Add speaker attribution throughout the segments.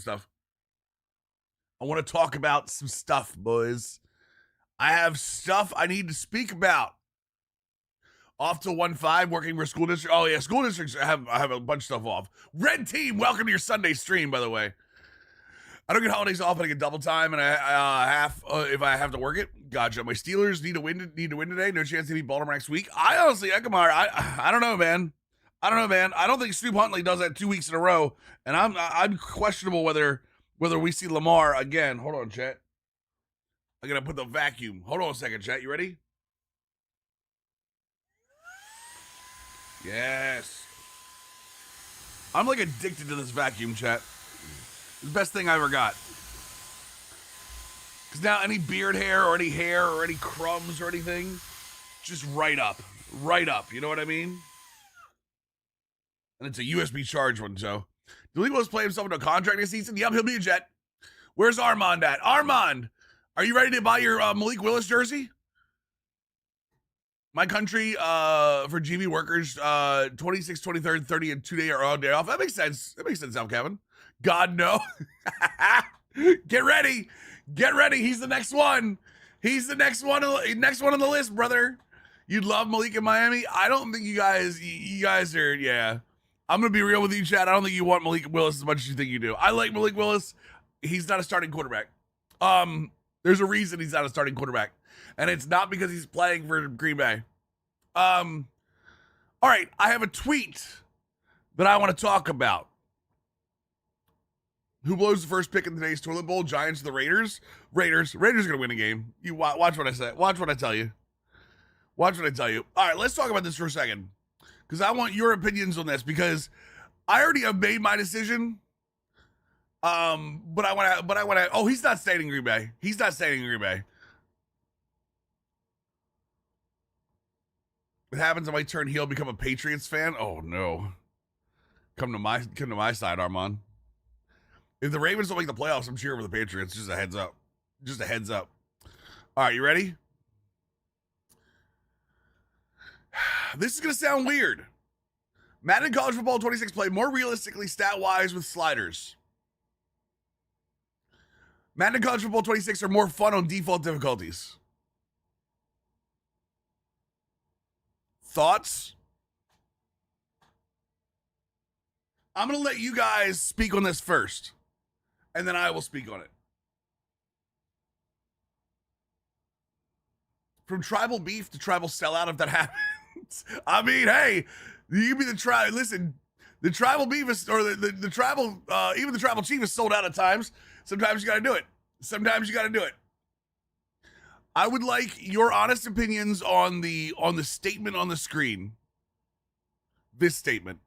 Speaker 1: stuff. I want to talk about some stuff, boys. I have stuff I need to speak about. Off to 1-5, working for school district. Oh, yeah, school districts I have a bunch of stuff off. Red Team, welcome to your Sunday stream, by the way. I don't get holidays off, but I get double time and half if I have to work it. Gotcha. My Steelers need to win today. No chance to beat Baltimore next week. I honestly, Ekamar, I don't know, man. I don't think Snoop Huntley does that 2 weeks in a row, and I'm questionable whether we see Lamar again. Hold on, chat. I'm gonna put the vacuum. Hold on a second, chat. You ready? Yes. I'm like addicted to this vacuum, chat. It's the best thing I ever got. Because now any beard hair or any crumbs or anything, just right up. Right up. You know what I mean? And it's a USB charged one, so. Malik Willis play himself into a contract this season? Yep, he'll be a Jet. Where's Armand at? Armand, are you ready to buy your Malik Willis jersey? My country for GB workers, 26th, 23rd, 30, and 2 day or all day off. That makes sense. That makes sense now, Kevin. God, no. Get ready. Get ready. He's the next one. He's the next one on the list, brother. You'd love Malik in Miami. I don't think you guys are, yeah. I'm going to be real with you, Chad. I don't think you want Malik Willis as much as you think you do. I like Malik Willis. He's not a starting quarterback. There's a reason he's not a starting quarterback. And it's not because he's playing for Green Bay. All right, I have a tweet that I want to talk about. Who blows the first pick in today's toilet bowl? Giants or the Raiders? Raiders are going to win a game. You watch what I say. Watch what I tell you. Watch what I tell you. All right, let's talk about this for a second. Because I want your opinions on this. Because I already have made my decision. But I want to. Oh, he's not staying in Green Bay. He's not staying in Green Bay. What happens if I turn heel, become a Patriots fan? Oh no! Come to my side, Armand. If the Ravens don't make the playoffs, I'm cheering for the Patriots. Just a heads up. Just a heads up. All right, you ready? This is gonna sound weird. Madden College Football 26 play more realistically stat-wise with sliders. Madden College Football 26 are more fun on default difficulties. Thoughts? I'm going to let you guys speak on this first, and then I will speak on it. From tribal beef to tribal sellout, if that happens. I mean, hey, you can be the tribe. Listen, the tribal beef is, or the tribal, even the tribal chief is sold out at times. Sometimes you got to do it. Sometimes you got to do it. I would like your honest opinions on the statement on the screen. This statement.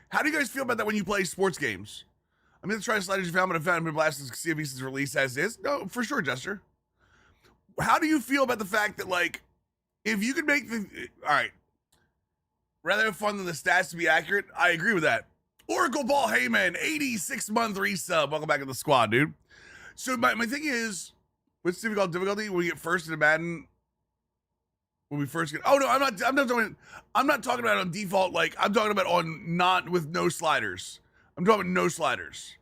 Speaker 1: How do you guys feel about that when you play sports games? I mean, the try sliders you found, but I found been blasted to see if he's released as is. No, for sure, Jester. How do you feel about the fact that, like, if you could make the all right, rather have fun than the stats to be accurate? I agree with that. Oracle Ball Heyman, 86-month resub. Welcome back to the squad, dude. So my thing is, what's difficulty? When we get first in a Madden, when we first get. Oh no, I'm not talking about on default. Like I'm talking about on not with no sliders. I'm talking about no sliders.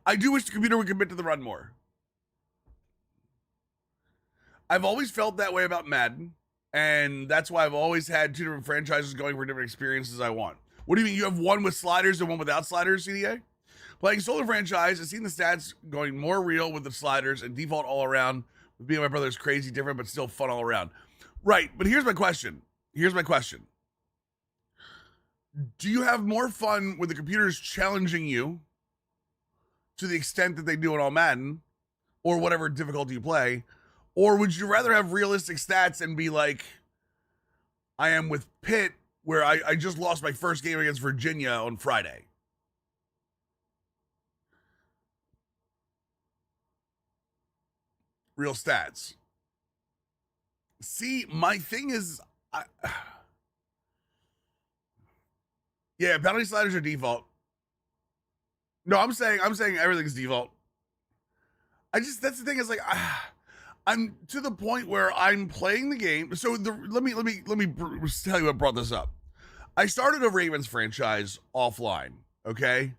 Speaker 1: I do wish the computer would commit to the run more. I've always felt that way about Madden, and that's why I've always had two different franchises going for different experiences I want. What do you mean? You have one with sliders and one without sliders, CDA? Playing solo franchise, I've seen the stats going more real with the sliders and default all around. With me and my brother is crazy different, but still fun all around. Right, but here's my question. Do you have more fun with the computers challenging you to the extent that they do in all Madden or whatever difficulty you play? Or would you rather have realistic stats and be like, I am with Pitt, where I just lost my first game against Virginia on Friday? Real stats. See, my thing is, yeah, penalty sliders are default. No, I'm saying everything's default. That's the thing is like, I'm to the point where I'm playing the game. So let me tell you what brought this up. I started a Ravens franchise offline, okay?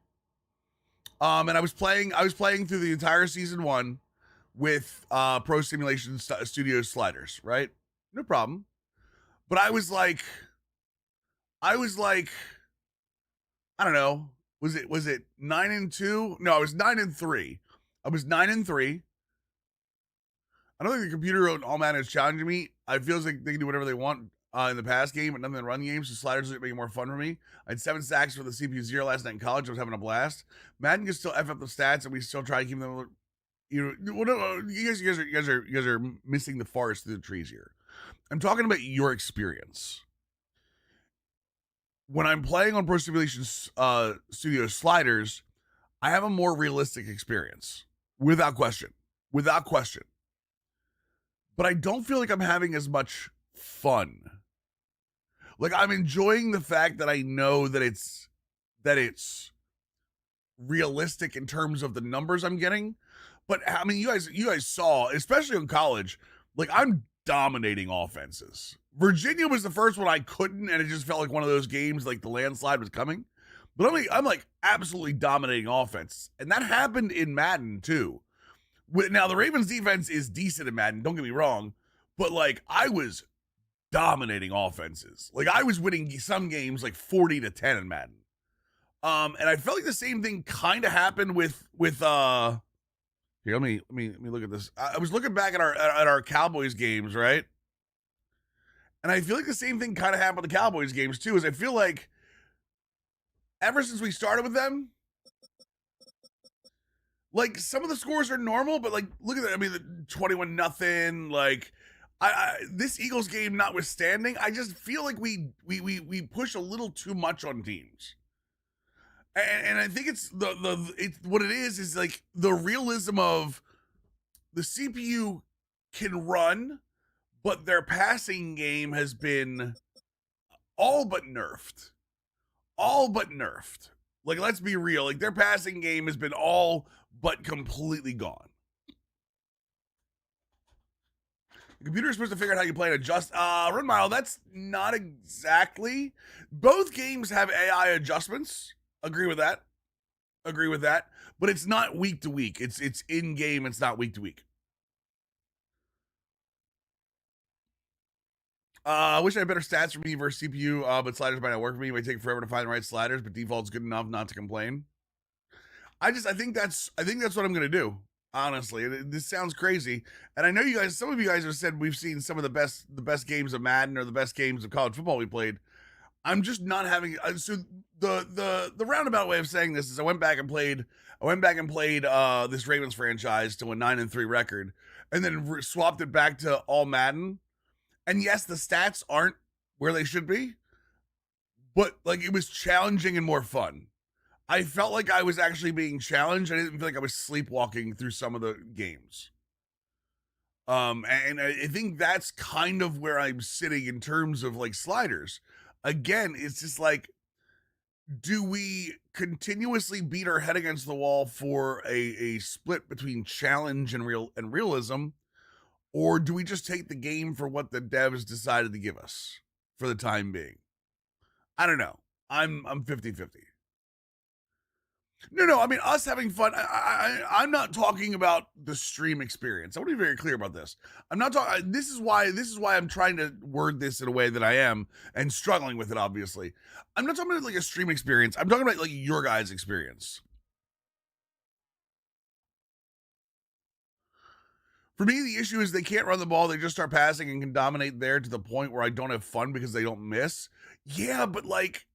Speaker 1: And I was playing through the entire season 1 with Pro Simulation Studios sliders, right? No problem. But I was like I don't know. Was it 9-2? No, I was 9-3. I was 9-3. I don't think the computer on All Madden is challenging me. I feels like they can do whatever they want in the pass game, but nothing in the run game. So sliders are making more fun for me. I had 7 sacks for the CPU 0 last night in college. I was having a blast. Madden can still f up the stats, and we still try to keep them. You guys are missing the forest through the trees here. I'm talking about your experience. When I'm playing on Pro Simulation Studio sliders, I have a more realistic experience, without question. Without question. But I don't feel like I'm having as much fun. Like, I'm enjoying the fact that I know that it's realistic in terms of the numbers I'm getting. But I mean, you guys saw, especially in college, like, I'm dominating offenses. Virginia was the first one I couldn't, and it just felt like one of those games, like the landslide was coming. But I'm like absolutely dominating offense, and that happened in Madden too. Now the Ravens defense is decent in Madden, don't get me wrong, but like I was dominating offenses. Like I was winning some games like 40-10 in Madden. And I felt like the same thing kind of happened with here, let me look at this. I was looking back at our Cowboys games, right? And I feel like the same thing kind of happened with the Cowboys games too. Is I feel like ever since we started with them, like some of the scores are normal, but like look at that. I mean, the 21-0. Like, this Eagles game notwithstanding, I just feel like we push a little too much on teams. And I think it's it's what it is like the realism of the CPU can run, but their passing game has been all but nerfed. All but nerfed. Like, let's be real. Like, their passing game has been all but completely gone. The computer is supposed to figure out how you play and adjust. Run Mile, that's not exactly. Both games have AI adjustments. Agree with that. But it's not week to week. It's in game. It's not week to week. I wish I had better stats for me versus CPU, but sliders might not work for me. It might take forever to find the right sliders, but default's good enough not to complain. I think that's what I'm gonna do. Honestly, this sounds crazy, and I know you guys. Some of you guys have said we've seen some of the best games of Madden or the best games of college football we played. I'm just not having. So the roundabout way of saying this is I went back and played this Ravens franchise to a 9-3 record, and then swapped it back to all Madden. And yes, the stats aren't where they should be, but like it was challenging and more fun. I felt like I was actually being challenged. I didn't feel like I was sleepwalking through some of the games. And I think that's kind of where I'm sitting in terms of like sliders. Again, it's just like, do we continuously beat our head against the wall for a split between challenge and realism? Or do we just take the game for what the devs decided to give us for the time being? I don't know. I'm 50-50. No. I mean, us having fun. I'm not talking about the stream experience. I want to be very clear about this. I'm not talking. This is why I'm trying to word this in a way that I am and struggling with it. Obviously, I'm not talking about like a stream experience. I'm talking about like your guys' experience. For me, the issue is they can't run the ball. They just start passing and can dominate there to the point where I don't have fun because they don't miss. Yeah, but like,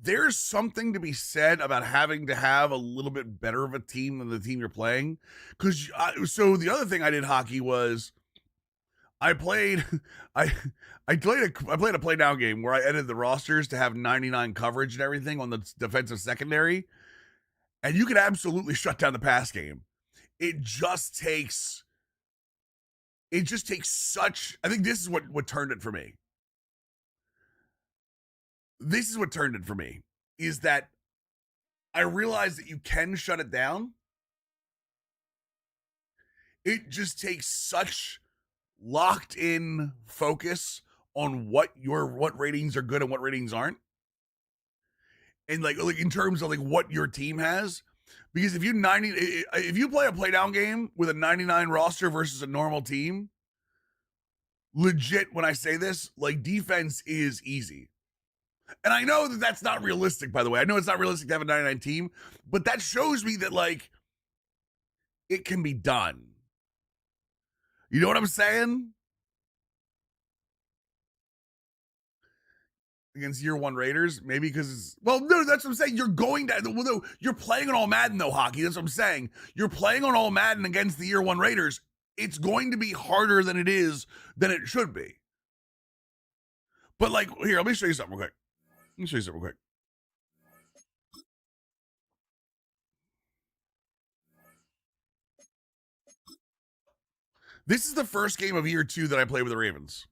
Speaker 1: there's something to be said about having to have a little bit better of a team than the team you're playing. Because so the other thing I did hockey was I played I played a play now game where I edited the rosters to have 99 coverage and everything on the defensive secondary, and you could absolutely shut down the pass game. It just takes such. I think this is what turned it for me. This is what turned it for me, is that I realized that you can shut it down. It just takes such locked in focus on what ratings are good and what ratings aren't, and like in terms of like what your team has. Because if you play a playdown game with a 99 roster versus a normal team, legit, when I say this, like defense is easy. And I know that that's not realistic, by the way. I know it's not realistic to have a 99 team, but that shows me that like it can be done. You know what I'm saying? Against year one Raiders, maybe because no, that's what I'm saying. You're going to no, you're playing on all Madden though, hockey. That's what I'm saying. You're playing on all Madden against the year one Raiders. It's going to be harder than it should be. But like here, let me show you something real quick. This is the first game of year 2 that I played with the Ravens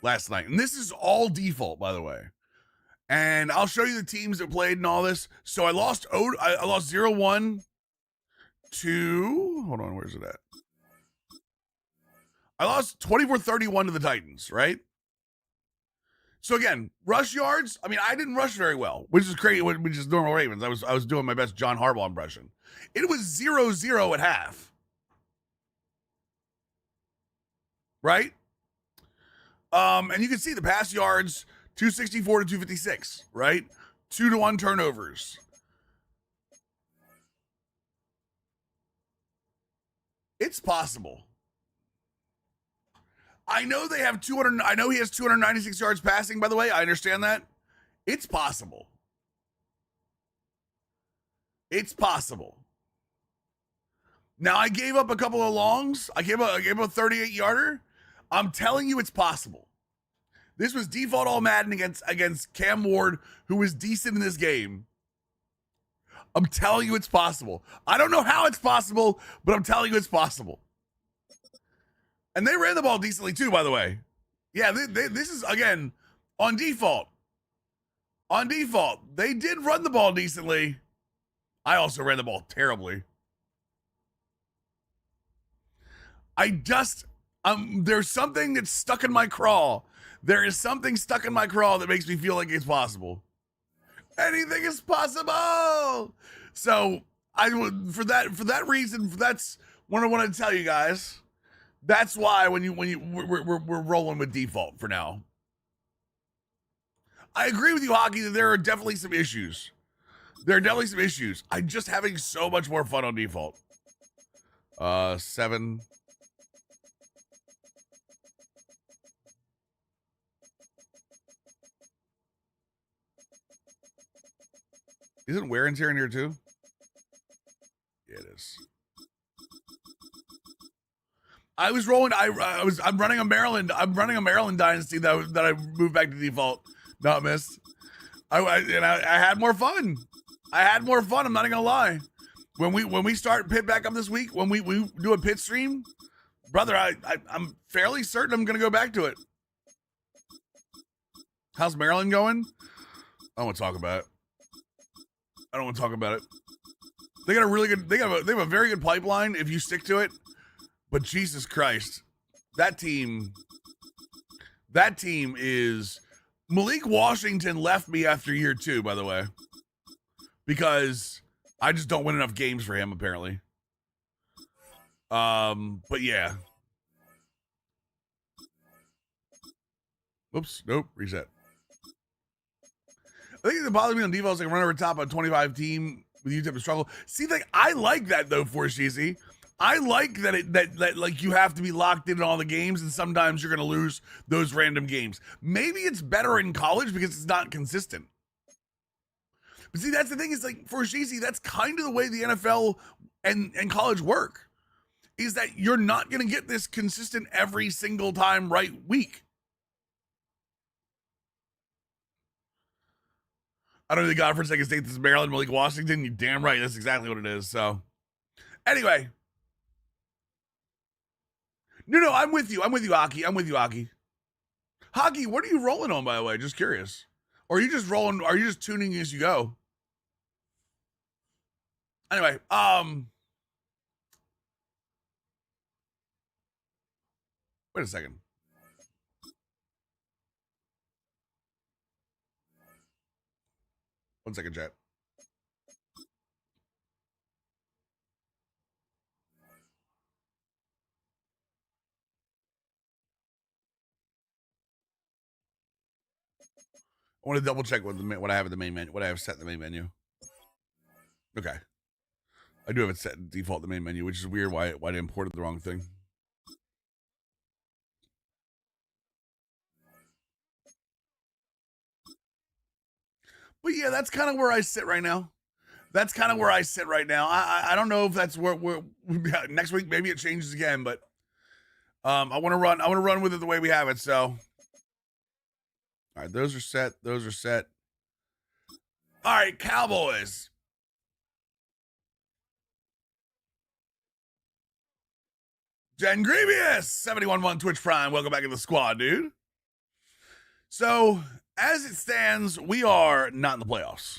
Speaker 1: last night. And this is all default, by the way. And I'll show you the teams that played and all this. So I lost 0-1 to, hold on, where's it at? I lost 24-31 to the Titans, right? So again, rush yards, I mean, I didn't rush very well, which is crazy, which is normal Ravens. I was doing my best John Harbaugh impression. It was 0-0 at half. Right? And you can see the pass yards, 264 to 256, right? 2-1 turnovers. It's possible. I know they have 200. I know he has 296 yards passing, by the way. I understand that. It's possible. It's possible. Now, I gave up a couple of longs. I gave up a 38-yarder. I'm telling you it's possible. This was default all Madden against Cam Ward, who was decent in this game. I'm telling you it's possible. I don't know how it's possible, but I'm telling you it's possible. And they ran the ball decently too, by the way. Yeah, this is, again, on default. On default, they did run the ball decently. I also ran the ball terribly. There's something that's stuck in my craw. There is something stuck in my craw that makes me feel like it's possible. Anything is possible. So for that reason, that's what I want to tell you guys. That's why we're rolling with default for now. I agree with you, Hockey, that there are definitely some issues. I'm just having so much more fun on default. 7. Isn't wear and tear in here too? Yeah, it is. I was rolling. I'm running a Maryland. I'm running a Maryland dynasty that I moved back to default. Not missed. I had more fun. I'm not even gonna lie. When we start pit back up this week, when we do a pit stream, brother, I'm fairly certain I'm gonna go back to it. How's Maryland going? I don't want to talk about it. They got a really good. They have a very good pipeline if you stick to it. But Jesus Christ, that team is. Malik Washington left me after year 2, by the way, because I just don't win enough games for him, apparently. But yeah. Oops, nope, reset. I think it bothers me on default is like run over top on 25 team with you type of struggle. See, like I like that though for Sheezy. I like that like you have to be locked in all the games, and sometimes you're gonna lose those random games. Maybe it's better in college because it's not consistent. But see, that's the thing is like for Sheezy, that's kind of the way the NFL and college work. Is that you're not gonna get this consistent every single time right week. I don't know the God for a second state this is Maryland, Malik Washington. You damn right, that's exactly what it is. So anyway. No, I'm with you. Hockey. Hockey, what are you rolling on, by the way? Just curious. Or are you just rolling, are you just tuning as you go? Anyway, wait a second. 1 second, chat. I want to double check what I have in the main menu, what I have set in the main menu. Okay. I do have it set in default in the main menu, which is weird why I imported the wrong thing. But yeah, that's kind of where I sit right now. I don't know if that's where next week maybe it changes again, but I want to run with it the way we have it. So, all right, those are set. All right, Cowboys. Jen Grievous, 71-1 Twitch Prime. Welcome back to the squad, dude. So, as it stands, we are not in the playoffs.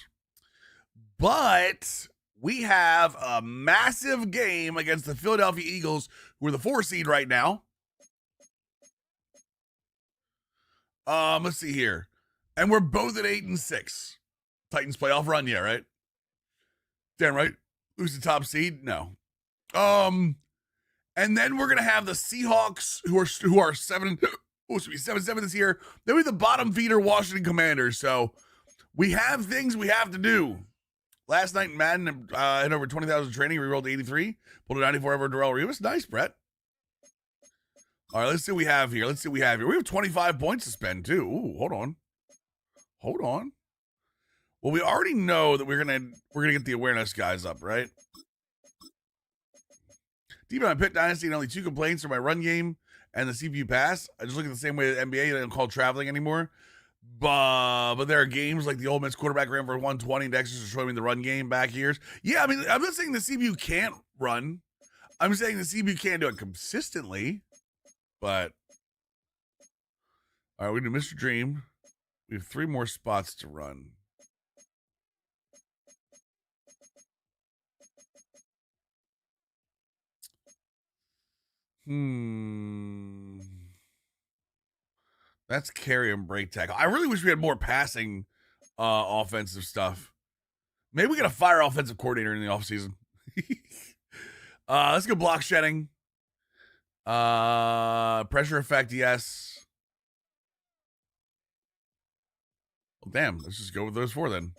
Speaker 1: But we have a massive game against the Philadelphia Eagles, who are the 4 seed right now. Let's see here. And we're both at 8-6. Titans playoff run, yeah, right? Damn right. Who's the top seed? No. And then we're gonna have the Seahawks, who are 7-7 this year. Then we have the bottom feeder Washington Commanders. So we have things we have to do. Last night in Madden, had over 20,000 training. We rolled 83, pulled a 94 over Darrell Revis. Nice, Brett. All right, let's see what we have here. We have 25 points to spend too. Ooh, hold on. Well, we already know that we're gonna get the awareness guys up, right? Deep in my Pit Dynasty, and only 2 complaints are my run game and the CPU pass. I just look at the same way that NBA. They don't call traveling anymore. But there are games like the Ole Miss quarterback ran for 120. Dexter's showing me the run game back years. Yeah, I mean, I'm not saying the CPU can't run. I'm saying the CPU can't do it consistently. But all right, we do Mr. Dream. We have 3 more spots to run. That's carry and break tackle. I really wish we had more passing offensive stuff. Maybe we got to fire offensive coordinator in the offseason. Let's go block shedding. Pressure effect, yes. Well, damn, let's just go with those 4 then.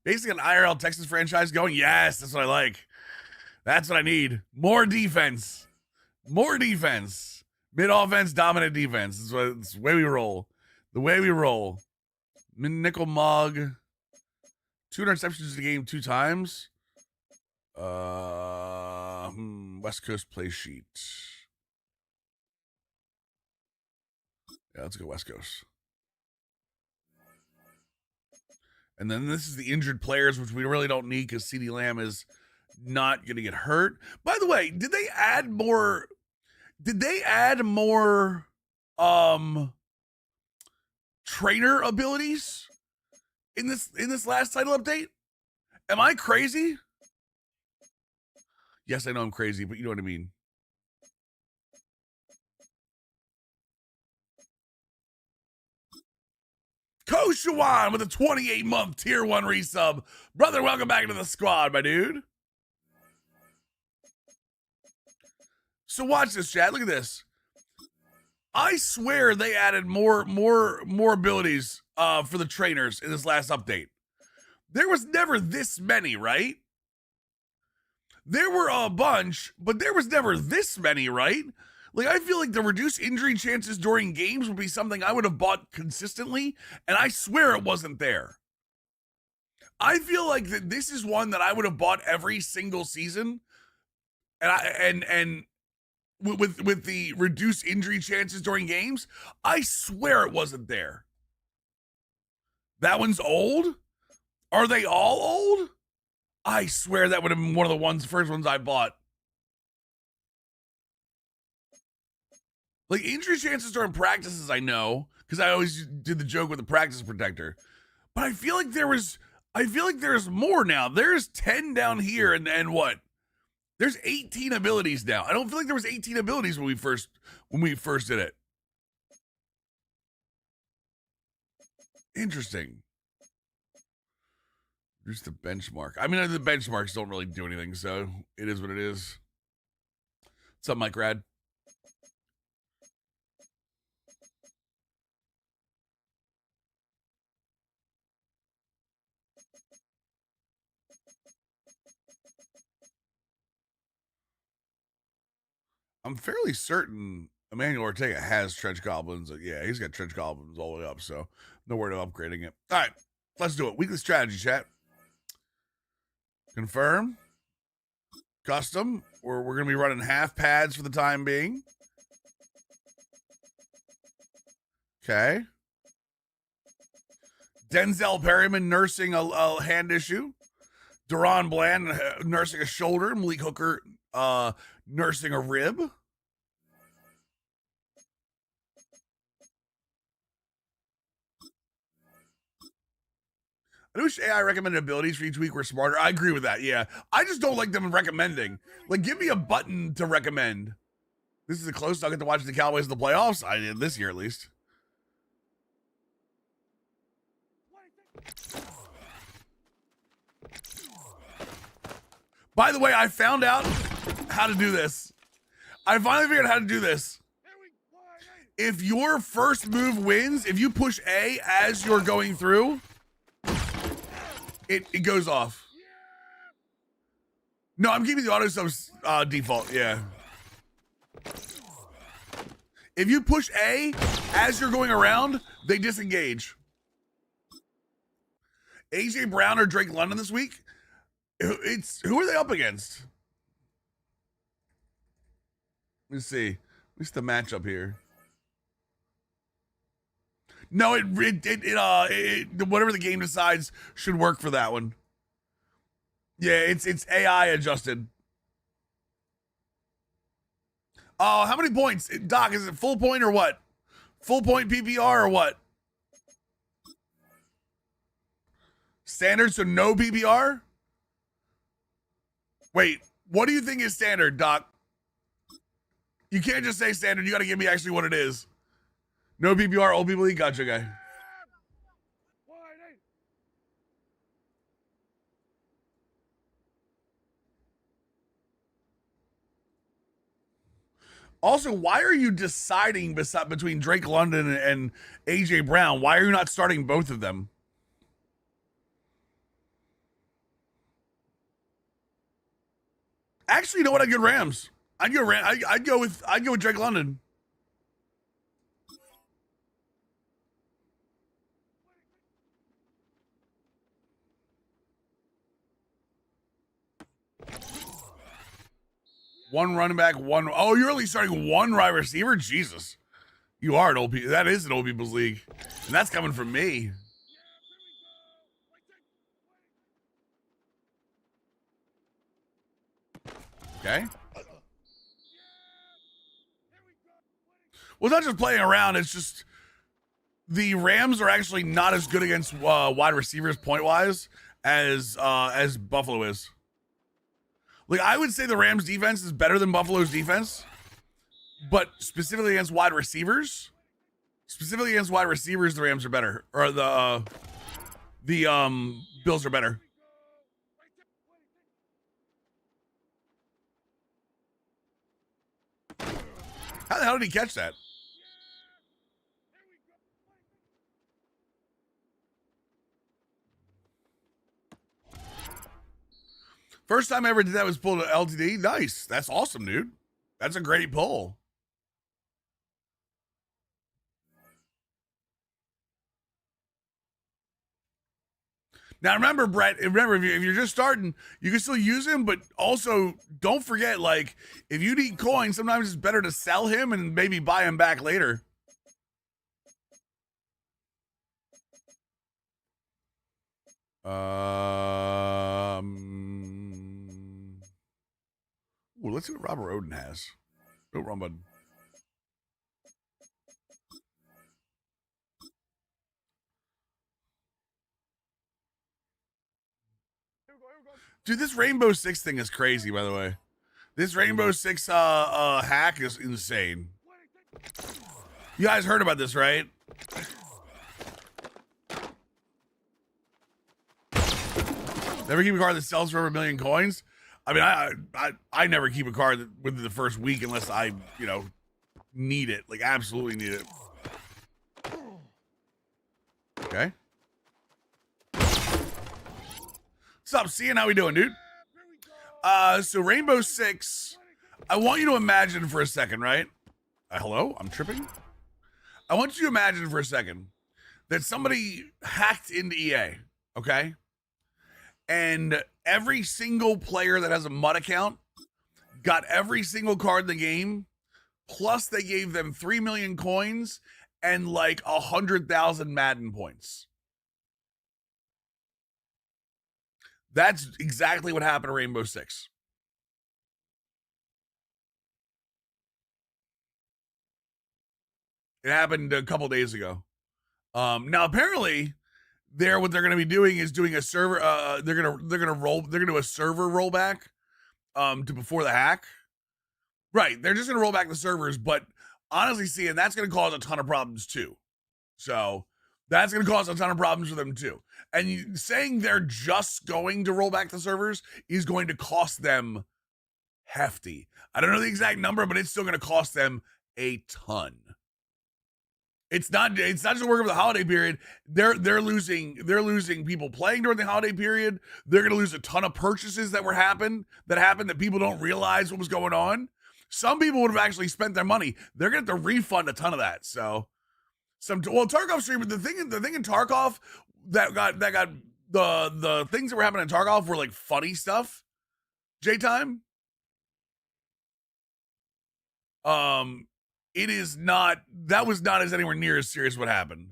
Speaker 1: Basically, an IRL Texas franchise going. Yes, that's what I like. That's what I need. More defense. Mid offense, dominant defense. It's the way we roll. Mid nickel mug. 2 interceptions in the game 2 times. West Coast play sheet. Yeah, let's go West Coast. And then this is the injured players, which we really don't need because CeeDee Lamb is not going to get hurt. By the way, did they add more trainer abilities in this last title update? Am I crazy? Yes, I know I'm crazy, but you know what I mean. Koshawan with a 28-month tier 1 resub. Brother, welcome back into the squad, my dude. So watch this, chat. Look at this. I swear they added more abilities for the trainers in this last update. There was never this many, right? There were a bunch, but there was never this many, right? Like, I feel like the reduced injury chances during games would be something I would have bought consistently, and I swear it wasn't there. I feel like that this is one that I would have bought every single season, and with the reduced injury chances during games, I swear it wasn't there. That one's old? Are they all old? I swear that would have been one of the first ones I bought. Like, injury chances during practices, I know, because I always did the joke with the practice protector. But I feel like there's more now. There's 10 down here, and what? There's 18 abilities now. I don't feel like there was 18 abilities when we first did it. Interesting. Just the benchmark. I mean, the benchmarks don't really do anything, so it is what it is. What's up, Mike Rad? I'm fairly certain Emmanuel Ortega has trench goblins. Yeah, he's got trench goblins all the way up, so no worry about upgrading it. All right, let's do it. Weekly strategy, chat. Confirm. Custom. We're going to be running half pads for the time being. Okay. Denzel Perryman nursing a hand issue. Deron Bland nursing a shoulder. Malik Hooker nursing a rib. I wish AI recommended abilities for each week were smarter. I agree with that, yeah. I just don't like them recommending. Like, give me a button to recommend. This is the closest I'll get to watching the Cowboys in the playoffs. I did this year, at least. By the way, I found out how to do this. I finally figured out how to do this. If your first move wins, if you push A as you're going through, it goes off. No, I'm keeping the auto subs default, yeah. If you push A as you're going around, they disengage. AJ Brown or Drake London this week? Who are they up against? Let me see. What's the matchup here? No, whatever the game decides should work for that one. Yeah, it's AI adjusted. Oh, how many points? Doc, is it full point or what? Full point PPR or what? Standard, so no PPR? Wait, what do you think is standard, Doc? You can't just say standard. You got to give me actually what it is. No PPR, old people league. Gotcha, guy. Also, why are you deciding between Drake London and AJ Brown? Why are you not starting both of them? Actually, you know what? I'd go Rams. I'd go with Drake London. One running back, one. Oh, you're only starting one wide receiver? Jesus. You are an old people. That is an old people's league. And that's coming from me. Okay. Well, it's not just playing around. It's just the Rams are actually not as good against wide receivers point-wise as Buffalo is. Like, I would say the Rams defense is better than Buffalo's defense, but specifically against wide receivers, the Rams are better, or the Bills are better. How the hell did he catch that? First time I ever did that was pulled an LTD. Nice. That's awesome, dude. That's a great pull. Now remember, Brett, if you're just starting, you can still use him, but also don't forget, like, if you need coins, sometimes it's better to sell him and maybe buy him back later. Well, let's see what Robert Oden has. Oh, wrong button. Dude, this Rainbow Six thing is crazy, by the way. This Rainbow Six hack is insane. You guys heard about this, right? Never keep a card that sells for over 1 million coins. I mean, I never keep a card within the first week unless I, you know, need it. Like, absolutely need it. Okay. What's up, Cian? How we doing, dude? So Rainbow Six, I want you to imagine for a second, right? Hello? I'm tripping? I want you to imagine for a second that somebody hacked into EA, okay? And every single player that has a MUD account got every single card in the game, plus they gave them 3 million coins and like 100,000 Madden points. That's exactly what happened to Rainbow Six. It happened a couple days ago. Now apparently, what they're going to be doing is doing a server. They're going to do a server rollback to before the hack. Right, they're just going to roll back the servers, but honestly, seeing that's going to cause a ton of problems too. So that's going to cause a ton of problems for them too. And saying they're just going to roll back the servers is going to cost them hefty. I don't know the exact number, but it's still going to cost them a ton. It's not just working for the holiday period. They're losing people playing during the holiday period. They're going to lose a ton of purchases that happened that people don't realize what was going on. Some people would have actually spent their money. They're going to have to refund a ton of that. So Tarkov streamer, the thing in Tarkov that got the things that were happening in Tarkov were like funny stuff. J-Time. It is not, that was not as anywhere near as serious what happened.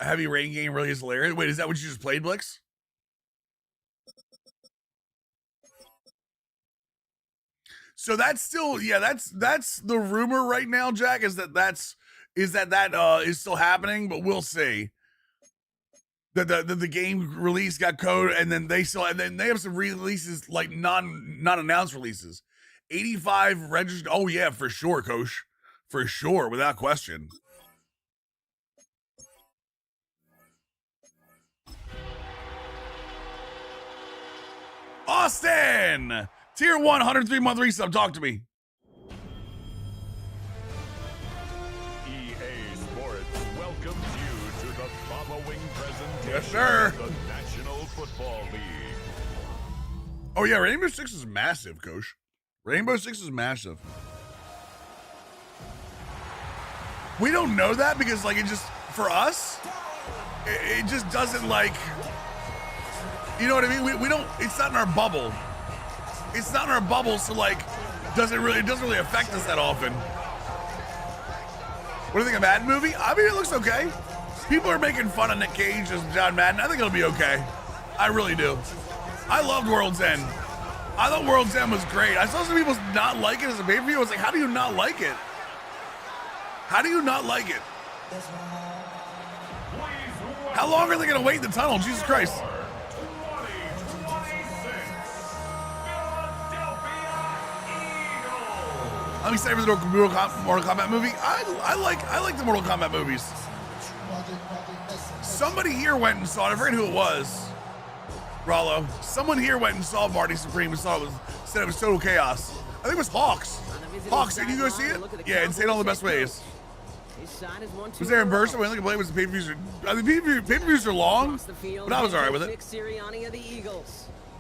Speaker 1: A heavy rain game really is hilarious. Wait, is that what you just played, Blix? So that's still, yeah, that's the rumor right now, Jack, is that is still happening, but we'll see. The game release got code, and then they have some releases, like non-announced releases. 85 registered. Oh yeah, for sure, Coach. For sure, without question. Austin! Tier 1, 103-month resub. Talk to me.
Speaker 2: EA Sports welcomes you to the following presentation
Speaker 1: Yes, sir.
Speaker 2: of the National Football League.
Speaker 1: Oh yeah, Rainbow Six is massive, Coach. Rainbow Six is massive. We don't know that because, like, it just, for us, it just doesn't, like, you know what I mean? We don't, it's not in our bubble. It's not in our bubble, so, like, it doesn't really affect us that often. What do you think of Madden movie? I mean, it looks okay. People are making fun of Nick Cage as John Madden. I think it'll be okay. I really do. I loved World's End. I thought World's End was great. I saw some people not like it as a pay-per-view. I was like, how do you not like it? How do you not like it? How long are they going to wait in the tunnel? Jesus Christ. I'm excited for the Mortal Kombat movie. I like the Mortal Kombat movies. Somebody here went and saw it. I forget who it was. Rollo. Someone here went and saw Marty Supreme and said it was total chaos. I think it was Hawks. Hawks, did you go see it? Yeah, and say it all the best ways. Was there in person? When I play was the pay-per-views. Pay-per-views are long, but I was alright with it.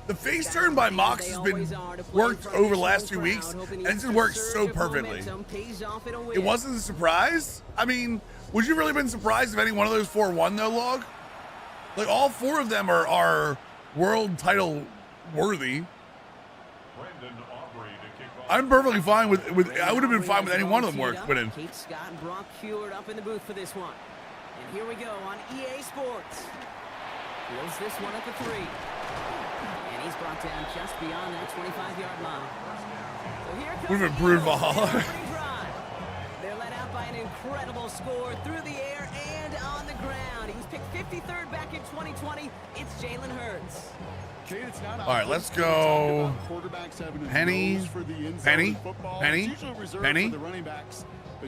Speaker 1: The face turn by Mox has been worked over the last 2 weeks, and it's just worked so perfectly. It wasn't a surprise? I mean, would you really been surprised if any one of those 4 won though, Log? Like, all 4 of them are world title worthy. I'm perfectly fine with I would have been fine with any one of them winning.
Speaker 3: Kate Scott and Brock Heward up in the booth for this one. And here we go on EA Sports. Wheels this one at the 3. And he's brought down just beyond that 25-yard line. So here comes
Speaker 1: We've improved Valhalla.
Speaker 3: They're led out by an incredible score through the air and on the ground. He was picked 53rd back in 2020. It's Jalen Hurts.
Speaker 1: All right, let's go. Penny.
Speaker 4: But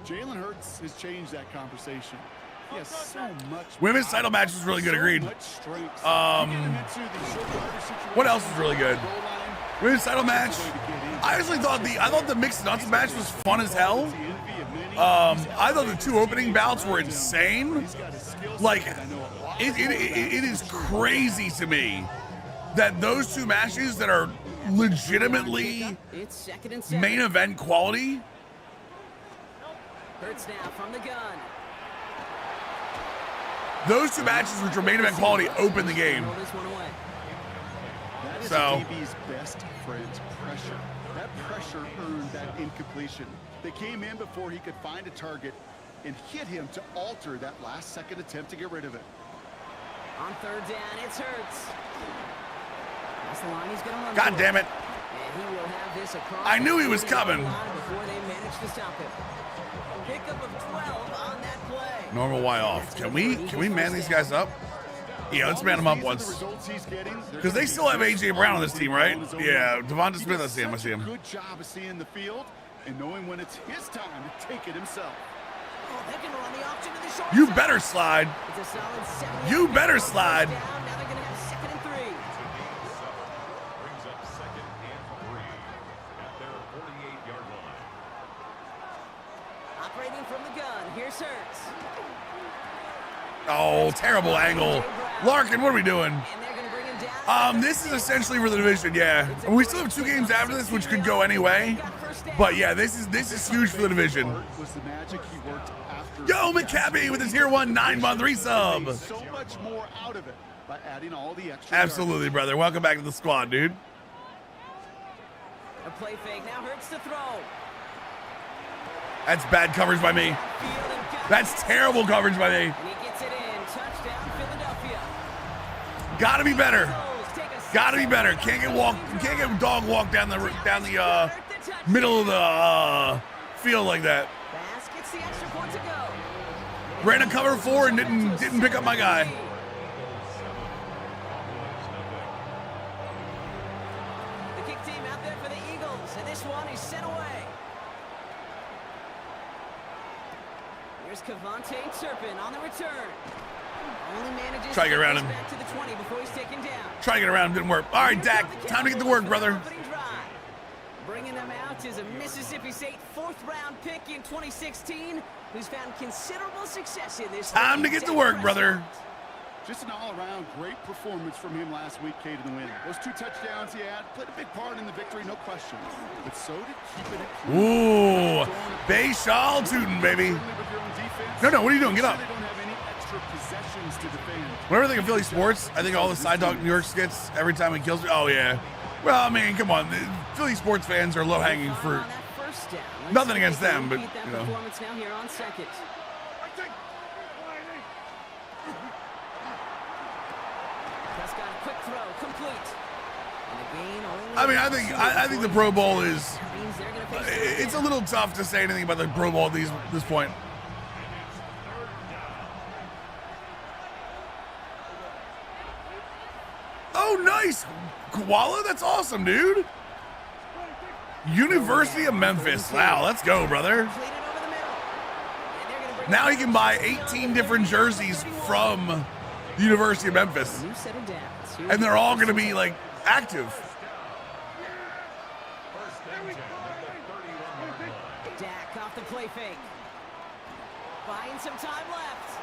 Speaker 4: Jalen Hurts has changed that conversation. He has so much
Speaker 1: Women's title match was really good, agreed. What else is really good? Women's title match. I actually thought the mixed nuts match was fun as hell. I thought the 2 opening bouts were insane. Like, it is crazy to me that those 2 matches that are legitimately main event quality.
Speaker 3: Hurts now from the gun.
Speaker 1: Those 2 matches, which are main event quality, open the game.
Speaker 4: That is
Speaker 1: So,
Speaker 4: DB's best friend's pressure. That pressure earned that incompletion. They came in before he could find a target and hit him to alter that last-second attempt to get rid of it.
Speaker 3: On 3rd down, it's Hurts. That's the line he's going to run.
Speaker 1: God damn it!
Speaker 3: And he will have this across.
Speaker 1: I knew he was coming.
Speaker 3: Before they managed to stop it. Pickup of 12 on that play.
Speaker 1: Normal Y off. Can we man these guys up? Yeah, let's man them up once. Because they still have AJ Brown on this team, right? Yeah, Devonta Smith. I see him.
Speaker 4: Good job of seeing the field and knowing when it's his time to take it himself.
Speaker 3: Oh, they can run the option to the short
Speaker 1: You
Speaker 3: side.
Speaker 1: better slide.
Speaker 3: It's a solid 7.
Speaker 1: You better slide.
Speaker 3: Now they're going to have 2nd and 3.
Speaker 2: Brings up 2nd and 3 at their 48-yard line.
Speaker 3: Operating from the gun. Here's Hurts.
Speaker 1: Oh, terrible angle. Larkin, what are we doing?
Speaker 3: And they're going to bring him down.
Speaker 1: This is essentially for the division, yeah. And we still have 2 games after this, which could go any way. But yeah, this is huge for the division.
Speaker 4: Was the magic he worked after.
Speaker 1: Yo, McCabe with his tier 1 9-month resub.
Speaker 4: So much more out of it by adding all the extra.
Speaker 1: Absolutely, brother. Welcome back to the squad, dude.
Speaker 3: A play fake. Now Hurts to throw.
Speaker 1: That's bad coverage by me. That's terrible coverage by me.
Speaker 3: And he gets it in. Touchdown, Philadelphia.
Speaker 1: Gotta be better. Gotta be better. Can't get dog walk down the middle of the field like that.
Speaker 3: Bass gets the extra point to go.
Speaker 1: Ran a cover 4 and didn't pick up my guy.
Speaker 3: The kick team out there for the Eagles, and this one is sent away. Here's Cavante Turpin on the return. Only manages
Speaker 1: Try to get around him.
Speaker 3: back to the 20 before he's taken down.
Speaker 1: Try to get around him, didn't work. All right, Dak, time to get to work, brother.
Speaker 3: Bringing them out is a Mississippi State 4th-round pick in 2016 who's found considerable success in this.
Speaker 1: Time to get to work, brother.
Speaker 4: Just an all-around great performance from him last week, Kate, in the win. Those 2 touchdowns he had played a big part in the victory, no question. But so did keeping it clean.
Speaker 1: Ooh, Bayshall Tootin, baby. No, what are you doing? Get up.
Speaker 4: They don't have any extra possessions to defend.
Speaker 1: Whenever I think of Philly sports, I think of all the Side Talk New York skits every time he kills me. Oh, yeah. Well, I mean, come on. Philly sports fans are low-hanging fruit. Nothing against them, but, you know.
Speaker 3: Performance now here on 2nd. Prescott, a quick throw, complete. And the gain only.
Speaker 1: I think the Pro Bowl is.
Speaker 3: means they're gonna face
Speaker 1: It's a little tough to say anything about the Pro Bowl at this point. Oh, nice, Koala. That's awesome, dude. University of Memphis. Wow, let's go, brother. Now he can buy 18 different jerseys from the University of Memphis, and they're all going to be like active.
Speaker 3: Dak off the play fake. Buying some time left.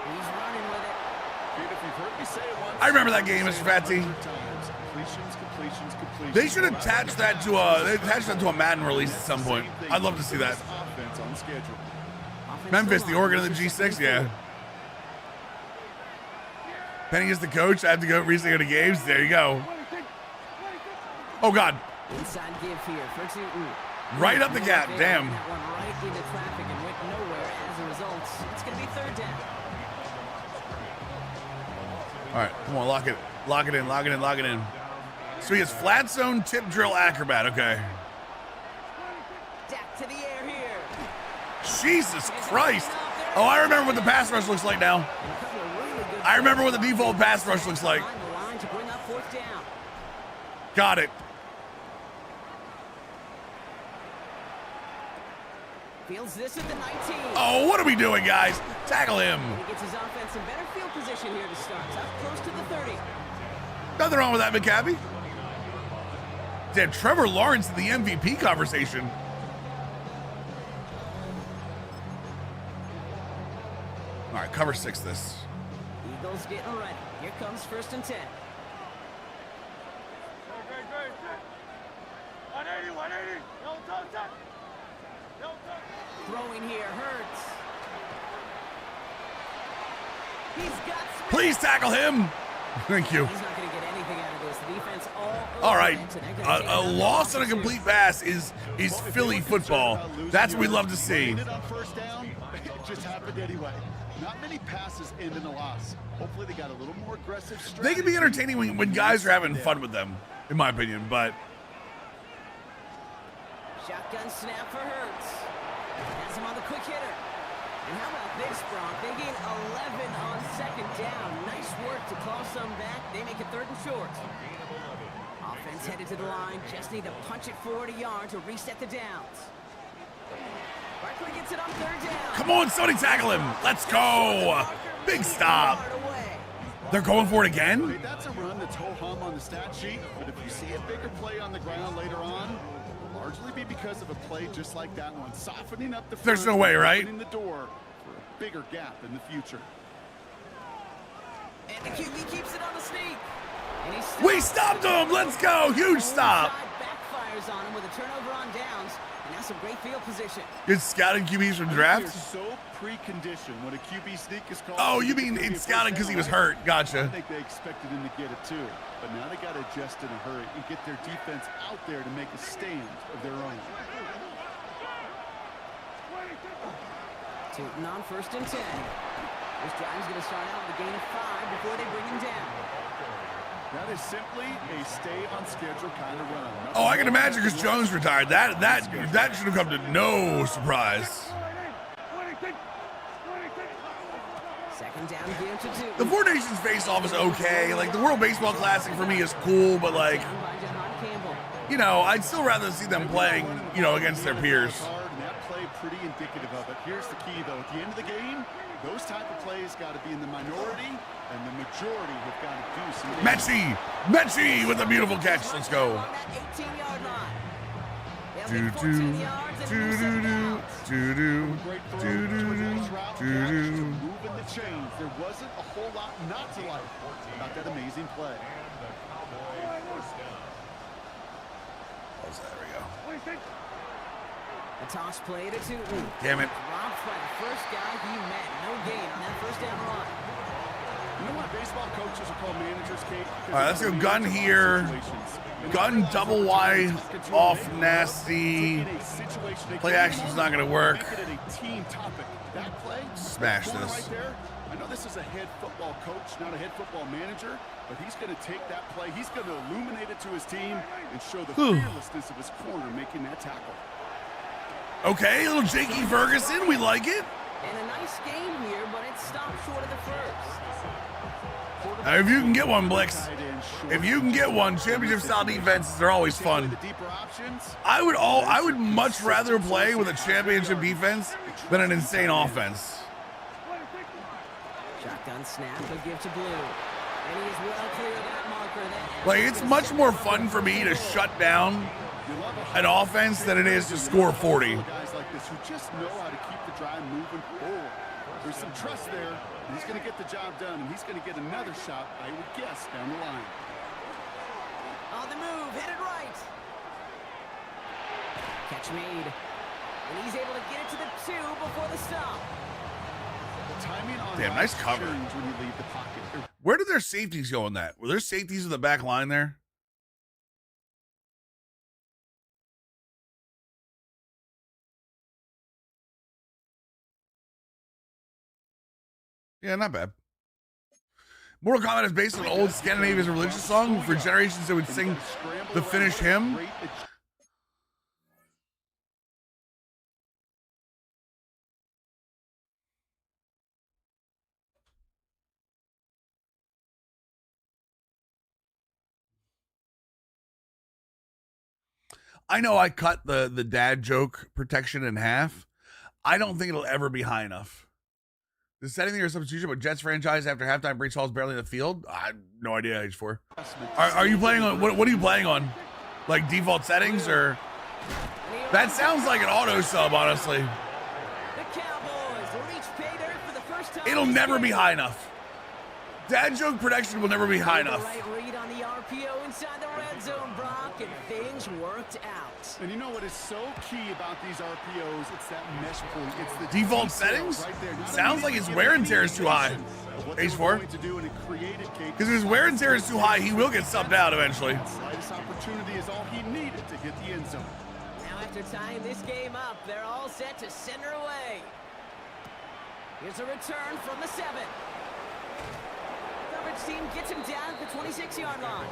Speaker 3: He's running with it.
Speaker 1: I remember that game, Mr. Fatty. They should attach that to a Madden release at some point. I'd love to see that. Memphis, the Oregon of the G6, yeah. Penny is the coach. I have to go recently go to games. There you go. Oh God.
Speaker 3: Inside give here for Newton.
Speaker 1: Right up the gap. Damn.
Speaker 3: That one right into traffic and went nowhere as a result. It's going to be 3rd down.
Speaker 1: All right, come on, lock it in. So he has flat zone, tip drill, acrobat. Okay.
Speaker 3: Dak to the air here.
Speaker 1: Jesus Christ. Oh, I remember what the pass rush looks like now. I remember what the default pass rush looks like.
Speaker 3: Find the line to bring up 4th down.
Speaker 1: Got it.
Speaker 3: Fields this at the 19.
Speaker 1: Oh, what are we doing, guys? Tackle him.
Speaker 3: He gets his offense in better field position here to start. It's up close to the 30.
Speaker 1: Nothing wrong with that, McCaffrey. Damn, Trevor Lawrence in the MVP conversation. All right, cover 6 this.
Speaker 3: Eagles getting ready. Here comes 1st and 10.
Speaker 5: 180.
Speaker 3: Throwing here hurts. He's got Smith.
Speaker 1: Please tackle him. Thank you.
Speaker 3: He's not going to get anything out of this. The defense
Speaker 1: All right, a loss on a complete pass is Philly football. That's what we love to see.
Speaker 4: On first down, it just happened anyway. Not many passes end in a loss. Hopefully they got a little more aggressive strategy.
Speaker 1: They can be entertaining when guys are having fun with them, in my opinion, but
Speaker 3: Shotgun snap for Hurts. Has him on the quick hitter. And how about this, Bronk? They gain 11 on 2nd down. Nice work to call some back. They make it 3rd and short. Offense headed to the line. Just need to punch it 40 yards to reset the downs. Barkley gets it on 3rd down.
Speaker 1: come on, somebody tackle him. Let's go. Big stop. They're going for it again?
Speaker 4: That's a run that's ho-hum on the stat sheet, but if you see a bigger play on the ground later on, it'll largely be because of a play just like that one, softening up the front,
Speaker 1: There's no way, right?
Speaker 4: opening the door for a bigger gap in the future.
Speaker 3: And the QB keeps it on the sneak. And he's
Speaker 1: We stopped him. Let's go. Huge stop.
Speaker 3: Backfires on him with a turnover on downs. And that's some great field position.
Speaker 1: Good scouting QBs from
Speaker 4: You're
Speaker 1: drafts.
Speaker 4: so preconditioned when a QB sneak is called.
Speaker 1: Oh, you mean it's scouting because he was hurt.
Speaker 4: I
Speaker 1: Gotcha.
Speaker 4: think they expected him to get it too, but now they got to adjust in a hurry and get their defense out there to make a stand of their own.
Speaker 3: Tootin on 1st and 10. This drive's going to start out with a gain of 5 before they bring him down.
Speaker 4: That is simply a stay on schedule kind of run.
Speaker 1: Oh, I can imagine because Jones retired. That should have come to no surprise.
Speaker 3: 2nd down, give to 2.
Speaker 1: The Four Nations face-off is okay. Like, the World Baseball Classic for me is cool, but, like,
Speaker 3: Down by Jahan Campbell.
Speaker 1: you know, I'd still rather see them playing, you know, against their peers.
Speaker 4: And that play pretty indicative of it. Here's the key, though. At the end of the game, those type of plays got to be in the minority, and the majority have got to do some damage.
Speaker 1: Mechie with a beautiful catch. Let's go.
Speaker 3: On that 18-yard line.
Speaker 1: Do
Speaker 3: They'll get
Speaker 1: do
Speaker 3: 14 yards and
Speaker 1: do
Speaker 3: lose
Speaker 1: do
Speaker 3: 7
Speaker 1: do
Speaker 3: downs.
Speaker 1: do do
Speaker 4: Great throw
Speaker 1: do do
Speaker 4: towards
Speaker 1: do
Speaker 4: X route,
Speaker 1: do
Speaker 4: just
Speaker 1: do.
Speaker 4: moving the chains. There wasn't a whole lot not to like about that amazing play.
Speaker 1: Oh, there we go.
Speaker 3: A toss play to Tootin.
Speaker 1: Damn it.
Speaker 3: Robbed by the first guy he met. No gain on that 1st down run.
Speaker 4: You know what baseball coaches are called managers, Kate?
Speaker 1: All right, let's go gun here. Gun double wide off nasty. Play action's not gonna work.
Speaker 4: Make it a team topic. That play,
Speaker 1: Smash
Speaker 4: that corner
Speaker 1: this.
Speaker 4: right there. I know this is a head football coach, not a head football manager, but he's going to take that play. He's going to illuminate it to his team and show the fearlessness of his corner making that tackle.
Speaker 1: Okay, little Jakey Ferguson. We like it.
Speaker 3: And a nice game here, but it stopped short of the first.
Speaker 1: If you can get one, Blix.
Speaker 4: Tight end short.
Speaker 1: If you can get one, championship style defenses are always
Speaker 4: Take away
Speaker 1: fun.
Speaker 4: the deeper options.
Speaker 1: I would much rather play with a championship defense than an insane offense.
Speaker 3: Shotgun snap, a give to Blue. And he is well clear of that marker. That
Speaker 1: Like, it's much more fun for me to shut down an offense than it is to score 40.
Speaker 4: Guys like this who just know how to keep the drive moving forward. There's some trust there. And he's going to get the job done, and he's going to get another shot, I would guess, down the line.
Speaker 3: on the move, headed right. Catch made. And he's able to get it to the 2 before the stop.
Speaker 4: The timing on
Speaker 1: Damn, nice cover.
Speaker 4: change when you leave the pocket.
Speaker 1: Where did their safeties go in that? Were there safeties in the back line there? Yeah, not bad. Mortal Kombat is based on an old Scandinavian religious song. For generations, they would sing the Finnish hymn. I know I cut the dad joke protection in half, I don't think it'll ever be high enough. The setting there is substitution, but Jets franchise after halftime, Brees Hall's barely in the field. I have no idea. H4. Are you playing on what are you playing on? Like default settings or? That sounds like an auto sub, honestly.
Speaker 3: The Cowboys reach pay dirt for the first time.
Speaker 1: It'll never be high enough. Dad joke production will never be high enough.
Speaker 3: Right read on the RPO inside the red zone, Brock, and things worked out.
Speaker 4: And you know what is so key about these RPOs? It's that mesh point. It's the
Speaker 1: Default settings? Sounds like his wear and tear is too high. H4. Because if his wear and tear is too high, he will get subbed out eventually.
Speaker 4: Slightest opportunity is all he needed to hit the end zone.
Speaker 3: Now after tying this game up, they're all set to send her away. Here's a return from the 7. Coverage team gets him down at the 26-yard line.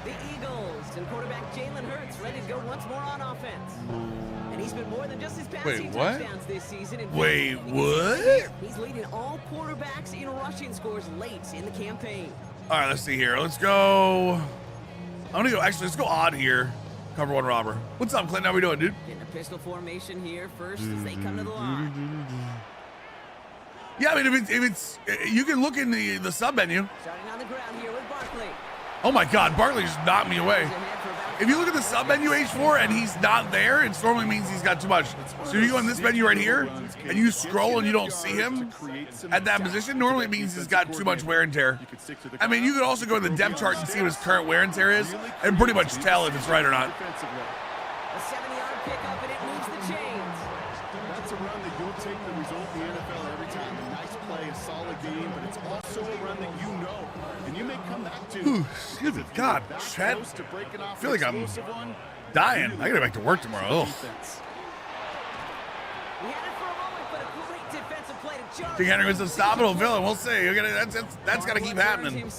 Speaker 3: The Eagles and quarterback Jalen Hurts ready to go once more on offense. And he's been more than just his passing touchdowns this season.
Speaker 1: Wait, what?
Speaker 3: He's leading all quarterbacks in rushing scores late in the campaign.
Speaker 1: All right, let's see here. Let's go. I'm gonna go. Actually, let's go odd here. Cover one robber. What's up, Clinton? How we doing, dude?
Speaker 3: Getting a pistol formation here first as they come to the line.
Speaker 1: Yeah, I mean, if it's you can look in the sub menu.
Speaker 3: Starting on the ground here with Barkley.
Speaker 1: Oh my God, Barkley just knocked me away. If you look at the sub menu H4 and he's not there, it normally means he's got too much. So if you go in this menu right here and you scroll and you don't see him at that position, normally it means he's got too much wear and tear. I mean, you could also go to the depth chart and see what his current wear and tear is and pretty much tell if it's right or not.
Speaker 3: A 7-yard pickup and it moves the chains.
Speaker 4: That's a run that you'll take the result in the NFL every time. A nice play, a solid game, but it's also a run that you know. And you may come back to.
Speaker 1: Ooh, excuse me. God, Chad. I feel like I'm dying. I gotta get back to work tomorrow. Ugh.
Speaker 3: We had it for a moment, but a great defensive play to charge.
Speaker 1: King Henry was unstoppable villain. We'll see. That's got to keep happening.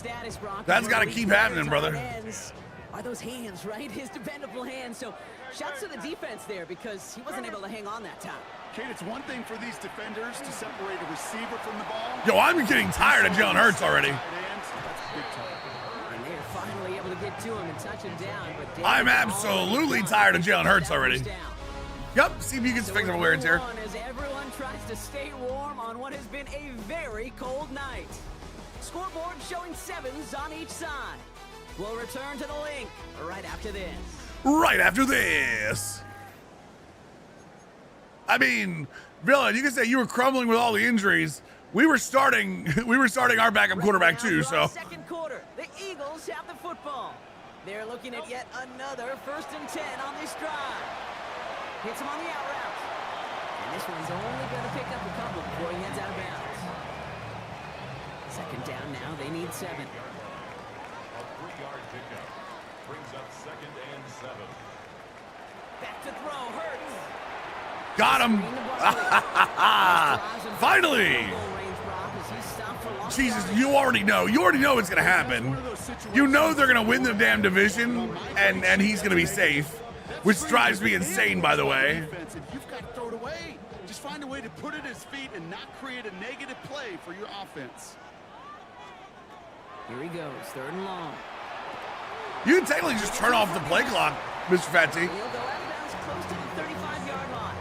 Speaker 1: That's got to keep happening, brother.
Speaker 3: Are those hands, right? His dependable hands. So shouts to the defense there because he wasn't able to hang on that time.
Speaker 4: Kate, it's one thing for these defenders to separate a receiver from the ball.
Speaker 1: Yo, I'm getting tired of Jalen Hurts already.
Speaker 3: And they're finally able to get to him and touch him down. But
Speaker 1: I'm absolutely tired of Jalen Hurts already. Yep, see if you can fix him wear and tear.
Speaker 3: As everyone tries to stay warm on what has been a very cold night. Scoreboard showing 7s on each side. We'll return to the link right after this.
Speaker 1: Right after this. I mean, Villain, you can say you were crumbling with all the injuries. We were starting our backup quarterback too, so.
Speaker 3: Second quarter, the Eagles have the football. They're looking at yet another 1st and 10 on this drive. Hits him on the out route. And this one's only going to pick up a couple before he heads out of bounds. Second down now, they need 7.
Speaker 2: A 3-yard pickup brings up 2nd and 7.
Speaker 3: Back to throw, Hurts.
Speaker 1: Got him. Finally. Jesus, you already know. You already know what's going to happen. You know they're going to win the damn division, and he's going to be safe, which drives me insane, by the way.
Speaker 4: You've got to throw it away. Just find a way to put it at his feet and not create a negative play for your offense.
Speaker 3: Here he goes, 3rd and long.
Speaker 1: You can technically just turn off the play clock, Mr. Fatsy.
Speaker 3: He'll go out of bounds close to the 35-yard line.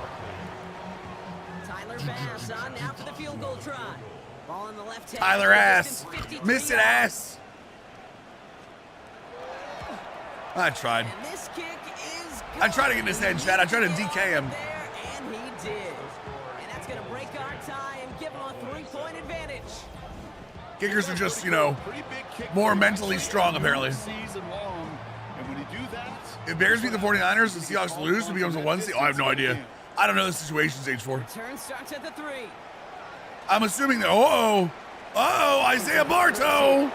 Speaker 3: Tyler Bass on now for the field goal try. Ball in the left hand.
Speaker 1: Tyler ass. Miss it, ass. I tried.
Speaker 3: And this kick is good.
Speaker 1: I tried to get in his head, Chad. I tried to DK him.
Speaker 3: There, and he did. And that's going to break our tie and give him a 3-point advantage.
Speaker 1: Kickers are just, you know, more mentally strong, apparently. If Bears beat the 49ers and Seahawks lose, it becomes a 1 seed. Oh, I have no idea. I don't know the situation, stage 4.
Speaker 3: Turn starts at the 3.
Speaker 1: I'm assuming that. Oh, Isaiah Bartow.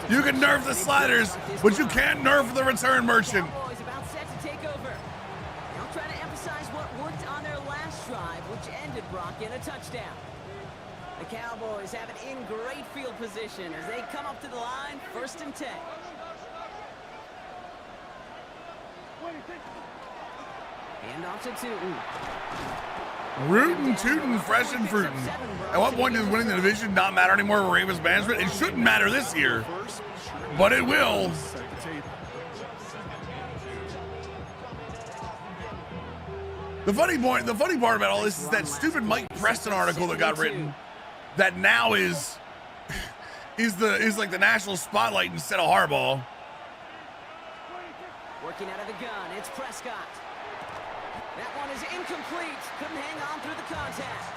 Speaker 1: You can nerf the sliders, but you can't nerf the return merchant.
Speaker 3: Cowboys about set to take over. They'll try to emphasize what worked on their last drive, which ended Brock in a touchdown. The Cowboys have it in great field position as they come up to the line, 1st and 10. Hand off to Tootin.
Speaker 1: Rootin', tootin', fresh and fruitin'. At what point does winning the division not matter anymore for Ravens management? It shouldn't matter this year, but it will. The funny part about all this is that stupid Mike Preston article that got written that now is like the national spotlight instead of Harbaugh.
Speaker 3: Working out of the gun, it's Prescott. That one is incomplete. Couldn't hang on through the contact.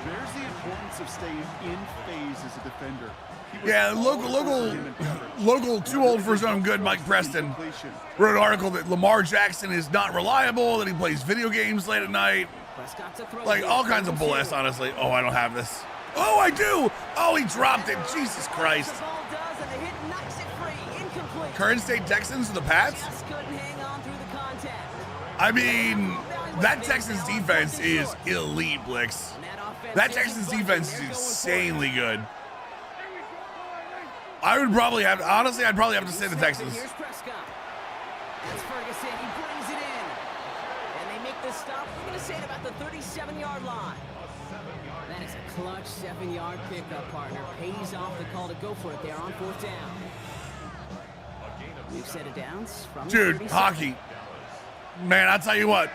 Speaker 4: There's the importance of staying in phase as a defender.
Speaker 1: Yeah, local too old for his own good Mike Preston wrote an article that Lamar Jackson is not reliable, that he plays video games late at night. Like all kinds of bull ass, honestly. Oh, I don't have this. Oh, I do. Oh, he dropped it. Jesus Christ. Current state Texans to the Pats? I mean, that Texans defense is elite, Blix. That Texans defense is insanely good. I would probably have, honestly, I'd probably have to say the Texans.
Speaker 3: Here's Prescott. That's Ferguson. He brings it in. And they make the stop, I'm going to say at about the 37-yard line. That is a clutch 7-yard pickup, partner. Pays off the call to go for it there on 4th down. We've set it down from
Speaker 1: dude, hockey. Man, I'll tell you what.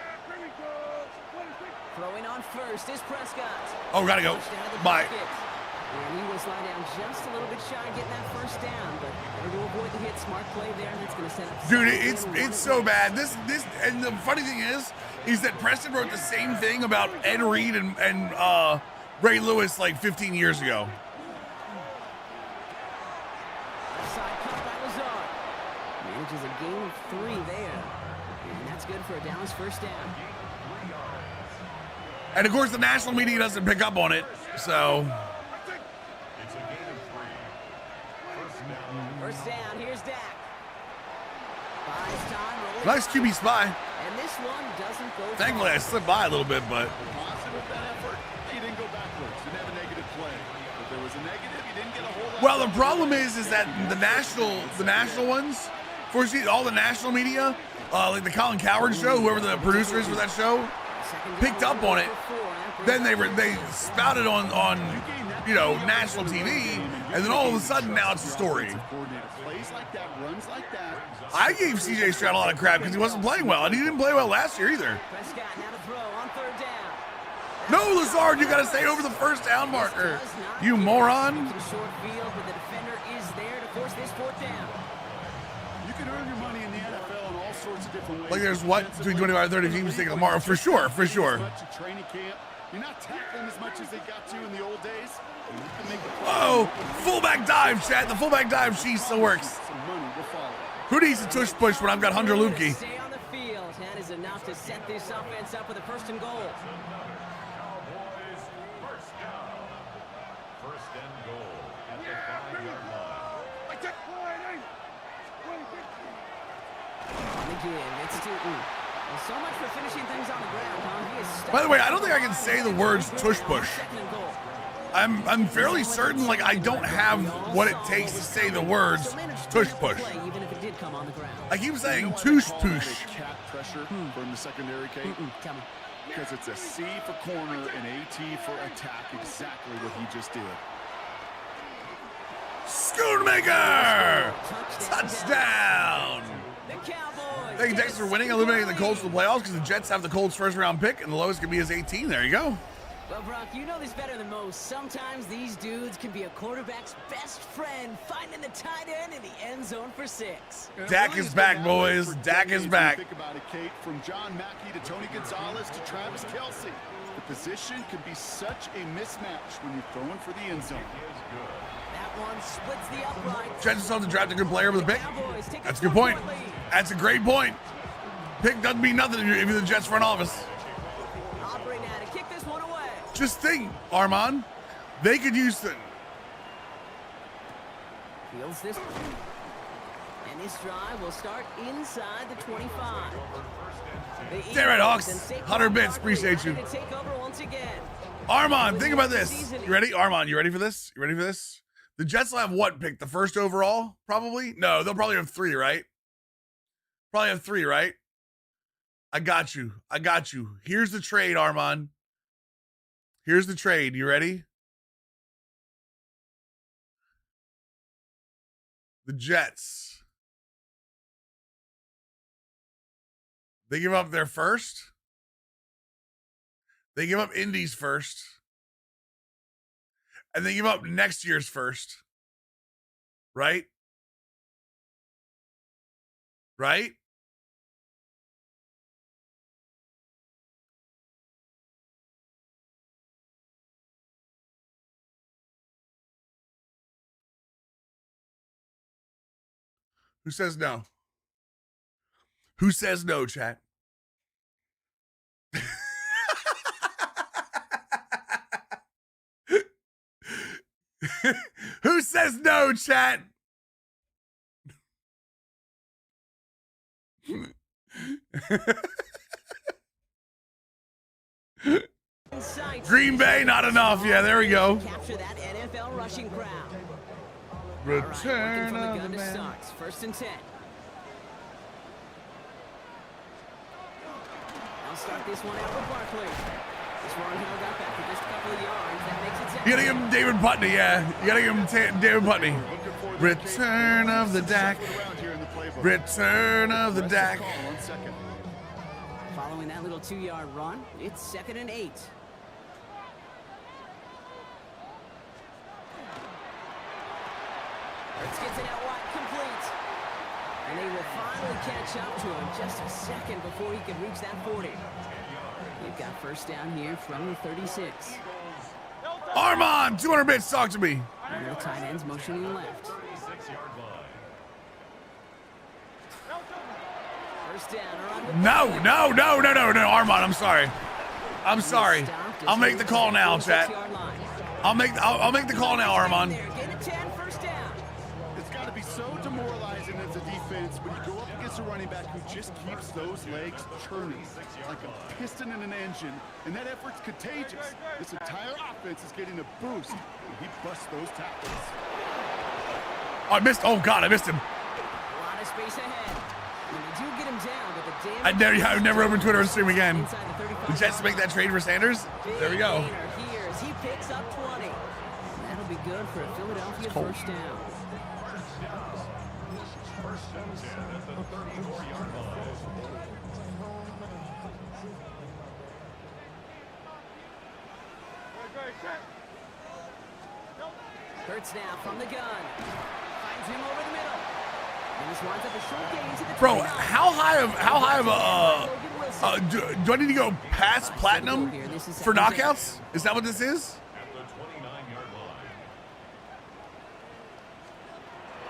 Speaker 3: Throwing on first is Prescott.
Speaker 1: Oh, gotta go. Bye.
Speaker 3: And he was lying down just a little bit shy of getting that first down, but better to avoid the hit. Smart play there, and that's going to set up.
Speaker 1: Dude, it's so bad. This, and the funny thing is that Preston wrote the same thing about Ed Reed and Ray Lewis like 15 years ago.
Speaker 3: Side cut by Lazard. Manages a gain of 3 there, and that's good for a Dallas first down.
Speaker 1: And of course, the national media doesn't pick up on it, so.
Speaker 3: First down, here's Dak. Buys time,
Speaker 1: Nice QB spy.
Speaker 3: and this one doesn't go
Speaker 1: Thankfully, I slipped by a little bit, but.
Speaker 4: Positive that effort. He didn't go backwards. Didn't have a negative play. If there was a negative, he didn't get a whole lot.
Speaker 1: Well, the problem is that the national ones, fortunately, all the national media, like the Colin Coward show, whoever the producer is for that show, picked up on it. Then they spouted on national TV, and then all of a sudden now it's a story. I gave CJ Stroud a lot of crap because he wasn't playing well, and he didn't play well last year either.
Speaker 3: Prescott now to throw on 3rd down.
Speaker 1: No, Lazard, you got to stay over the first down marker, you moron.
Speaker 3: Short field, but the defender is there to force this 4th down.
Speaker 4: You can earn your money in the NFL in all sorts of different ways.
Speaker 1: Like there's what between 25 and 30 teams taking tomorrow for sure.
Speaker 4: Training camp. You're not tackling as much as they got to in the old days.
Speaker 1: Oh, fullback dive, Chad. The fullback dive, she still works. Who needs a tush push when I've got Hunter Lupke?
Speaker 3: Stay on the field. That is enough to set this offense up with a 1st and goal.
Speaker 2: Cowboys first down. First and goal at the 5-yard line.
Speaker 3: On the give, it's Stooten. Well, so much for finishing things on the ground, huh? He is stuck.
Speaker 1: By the way, I don't think I can say the words tush push.
Speaker 3: 2nd and goal.
Speaker 1: I'm fairly certain like I don't have what it takes to say the words tush push.
Speaker 3: Even if it did come on the ground.
Speaker 1: I keep saying tush push.
Speaker 4: Cat pressure from the secondary, Kate.
Speaker 3: Tell me.
Speaker 4: Because it's a C for corner and AT for attack. Exactly what he just did.
Speaker 1: Schoonmaker! Touchdown!
Speaker 3: The Cowboys.
Speaker 1: Thank you, Texas, for winning, eliminating the Colts from the playoffs because the Jets have the Colts' first-round pick, and the lowest can be is 18. There you go.
Speaker 3: Well, Brock, you know this better than most. Sometimes these dudes can be a quarterback's best friend, finding the tight end in the end zone for 6.
Speaker 1: Dak is back, boys. Dak is back.
Speaker 4: Think about it, Kate. From John Mackey to Tony Gonzalez to Travis Kelce. The position can be such a mismatch when you're throwing for the end zone.
Speaker 3: That one splits the upright.
Speaker 1: Jets themselves to draft a good player with a pick. That's a good point. That's a great point. Pick doesn't mean nothing if you're the Jets front office.
Speaker 3: Operating at it. Kick this one away.
Speaker 1: Just think, Armand, they could use the.
Speaker 3: Fields this. And this drive will start inside the 25.
Speaker 1: Damn right, Hawks. 100 bits. Appreciate you.
Speaker 3: Take over once again.
Speaker 1: Armand, think about this. You ready? Armand, you ready for this? You ready for this? The Jets will have what pick? The first overall? Probably? No, they'll probably have 3, right? Probably have 3, right? I got you. I got you. Here's the trade, Armand. Here's the trade. You ready? The Jets. They give up their first. They give up Indy's first. And they give up next year's first. Right? Right? Who says no? Who says no, chat? Who says no, chat? Green Bay, not enough. Yeah, there we go.
Speaker 3: Capture that NFL rushing crowd.
Speaker 1: Return
Speaker 3: All right,
Speaker 1: of
Speaker 3: working
Speaker 1: the
Speaker 3: from the gun to
Speaker 1: man.
Speaker 3: Starks. First and 10. I'll start this one out with Barkley. This one held up after just a couple of yards. That makes it 10.
Speaker 1: You gotta give him David Putney, yeah. You gotta give him David Putney. Return of the Dak. Return of the Dak.
Speaker 3: Following that little 2-yard run, it's 2nd and 8. Hurts gets it out wide, complete. And they will finally catch up to him just a second before he can reach that 40. You've got first down here from the 36.
Speaker 1: Armand, 200 bits, talk to me.
Speaker 3: And the tight end's motioning left. First down around the
Speaker 1: No, Armand, I'm sorry. I'm sorry. I'll make the call now, chat. I'll make the call now, Armand.
Speaker 4: It's got to be so demoralizing as a defense when you go up against a running back who just keeps those legs churning like a piston in an engine, and that effort's contagious. This entire offense is getting a boost when he busts those tackles.
Speaker 1: Oh, I missed. Oh God, I missed him.
Speaker 3: A lot of space ahead. When they do get him down, but the damage
Speaker 1: I'd never open Twitter and stream again.
Speaker 3: inside the 35.
Speaker 1: The Jets make that trade for Sanders. There we go.
Speaker 3: Gainer here as he picks up 20. That'll be good for a Philadelphia first down. Hurts now from the gun. Finds him over the middle. And this winds up a short gain to the
Speaker 1: Bro,
Speaker 3: 29.
Speaker 1: how high of a do I need to go past platinum for knockouts? Is that what this is?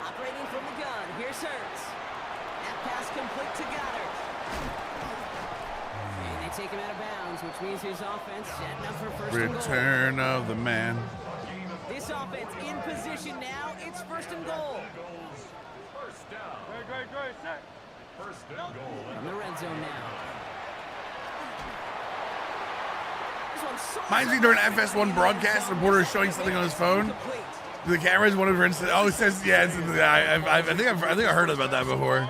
Speaker 3: Operating from the gun. Here's Hurts. That pass complete to Goddard. And they take him out of bounds, which means his offense setting up for first and goal.
Speaker 1: Return of the man.
Speaker 3: This offense in position now. It's first and goal. From the red zone now. This one's so
Speaker 1: Reminds me during FS1 broadcast, the reporter is showing something on his phone.
Speaker 3: complete.
Speaker 1: The cameras, one of her instance. Oh, it says yeah. I think I heard about that before.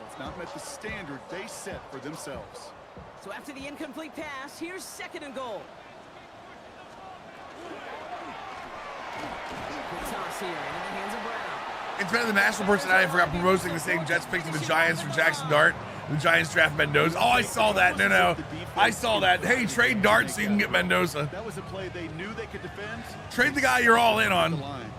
Speaker 4: It's not met the standard they set for themselves.
Speaker 3: So after the incomplete pass, here's 2nd and goal. Good toss here into the hands of Brown.
Speaker 1: It's better than National Personality forgot promoting the same Jets pick to the Giants for Jackson Dart. The Giants draft Mendoza. Oh, I saw that. No. I saw that. Hey, trade Dart so you can get Mendoza.
Speaker 4: That was a play they knew they could defend.
Speaker 1: Trade the guy you're all in
Speaker 4: The
Speaker 1: on.
Speaker 4: line.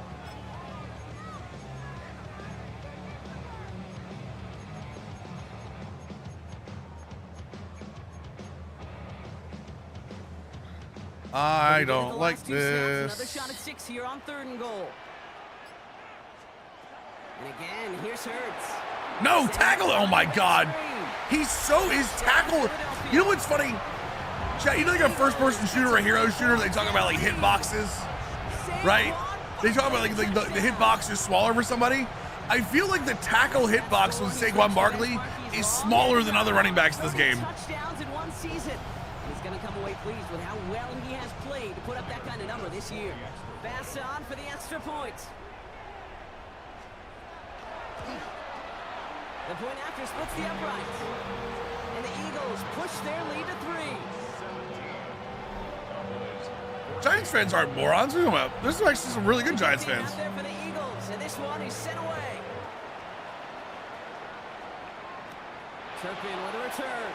Speaker 1: I
Speaker 3: The
Speaker 1: don't like
Speaker 3: last 2 snaps, Another
Speaker 1: this.
Speaker 3: shot at 6 here on 3rd and goal. And again, here's Hurts.
Speaker 1: No, tackle. Oh, my God. His tackle. You know what's funny? Chat, you know, like a first-person shooter or a hero shooter, they talk about, like, hit boxes, right? They talk about, like the hit box is smaller for somebody. I feel like the tackle hit box with Saquon Barkley is smaller than other running backs in this game.
Speaker 3: Touchdowns in one season. He's going to come away pleased with how well he has played to put up that kind of number this year. Pass on for the extra point. The point after splits the uprights. And the Eagles push their lead to 3.
Speaker 1: Giants fans aren't morons. What are you talking about? This is actually some really good Giants fans.
Speaker 3: Out there for the Eagles, and this one is sent away. Turpin with a return.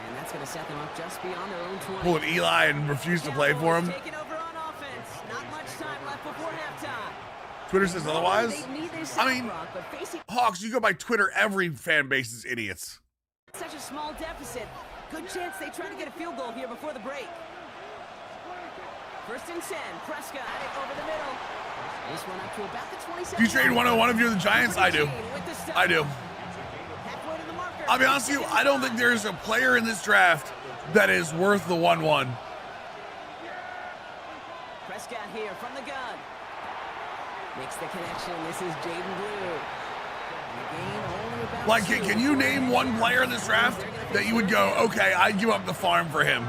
Speaker 3: And And that's going to set them up just beyond their own 20.
Speaker 1: Pulling Eli and refuse to play for him.
Speaker 3: Taking over on offense. Not much time left before halftime.
Speaker 1: Twitter says otherwise.
Speaker 3: They need their
Speaker 1: I mean,
Speaker 3: rock, but facing
Speaker 1: Hawks, you go by Twitter, every fan base is idiots.
Speaker 3: such a small deficit, good chance they try to get a field goal here before the break. 1st and 10. Prescott over the middle. This one up to about the 27.
Speaker 1: Do you trade 101 if you're the Giants? I do. I do.
Speaker 3: Halfway to the marker.
Speaker 1: I'll be honest with you, I don't think there's a player in this draft that is worth the 1-1.
Speaker 3: Prescott here from the gun. Makes the connection. This is Jaden Blue.
Speaker 1: Like, can you name one player in this draft that you would go, okay, I'd give up the farm for him?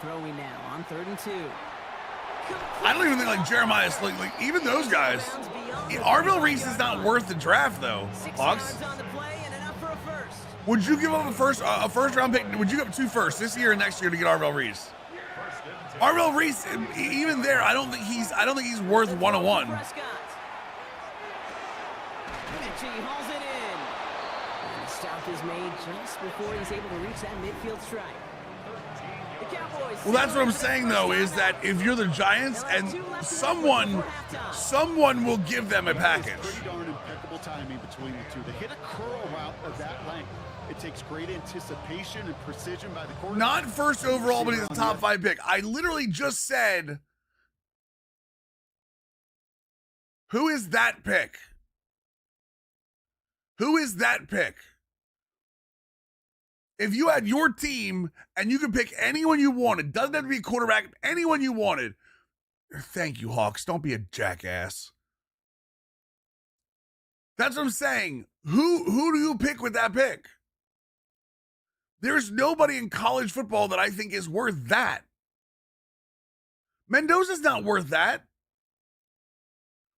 Speaker 3: Throwing now on 3rd and 2.
Speaker 1: I don't even think like Jeremiah, like even those guys. Arville Reese is not worth the draft though. Hawks. Would you give up a first round pick? Would you give up 2 firsts this year and next year to get Arville Reese? Arville Reese, even there, I don't think he's worth 101.
Speaker 3: Hauls it in. And the stop is made just before he's able to reach that midfield strike. The Cowboys.
Speaker 1: Well, that's what I'm saying though, is that if you're the Giants and someone will give them a package.
Speaker 4: Pretty darn impeccable timing between the two. They hit a curl route of that length. It takes great anticipation and precision by the quarterback.
Speaker 1: Not first overall, but he's a top 5 pick. I literally just said, who is that pick? Who is that pick? If you had your team and you could pick anyone you wanted, doesn't have to be a quarterback, anyone you wanted. Thank you, Hawks. Don't be a jackass. That's what I'm saying. Who do you pick with that pick? There's nobody in college football that I think is worth that. Mendoza's not worth that.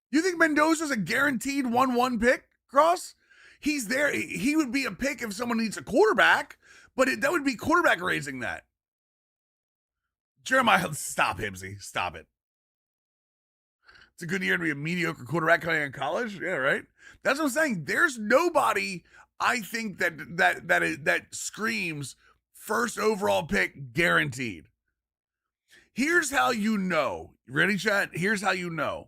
Speaker 1: You think Mendoza's a guaranteed 1-1 pick, Cross? He's there. He would be a pick if someone needs a quarterback, but that would be quarterback raising that. Jeremiah, stop, Hibsy. Stop it. It's a good year to be a mediocre quarterback coming out of college. Yeah, right? That's what I'm saying. There's nobody I think that screams first overall pick guaranteed. Here's how you know. You ready, chat? Here's how you know.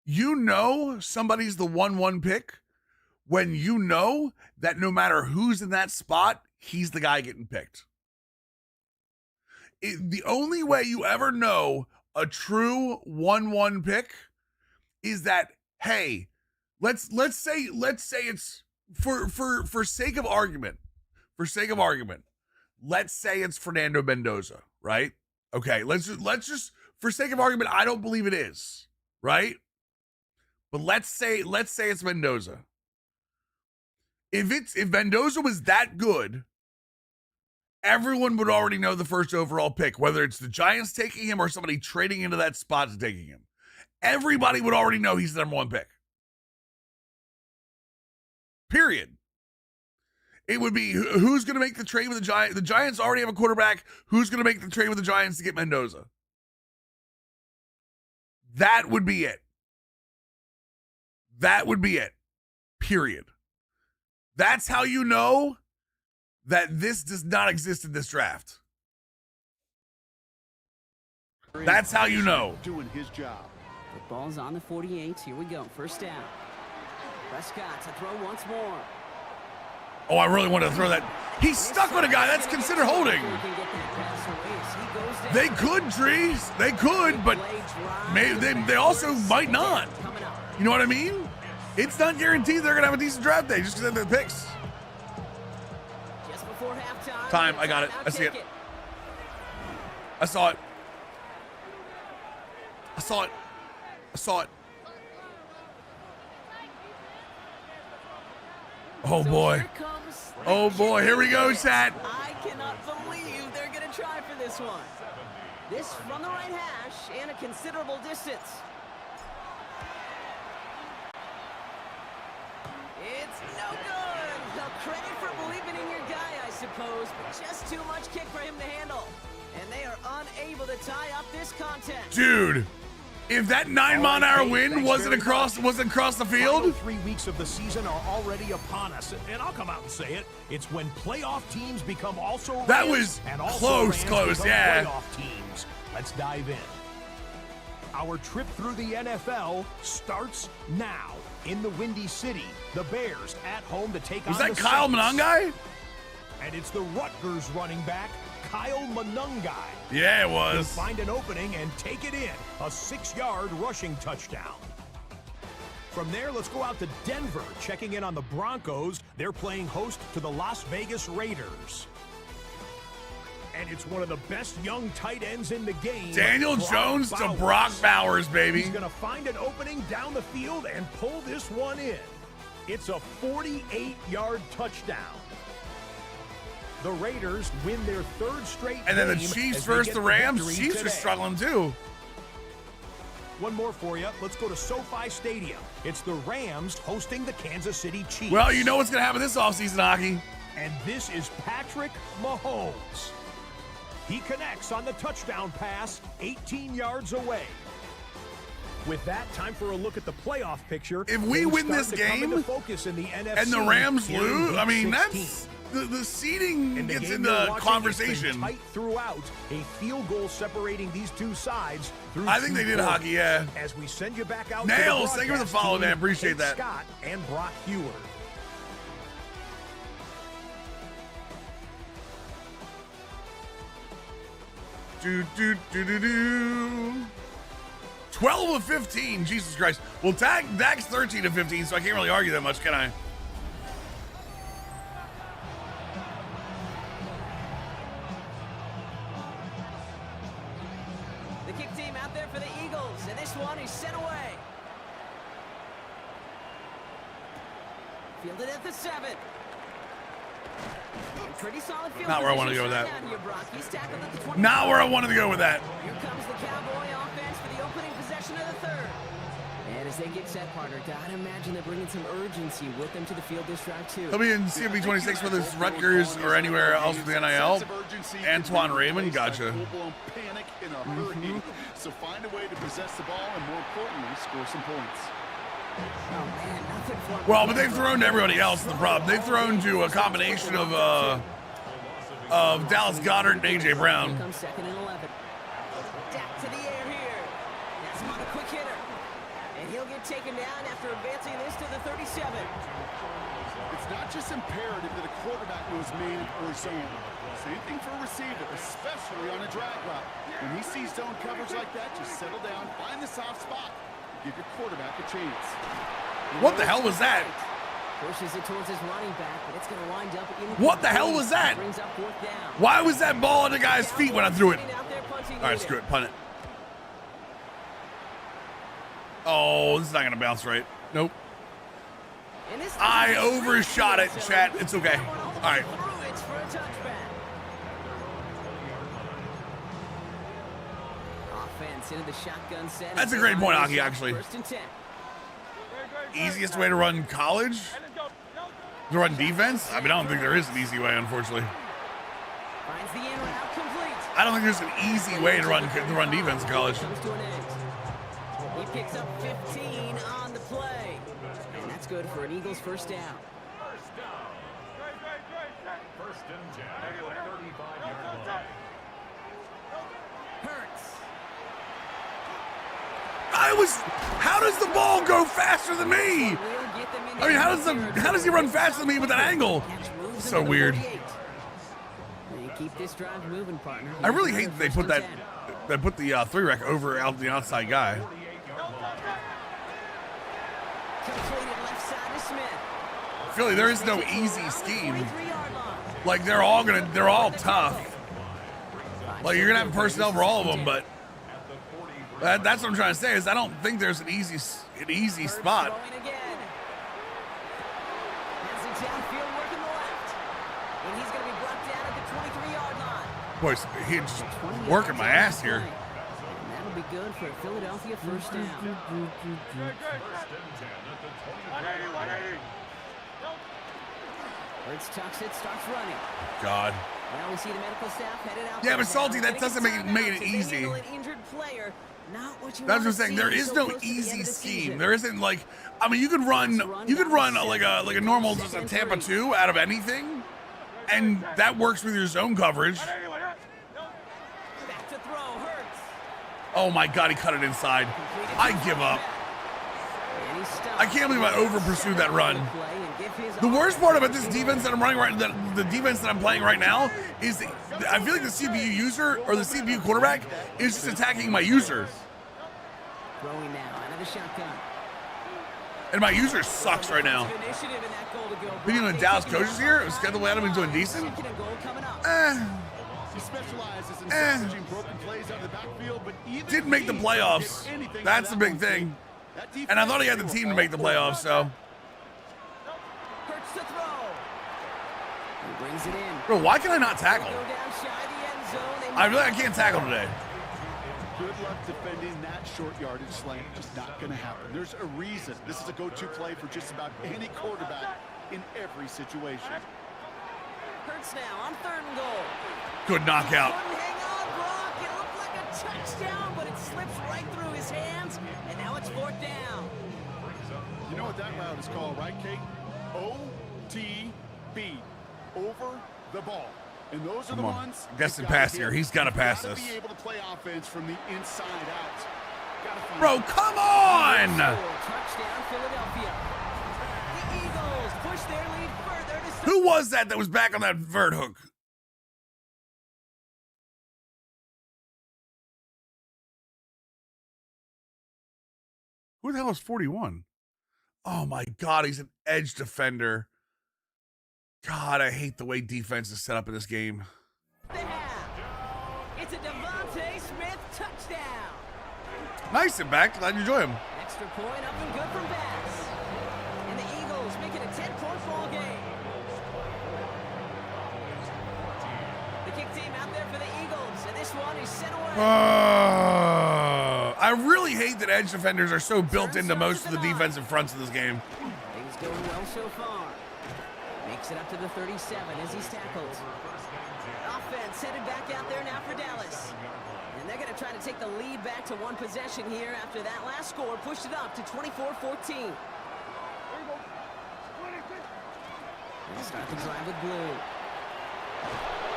Speaker 1: You know somebody's the 1-1 pick when you know that no matter who's in that spot, he's the guy getting picked. The only way you ever know a true 1-1 pick is that, hey, let's say it's for sake of argument, let's say it's Fernando Mendoza, right? Okay, let's just for sake of argument, I don't believe it is, right? But let's say it's Mendoza. If Mendoza was that good, everyone would already know the first overall pick, whether it's the Giants taking him or somebody trading into that spot to taking him. Everybody would already know he's the number 1 pick. Period. It would be who's going to make the trade with the Giants. The Giants already have a quarterback. Who's going to make the trade with the Giants to get Mendoza? That would be it. That would be it. Period. That's how you know that this does not exist in this draft. That's how you know.
Speaker 4: Doing his job.
Speaker 3: The ball's on the 48. Here we go. First down. Prescott to throw once more.
Speaker 1: Oh, I really want to throw that. He's stuck with a guy. That's considered holding. They could, Trees. They could, but they also might not. You know what I mean? It's not guaranteed they're going to have a decent draft day just because of the picks.
Speaker 3: Just before halftime.
Speaker 1: Time. I got it. I see it. I saw it. I saw it. I saw it. Oh, boy. Oh, boy. Here we go, chat.
Speaker 3: I cannot believe they're going to try for this one. This from the right hash and a considerable distance. It's no good. No credit for believing in your guy, I suppose, but just too much kick for him to handle. And they are unable to tie up this contest.
Speaker 1: Dude, If that 9-mile-an-hour wind wasn't across the field,
Speaker 5: Final 3 weeks of the season are already upon us, and I'll come out and say it. It's when playoff teams become also Rams,
Speaker 1: that was
Speaker 5: and also
Speaker 1: close,
Speaker 5: Rams become
Speaker 1: yeah.
Speaker 5: playoff teams. Let's dive in. Our trip through the NFL starts now. In the Windy City, the Bears at home to take on the
Speaker 1: Was that Kyle
Speaker 5: Saints.
Speaker 1: Monangai?
Speaker 5: And it's the Rutgers running back, Kyle Monangai.
Speaker 1: Yeah, it
Speaker 5: He'll
Speaker 1: was.
Speaker 5: find an opening and take it in. A 6-yard rushing touchdown. From there, let's go out to Denver, checking in on the Broncos. They're playing host to the Las Vegas Raiders. And it's one of the best young tight ends in the game.
Speaker 1: Daniel
Speaker 5: Brock
Speaker 1: Jones to
Speaker 5: Bowers.
Speaker 1: Brock Bowers, baby.
Speaker 5: He's going to find an opening down the field and pull this one in. It's a 48-yard touchdown. The Raiders win their 3rd straight
Speaker 1: And then the
Speaker 5: game
Speaker 1: Chiefs
Speaker 5: as they
Speaker 1: versus
Speaker 5: get
Speaker 1: the Rams.
Speaker 5: victory
Speaker 1: Chiefs are
Speaker 5: today.
Speaker 1: struggling too.
Speaker 5: One more for you. Let's go to SoFi Stadium. It's the Rams hosting the Kansas City Chiefs.
Speaker 1: Well, you know what's going to happen this offseason, hockey.
Speaker 5: And this is Patrick Mahomes. He connects on the touchdown pass 18 yards away. With that, time for a look at the playoff picture.
Speaker 1: If we
Speaker 5: Things
Speaker 1: win
Speaker 5: start
Speaker 1: this
Speaker 5: to come into
Speaker 1: game
Speaker 5: focus in the NFC
Speaker 1: and the Rams
Speaker 5: here in
Speaker 1: lose,
Speaker 5: Week
Speaker 1: I mean,
Speaker 5: 16.
Speaker 1: that's the seeding
Speaker 5: In the
Speaker 1: gets
Speaker 5: game
Speaker 1: in
Speaker 5: you're
Speaker 1: the
Speaker 5: watching, it's
Speaker 1: conversation.
Speaker 5: been tight throughout, a field goal separating these two sides through
Speaker 1: I think they did hockey, yeah.
Speaker 5: As we send you back out
Speaker 1: Nails,
Speaker 5: to the
Speaker 1: thank you for the
Speaker 5: broadcast
Speaker 1: follow,
Speaker 5: team,
Speaker 1: man. Appreciate
Speaker 5: Kate
Speaker 1: that.
Speaker 5: Scott and Brock Heward.
Speaker 1: Do, do, do, do, do. 12 of 15, Jesus Christ. Well, Dak's 13 of 15, so I can't really argue that much, can I?
Speaker 3: The kick team out there for the Eagles, and this one is sent away. Fielded at the 7. Pretty solid field
Speaker 1: Not where I wanted to go with
Speaker 3: position
Speaker 1: that.
Speaker 3: down here, Brock. He's tackled at the 20.
Speaker 1: Not where I wanted to go with that.
Speaker 3: Here comes the Cowboy offense for the opening possession of the 3rd. And as they get set, partner, gotta imagine they're bringing some urgency with them to the field this drive, too.
Speaker 1: He'll be in CFB 26 whether it's Rutgers or anywhere else with the NIL. Antoine Raymond, gotcha.
Speaker 4: Full-blown panic in a hurry. So find a way to possess the ball and, more importantly, score some points.
Speaker 3: Oh, man, nothing for him.
Speaker 1: Well, but they've thrown to everybody else, the problem. They've thrown to a combination of Dallas Goedert and A.J. Brown.
Speaker 3: Here comes 2nd and 11. Dak to the air here. That's not a quick hitter. And he'll get taken down after advancing this to the 37.
Speaker 4: It's not just imperative that a quarterback knows man or zone. Same thing for a receiver, especially on a drag route. When he sees zone coverage like that, just settle down, find the soft spot, give your quarterback a chance.
Speaker 1: What the hell was that?
Speaker 3: Pushes it towards his running back, but it's going to wind up incomplete.
Speaker 1: What the hell was that?
Speaker 3: Brings up 4th down.
Speaker 1: Why was that ball on the guy's feet when I threw it?
Speaker 3: Out there punting
Speaker 1: All right,
Speaker 3: leader.
Speaker 1: screw it. Punt it. Oh, this is not going to bounce right. Nope.
Speaker 3: And this
Speaker 1: I overshot it, chat. It's okay. All right.
Speaker 3: Through it's for a touchback. Offense into the shotgun set.
Speaker 1: That's a great point, Aki, actually.
Speaker 3: 1st and 10.
Speaker 1: Easiest way to run college? To run defense? I mean, I don't think there is an easy way, unfortunately.
Speaker 3: Finds the in route complete.
Speaker 1: I don't think there's an easy way to run defense in college.
Speaker 3: Comes to an end. He picks up 15 on the play. And that's good for an Eagles 1st down.
Speaker 2: First and 10 at the 35-yard line.
Speaker 3: Hurts.
Speaker 1: How does the ball go faster than me?
Speaker 3: We'll get them into
Speaker 1: I mean, how does he run faster than me with that angle?
Speaker 3: Catch moves
Speaker 1: So
Speaker 3: into the
Speaker 1: weird.
Speaker 3: 48. They keep this drive moving, partner.
Speaker 1: I really hate that they put that
Speaker 3: 1st and 10.
Speaker 1: they put the 3-rec over out the outside guy.
Speaker 3: Completed left side to Smith.
Speaker 1: Philly, there is no easy scheme.
Speaker 3: 43-yard line.
Speaker 1: Like they're all tough. Like you're gonna have personnel for all of them, but that's what I'm trying to say is I don't think there's an easy spot.
Speaker 3: Throwing again. Has it downfield working the left. And he's going to be brought down at the 23-yard line.
Speaker 1: Boy, he's just working my ass here.
Speaker 3: And that'll be good for a Philadelphia 1st down. Hurts tucks it, starts running.
Speaker 1: God.
Speaker 3: Well, we see the medical staff headed out.
Speaker 1: Yeah,
Speaker 3: there
Speaker 1: but Salty,
Speaker 3: now.
Speaker 1: that doesn't make it
Speaker 3: As they
Speaker 1: easy.
Speaker 3: handle an injured player. Not what you
Speaker 1: That's what
Speaker 3: wanna
Speaker 1: I'm saying.
Speaker 3: see
Speaker 1: There is
Speaker 3: so
Speaker 1: no
Speaker 3: close to the end
Speaker 1: easy
Speaker 3: of the
Speaker 1: scheme.
Speaker 3: season.
Speaker 1: There isn't like, I mean, you could run like a normal just a Tampa 2 out of anything, and that works with your zone coverage.
Speaker 3: Back to throw, Hurts.
Speaker 1: Oh my God, he cut it inside.
Speaker 3: Completed
Speaker 1: I
Speaker 3: to
Speaker 1: give up.
Speaker 3: and he stopped.
Speaker 1: I can't believe I over pursued that run.
Speaker 3: Play and give his
Speaker 1: The worst part about this
Speaker 3: offense
Speaker 1: defense that I'm running right, the defense that I'm playing right now is I feel like the CPU user or the CPU quarterback is just attacking my user,
Speaker 3: throwing now out of the shotgun.
Speaker 1: and my user sucks right now.
Speaker 3: Initiative in that goal to go.
Speaker 1: Being the Dallas coaches here, schedule Adam been doing decent.
Speaker 3: Second and goal coming up.
Speaker 4: He specializes in
Speaker 1: Eh.
Speaker 4: salvaging broken plays out of the backfield, but even
Speaker 1: Didn't make the
Speaker 4: he
Speaker 1: playoffs.
Speaker 4: can't get anything
Speaker 1: That's
Speaker 4: out
Speaker 1: the
Speaker 4: of
Speaker 1: big
Speaker 4: that one,
Speaker 1: thing.
Speaker 4: too. That
Speaker 1: And I
Speaker 4: defense,
Speaker 1: thought he had the
Speaker 4: they
Speaker 1: team
Speaker 4: were
Speaker 1: to make the
Speaker 4: all over
Speaker 1: playoffs, so.
Speaker 3: Hurts to throw. He brings it in.
Speaker 1: Bro, why can I not tackle?
Speaker 3: Go down shy of the end zone. They
Speaker 1: I really I can't tackle today.
Speaker 4: Good luck defending that short yardage slant. Just not going to happen. There's a reason. This is a go-to play for just about any quarterback in every situation.
Speaker 3: Hurts now on third and goal.
Speaker 1: Good knockout.
Speaker 3: Couldn't hang on, Brock. It looked like a touchdown, but it slips right through his hands, and now it's fourth down.
Speaker 4: You know what that route is called, right, Kate? OTB. Over the ball. And those are
Speaker 1: Come
Speaker 4: the
Speaker 1: on.
Speaker 4: ones.
Speaker 1: Destin
Speaker 4: you've gotta
Speaker 1: pass here.
Speaker 4: hit.
Speaker 1: He's gotta
Speaker 4: You've
Speaker 1: pass
Speaker 4: gotta
Speaker 1: this.
Speaker 4: be able to play offense from the inside out. Gotta find
Speaker 1: Bro, come on!
Speaker 3: Touchdown, Philadelphia. The Eagles push their lead further to
Speaker 1: Who was that was back on that vert hook? Who the hell is 41? Oh my God, he's an edge defender. God, I hate the way defense is set up in this game.
Speaker 3: the half. It's a Devontae Smith touchdown.
Speaker 1: Nice and back. Glad you enjoy him.
Speaker 3: Extra point up and good from Bass. And the Eagles make it a 10-point ball game. The kick team out there for the Eagles, and this one is sent away.
Speaker 1: I really hate that edge defenders are so built into most of the defensive fronts of this game.
Speaker 3: Things going well so far. Makes it up to the 37 as he's tackled. Offense headed back out there now for Dallas. And they're going to try to take the lead back to one possession here after that last score pushed it up to 24-14. They'll start the drive with blue.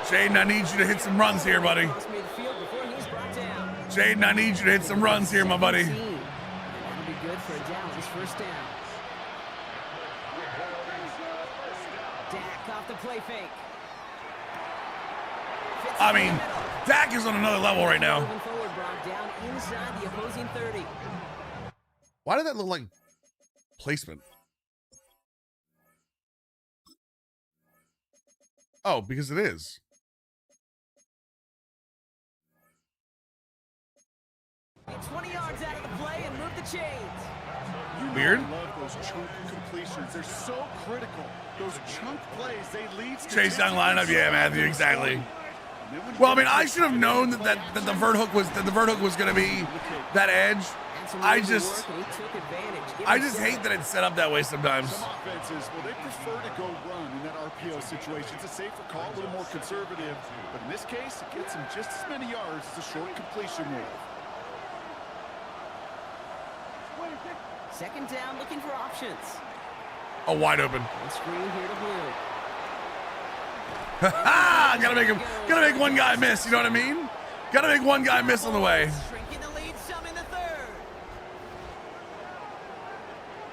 Speaker 1: Jaden, I need you to hit some runs here, buddy.
Speaker 3: Across midfield before he's brought down.
Speaker 1: Jaden, I need you to hit some runs here, my buddy.
Speaker 3: 17. And that'll be good for a Dallas first down. Dak off the play fake. Fits
Speaker 1: I
Speaker 3: in the
Speaker 1: mean,
Speaker 3: middle.
Speaker 1: Dak is on another level right now.
Speaker 3: Moving forward, Brock down inside the opposing 30.
Speaker 1: Why did that look like placement? Oh, because it is.
Speaker 3: Get 20 yards out of the play and move the chains.
Speaker 4: You know
Speaker 1: Weird.
Speaker 4: I love those chunk completions. They're so critical. Those chunk plays, they lead.
Speaker 1: Chase down lineup, yeah, Matthew, exactly. Well, I mean, I should have known that the vert hook was going to be that edge.
Speaker 3: And some
Speaker 1: I
Speaker 3: lazy
Speaker 1: just
Speaker 3: work, and he took advantage. Give
Speaker 1: I
Speaker 3: him
Speaker 1: just
Speaker 3: seven.
Speaker 1: hate that it's set up that way sometimes.
Speaker 4: Some offenses, well, they prefer to go run in that RPO situation. It's a safer call, a little more conservative. But in this case, it gets him just as many yards as a short completion move.
Speaker 3: Second down, looking for options.
Speaker 1: Oh, wide open.
Speaker 3: And screen here to blue.
Speaker 1: Ha! Gotta make one guy miss. You know what I mean? Gotta make one guy miss on the way.
Speaker 3: Shrinking the lead some in the third.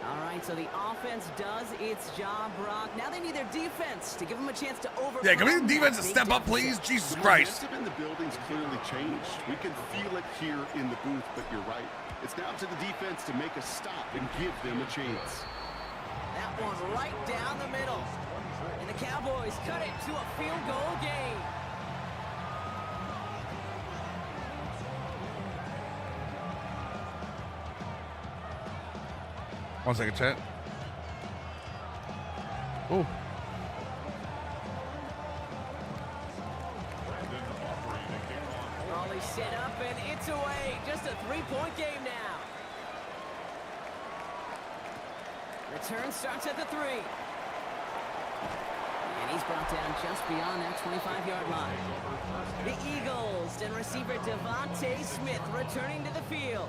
Speaker 3: All right, so the offense does its job, Brock. Now they need their defense to give them a chance to overcome.
Speaker 1: Yeah, can we get the defense to
Speaker 3: that
Speaker 1: step
Speaker 3: big
Speaker 1: up, please?
Speaker 3: deficit.
Speaker 1: Jesus
Speaker 4: The
Speaker 1: Christ.
Speaker 4: momentum in the building's clearly changed. We can feel it here in the booth, but you're right. It's now to the defense to make a stop and give them a chance.
Speaker 3: That one right down the middle. And the Cowboys cut it to a field goal game.
Speaker 1: One second, chat. Oh.
Speaker 3: Raleigh set up and it's away. Just a three-point game now. Return starts at the 3. And And he's brought down just beyond that 25-yard line. The Eagles and receiver Devontae Smith returning to the field.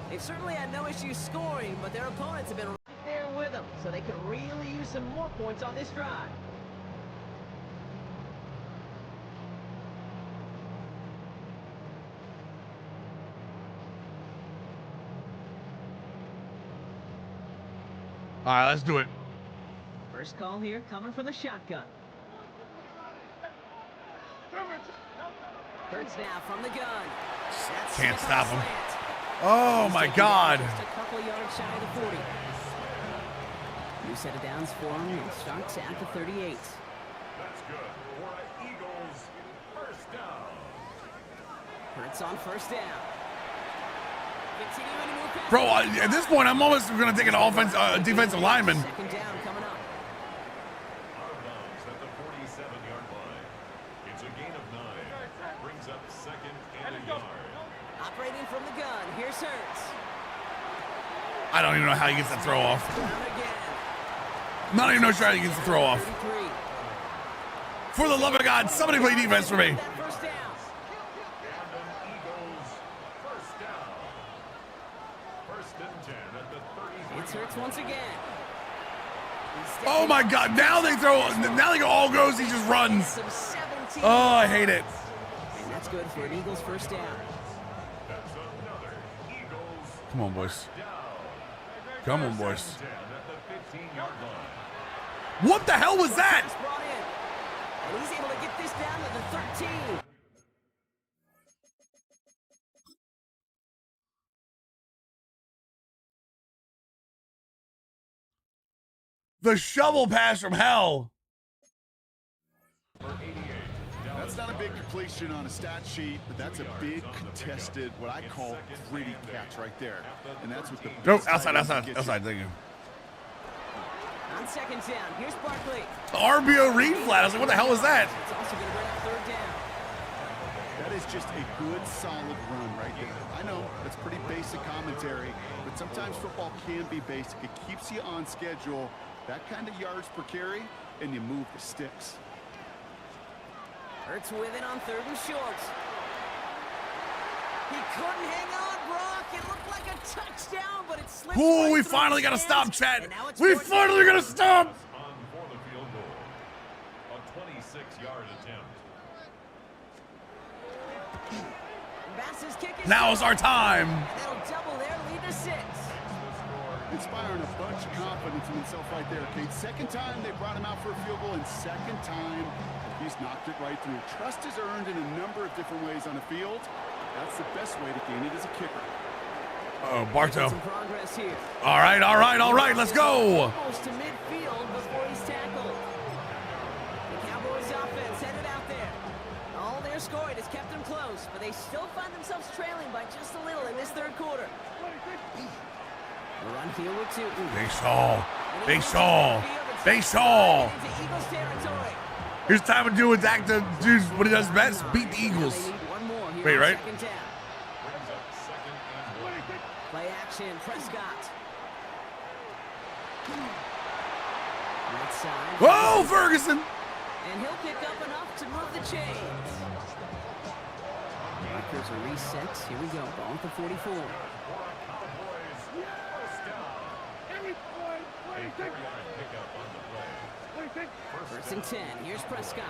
Speaker 3: They've certainly had no issues scoring, but their opponents have been right there with them, so they could really use some more points on this drive.
Speaker 1: All right, let's do it.
Speaker 3: First call here coming from the shotgun. Hurts now from the gun. That's
Speaker 1: Can't
Speaker 3: Smith
Speaker 1: stop
Speaker 3: on
Speaker 1: him.
Speaker 3: slant.
Speaker 1: Oh
Speaker 3: He's
Speaker 1: my
Speaker 3: taken
Speaker 1: God.
Speaker 3: down just a couple yards shy of the 40. New set of downs for him and starts at the 38.
Speaker 2: That's good for the Eagles. First down.
Speaker 3: Hurts on first down. Continuing to move past.
Speaker 1: Bro, at this point, I'm almost going to take an defensive lineman.
Speaker 3: Second down coming up.
Speaker 2: Out of bounds at the 47-yard line. It's a gain of 9. Brings up second and a yard.
Speaker 3: Operating from the gun. Here's Hurts.
Speaker 1: I don't even know how he gets the throw off.
Speaker 3: Down again.
Speaker 1: Not even know sure how he gets the throw off.
Speaker 3: 33.
Speaker 1: For the love of God, somebody play defense for me.
Speaker 3: That first down.
Speaker 2: And Eagles first down. First and 10 at the 30.
Speaker 3: It's Hurts once again.
Speaker 1: Oh my God, now they go all goes, he just runs.
Speaker 3: Some 17.
Speaker 1: Oh, I hate it.
Speaker 3: And that's good for an Eagles first down.
Speaker 2: That's another Eagles
Speaker 1: Come on, boys.
Speaker 2: down.
Speaker 1: Come on, boys.
Speaker 2: 10 at the 15-yard line.
Speaker 1: What the hell was that?
Speaker 3: He's brought in. And he's able to get this down to the 13.
Speaker 1: The shovel pass from hell.
Speaker 2: For 88.
Speaker 4: That's not a big completion on a stat sheet, but that's a big contested, what I call gritty catch right there. And that's what the
Speaker 1: No,
Speaker 4: best
Speaker 1: outside,
Speaker 4: tight
Speaker 1: outside,
Speaker 4: ends get you.
Speaker 1: outside, thank you.
Speaker 3: On second down, here's Barkley.
Speaker 1: The RBO read flat. I was like, what the hell was that?
Speaker 3: It's also going to bring up third down.
Speaker 4: That is just a good, solid run right there. I know, that's pretty basic commentary, but sometimes football can be basic. It keeps you on schedule, that kind of yards per carry, and you move the sticks.
Speaker 3: Hurts with it on third and short. He couldn't hang on, Brock. It looked like a touchdown, but it slipped.
Speaker 1: Ooh,
Speaker 3: right
Speaker 1: we
Speaker 3: through
Speaker 1: finally
Speaker 3: his
Speaker 1: got to stop,
Speaker 3: hands,
Speaker 1: Chad.
Speaker 3: and now it's
Speaker 1: We
Speaker 3: fourth
Speaker 1: finally
Speaker 3: down.
Speaker 1: got to stop.
Speaker 2: On for the field goal. A 26-yard attempt.
Speaker 3: Bass's kick is
Speaker 1: Now is our time.
Speaker 3: And that'll double their lead to 6.
Speaker 4: Inspiring a bunch of confidence in himself right there, Kate. Second time they brought him out for a field goal, and second time he's knocked it right through. Trust is earned in a number of different ways on the field. That's the best way to gain it as a kicker.
Speaker 1: Oh, Barto.
Speaker 3: Some progress here.
Speaker 1: All right, all right, all right. Let's go.
Speaker 3: Almost to midfield before he's tackled. The Cowboys offense headed out there. All their scoring has kept them close, but they still find themselves trailing by just a little in this third quarter. A run here with 2.
Speaker 1: Big Shaw. Big Shaw. Big Shaw.
Speaker 3: Into Eagles territory.
Speaker 1: Here's time to do what Dak does what he does best, beat the
Speaker 3: Now
Speaker 1: Eagles.
Speaker 3: they need one more here
Speaker 1: Wait,
Speaker 3: on
Speaker 1: right?
Speaker 3: second down.
Speaker 2: Brings up second and 1.
Speaker 3: Play action, Prescott. Right side.
Speaker 1: Whoa, Ferguson.
Speaker 3: And he'll pick up enough to move the chains. Markers are reset. Here we go. Ball at the 44.
Speaker 2: Cowboys first down. A 4-yard pickup on the play.
Speaker 3: First and 10. Here's Prescott.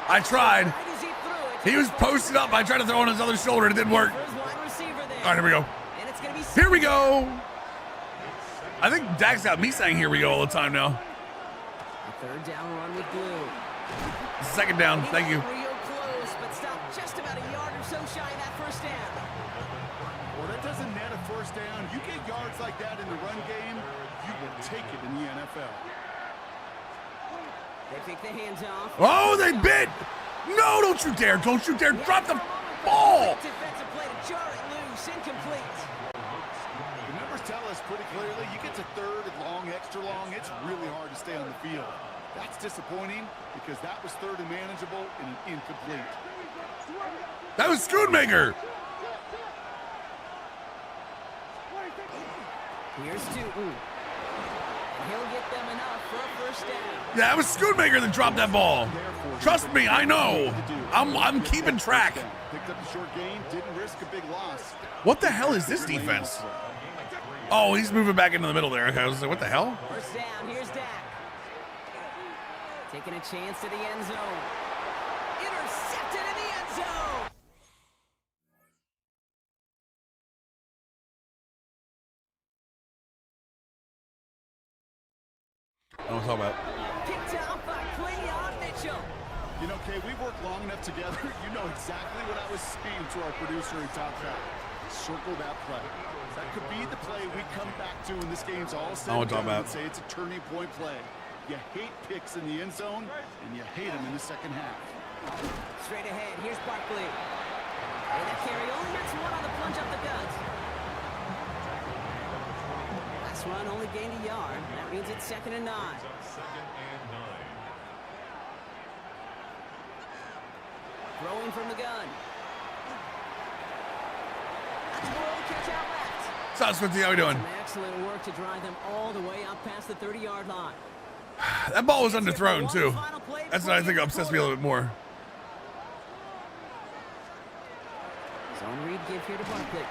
Speaker 1: I tried.
Speaker 3: Right as he threw it.
Speaker 1: He was posted up. I tried to throw on his other shoulder. It didn't work.
Speaker 3: For his wide receiver there.
Speaker 1: All right, here we go.
Speaker 3: And it's going to be
Speaker 1: Here we go. I think Dak's got me saying here we go all the time now.
Speaker 3: a third down run with Blue.
Speaker 1: Second down.
Speaker 3: He
Speaker 1: Thank you.
Speaker 3: got real close, but stopped just about a yard or so shy of that first down.
Speaker 4: Well, that doesn't net a first down. You get yards like that in the run game, you will take it in the NFL.
Speaker 3: They take the hands off.
Speaker 1: Oh, they bit. No, don't you dare. Don't you dare drop the ball.
Speaker 3: Defensive play to jar it loose. Incomplete.
Speaker 4: The numbers tell us pretty clearly, you get to third and long, extra long, it's really hard to stay on the field. That's disappointing because that was third and manageable and an incomplete.
Speaker 1: That was Schoonmaker.
Speaker 3: Here's 2. And he'll get them enough for a first down.
Speaker 1: Yeah, it was Schoonmaker that dropped that ball. Trust me, I know. I'm keeping track.
Speaker 4: Picked up a short gain, didn't risk a big loss.
Speaker 1: What the hell is this defense? Oh, he's moving back into the middle there. Okay, I was like, what the hell?
Speaker 3: First down, here's Dak. Taking a chance to the end zone. Intercepted in the end zone.
Speaker 1: I don't talk about.
Speaker 3: Picked off by Quinion Mitchell.
Speaker 4: You know, Kay, we've worked long enough together. You know exactly what I was saying to our producer in Top Hat. Circle that play. That could be the play we come back to when this game's all said and done and say it's a turning point play. You hate picks in the end zone, and you hate them in the second half.
Speaker 3: Straight ahead, here's Barkley. And that carry only gets one on the plunge up the gut. Last run only gained a yard. That means it's 2nd and 9. Throwing from the gun. That's a catch out left.
Speaker 1: What's up, Swifty? How we doing?
Speaker 3: Some excellent work to drive them all the way up past the 30-yard line.
Speaker 1: That ball was underthrown, too. That's what I think upsets me a little bit more.
Speaker 3: Zone read give here to Barkley.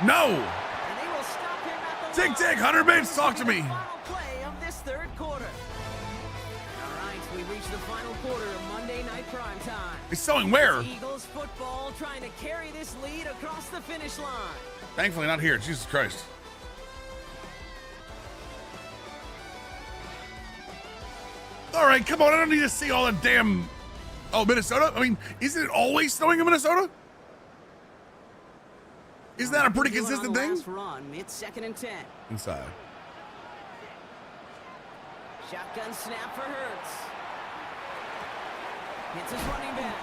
Speaker 1: No!
Speaker 3: And they will stop him at the
Speaker 1: Tick,
Speaker 3: line.
Speaker 1: tick, 100 bits, talk to me.
Speaker 3: Final play of this third quarter. All right, we reach the final quarter of Monday Night Prime Time.
Speaker 1: He's sewing where?
Speaker 3: Eagles football trying to carry this lead across the finish line.
Speaker 1: Thankfully not here, Jesus Christ. All right, come on, I don't need to see all the damn... Oh, Minnesota? I mean, isn't it always snowing in Minnesota? Isn't that a pretty consistent thing?
Speaker 3: Last run, it's 2nd and 10.
Speaker 1: Inside.
Speaker 3: Shotgun snap for Hurts. Hits his running back.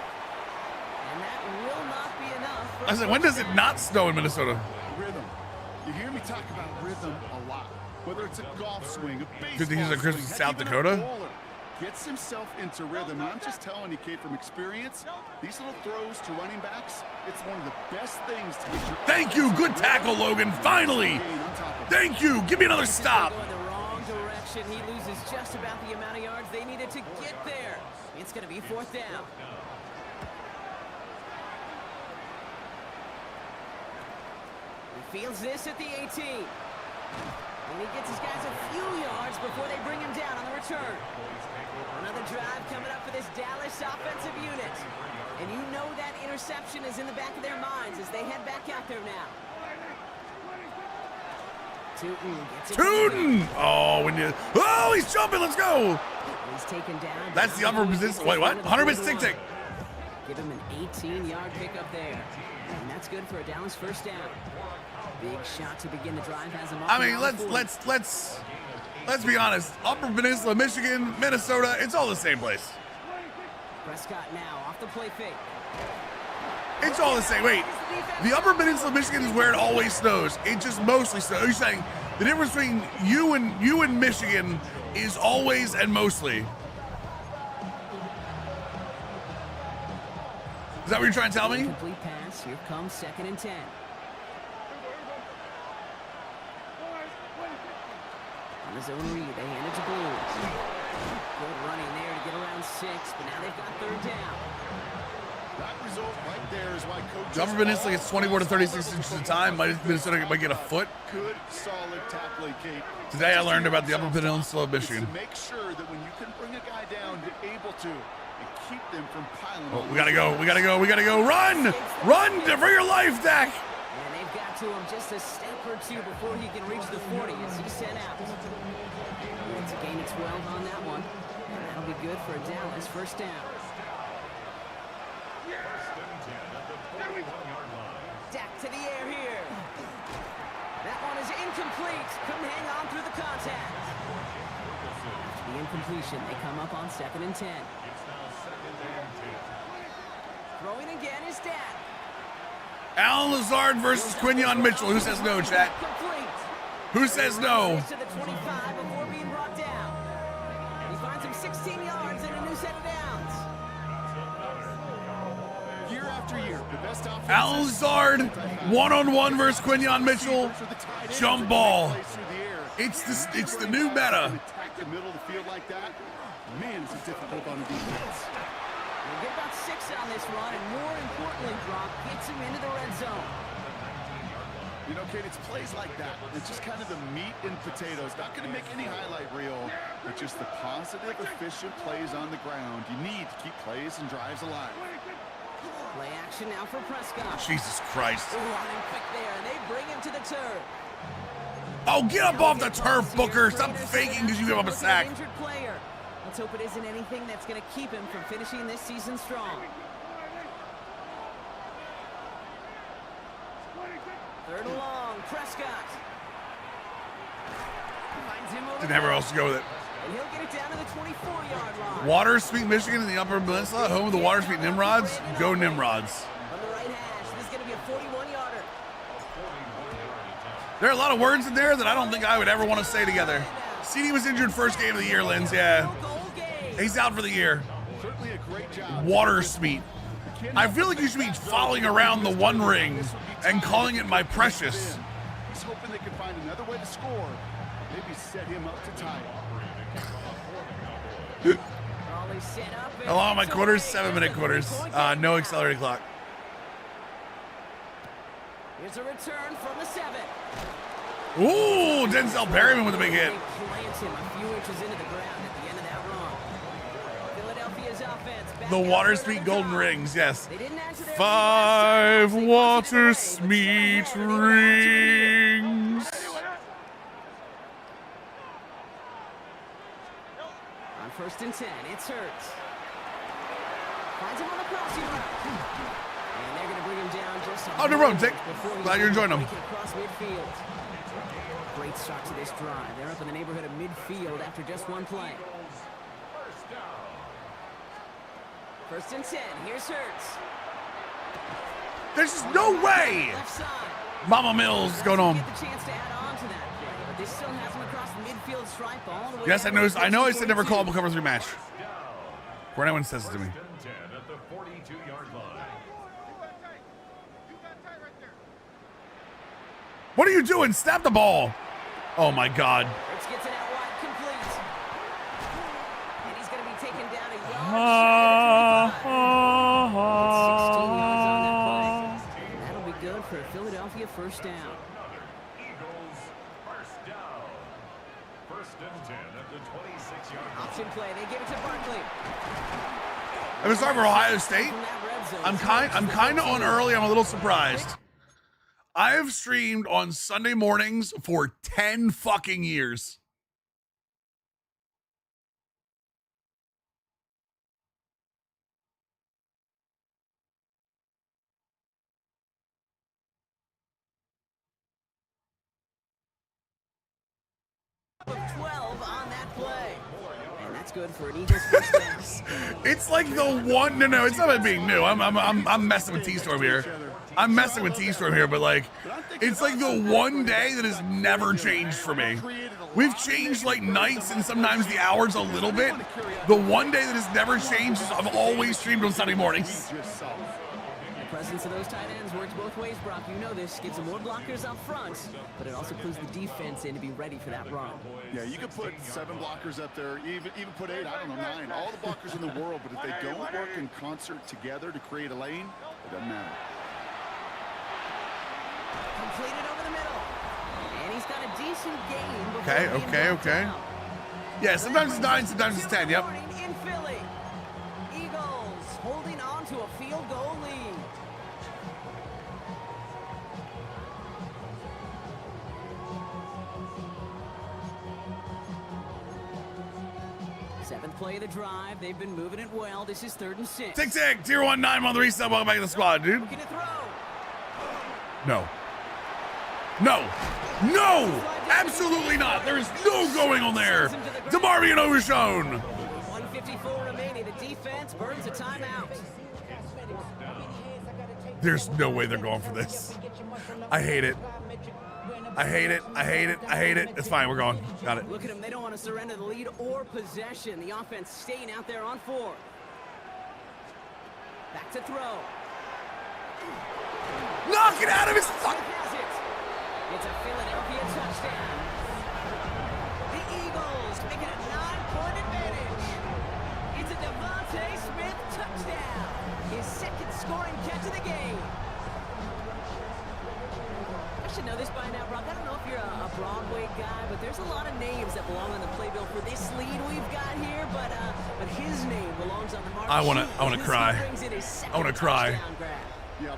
Speaker 3: And that will not be enough.
Speaker 1: I said, when does it not snow in Minnesota?
Speaker 4: Rhythm. You hear me talk about rhythm a lot. Whether it's a golf swing, a baseball
Speaker 1: Good thing he's like Chris from
Speaker 4: swing,
Speaker 1: South
Speaker 4: even a
Speaker 1: Dakota.
Speaker 4: bowler gets himself into rhythm. And I'm just telling you, Kate, from experience, these little throws to running backs, it's one of the best things to get your...
Speaker 1: Thank you, good tackle, Logan, finally. Thank you, give me another stop.
Speaker 3: Going the wrong direction. He loses just about the amount of yards they needed to get there. It's going to be 4th down. He fields this at the 18. And he gets his guys a few yards before they bring him down on the return. Another drive coming up for this Dallas offensive unit. And you know that interception is in the back of their minds as they head back out there now.
Speaker 1: Tootin! Oh, when you... Oh, he's jumping, let's go!
Speaker 3: He's taken down.
Speaker 1: That's the upper position. Wait, what? 100 bits, tick, tick.
Speaker 3: Give him an 18-yard pickup there. And that's good for a Dallas first down. Big shot to begin the drive has him up.
Speaker 1: I mean, let's be honest. Upper Peninsula, Michigan, Minnesota, it's all the same place.
Speaker 3: Prescott now off the play fake.
Speaker 1: It's all the same. Wait, the Upper Peninsula, Michigan is where it always snows. It just mostly snows. Are you saying the difference between you and Michigan is always and mostly? Is that what you're trying to tell me?
Speaker 3: Complete pass. Here comes 2nd and 10. On the zone read, they hand it to Blue. Good running there to get around 6, but now they've got 3rd down.
Speaker 4: That result right there is why coaches...
Speaker 1: The Upper Peninsula gets 24 to 36 inches at a time. Minnesota might get a foot.
Speaker 4: Good, solid tackling, Kate.
Speaker 1: Today I learned about the Upper Peninsula of
Speaker 4: To
Speaker 1: Michigan.
Speaker 4: make sure that when you can bring a guy down, you're able to and keep them from piling
Speaker 1: Oh,
Speaker 4: on.
Speaker 1: we gotta go. We gotta go. We gotta go. Run! Run for your life, Dak!
Speaker 3: And they've got to him just a step or two before he can reach the 40 as he's sent out. It's a gain of 12 on that one. And that'll be good for a Dallas first down. Dak to the air here. That one is incomplete. Couldn't hang on through the contact. After the incompletion, they come up on 2nd and 10. Throwing again is Dak.
Speaker 1: Alan Lazard versus Quinion Mitchell. Who says no, chat?
Speaker 3: Complete.
Speaker 1: Who says no?
Speaker 3: To the 25 before being brought down. He finds him 16 yards and a new set of downs.
Speaker 4: Year after year, the best offense.
Speaker 1: Alan Lazard, one-on-one versus Quinion Mitchell. Jump ball. It's the new meta.
Speaker 4: Attack the middle of the field like that. Man, it's difficult on the defense.
Speaker 3: We'll get about 6 on this run, and more importantly, Brock gets him into the red zone.
Speaker 4: You know, Kate, it's plays like that. It's just kind of the meat and potatoes. Not going to make any highlight reel, but just the positive, efficient plays on the ground. You need to keep plays and drives alive.
Speaker 3: Play action now for Prescott.
Speaker 1: Jesus Christ.
Speaker 3: Ooh, on him quick there, and they bring him to the turf.
Speaker 1: Oh, get up off the turf, Booker. Stop faking because you give up a sack.
Speaker 3: Injured player. Let's hope it isn't anything that's going to keep him from finishing this season strong. Third and long, Prescott. Finds him over
Speaker 1: Didn't have where else to go with it.
Speaker 3: and he'll get it down to the 24-yard line.
Speaker 1: Water Street, Michigan in the Upper Peninsula, home of the Water Street Nimrods. Go Nimrods.
Speaker 3: On the right hash, this is going to be a 41-yarder.
Speaker 1: There are a lot of words in there that I don't think I would ever want to say together. CD was injured first game of the year, Linz. Yeah. He's out for the year.
Speaker 4: Certainly a great job.
Speaker 1: Water Street. I feel like you should be following around the One Ring and calling it My Precious.
Speaker 4: He's hoping they can find another way to score. Maybe set him up to tie it.
Speaker 3: Raleigh set up and
Speaker 1: Hello, my
Speaker 3: it's
Speaker 1: quarters,
Speaker 3: away.
Speaker 1: 7-minute quarters. No accelerated clock.
Speaker 3: Here's a return from the 7.
Speaker 1: Ooh, Denzel Perryman with a big hit.
Speaker 3: They plant him a few inches into the ground at the end of that run. Philadelphia's offense back
Speaker 1: The
Speaker 3: out
Speaker 1: Water
Speaker 3: for
Speaker 1: Street
Speaker 3: the
Speaker 1: Golden
Speaker 3: drive.
Speaker 1: Rings, yes.
Speaker 3: They didn't add to their
Speaker 1: 5
Speaker 3: lead last
Speaker 1: Water
Speaker 3: time.
Speaker 1: Street
Speaker 3: They busted it away, but
Speaker 1: Rings.
Speaker 3: on 1st and 10, it's Hurts. Finds him on the crossing route. And they're going to bring him down just
Speaker 1: Oh, no problem, Dick.
Speaker 3: before he
Speaker 1: Glad you're enjoying them.
Speaker 3: can cross midfield. Great start to this drive. They're up in the neighborhood of midfield after just one play. 1st and 10, here's Hurts.
Speaker 1: There's just no way
Speaker 3: Left side.
Speaker 1: Mama Mills is going home.
Speaker 3: Get the chance to add on to that play, but this still has him across the midfield stripe all the way
Speaker 1: Yes, I
Speaker 3: down to
Speaker 1: know I said never
Speaker 3: 42.
Speaker 1: callable cover 3 match. Or anyone says it to me.
Speaker 2: 10 at the 42-yard line.
Speaker 1: What are you doing? Snap the ball. Oh my God.
Speaker 3: Hurts gets it out wide, complete. And he's going to be taken down a yard shy of the 25. That's 16 yards on that play. And that'll be good for a Philadelphia first down.
Speaker 2: Eagles first down. 1st and 10 at the 26-yard line.
Speaker 3: Option play, they give it to Barkley.
Speaker 1: I'm sorry for Ohio State.
Speaker 3: From that red zone.
Speaker 1: I'm kind of on early. I'm a little surprised. I have streamed on Sunday mornings for 10 fucking years.
Speaker 3: Of 12 on that play. And that's good for an Eagles first down.
Speaker 1: It's like the one. No, it's not about being new. I'm messing with T-Storm here. I'm messing with T-Storm here, but like, it's like the one day that has never changed for me. We've changed like nights and sometimes the hours a little bit. The one day that has never changed is I've always streamed on Sunday mornings.
Speaker 3: The presence of those tight ends works both ways, Brock. You know this. Gives them more blockers up front, but it also clues the defense in to be ready for that run.
Speaker 4: Yeah, you could put 7 blockers up there, even put 8, I don't know, 9, all the blockers in the world, but if they don't work in concert together to create a lane, it doesn't matter.
Speaker 3: Completed over the middle. And he's got a decent gain before
Speaker 1: Okay,
Speaker 3: being
Speaker 1: okay,
Speaker 3: brought
Speaker 1: okay.
Speaker 3: down.
Speaker 1: Yeah, sometimes it's 9, sometimes it's 10. Yep.
Speaker 3: Morning in Philly. Eagles holding on to a field goal lead. Seventh play of the drive. They've been moving it well. This is 3rd and 6.
Speaker 1: Tick tick. Tier 1 9 on the reset. Welcome back to the squad, dude.
Speaker 3: Looking to throw.
Speaker 1: No. No. No. Absolutely not. There is no going on there. DeMarvion Overshone.
Speaker 3: 1:54 remaining. The defense burns a timeout.
Speaker 1: There's no way they're going for this. I hate it. I hate it. I hate it. I hate it. It's fine. We're going. Got it.
Speaker 3: Look at them. They don't want to surrender the lead or possession. The offense staying out there on 4. Back to throw.
Speaker 1: Knock it out of his fuck.
Speaker 3: Has it. It's a Philadelphia touchdown. Eagles make it a 9-point advantage. It's a Devontae Smith touchdown. His second scoring catch of the game. I should know this by now, Brock. I don't know if you're a Broadway guy, but there's a lot of names that belong on the playbill for this lead we've got here. But his name belongs on the marquee.
Speaker 1: I wanna cry. I wanna cry.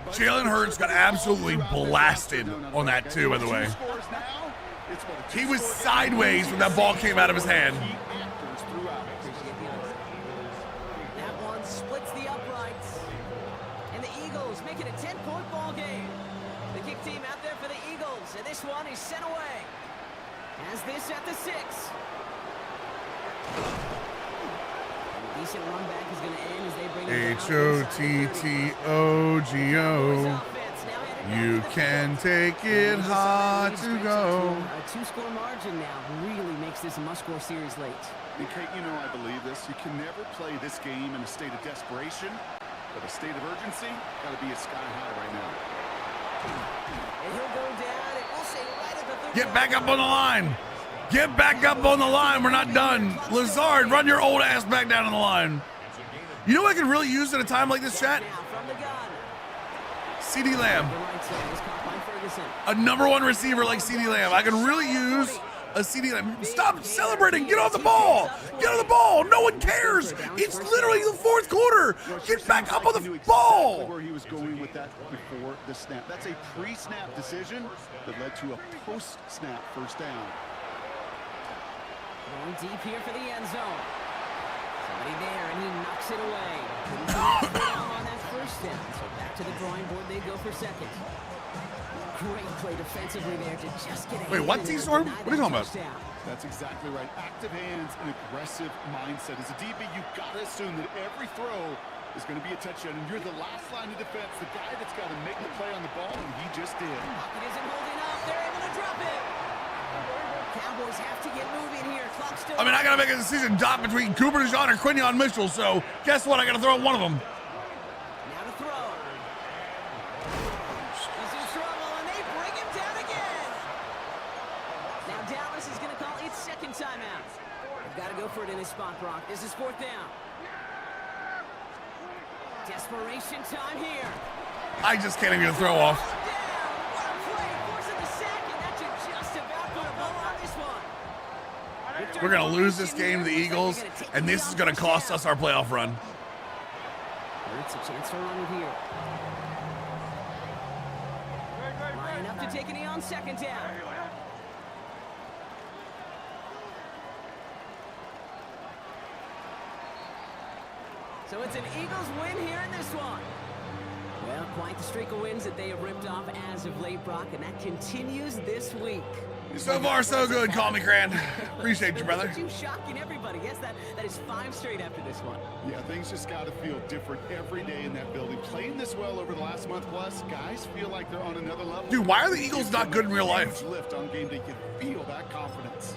Speaker 1: Jalen Hurts got absolutely blasted on that too, by the way. He was sideways when that ball came out of his hand.
Speaker 3: That one splits the uprights. And the Eagles make it a 10-point ball game. The kick team out there for the Eagles, and this one is sent away. Has this at the 6. A decent run back is going to end as they bring it down.
Speaker 1: H-O-T-T-O-G-O. You can take it hard to go.
Speaker 3: A 2-score margin now really makes this a must-score series late.
Speaker 4: And Kate, you know I believe this. You can never play this game in a state of desperation, but a state of urgency got to be at sky high right now.
Speaker 3: And he'll go down, and we'll say right at the 30.
Speaker 1: Get back up on the line. Get back up on the line. We're not done. Lazard, run your old ass back down on the line. You know what I could really use at a time like this, chat?
Speaker 3: Now from the gun.
Speaker 1: CeeDee Lamb.
Speaker 3: The right side is caught by Ferguson.
Speaker 1: A number 1 receiver like CeeDee Lamb. I could really use a CeeDee Lamb. Stop celebrating. Get off the ball. Get on the ball. No one cares. It's literally the 4th quarter. Get back up on the ball.
Speaker 4: Where he was going with that before the snap. That's a pre-snap decision that led to a post-snap first down.
Speaker 3: Going deep here for the end zone. Somebody there, and he knocks it away. On that first down. So back to the drawing board they go for second. Great play defensively there to just get ahead.
Speaker 1: Wait, what, T-Storm? What are you talking about?
Speaker 4: That's exactly right. Active hands and aggressive mindset. As a DB, you've got to assume that every throw is going to be a touchdown, and you're the last line of defense, the guy that's got to make the play on the ball, and he just did.
Speaker 3: Pocket isn't holding up. They're able to drop it. Cowboys have to get moving here. Clock still.
Speaker 1: I mean, I got to make a decision dot between Cooper DeJean or Quinion Mitchell, so guess what? I got to throw one of them.
Speaker 3: Now to throw. He's in trouble, and they bring him down again. Now Dallas is going to call its second timeout. They've got to go for it in this spot, Brock. This is 4th down. Desperation time here.
Speaker 1: I just can't even get a throw off.
Speaker 3: Down. What a play. Forcing the sack, and that should just about put a bow on this one.
Speaker 1: We're going to lose this game to the Eagles, and this is going to cost us our playoff run.
Speaker 3: It's a chance to run here. Line up to take a knee on second down. So it's an Eagles win here in this one. Well, quite the streak of wins that they have ripped off as of late, Brock, and that continues this week.
Speaker 1: So far, so good. Call me Cran. Appreciate you, brother.
Speaker 3: You shocking everybody. Yes, that is 5 straight after this one.
Speaker 4: Yeah, things just got to feel different every day in that building. Playing this well over the last month plus, guys feel like they're on another level.
Speaker 1: Dude, why are the Eagles not good in real life?
Speaker 4: Huge lift on game day. You can feel that confidence.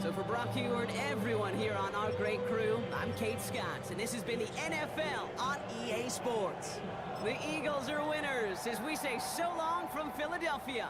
Speaker 3: So for Brock Heward, everyone here on our great crew, I'm Kate Scott, and this has been the NFL on EA Sports. The Eagles are winners as we say so long from Philadelphia.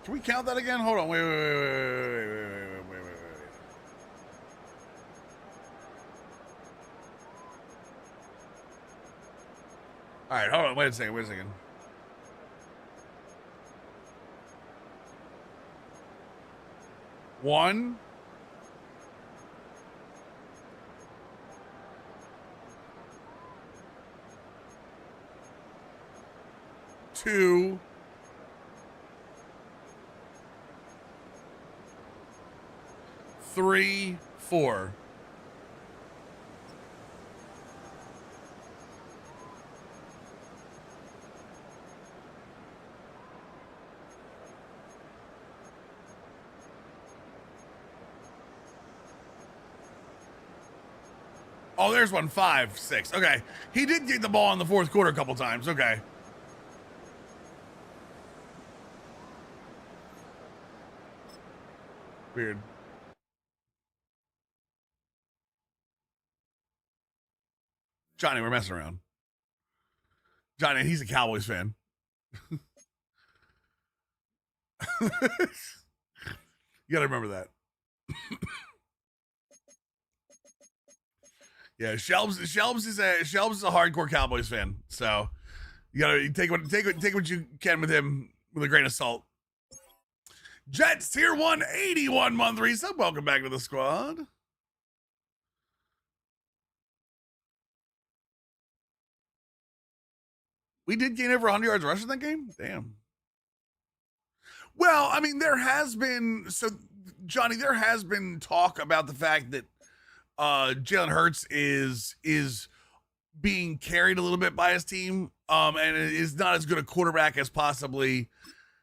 Speaker 1: Can we count that again? Hold on. Wait. All right, hold on. Wait a second. 1. 2. 3, 4. Oh, there's one. 5, 6. Okay. He did get the ball in the fourth quarter a couple times. Okay. Weird. Johnny, we're messing around. Johnny, he's a Cowboys fan. You gotta remember that. Yeah, Shelbs is a hardcore Cowboys fan. So you gotta take what you can with him with a grain of salt. Jets tier 1, 81 month resub. Welcome back to the squad. We did gain over 100 yards rushing that game? Damn. Well, I mean, there has been, so Johnny, there has been talk about the fact that Jalen Hurts is being carried a little bit by his team, and is not as good a quarterback as possibly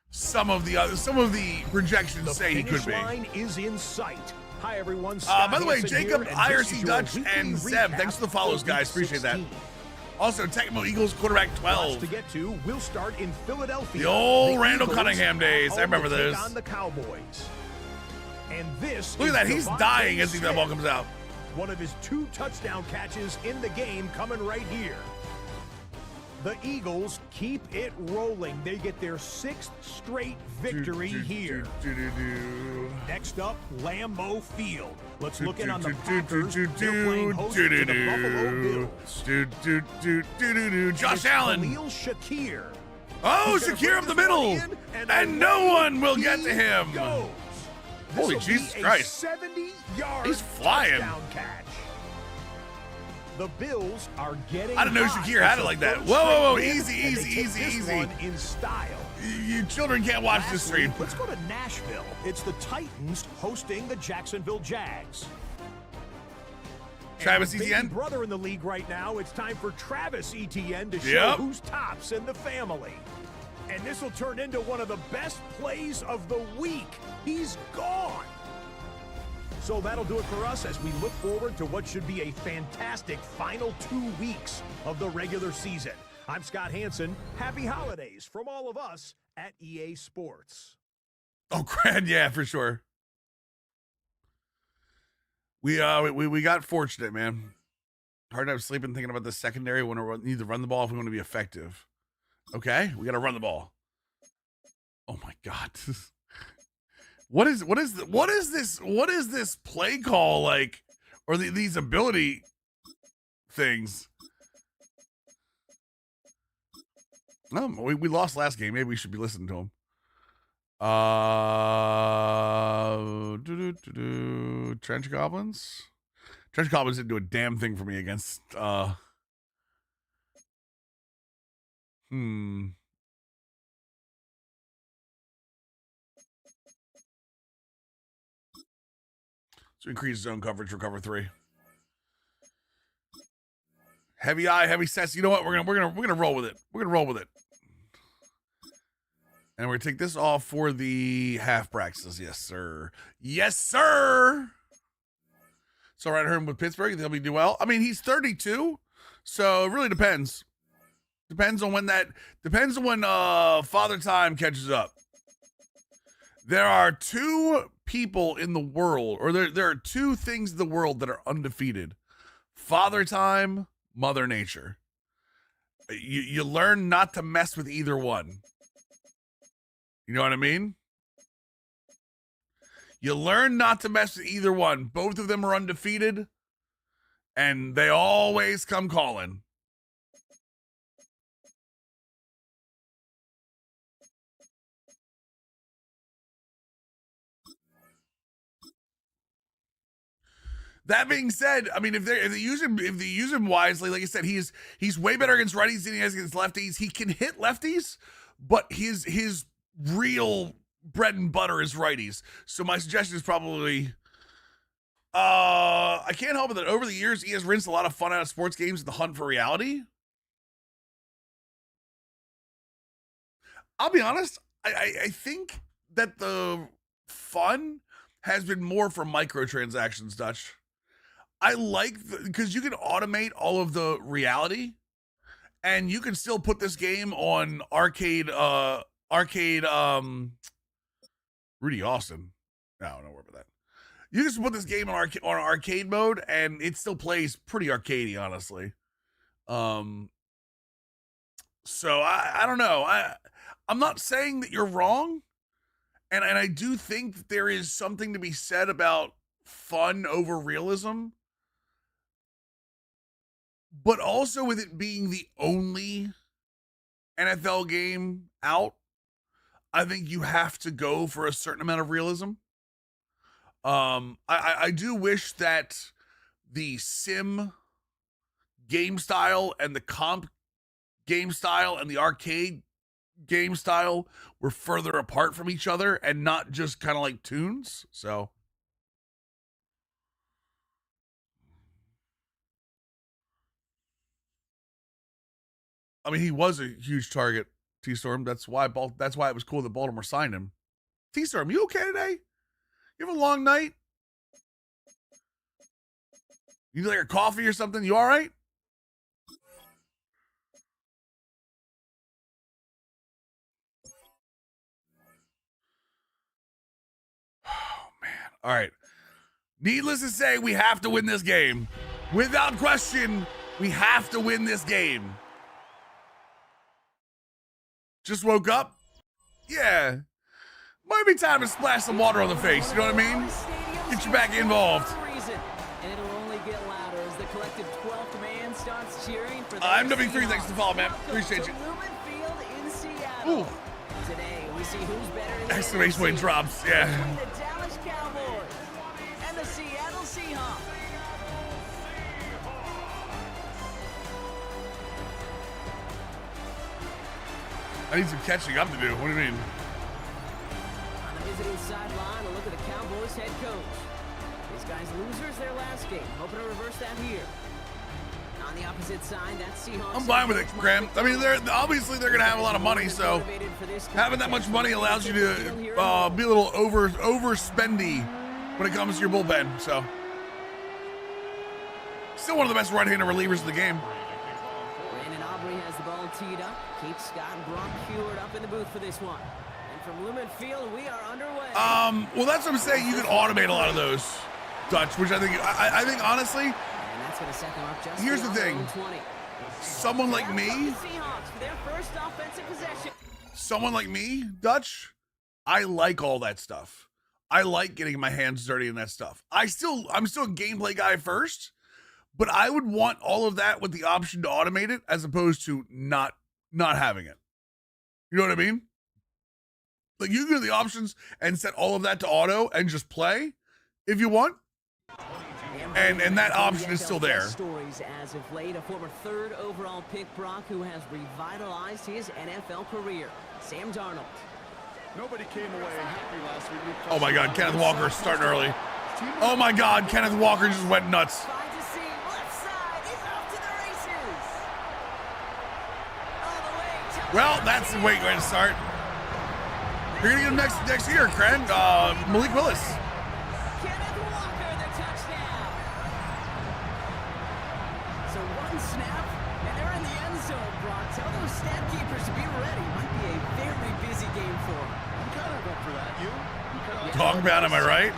Speaker 1: some of the projections say he could be.
Speaker 5: The finish line is in sight. Hi everyone.
Speaker 1: By the way, Jacob, IRC Dutch, and Zeb, thanks for the follows, guys. Appreciate that. Also, Tecmo Eagles quarterback 12.
Speaker 5: To get to, we'll start in Philadelphia.
Speaker 1: The old Randall Cunningham days. I remember those.
Speaker 5: On the Cowboys. And this.
Speaker 1: Look at that. He's dying as the ball comes out.
Speaker 5: One of his 2 touchdown catches in the game coming right here. The Eagles keep it rolling. They get their 6th straight victory here. Next up, Lambeau Field. Let's look in on the Packers. They're playing host to the Buffalo Bills.
Speaker 1: Josh Allen.
Speaker 5: Khalil Shakir.
Speaker 1: Oh, Shakir up the middle. And no one will get to him. Holy Jesus Christ.
Speaker 5: 70-yard
Speaker 1: He's flying.
Speaker 5: touchdown catch. The Bills are getting
Speaker 1: I didn't know Shakir had it like that. Whoa, easy.
Speaker 5: In style.
Speaker 1: You children can't watch this stream.
Speaker 5: Let's go to Nashville. It's the Titans hosting the Jacksonville Jags.
Speaker 1: Travis
Speaker 5: Baby
Speaker 1: Etienne.
Speaker 5: brother in the league right now. It's time for Travis Etienne to show who's tops in the family. And this will turn into one of the best plays of the week. He's gone. So that'll do it for us as we look forward to what should be a fantastic final 2 weeks of the regular season. I'm Scott Hansen. Happy holidays from all of us at EA Sports.
Speaker 1: Oh, Grand, yeah, for sure. We got fortunate, man. Hard time sleeping thinking about the secondary when we need to run the ball if we want to be effective. Okay, we got to run the ball. Oh my God. What is this play call like, or these ability things? No, we lost last game. Maybe we should be listening to him. Trench Goblins. Trench Goblins didn't do a damn thing for me against. So increase zone coverage for cover 3. Heavy eye, heavy sets. You know what? We're gonna roll with it. We're gonna roll with it. And we're gonna take this off for the half practices. Yes, sir. Yes, sir. So right here with Pittsburgh, they'll be do well. I mean, he's 32, so it really depends. Depends on when Father Time catches up. There are 2 people in the world, or there are 2 things in the world that are undefeated. Father Time, Mother Nature. You learn not to mess with either one. You know what I mean? You learn not to mess with either one. Both of them are undefeated, and they always come calling. That being said, I mean, if they use him wisely, like I said, he's way better against righties than he is against lefties. He can hit lefties, but his real bread and butter is righties. So my suggestion is probably, I can't help it that over the years he has rinsed a lot of fun out of sports games in the hunt for reality. I'll be honest, I think that the fun has been more for microtransactions, Dutch. I like, because you can automate all of the reality, and you can still put this game on arcade, Rudy Austin. No, don't worry about that. You can just put this game on arcade mode, and it still plays pretty arcadey, honestly. So I don't know. I'm not saying that you're wrong, and I do think that there is something to be said about fun over realism. But also with it being the only NFL game out, I think you have to go for a certain amount of realism. I do wish that the sim game style and the comp game style and the arcade game style were further apart from each other and not just kind of like tunes. So I mean, he was a huge target, T-Storm. That's why it was cool that Baltimore signed him. T-Storm, you okay today? You have a long night? You need like a coffee or something? You all right? Oh, man. All right. Needless to say, we have to win this game. Without question, we have to win this game. Just woke up? Yeah. Might be time to splash some water on the face, you know what I mean? Get you back involved.
Speaker 3: And it'll only get louder as the collective 12th man starts cheering for
Speaker 1: I'm W3, thanks for the follow, man. Appreciate you.
Speaker 3: in Seattle.
Speaker 1: Ooh.
Speaker 3: Today, we see who's better in the
Speaker 1: Exclamation point
Speaker 3: NFC
Speaker 1: drops, yeah.
Speaker 3: between the Dallas Cowboys and the Seattle Seahawks.
Speaker 1: I need some catching up to do. What do you mean?
Speaker 3: On the visiting sideline, a look at the Cowboys head coach. These guys losers their last game, hoping to reverse that here. On the opposite side, that's Seahawks.
Speaker 1: I'm fine with it, Graham. I mean, they're going to have a lot of money, so having that much money allows you to be a little overspendy when it comes to your bullpen. So, still one of the best right-handed relievers in the game.
Speaker 3: Brandon Aubrey has the ball teed up. Keeps Scott and Brock Heward up in the booth for this one. And from Lumen Field, we are underway.
Speaker 1: Well, that's what I'm saying. You can automate a lot of those, Dutch, which I think honestly,
Speaker 3: And that's going to set them up just
Speaker 1: here's the thing.
Speaker 3: 20.
Speaker 1: Someone like me,
Speaker 3: Seahawks for their first offensive possession.
Speaker 1: Dutch, I like all that stuff. I like getting my hands dirty in that stuff. I'm still a gameplay guy first, but I would want all of that with the option to automate it as opposed to not having it. You know what I mean? Like, you can do the options and set all of that to auto and just play if you want. And that option is still there.
Speaker 3: Stories as of late, a former third overall pick, Brock, who has revitalized his NFL career. Sam Darnold.
Speaker 4: Nobody came away happy last week.
Speaker 1: Oh my God, Kenneth Walker starting early. Oh my God, Kenneth Walker just went nuts.
Speaker 3: Finds a seam, left side, he's off to the races. All the way,
Speaker 1: Well, that's the way to start. You're gonna get him next year, Kren. Malik Willis.
Speaker 3: Kenneth Walker, the touchdown. So one snap, and they're in the end zone, Brock. Tell those stat keepers to be ready. Might be a very busy game for them.
Speaker 4: I'm kind of up for that. You kind of
Speaker 1: Talk about, am I right?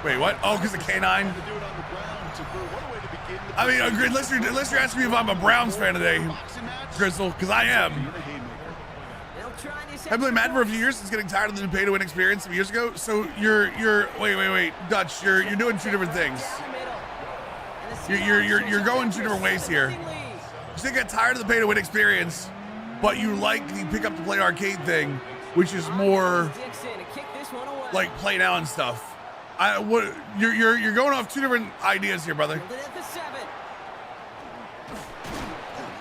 Speaker 1: Wait, what? Oh, because the K9.
Speaker 4: to do it on the ground. What a way to begin the
Speaker 1: I mean, unless you're asking me if I'm a Browns fan today,
Speaker 4: boxing match.
Speaker 1: Crystal, because I am.
Speaker 3: They'll try this.
Speaker 1: I've played Madden for a few years. It's getting tired of the pay to win experience some years ago. So you're wait, Dutch, you're doing two different things. You're going two different ways here. You still get tired of the pay to win experience, but you like the pick up to play arcade thing, which is more like play now and stuff. What you're going off two different ideas here, brother.
Speaker 3: Fielded at the 7.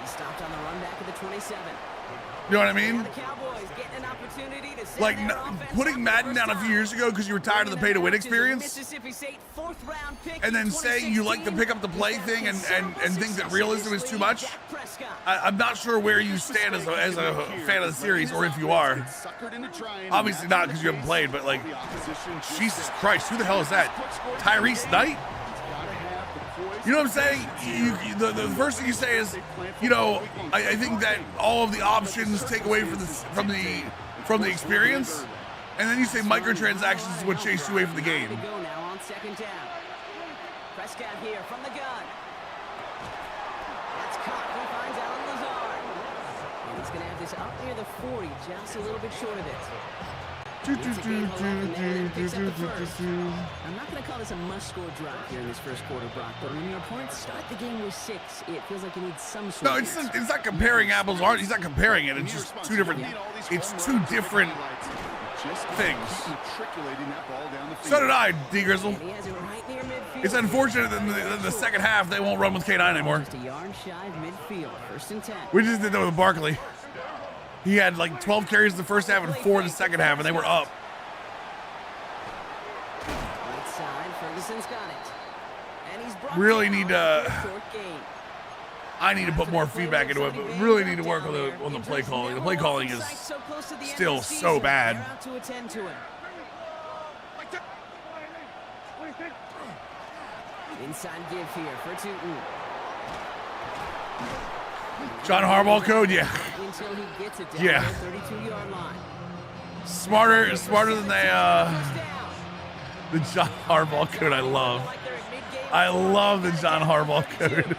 Speaker 3: He stopped on the run back at the 27.
Speaker 1: You know what I mean?
Speaker 3: Now the Cowboys getting an opportunity to send
Speaker 1: Like
Speaker 3: their offense
Speaker 1: putting
Speaker 3: up
Speaker 1: Madden
Speaker 3: the
Speaker 1: down a
Speaker 3: first
Speaker 1: few years ago because you were tired of the pay-to-win experience,
Speaker 3: Mississippi State 4th round pick
Speaker 1: and then
Speaker 3: in
Speaker 1: saying you like the
Speaker 3: 2016.
Speaker 1: pick up the play thing and think that realism is too much.
Speaker 3: Dak Prescott.
Speaker 1: I'm not sure where you stand as a fan of the series, or if you are. Obviously not because you haven't played, but like, Jesus Christ, who the hell is that? Tyrese Knight? You know what I'm saying? The first thing you say is, you know, I think that all of the options take away from the experience, and then you say microtransactions is what chase you away from the game.
Speaker 3: To go now on 2nd down. Prescott here from the gun. That's caught. He finds Alan Lazard. And he's going to have this up near the 40, just a little bit short of it. I'm not going to call this a must-score drive here in this first quarter, Brock, but when your opponents start the game with 6, it feels like you need some sort
Speaker 1: No,
Speaker 3: of
Speaker 1: it's not comparing apples to oranges. He's not comparing it. It's just two different. It's two different things. So did I, D Grizzle.
Speaker 3: And he has it right near midfield.
Speaker 1: It's unfortunate that in the second half they won't run with K9 anymore.
Speaker 3: Just a yard shy of midfield, 1st and 10.
Speaker 1: We just did that with Barkley. He had like 12 carries in the first half and 4 in the second half, and they were up.
Speaker 3: Right side, Ferguson's got it. And he's brought
Speaker 1: Really
Speaker 3: down
Speaker 1: need
Speaker 3: for
Speaker 1: to.
Speaker 3: a short gain.
Speaker 1: I need to put more feedback into it, but really need to work on the play calling. The play calling is still so bad.
Speaker 3: They're out to attend to him. Inside give here for Tootin.
Speaker 1: John Harbaugh code, yeah.
Speaker 3: Until he gets it down
Speaker 1: Yeah.
Speaker 3: to the 32-yard line.
Speaker 1: Smarter than they
Speaker 3: First down.
Speaker 1: the John Harbaugh code. I love.
Speaker 3: Like they're at mid-game.
Speaker 1: I love the John Harbaugh code.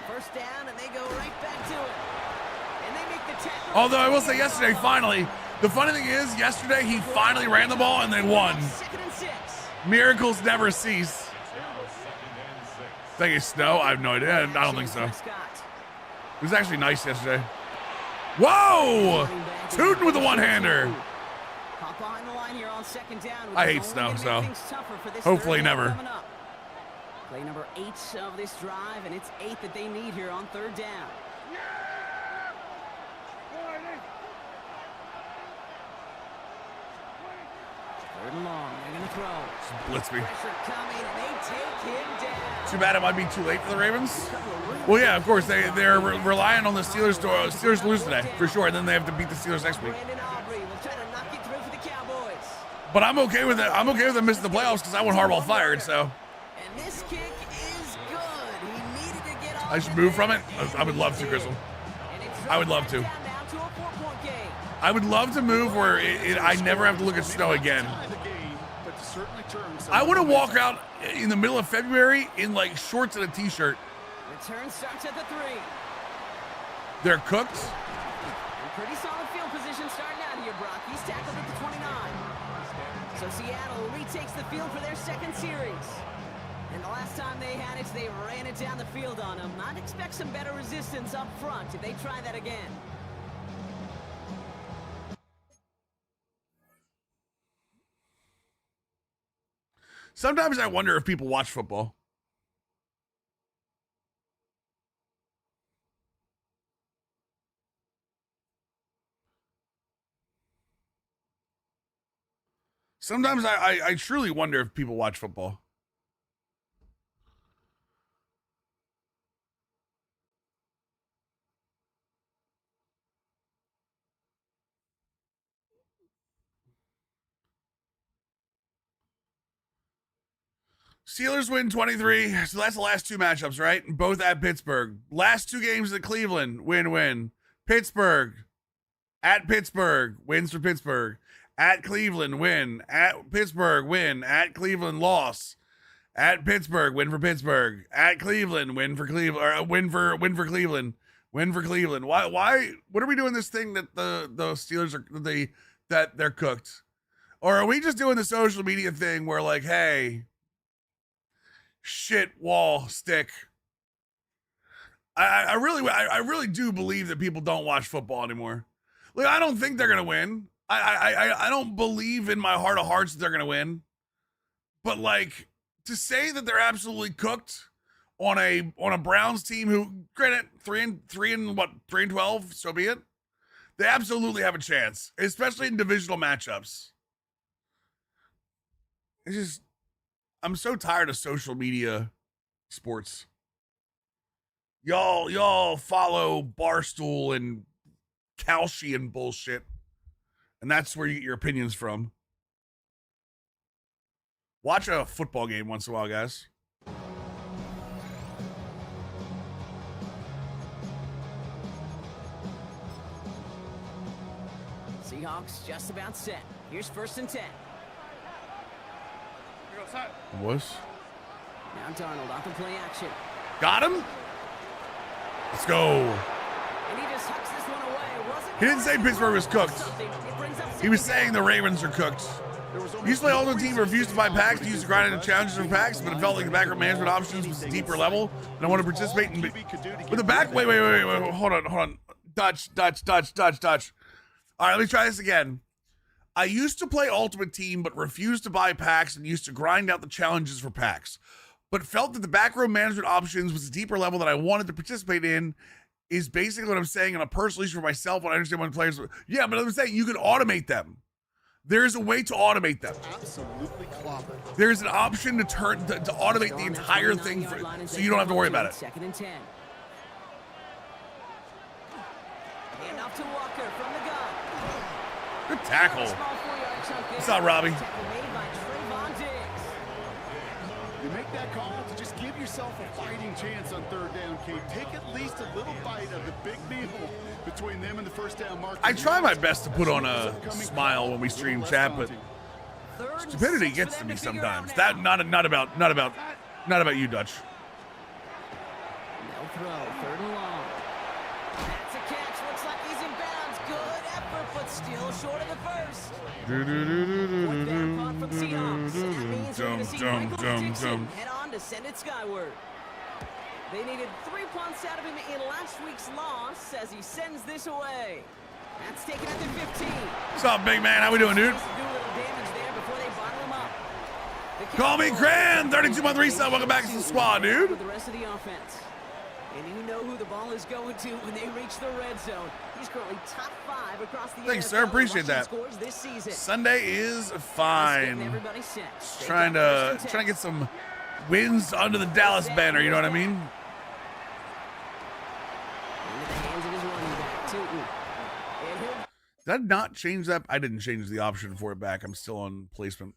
Speaker 3: First down, and they go right back to it. And they make the tackle.
Speaker 1: Although I will say yesterday, finally, the funny thing is, yesterday he finally ran the ball and they won.
Speaker 3: 2nd and 6.
Speaker 1: Miracles never cease. Think it's snow? I have no idea. I don't think so. It was actually nice yesterday. Whoa! Tootin' with the one-hander.
Speaker 3: Hop behind the line here on 2nd down.
Speaker 1: I hate snow, so hopefully never.
Speaker 3: Play number 8 of this drive, and it's 8 that they need here on 3rd down. Third and long, they're going to throw.
Speaker 1: Blitz me.
Speaker 3: Pressure coming, and they take him down.
Speaker 1: Too bad it might be too late for the Ravens. Well, yeah, of course they're relying on the Steelers to lose today for sure, and then they have to beat the Steelers next week.
Speaker 3: Brandon Aubrey will try to knock it through for the Cowboys.
Speaker 1: But I'm okay with it. I'm okay with them missing the playoffs because I want Harbaugh fired. So
Speaker 3: And this kick is good. He needed to get off
Speaker 1: I should
Speaker 3: the
Speaker 1: move from it.
Speaker 3: net.
Speaker 1: I would love to, Grizzle.
Speaker 3: And it's
Speaker 1: I would love to.
Speaker 3: down now to a 4-point game.
Speaker 1: I would love to move where I never have to look at snow again. I want to walk out in the middle of February in like shorts and a t-shirt.
Speaker 3: Return starts at the 3.
Speaker 1: They're cooked.
Speaker 3: And pretty solid field position starting out here, Brock. He's tackled at the 29. So Seattle retakes the field for their 2nd series. And the last time they had it, they ran it down the field on him. I'd expect some better resistance up front if they try that again.
Speaker 1: Sometimes I wonder if people watch football. Sometimes I truly wonder if people watch football. Steelers win 23. So that's the last 2 matchups, right? Both at Pittsburgh. Last 2 games at Cleveland, win-win. Pittsburgh, at Pittsburgh, wins for Pittsburgh. At Cleveland, win. At Pittsburgh, win. At Cleveland, loss. At Pittsburgh, win for Pittsburgh. At Cleveland, win for Cleveland. Or win for Cleveland. Win for Cleveland. Why? What are we doing this thing that the Steelers are that they're cooked? Or are we just doing the social media thing where like, hey, shit, wall, stick. I really do believe that people don't watch football anymore. Like, I don't think they're gonna win. I don't believe in my heart of hearts that they're gonna win. But like, to say that they're absolutely cooked on a Browns team who, granted, 3-12, so be it. They absolutely have a chance, especially in divisional matchups. It's just, I'm so tired of social media sports. Y'all follow Barstool and Kalshi and bullshit, and that's where you get your opinions from. Watch a football game once in a while, guys.
Speaker 3: Seahawks just about set. Here's 1st and 10.
Speaker 1: Was?
Speaker 3: Now Darnold off the play action.
Speaker 1: Got him? Let's go.
Speaker 3: And he just hucks this one away.
Speaker 1: He didn't say Pittsburgh was cooked. He was saying the Ravens are cooked. He used to play all the team refused to buy packs, used to grind into challenges for packs, but it felt like the backroom management options was a deeper level, and I want to participate in. With the back, wait, hold on. Dutch. All right, let me try this again. I used to play Ultimate Team, but refused to buy packs and used to grind out the challenges for packs, but felt that the backroom management options was a deeper level that I wanted to participate in. Is basically what I'm saying on a personal issue for myself when I understand when players. Yeah, but I'm saying you can automate them. There's a way to automate them.
Speaker 4: Absolutely clobbered.
Speaker 1: There's an option to automate the entire thing so you don't have to worry about it.
Speaker 3: 2nd and 10. Enough to Walker from the gun.
Speaker 1: Good tackle. What's up, Robbie?
Speaker 4: You make that call to just give yourself a fighting chance on 3rd down, Kate. Take at least a little bite of the big meal between them and the 1st down mark.
Speaker 1: I try my best to put on a smile when we stream chat, but stupidity gets to me sometimes. That not about you, Dutch.
Speaker 3: No throw, 3rd and long. That's a catch. Looks like he's in bounds. Good effort, but still short of the first. Fourth down punt from Seahawks. And that means we're going to see Michael Dixon head on to send it skyward. They needed 3 punts out of him in last week's loss as he sends this away. That's taken at the 15.
Speaker 1: What's up, big man? How we doing, dude? Call me Grand, 32-month reset. Welcome back to the squad, dude.
Speaker 3: The rest of the offense. And you know who the ball is going to when they reach the red zone. He's currently top 5 across the
Speaker 1: Thanks,
Speaker 3: NFL
Speaker 1: sir. Appreciate that.
Speaker 3: this season.
Speaker 1: Sunday is fine.
Speaker 3: Everybody set.
Speaker 1: Trying to get some wins under the Dallas banner. You know what I mean?
Speaker 3: Into the hands of his running back, Tootin. And he'll
Speaker 1: Did I not change that? I didn't change the option for it back. I'm still on placement.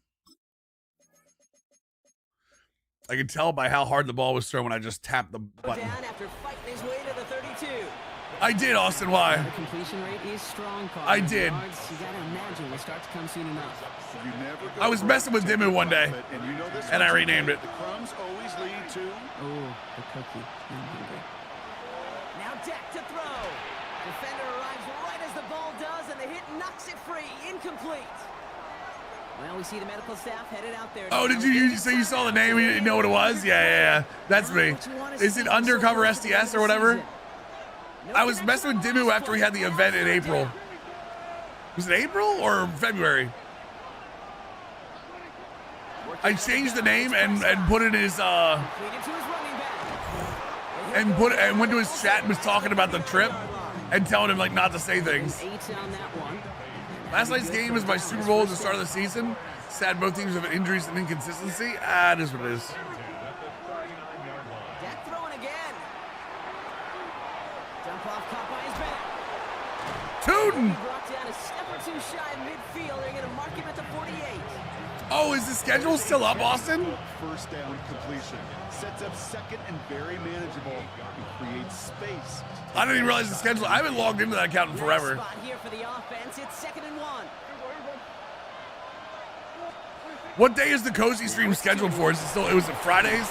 Speaker 1: I could tell by how hard the ball was thrown when I just tapped the button.
Speaker 3: down after fighting his way to the 32.
Speaker 1: I did, Austin. Why?
Speaker 3: The completion rate is strong.
Speaker 1: I did.
Speaker 3: Yards, you gotta imagine will start to come soon enough.
Speaker 1: I was messing with Dimmu one day, and I renamed it.
Speaker 4: The crumbs always lead to.
Speaker 3: Oh, the cookie. I'm hungry. Now Dak to throw. Defender arrives right as the ball does, and the hit knocks it free. Incomplete. Well, we see the medical staff headed out there.
Speaker 1: Oh, did you saw the name? You didn't know what it was? Yeah. That's me. Is it Undercover SDS or whatever? I was messing with Dimmu after we had the event in April. Was it April or February? I changed the name and put it as and went to his chat and was talking about the trip and telling him like not to say things. Last night's game was my Super Bowl at the start of the season. Sad both teams have injuries and inconsistency. It is what it is.
Speaker 3: Dak throwing again. Jump off caught by his back.
Speaker 1: Tootin'!
Speaker 3: Brought down a step or two shy of midfield. They're going to mark him at the 48.
Speaker 1: Oh, is the schedule still up, Austin?
Speaker 4: 1st down completion. Sets up 2nd and very manageable and creates space.
Speaker 1: I didn't even realize the schedule. I haven't logged into that account in forever.
Speaker 3: Spot here for the offense. It's 2nd and 1.
Speaker 1: What day is the Cozy stream scheduled for? Is it still? It was Fridays,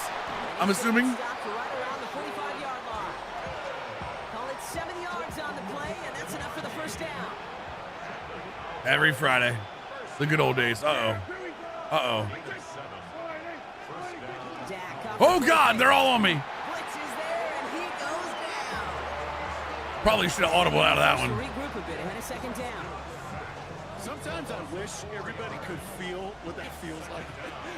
Speaker 1: I'm assuming.
Speaker 3: Stopped right around the 45-yard line. Call it 7 yards on the play, and that's enough for the 1st down.
Speaker 1: Every Friday, the good old days. Oh God, they're all on me.
Speaker 3: Blitz is there, and he goes down.
Speaker 1: Probably should have audible out of that one.
Speaker 3: Regroup a bit ahead of second down.
Speaker 4: Sometimes I wish everybody could feel what that feels like.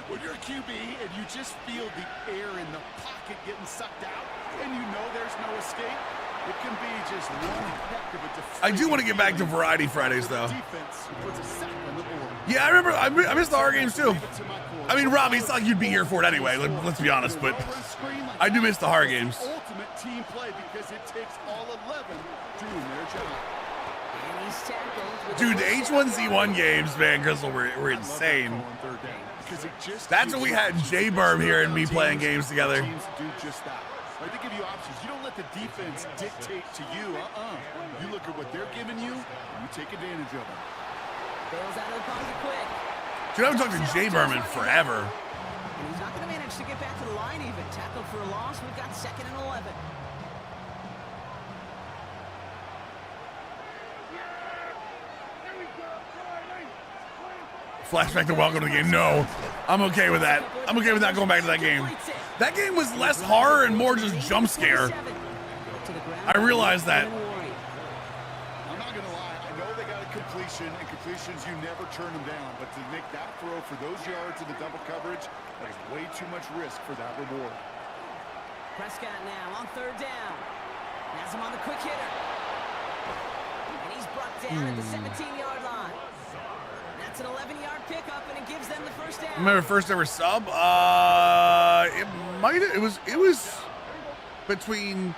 Speaker 4: When you're a QB and you just feel the air in the pocket getting sucked out and you know there's no escape, it can be just one heck of a defense.
Speaker 1: I do want to get back to Variety Fridays, though.
Speaker 4: Defense puts a sack on the board.
Speaker 1: Yeah, I remember. I missed the horror games, too. I mean, Robbie, it's not like you'd be here for it anyway. Let's be honest, but I do miss the horror games.
Speaker 4: Ultimate team play because it takes all 11 doing their job.
Speaker 3: And he's tackled.
Speaker 1: Dude, the H1Z1 games, man, Grizzle, were insane. That's when we had J-Burb here and me playing games together.
Speaker 4: Teams do just that. Right, they give you options. You don't let the defense dictate to you. You look at what they're giving you, and you take advantage of it.
Speaker 3: Bails out of the pocket quick.
Speaker 1: Dude, I haven't talked to J-Burb in forever.
Speaker 3: And he's not going to manage to get back to the line even. Tackled for a loss. We've got 2nd and 11.
Speaker 1: Flashback to welcome to the game. No, I'm okay with that. I'm okay with not going back to that game. That game was less horror and more just jump scare. I realized that.
Speaker 4: I'm not going to lie. I know they got a completion, and completions, you never turn them down. But to make that throw for those yards in the double coverage, that is way too much risk for that reward.
Speaker 3: Prescott now on 3rd down. Has him on the quick hitter. And he's brought down at the 17-yard line. That's an 11-yard pickup, and it gives them the first down.
Speaker 1: Remember first ever sub? It was between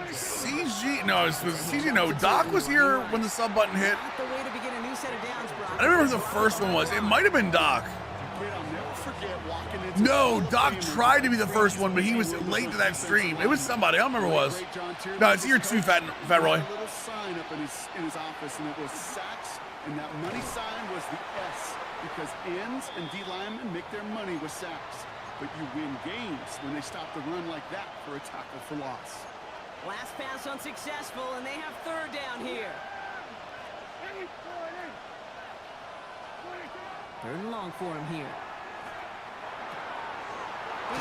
Speaker 1: CG. No, it was CG. No, Doc was here when the sub button hit.
Speaker 3: Not the way to begin a new set of downs, Brock.
Speaker 1: I don't remember who the first one was. It might have been Doc.
Speaker 4: I'll never forget walking into
Speaker 1: No, Doc tried to be the first one, but he was late to that stream. It was somebody. I don't remember who it was. No, it's year 2, Fat Roy.
Speaker 4: A little sign up in his office, and it was sacks, and that money sign was the S, because ends and D linemen make their money with sacks. But you win games when they stop the run like that for a tackle for loss.
Speaker 3: Last pass unsuccessful, and they have 3rd down here. 3rd and long for him here.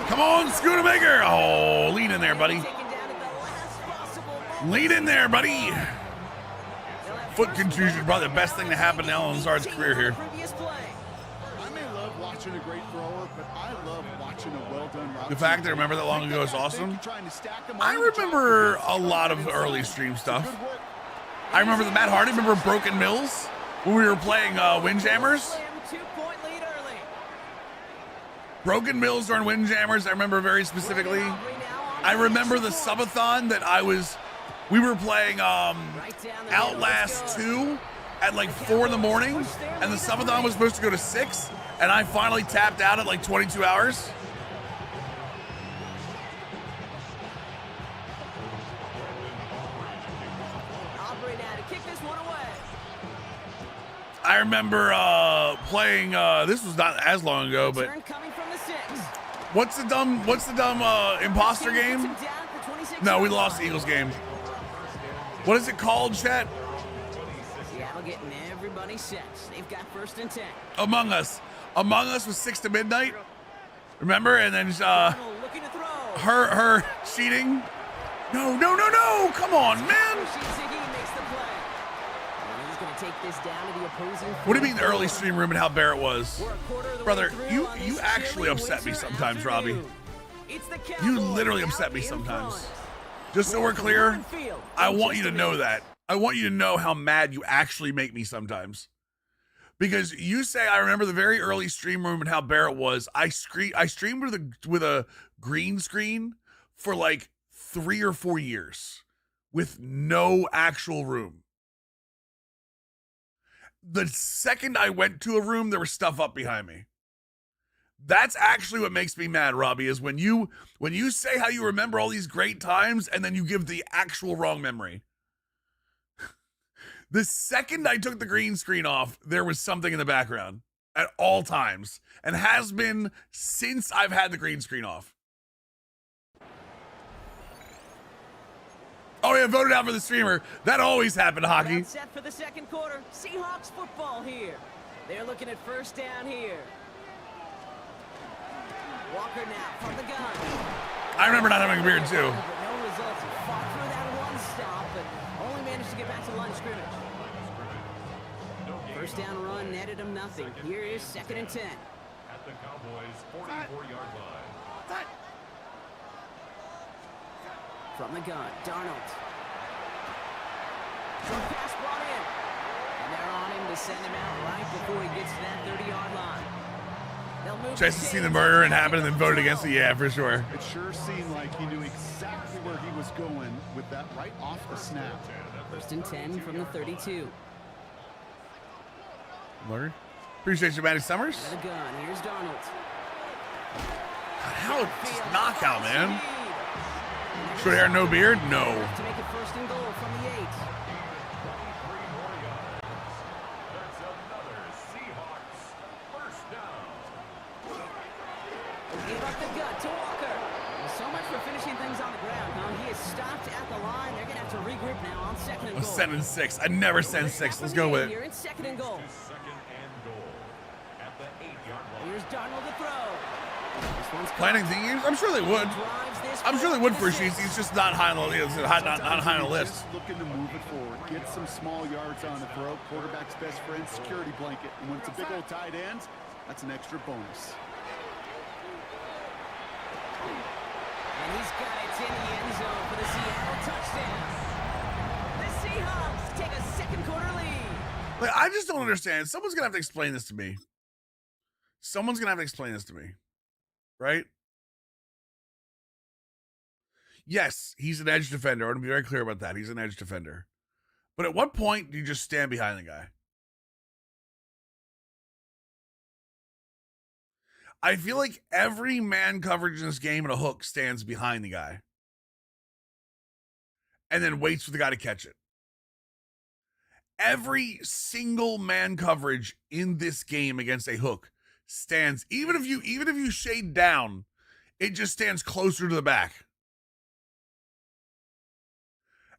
Speaker 1: Come on, Scootermaker. Oh, lean in there, buddy.
Speaker 3: Taken down at the last possible moment.
Speaker 1: Lean in there, buddy. Foot contusion, probably the best thing to happen to Alan Lazard's career here.
Speaker 3: Previous play.
Speaker 4: I may love watching a great thrower, but I love watching a well-done route.
Speaker 1: The fact that I remember that long ago is awesome. I remember a lot of early stream stuff. I remember the Matt Hardy. Remember Broken Mills when we were playing Windjammers?
Speaker 3: 2-point lead early.
Speaker 1: Broken Mills during Windjammers, I remember very specifically. I remember the subathon that we were playing Outlast 2 at like 4 in the morning, and the subathon was supposed to go to 6, and I finally tapped out at like 22 hours. I remember playing. This was not as long ago, but what's the dumb imposter game? No, we lost the Eagles game. What is it called, chat?
Speaker 3: Seattle getting everybody set. They've got 1st and 10.
Speaker 1: Among Us. Among Us was 6 to midnight. Remember? And then her cheating. No. Come on, man. What do you mean the early stream room and how bare it was? Brother, you actually upset me sometimes, Robbie. You literally upset me sometimes. Just so we're clear, I want you to know that. I want you to know how mad you actually make me sometimes. Because you say, I remember the very early stream room and how bare it was. I streamed with a green screen for like 3 or 4 years with no actual room. The second I went to a room, there was stuff up behind me. That's actually what makes me mad, Robbie, is when you say how you remember all these great times and then you give the actual wrong memory. The second I took the green screen off, there was something in the background at all times, and has been since I've had the green screen off. Oh yeah, voted out for the streamer. That always happened, hockey.
Speaker 3: Set for the 2nd quarter. Seahawks football here. They're looking at 1st down here. Walker now from the gun.
Speaker 1: I remember not having a beard too.
Speaker 3: But no results. Fought through that one stop, but
Speaker 4: spinach.
Speaker 3: First down run netted him nothing. Here is 2nd and 10.
Speaker 2: At the Cowboys' 44-yard line.
Speaker 3: From the gun, Darnold. Short pass brought in. And they're on him to send him out right before he gets to that 30-yard line. They'll move
Speaker 1: Chase has seen the murder and happened and then voted against it. Yeah, for sure.
Speaker 4: It sure seemed like he knew exactly where he was going with that right off the snap.
Speaker 3: 1st and 10 from the 32.
Speaker 1: Lord. Appreciate you, Matty Summers.
Speaker 3: Out of the gun, here's Darnold.
Speaker 1: God, how just knockout, man. Short hair, no beard? No.
Speaker 3: To make it 1st and goal from the 8.
Speaker 2: That's another Seahawks first down.
Speaker 3: Give up the gut to Walker. Well, so much for finishing things on the ground, huh? He is stopped at the line. They're going to have to regroup now on 2nd and goal.
Speaker 1: 7 and 6. I never send 6. Let's go with it.
Speaker 3: Here it's 2nd and goal.
Speaker 2: Second and goal. At the 8-yard line.
Speaker 3: Here's Darnold to throw. This one's
Speaker 1: Planning teams? I'm sure they would. I'm sure they would for Sheets. He's just not high on the list. Not high on the list.
Speaker 4: Just looking to move it forward, get some small yards on the throw. Quarterback's best friend, security blanket. And when it's a big old tight end, that's an extra bonus.
Speaker 3: And he's got it in the end zone for the Seattle touchdown. The Seahawks take a 2nd quarter lead.
Speaker 1: Like, I just don't understand. Someone's going to have to explain this to me. Someone's going to have to explain this to me. Right? Yes, he's an edge defender. I want to be very clear about that. He's an edge defender. But at what point do you just stand behind the guy? I feel like every man coverage in this game in a hook stands behind the guy. And then waits for the guy to catch it. Every single man coverage in this game against a hook stands, even if you shade down, it just stands closer to the back.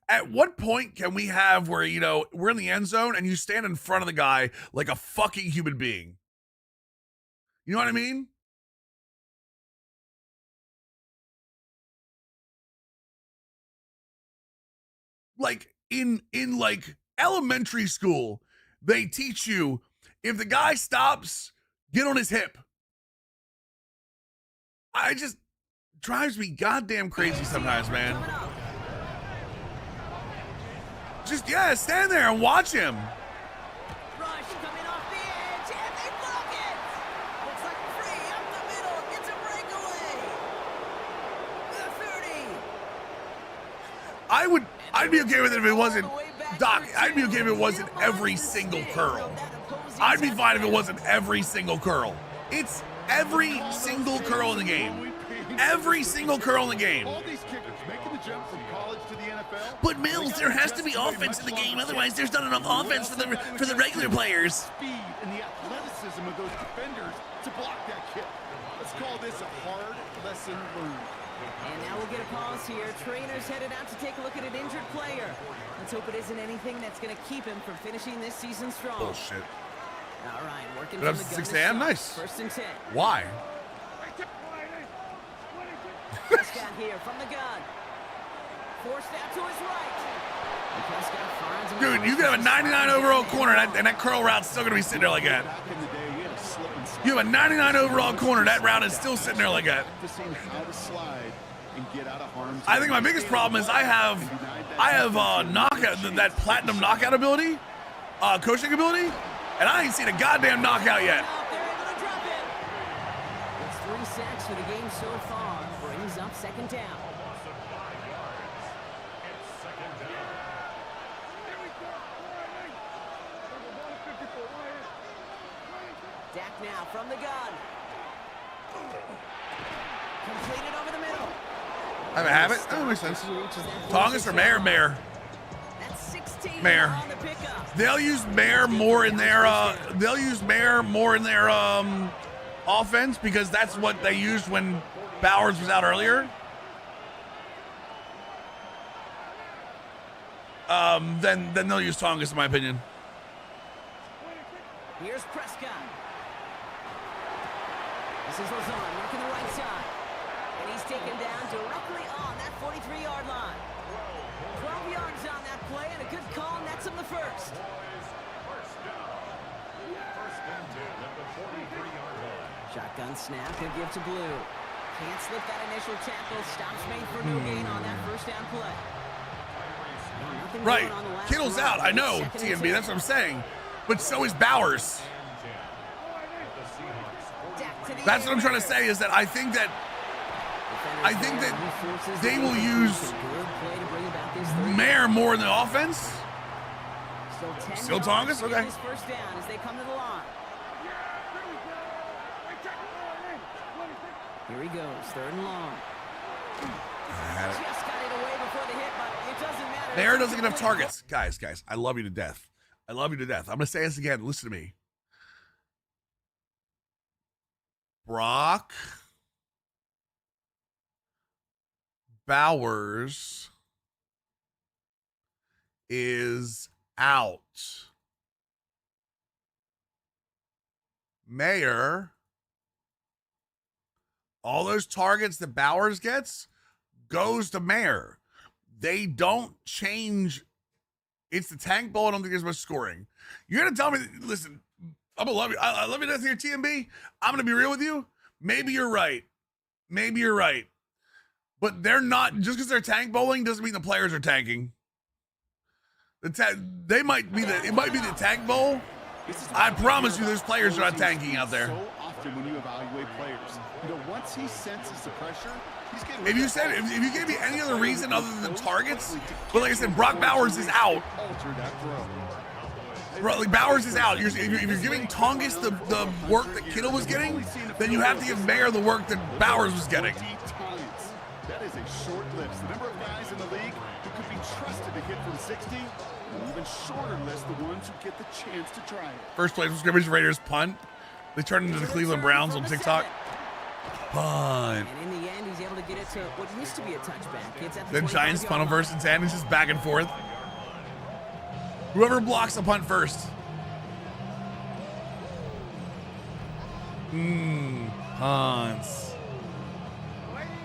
Speaker 1: At what point can we have where, we're in the end zone and you stand in front of the guy like a fucking human being? You know what I mean? Like in like elementary school, they teach you if the guy stops, get on his hip. I just drives me goddamn crazy sometimes, man. Just, stand there and watch him.
Speaker 3: Rush coming off the edge, and they block it. Looks like free up the middle. It's a breakaway. The 30.
Speaker 1: I'd be okay with it if it wasn't, Doc, I'd be okay if it wasn't every single curl. I'd be fine if it wasn't every single curl. It's every single curl in the game. Every single curl in the game.
Speaker 4: All these kickers making the jump from college to the NFL.
Speaker 1: But Mills, there has to be offense in the game. Otherwise, there's not enough offense for the regular players.
Speaker 4: Speed and the athleticism of those defenders to block that kick. Let's call this a hard lesson learned.
Speaker 3: And now we'll get a pause here. Trainer's headed out to take a look at an injured player. Let's hope it isn't anything that's going to keep him from finishing this season strong.
Speaker 1: Bullshit.
Speaker 3: All right, working
Speaker 1: But
Speaker 3: from
Speaker 1: up
Speaker 3: the
Speaker 1: to
Speaker 3: gun
Speaker 1: 6
Speaker 3: to
Speaker 1: a.m.?
Speaker 3: start.
Speaker 1: Nice.
Speaker 3: 1st and 10.
Speaker 1: Why?
Speaker 3: Prescott here from the gun. Forced out to his right. And Prescott finds him.
Speaker 1: Dude, you could have a 99 overall corner, and that curl route's still going to be sitting there like that.
Speaker 4: Back in the day, we had a slip and slide.
Speaker 1: You have a 99 overall corner, that route is still sitting there like that.
Speaker 4: Practicing how to slide and get out of harm's
Speaker 1: I think my
Speaker 4: way.
Speaker 1: biggest problem is I have knockout, that platinum knockout ability, coaching ability, and I ain't seen a goddamn knockout yet.
Speaker 3: They're able to drop it. It's 3 sacks for the game so far. Brings up 2nd down.
Speaker 2: Loss of 5 yards. It's 2nd down.
Speaker 3: Dak now from the gun. Completed over the middle.
Speaker 1: I have it. That makes sense.
Speaker 3: Reaches that
Speaker 1: Tongas or Mayor? Mayor.
Speaker 3: That's 16
Speaker 1: Mayor.
Speaker 3: on the pickup.
Speaker 1: They'll use Mayor more in their offense because that's what they used when Bowers was out earlier. Then they'll use Tongas, in my opinion.
Speaker 3: Here's Prescott. This is Lazard working the right side. And he's taken down directly on that 43-yard line. 12 yards on that play and a good call, and that's him the first.
Speaker 2: First down. First and 10 at the 43-yard line.
Speaker 3: Shotgun snap, he'll give to Blue. Can't slip that initial tackle. Stops made for no gain on that first down play. Nothing
Speaker 1: Right.
Speaker 3: going on the last
Speaker 1: Kittle's
Speaker 3: drive.
Speaker 1: out. I know,
Speaker 3: Second and
Speaker 1: TMB.
Speaker 3: 10.
Speaker 1: That's what I'm saying. But so is Bowers.
Speaker 3: Dak to the
Speaker 1: That's what I'm
Speaker 3: air.
Speaker 1: trying to say is that I think that they will use
Speaker 3: Good play to bring about this third.
Speaker 1: Mayer more in the offense.
Speaker 3: Still 10
Speaker 1: Tongas?
Speaker 3: yards to
Speaker 1: Okay.
Speaker 3: get this first down as they come to the line. Here he goes, third and long. Just got it away before the hit, but it doesn't matter.
Speaker 1: Mayer doesn't get enough targets. Guys, I love you to death. I love you to death. I'm going to say this again. Listen to me. Brock Bowers is out. Mayer, all those targets that Bowers gets goes to Mayer. They don't change. It's the tank ball. I don't think there's much scoring. You're going to tell me, listen, I'm going to love you. I love you to death here, TMB. I'm going to be real with you. Maybe you're right. Maybe you're right. But they're not, just because they're tank bowling doesn't mean the players are tanking. They might be it might be the tank bowl. I promise you there's players that are not tanking out there.
Speaker 4: So often when you evaluate players, once he senses the pressure, he's getting.
Speaker 1: If you gave me any other reason other than targets, but like I said, Brock Bowers is out.
Speaker 4: Alter that throw.
Speaker 1: Bro, like Bowers is out. If you're giving Tongas the work that Kittle was getting, then you have to give Mayer the work that Bowers was getting.
Speaker 4: That is a short list. The number of guys in the league who could be trusted to hit from 60, and even shorter list the ones who get the chance to try it.
Speaker 1: First play from scrimmage, Raiders punt. They turned into the Cleveland Browns on TikTok. Punt.
Speaker 3: And in the end, he's able to get it to what used to be a touchback. It's at
Speaker 1: The Giants punt on first and 10. It's just back and forth. Whoever blocks the punt first. Punts.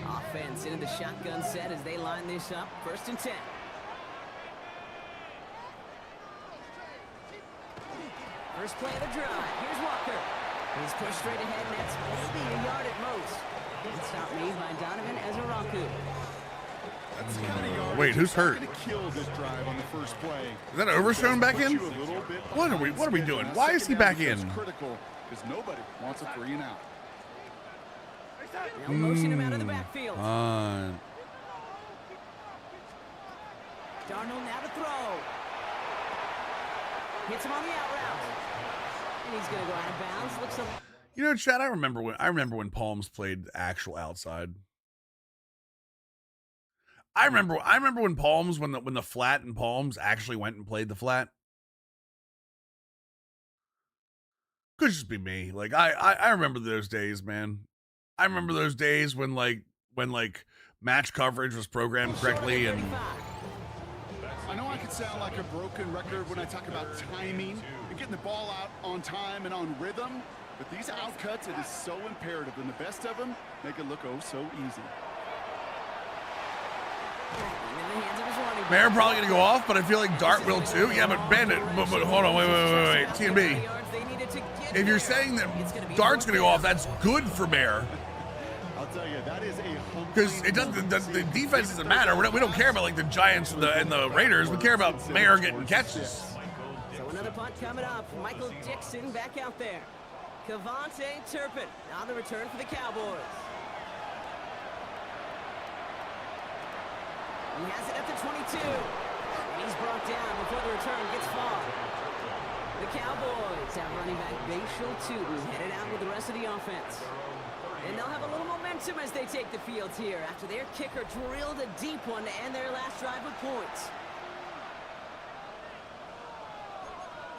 Speaker 3: Offense into the shotgun set as they line this up. First and 10. First play of the drive. Here's Walker. He's pushed straight ahead, and that's maybe a yard at most. Good stop made by Donovan Ezaraku.
Speaker 4: That's the kind of yardage
Speaker 1: Wait, who's
Speaker 4: that's not
Speaker 1: hurt?
Speaker 4: gonna kill this drive on the first play.
Speaker 1: Is that Overshone back in?
Speaker 4: Put you a little bit
Speaker 1: What are we doing? Why is he back in?
Speaker 4: Critical, because nobody wants a 3 and out.
Speaker 3: They'll motion him out of the backfield.
Speaker 1: Punt.
Speaker 3: Darnold now to throw. Hits him on the out route. And he's going to go out of bounds. Looks like...
Speaker 1: You know, Chad, I remember when Palms played actual outside. I remember when Palms, when the flat and Palms actually went and played the flat. Could just be me. Like I remember those days, man. I remember those days when match coverage was programmed correctly, and
Speaker 4: I know I could sound like a broken record when I talk about timing and getting the ball out on time and on rhythm, but these outcuts, it is so imperative, and the best of them make it look oh so easy.
Speaker 1: Mayer probably gonna go off, but I feel like Dart will too. Yeah, but Bandit, but hold on, wait, TNB. If you're saying that Dart's gonna go off, that's good for Mayer.
Speaker 4: I'll tell you, that is a
Speaker 1: Because it doesn't. The defense doesn't matter. We don't care about like the Giants and the Raiders. We care about Mayer getting catches.
Speaker 3: So another punt coming up. Michael Dixon back out there. Cavante Turpin on the return for the Cowboys. He has it at the 22. And he's brought down before the return gets far. The Cowboys have running back Bashal Tootin headed out with the rest of the offense. And they'll have a little momentum as they take the field here after their kicker drilled a deep one to end their last drive with points.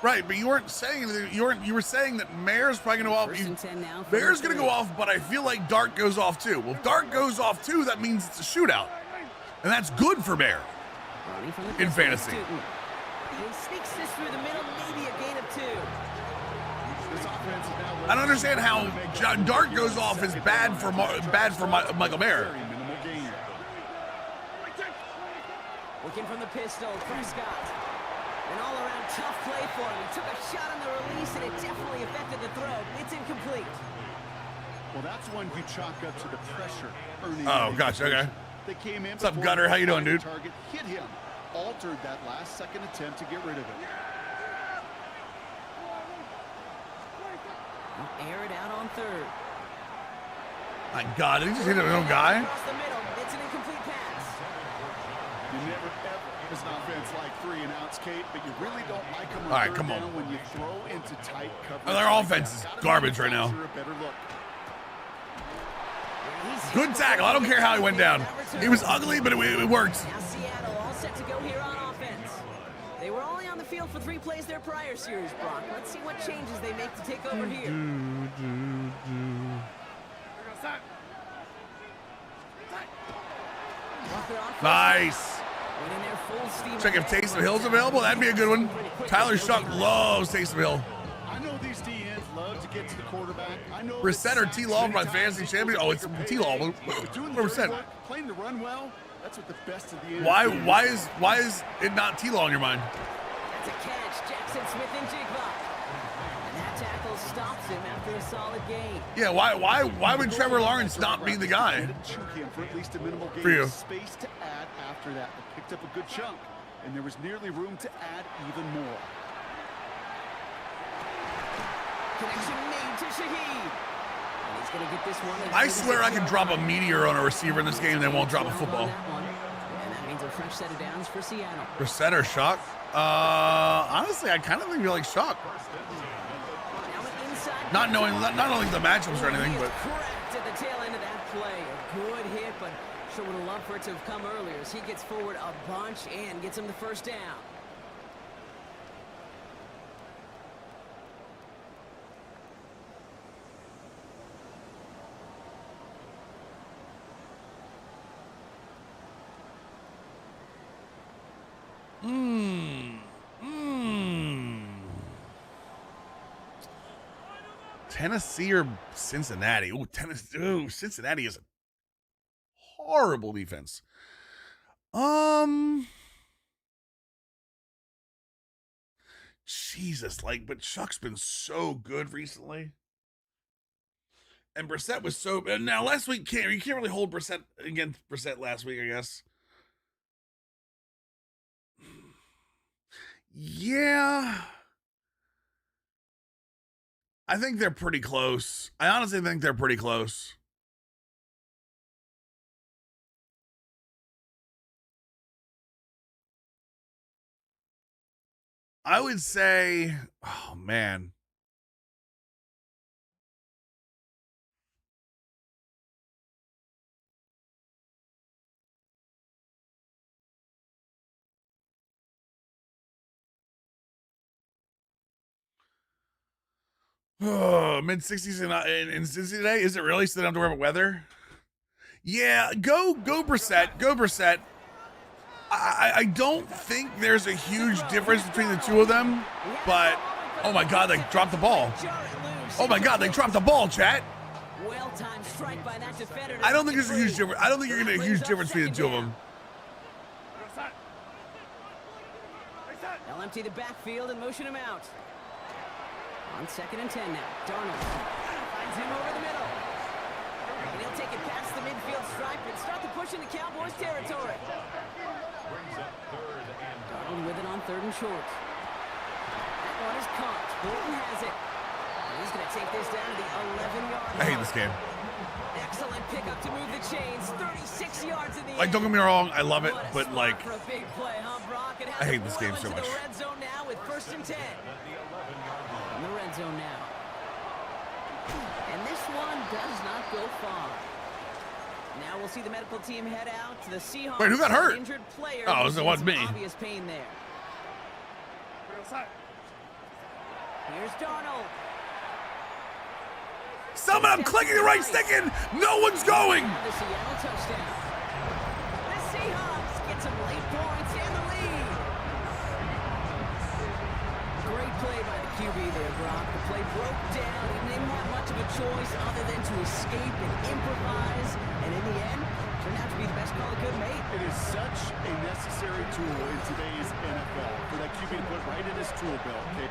Speaker 1: Right, but you weren't saying anything. You were saying that Mayer's probably going to go off.
Speaker 3: First and 10 now.
Speaker 1: Mayer's going to go off, but I feel like Dart goes off too. Well, if Dart goes off too, that means it's a shootout, and that's good for Mayer in fantasy.
Speaker 3: He sneaks this through the middle, maybe a gain of 2.
Speaker 1: I don't understand how Dart goes off is bad for Michael Mayer.
Speaker 3: Looking from the pistol, Prescott. An all-around play for him. He took a shot on the release, and it definitely affected the throw. It's incomplete.
Speaker 4: Well, that's one you chalk up to the pressure.
Speaker 1: Oh, gosh, okay.
Speaker 4: They came in.
Speaker 1: What's up, Gunner? How you doing, dude?
Speaker 4: Target hit him, altered that last second attempt to get rid of it.
Speaker 3: Air it out on third.
Speaker 1: My God, did he just hit his own guy?
Speaker 3: Across the middle. It's an incomplete pass.
Speaker 4: You never ever as an offense like 3 and outs, Kate, but you really don't like them on
Speaker 1: All right,
Speaker 4: third
Speaker 1: come on.
Speaker 4: down when you throw into tight coverage.
Speaker 1: Oh, their offense is garbage right now.
Speaker 4: A better look.
Speaker 1: Good tackle. I don't care how he went down. He was ugly, but it worked.
Speaker 3: Now Seattle all set to go here on offense. They were only on the field for 3 plays their prior series, Brock. Let's see what changes they make to take over here.
Speaker 1: Nice.
Speaker 3: Went in there full steam.
Speaker 1: Check if Taysom Hill's available. That'd be a good one. Tyler Shuck loves Taysom Hill.
Speaker 4: I know these DNs love to get to the quarterback. I know
Speaker 1: Brissett or T-Law for my fantasy champion. Oh, it's T-Law.
Speaker 4: Doing
Speaker 1: 100%.
Speaker 4: playing to run well. That's what the best of the end.
Speaker 1: Why is it not T-Law in your mind?
Speaker 3: That's a catch. Jackson Smith and Jigba. And that tackle stops him after a solid gain.
Speaker 1: Yeah, why would Trevor Lawrence not be the guy?
Speaker 4: For at least a minimal gain
Speaker 1: For you.
Speaker 4: of space to add after that. They picked up a good chunk, and there was nearly room to add even more.
Speaker 3: Connection made to Shaheed. And he's going to get this one.
Speaker 1: I swear I could drop a meteor on a receiver in this game and they won't drop a football.
Speaker 3: And that means a fresh set of downs for Seattle.
Speaker 1: Brissett or Shock? Honestly, I kind of think you like Shock. Not knowing the matchups or anything, but
Speaker 3: Correct at the tail end of that play. A good hit, but sure would have loved for it to have come earlier as he gets forward a bunch and gets him the first down.
Speaker 1: Tennessee or Cincinnati? Cincinnati is a horrible defense. Jesus, but Chuck's been so good recently. And Brissett was so bad. Now, last week, you can't really hold Brissett against Brissett last week, I guess. Yeah. I think they're pretty close. I honestly think they're pretty close. I would say, oh man. Oh, mid-60s in Cincy today? Is it really? So they don't have to worry about weather? Yeah, go Brissett. Go Brissett. I don't think there's a huge difference between the two of them, but oh my God, they dropped the ball. Oh my God, they dropped the ball, chat. I don't think there's a huge difference. I don't think you're gonna get a huge difference between the two of them.
Speaker 3: They'll empty the backfield and motion him out. On 2nd and 10 now. Darnold finds him over the middle. And he'll take it past the midfield stripe and start the push into Cowboys territory. Darnold with it on 3rd and short. That one is caught. Bolton has it. And he's going to take this down to the 11-yard line.
Speaker 1: I hate this game.
Speaker 3: Excellent pickup to move the chains. 36 yards in the end.
Speaker 1: Don't get me wrong, I love it, but
Speaker 3: for a big play, huh, Brock?
Speaker 1: I hate this game so much.
Speaker 3: The red zone now with 1st and 10. In the red zone now. And this one does not go far. Now we'll see the medical team head out to the Seahawks.
Speaker 1: Wait, who got hurt?
Speaker 3: Injured player.
Speaker 1: Oh, it wasn't me.
Speaker 3: Obvious pain there. Here's Darnold.
Speaker 1: Someone, I'm clicking the right stick in. No one's going.
Speaker 3: The Seattle touchdown. The Seahawks get some late points and the lead. Great play by the QB there, Brock. The play broke down. He didn't have much of a choice other than to escape and improvise. And in the end, turned out to be the best call it could have made.
Speaker 4: It is such a necessary tool in today's NFL for that QB to put right in his tool belt. Okay?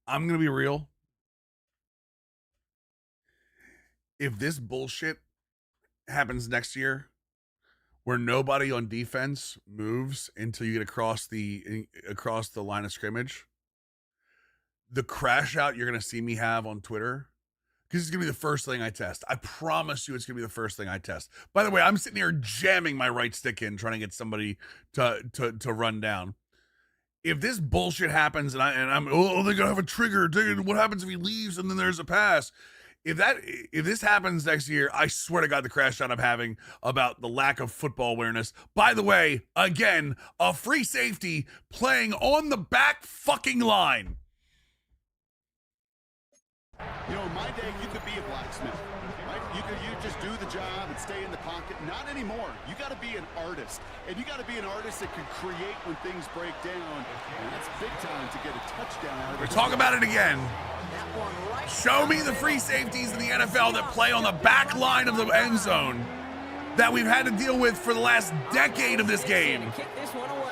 Speaker 1: I'm going to be real. If this bullshit happens next year, where nobody on defense moves until you get across the line of scrimmage, the crash out you're going to see me have on Twitter, because it's going to be the first thing I test. I promise you it's going to be the first thing I test. By the way, I'm sitting here jamming my right stick in, trying to get somebody to run down. If this bullshit happens and I'm they're going to have a trigger, what happens if he leaves and then there's a pass? If this happens next year, I swear to God, the crash out I'm having about the lack of football awareness. By the way, again, a free safety playing on the back fucking line.
Speaker 4: You know, in my day, you could be a blacksmith, right? You just do the job and stay in the pocket. Not anymore. You got to be an artist, and you got to be an artist that can create when things break down. And that's big time to get a touchdown out of it.
Speaker 1: We're talking about it again. Show me the free safeties in the NFL that play on the back line of the end zone that we've had to deal with for the last decade of this game.
Speaker 3: Kick this one away.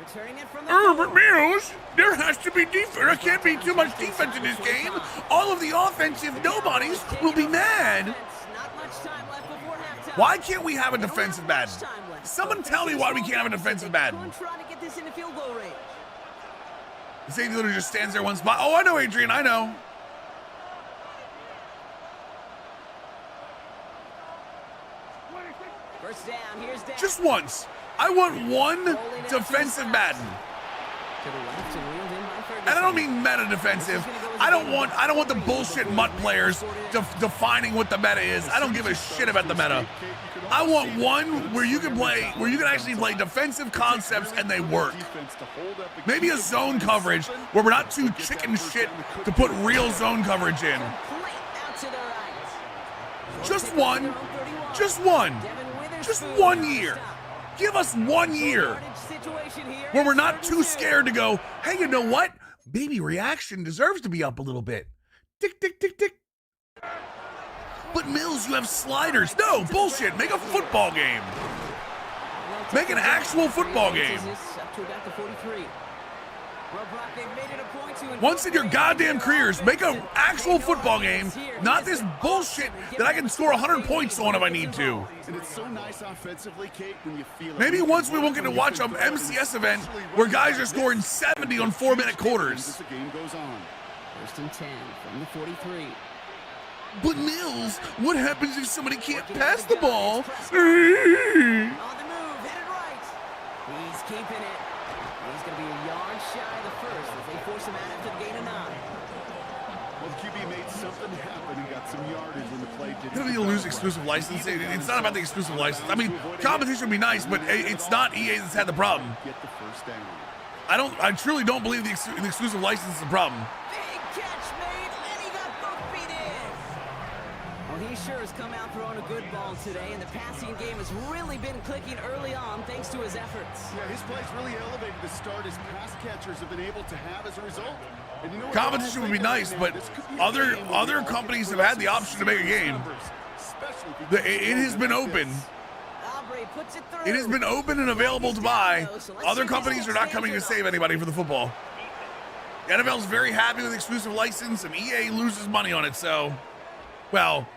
Speaker 3: Returning it from the
Speaker 1: Herbert Mills, there has to be defense. There can't be too much defense in this game. All of the offensive nobodies will be mad.
Speaker 3: Not much time left before halftime.
Speaker 1: Why can't we have a defensive Madden? Someone tell me why we can't have a defensive Madden.
Speaker 3: Trying to get this into field goal range.
Speaker 1: The safety literally just stands there one spot. Oh, I know, Adrian, I know.
Speaker 3: First down, here's down.
Speaker 1: Just once. I want one defensive Madden.
Speaker 3: To the left and wheeled in by Ferguson.
Speaker 1: And I don't mean meta defensive. I don't want the bullshit mutt players defining what the meta is. I don't give a shit about the meta. I want one where you can actually play defensive concepts and they work. Maybe a zone coverage where we're not too chicken shit to put real zone coverage in.
Speaker 3: Complete out to the right.
Speaker 1: Just one. Just one. Just 1 year. Give us 1 year where we're not too scared to go, hey, you know what? Maybe reaction deserves to be up a little bit. Tick, tick, tick, tick. But Mills, you have sliders. No, bullshit. Make a football game. Make an actual football game.
Speaker 3: Up to about the 43. Well, Brock, they've made it a point to
Speaker 1: Once in your goddamn careers, make an actual football game, not this bullshit that I can score 100 points on if I need to.
Speaker 4: And it's so nice offensively, Kate, when you feel it.
Speaker 1: Maybe once we won't get to watch an MCS event where guys are scoring 70 on 4-minute quarters.
Speaker 4: The game goes on.
Speaker 3: First and 10 from the 43.
Speaker 1: But Mills, what happens if somebody can't pass the ball?
Speaker 3: On the move, headed right. He's keeping it. He's going to be a yard shy of the first as they force him out after the gain of 9.
Speaker 4: Well, the QB made something happen and got some yardage when the play didn't.
Speaker 1: Gonna be a lose exclusive license. It's not about the exclusive license. I mean, competition would be nice, but it's not EA that's had the problem.
Speaker 4: Get the first down.
Speaker 1: I truly don't believe the exclusive license is the problem.
Speaker 3: Big catch made, and he got both feet in. Well, he sure has come out throwing a good ball today, and the passing game has really been clicking early on thanks to his efforts.
Speaker 4: Yeah, his plays really elevated the start his pass catchers have been able to have as a result. And you know what?
Speaker 1: Competition would be nice, but other companies have had the option to make a game. It has been open. It has been open and available to buy. Other companies are not coming to save anybody for the football. The NFL is very happy with the exclusive license, and EA loses money on it. So, well,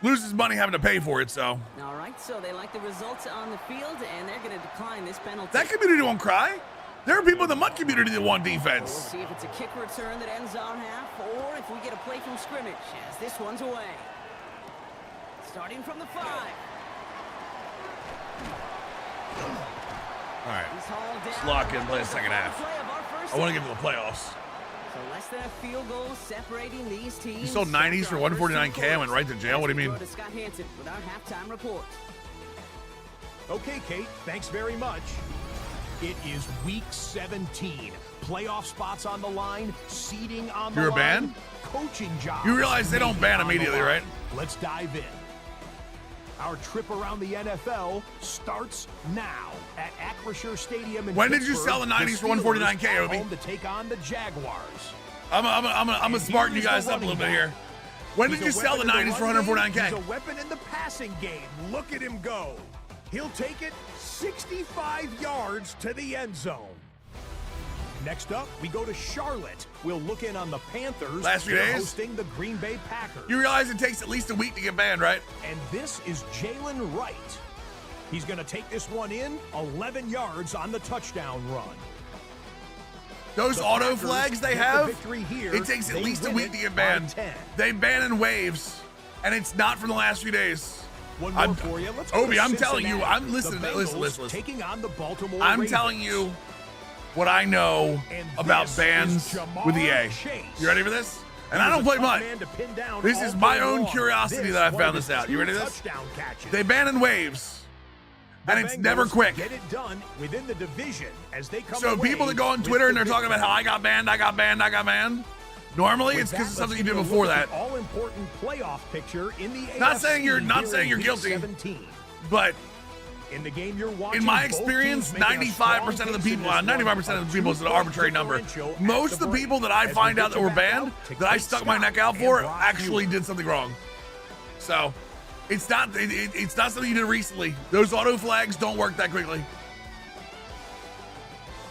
Speaker 1: loses money having to pay for it, so.
Speaker 3: All right, so they like the results on the field, and they're going to decline this penalty.
Speaker 1: That community won't cry. There are people in the MUT community that want
Speaker 3: We'll
Speaker 1: defense.
Speaker 3: see if it's a kick return that ends our half, or if we get a play from scrimmage, as this one's away. Starting from the 5.
Speaker 1: All right,
Speaker 3: He's hauled down.
Speaker 1: let's lock in, play the second half.
Speaker 3: Play of our first
Speaker 1: I want to
Speaker 3: half.
Speaker 1: get to the playoffs.
Speaker 3: So less than a field goal separating these teams.
Speaker 1: You sold 90s for 149K and went right to jail? What do you mean?
Speaker 3: Go to Scott Hansen with our halftime report.
Speaker 5: Okay, Kate, thanks very much. It is week 17. Playoff spots on the line, seeding on the
Speaker 1: You're a
Speaker 5: line.
Speaker 1: ban?
Speaker 5: Coaching jobs.
Speaker 1: You realize they don't ban
Speaker 5: on the
Speaker 1: immediately,
Speaker 5: line.
Speaker 1: right?
Speaker 5: Let's dive in. Our trip around the NFL starts now at Acrisure Stadium in
Speaker 1: When did you
Speaker 5: Pittsburgh.
Speaker 1: sell the 90s for 149K,
Speaker 5: Steelers are
Speaker 1: Obi?
Speaker 5: home to take on the Jaguars.
Speaker 1: I'm gonna smarten you guys up a little bit here. When did you sell the 90s for
Speaker 5: He's a
Speaker 1: 149K?
Speaker 5: weapon in the passing game. Look at him go. He'll take it 65 yards to the end zone. Next up, we go to Charlotte. We'll look in on the Panthers.
Speaker 1: Last few
Speaker 5: They're
Speaker 1: days?
Speaker 5: hosting the Green Bay Packers.
Speaker 1: You realize it takes at least a week to get banned, right?
Speaker 5: And this is Jalen Wright. He's going to take this one in 11 yards on the touchdown run.
Speaker 1: Those
Speaker 5: The
Speaker 1: auto
Speaker 5: Packers
Speaker 1: flags they
Speaker 5: get the
Speaker 1: have,
Speaker 5: victory here.
Speaker 1: it takes at
Speaker 5: They
Speaker 1: least a
Speaker 5: win
Speaker 1: week
Speaker 5: it
Speaker 1: to get
Speaker 5: by
Speaker 1: banned.
Speaker 5: 10.
Speaker 1: They ban in waves, and it's not from the last few days.
Speaker 5: One more for you. Let's go
Speaker 1: Obi,
Speaker 5: to
Speaker 1: I'm telling you,
Speaker 5: Cincinnati.
Speaker 1: I'm listening.
Speaker 5: The
Speaker 1: Listen.
Speaker 5: Bengals taking on the Baltimore
Speaker 1: I'm
Speaker 5: Ravens.
Speaker 1: telling you what I know
Speaker 5: And
Speaker 1: about
Speaker 5: this
Speaker 1: bans
Speaker 5: is Jamar
Speaker 1: with EA.
Speaker 5: Chase.
Speaker 1: You ready for this? And
Speaker 5: He
Speaker 1: I
Speaker 5: was
Speaker 1: don't
Speaker 5: a
Speaker 1: play
Speaker 5: tough
Speaker 1: MUT.
Speaker 5: man to pin down
Speaker 1: This
Speaker 5: all
Speaker 1: is my
Speaker 5: day
Speaker 1: own
Speaker 5: long.
Speaker 1: curiosity
Speaker 5: This
Speaker 1: that I
Speaker 5: one
Speaker 1: found
Speaker 5: of
Speaker 1: this
Speaker 5: his
Speaker 1: out. You ready
Speaker 5: 2
Speaker 1: for this?
Speaker 5: touchdown catches.
Speaker 1: They ban in waves,
Speaker 5: The
Speaker 1: and it's
Speaker 5: Bengals
Speaker 1: never quick.
Speaker 5: Get it done within the division as they come
Speaker 1: So
Speaker 5: away
Speaker 1: people that go on
Speaker 5: with
Speaker 1: Twitter and
Speaker 5: the
Speaker 1: they're talking about how I got banned, normally
Speaker 5: With
Speaker 1: it's because of
Speaker 5: that,
Speaker 1: something you
Speaker 5: let's
Speaker 1: did
Speaker 5: take a
Speaker 1: before
Speaker 5: look at
Speaker 1: that.
Speaker 5: the all-important playoff picture in the
Speaker 1: Not
Speaker 5: AFC
Speaker 1: saying you're
Speaker 5: here in week
Speaker 1: guilty.
Speaker 5: 17.
Speaker 1: But
Speaker 5: In the game you're watching,
Speaker 1: in my
Speaker 5: both
Speaker 1: experience,
Speaker 5: teams making a strong
Speaker 1: 95% of the
Speaker 5: case in
Speaker 1: people,
Speaker 5: this one.
Speaker 1: 95% of the people is an
Speaker 5: A 2-point
Speaker 1: arbitrary number.
Speaker 5: differential at
Speaker 1: Most of the
Speaker 5: break.
Speaker 1: people that I
Speaker 5: As we
Speaker 1: find
Speaker 5: get
Speaker 1: out that
Speaker 5: you
Speaker 1: were
Speaker 5: back
Speaker 1: banned,
Speaker 5: out to
Speaker 1: that I
Speaker 5: Kate
Speaker 1: stuck my
Speaker 5: Scott
Speaker 1: neck out
Speaker 5: and
Speaker 1: for,
Speaker 5: Brock
Speaker 1: actually
Speaker 5: Huard.
Speaker 1: did something wrong. So it's not something you did recently. Those auto flags don't work that quickly.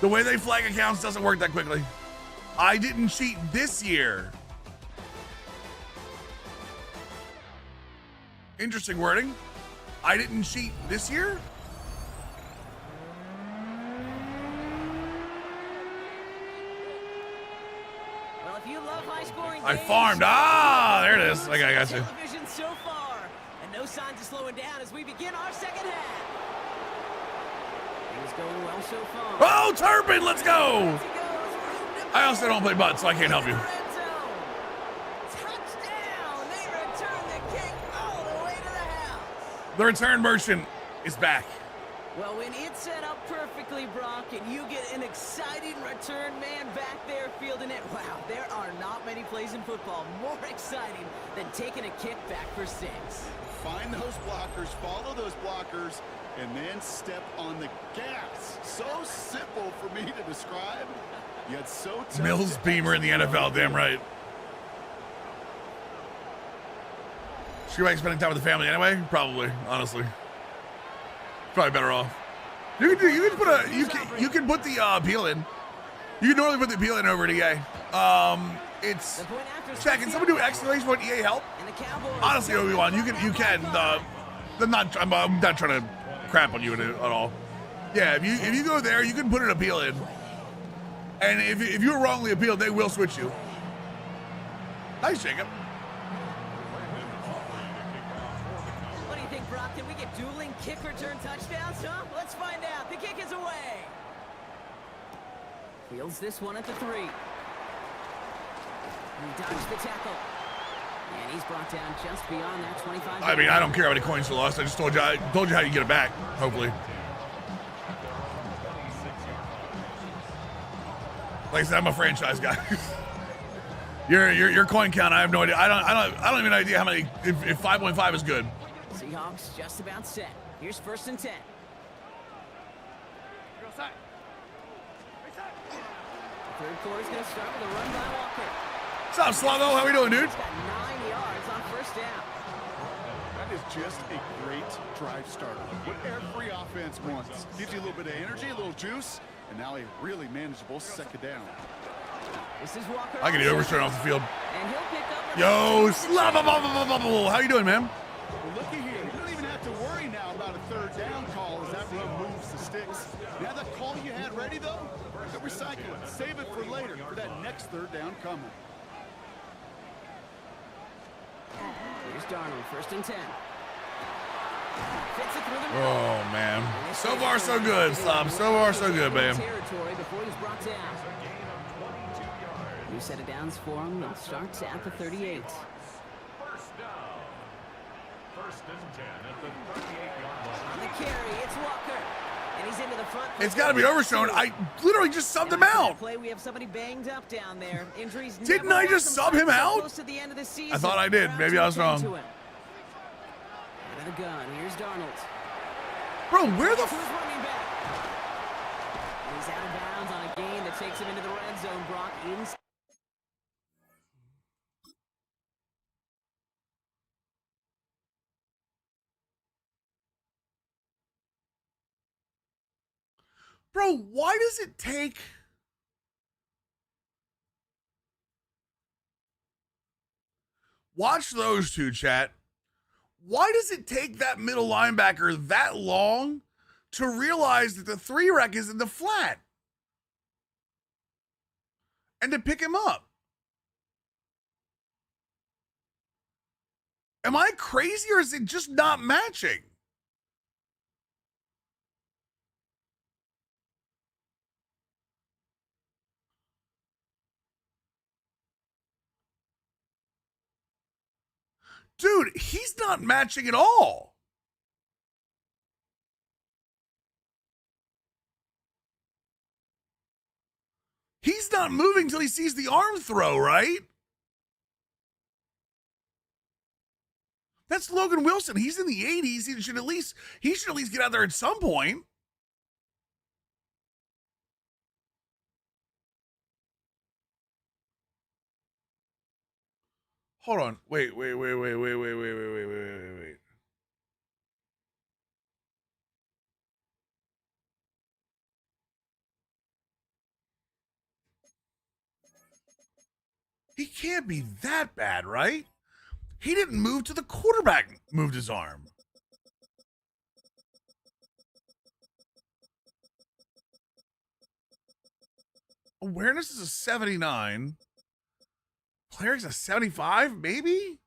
Speaker 1: The way they flag accounts doesn't work that quickly. I didn't cheat this year. Interesting wording. I didn't cheat this year?
Speaker 3: Well, if you love high-scoring
Speaker 1: I
Speaker 3: games,
Speaker 1: farmed. Ah, there it is. Okay, I got you.
Speaker 3: television so far, and no signs of slowing down as we begin our second half. Things going well so far.
Speaker 1: Oh, Turpin, let's go.
Speaker 3: As he goes, room to
Speaker 1: I also don't play butts, so I can't help you.
Speaker 3: red zone. Touchdown! They return the kick all the way to the house.
Speaker 1: The return merchant is back.
Speaker 3: Well, when it's set up perfectly, Brock, and you get an exciting return man back there fielding it, wow, there are not many plays in football more exciting than taking a kick back for 6.
Speaker 4: Find those blockers, follow those blockers, and then step on the gas. So simple for me to describe, yet so tough
Speaker 1: Mills
Speaker 4: to
Speaker 1: Beamer in the
Speaker 4: execute.
Speaker 1: NFL, damn right. Should you like spending time with the family anyway? Probably, honestly. Probably better off. You can put the appeal in. You can normally put the appeal in over at EA. It's
Speaker 3: The point after
Speaker 1: check. Can someone do exclamation point EA help?
Speaker 3: and the Cowboys.
Speaker 1: Honestly, Obi-Wan, you can. I'm not trying to crap on you at all. Yeah, if you go there, you can put an appeal in, and if you were wrongly appealed, they will switch you. Nice, Jacob.
Speaker 3: What do you think, Brock? Can we get dueling kick return touchdowns, huh? Let's find out. The kick is away. Fields this one at the 3. He dodged the tackle. And he's brought down just beyond that 25.
Speaker 1: I mean, I don't care how many coins you lost. I just told you how you get it back. Hopefully. Like I said, I'm a franchise guy. your coin count, I have no idea. I don't even idea how many. If 5.5 is good.
Speaker 3: Seahawks just about set. Here's 1st and 10. The third quarter's going to start with a run by Walker.
Speaker 1: What's up, Slavo? How we doing, dude?
Speaker 3: He's got 9 yards on 1st down.
Speaker 4: That is just a great drive starter. What every offense wants. Gives you a little bit of energy, a little juice, and now a really manageable 2nd down.
Speaker 3: This is Walker.
Speaker 1: I can do overturn off the field.
Speaker 3: And he'll pick up
Speaker 1: Yo, Slavo, how you doing, man?
Speaker 4: Well, looky here. You don't even have to worry now about a third down call as that run moves the sticks. Now that call you had ready, though, you recycle it. Save it for later for that next third down coming.
Speaker 3: Here's Darnold, 1st and 10. Fits it through the middle.
Speaker 1: Oh, man. So far, so good, Slob. So far, so good, man.
Speaker 3: Territory before he's brought down. New set of downs for him. They'll start at the 38.
Speaker 2: First down. 1st and 10 at the 38-yard line.
Speaker 3: On the carry, it's Walker. And he's into the front.
Speaker 1: It's got to be overshown. I literally just subbed him out.
Speaker 3: Play, we have somebody banged up down there. Injuries.
Speaker 1: Didn't I just sub him out?
Speaker 3: Close to the end of the season.
Speaker 1: I thought I did. Maybe I was wrong.
Speaker 3: Out of the gun. Here's Darnold.
Speaker 1: Bro, where the
Speaker 3: Who's running back? And he's out of bounds on a gain that takes him into the red zone. Brock inside.
Speaker 1: Bro, why does it take... Watch those two, chat. Why does it take that middle linebacker that long to realize that the 3-rec is in the flat? And to pick him up? Am I crazy or is it just not matching? Dude, he's not matching at all. He's not moving till he sees the arm throw, right? That's Logan Wilson. He's in the 80s. He should at least get out there at some point. Hold on. Wait. He can't be that bad, right? He didn't move till the quarterback moved his arm. Awareness is a 79. Cleric's a 75, maybe?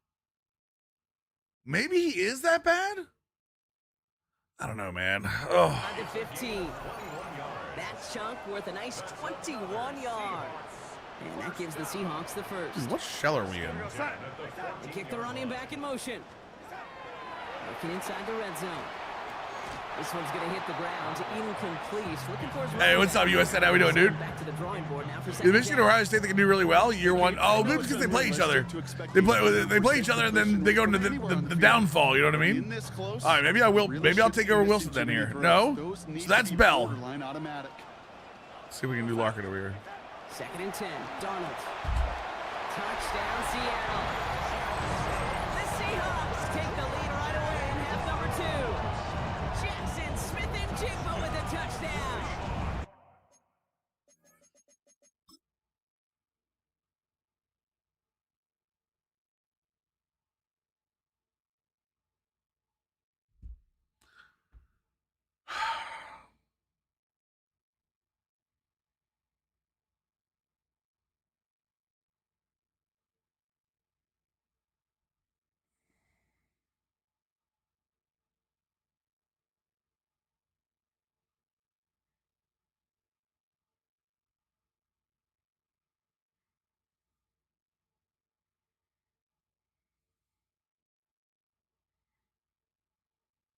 Speaker 1: Maybe he is that bad? I don't know, man. Oh.
Speaker 3: On to 15. That chunk worth a nice 21 yards. And that gives the Seahawks the first.
Speaker 1: What shell are we in?
Speaker 3: They kick the running back in motion. Looking inside the red zone. This one's going to hit the ground. Incomplete. Looking for his
Speaker 1: Hey, what's up, USN? How we doing, dude?
Speaker 3: Back to the drawing board now for
Speaker 1: Did Michigan and Ohio State, they can do really well year one? Oh, good, because they play each other. They play each other, and then they go into the downfall. You know what I mean? All right, maybe I will. Maybe I'll take over Wilson then here. No, so that's Bell. Let's see if we can do Larkin over here.
Speaker 3: 2nd and 10. Darnold. Touchdown, Seattle. The Seahawks take the lead right away in half number 2. Jackson Smith and Jigba with a touchdown.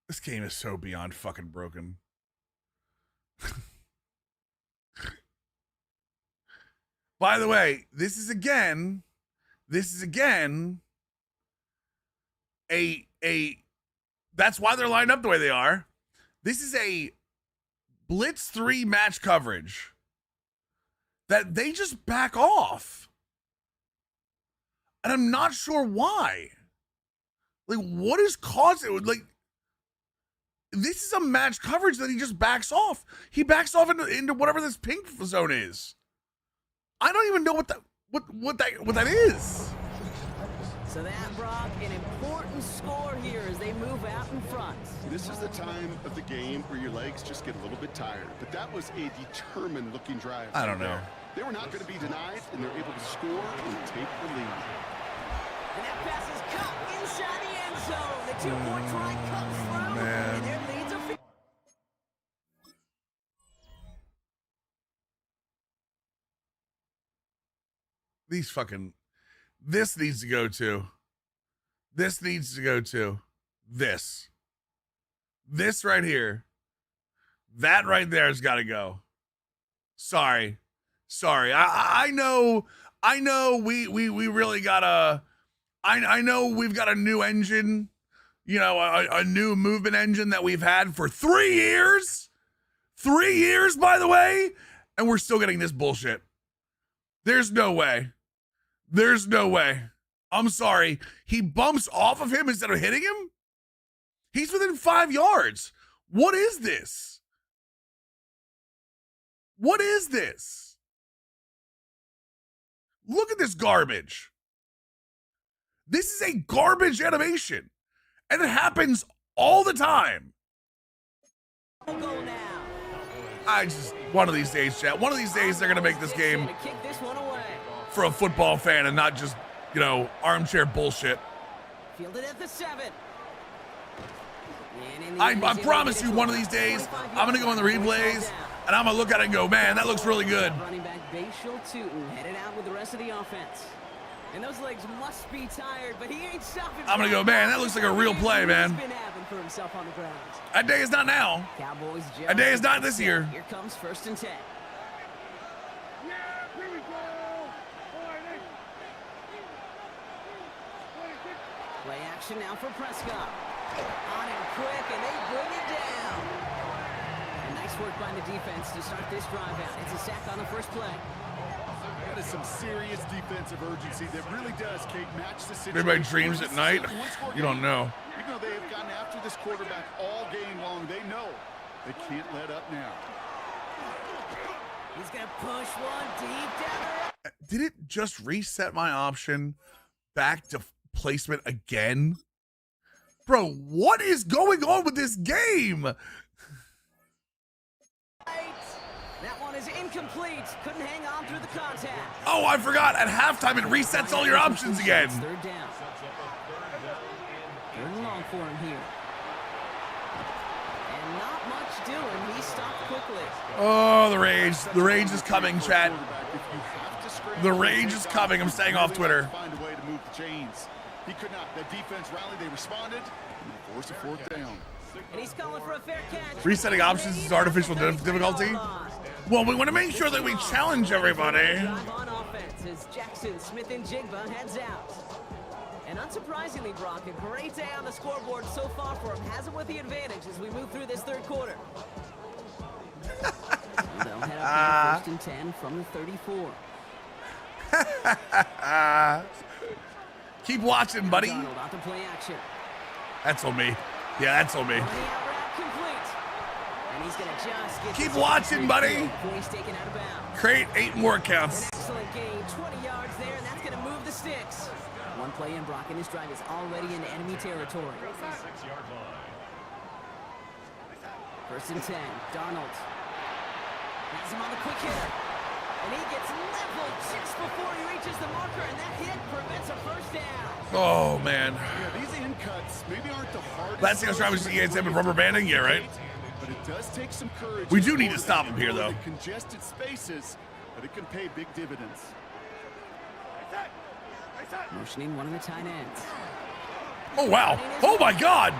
Speaker 1: This game is so beyond fucking broken. By the way, this is again a that's why they're lined up the way they are. This is a blitz 3 match coverage that they just back off. And I'm not sure why. Like, what is causing it? Like, this is a match coverage that he just backs off. He backs off into whatever this pink zone is. I don't even know what that is.
Speaker 3: So that, Brock, an important score here as they move out in front.
Speaker 4: This is the time of the game where your legs just get a little bit tired. But that was a determined-looking drive.
Speaker 1: I don't know.
Speaker 4: They were not going to be denied, and they're able to score and take the lead.
Speaker 3: And that pass is cut inside the end zone. The two-point try comes through,
Speaker 1: man.
Speaker 3: and their leads are...
Speaker 1: These fucking... This needs to go to. This needs to go to. This. This right here. That right there has got to go. Sorry. I know we really got I know we've got a new engine, you know, a new movement engine that we've had for 3 years. 3 years, by the way, and we're still getting this bullshit. There's no way. There's no way. I'm sorry. He bumps off of him instead of hitting him? He's within 5 yards. What is this? What is this? Look at this garbage. This is a garbage animation. And it happens all the time. One of these days, chat. One of these days, they're going to make this game for a football fan and not just, you know, armchair bullshit.
Speaker 3: Fielded at the 7.
Speaker 1: I promise you, one of these days, I'm going to go on the replays and I'm going to look at it and go, man, that looks really good.
Speaker 3: Running back Bashal Tootin headed out with the rest of the offense. And those legs must be tired, but he ain't stopping.
Speaker 1: I'm going to go, man, that looks like a real play, man.
Speaker 3: He's been having for himself on the ground.
Speaker 1: That day is not now.
Speaker 3: Cowboys.
Speaker 1: That day is not this year.
Speaker 3: Here comes 1st and 10. Play action now for Prescott. On him quick, and they bring it down. And nice work by the defense to start this drive out. It's a sack on the first play.
Speaker 4: That is some serious defensive urgency that really does, Kate, match the situation.
Speaker 1: Everybody dreams at night? You don't know.
Speaker 4: Even though they have gotten after this quarterback all game long, they know they can't let up now.
Speaker 3: He's going to push one deep down.
Speaker 1: Did it just reset my option back to placement again? Bro, what is going on with this game?
Speaker 3: That one is incomplete. Couldn't hang on through the contact.
Speaker 1: Oh, I forgot. At halftime, it resets all your options again.
Speaker 3: Third down. Third and long for him here. And not much doing. He stopped quickly.
Speaker 1: Oh, the rage. The rage is coming, chat. The rage is coming. I'm staying off Twitter.
Speaker 4: Find a way to move the chains. He could not. The defense rallied. They responded. And they forced a 4th down.
Speaker 3: And he's calling for a fair catch.
Speaker 1: Resetting options is artificial difficulty. Well, we want to make sure that we challenge everybody.
Speaker 3: On offense as Jackson, Smith, and Jigba heads out. And unsurprisingly, Brock, a great day on the scoreboard so far for him. Has him with the advantage as we move through this third quarter. They'll head up here 1st and 10 from the 34.
Speaker 1: Keep watching, buddy.
Speaker 3: Donald out to play action.
Speaker 1: That's on me. Yeah, that's on me.
Speaker 3: And he's gonna just get
Speaker 1: Keep watching, buddy.
Speaker 3: He's taken out of bounds.
Speaker 1: Create 8 more counts.
Speaker 3: An excellent gain, 20 yards there, and that's gonna move the sticks. One play in, Brock, and his drive is already into enemy territory.
Speaker 2: 6-yard line.
Speaker 3: 1st and 10. Donald has him on the quick hitter, and he gets leveled just before he reaches the marker, and that hit prevents a 1st down.
Speaker 1: Oh, man.
Speaker 4: Yeah, these in cuts maybe aren't the hardest.
Speaker 1: Last thing I was trying to see against him with rubber banding. Yeah, right.
Speaker 4: But it does take some courage.
Speaker 1: We do need to stop him here, though.
Speaker 4: Congested spaces, but it can pay big dividends.
Speaker 3: Motioning one of the tight ends.
Speaker 1: Oh, wow. Oh, my God.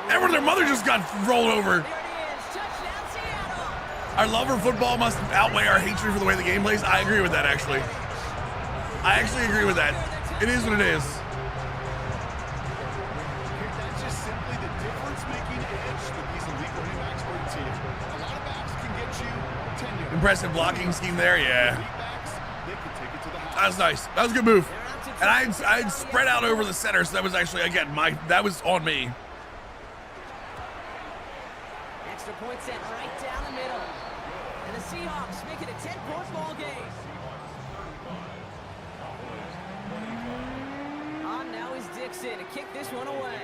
Speaker 1: Everyone, their mother just got rolled over.
Speaker 3: There it is. Touchdown, Seattle.
Speaker 1: Our love for football must outweigh our hatred for the way the game plays. I agree with that, actually. I actually agree with that. It is what it is.
Speaker 4: That's just simply the difference-making edge that these elite running backs bring to you. A lot of backs can get you 10 yards.
Speaker 1: Impressive blocking scheme there, yeah.
Speaker 4: Elite backs, they can take it to the house.
Speaker 1: That was nice. That was a good move. And I'd spread out over the center, so that was actually, again, that was on me.
Speaker 3: Extra point set right down the middle. And the Seahawks make it a 10-point ball game. On Jackson to kick this one away.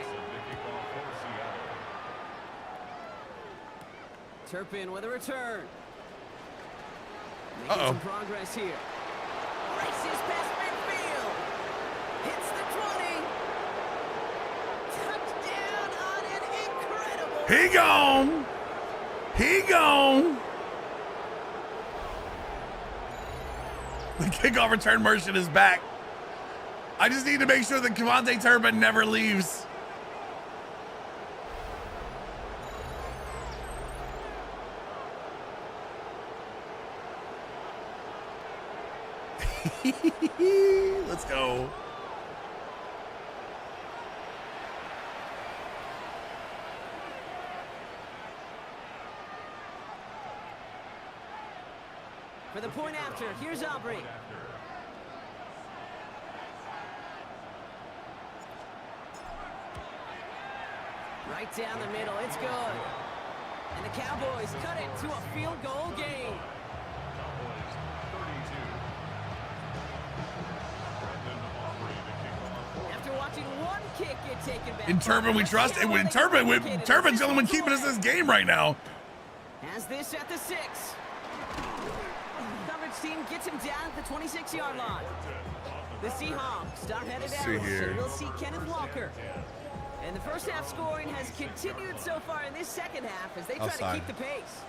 Speaker 3: Turpin with a return. Making some progress here. Races past midfield. Hits the 20. Touchdown on an incredible.
Speaker 1: He gone. He gone. The kickoff return merchant is back. I just need to make sure that Kevontae Turpin never leaves. Let's go.
Speaker 3: For the point after, here's Aubrey. Right down the middle, it's good. And the Cowboys cut it to a field goal game. After watching one kick get taken back.
Speaker 1: In Turpin we trust. And with Turpin's the only one keeping us in this game right now.
Speaker 3: Has this at the 6. Coverage team gets him down at the 26-yard line. The Seahawks are headed out, so we'll see Kenneth Walker. And the first half scoring has continued so far in this second half as they try to keep the pace.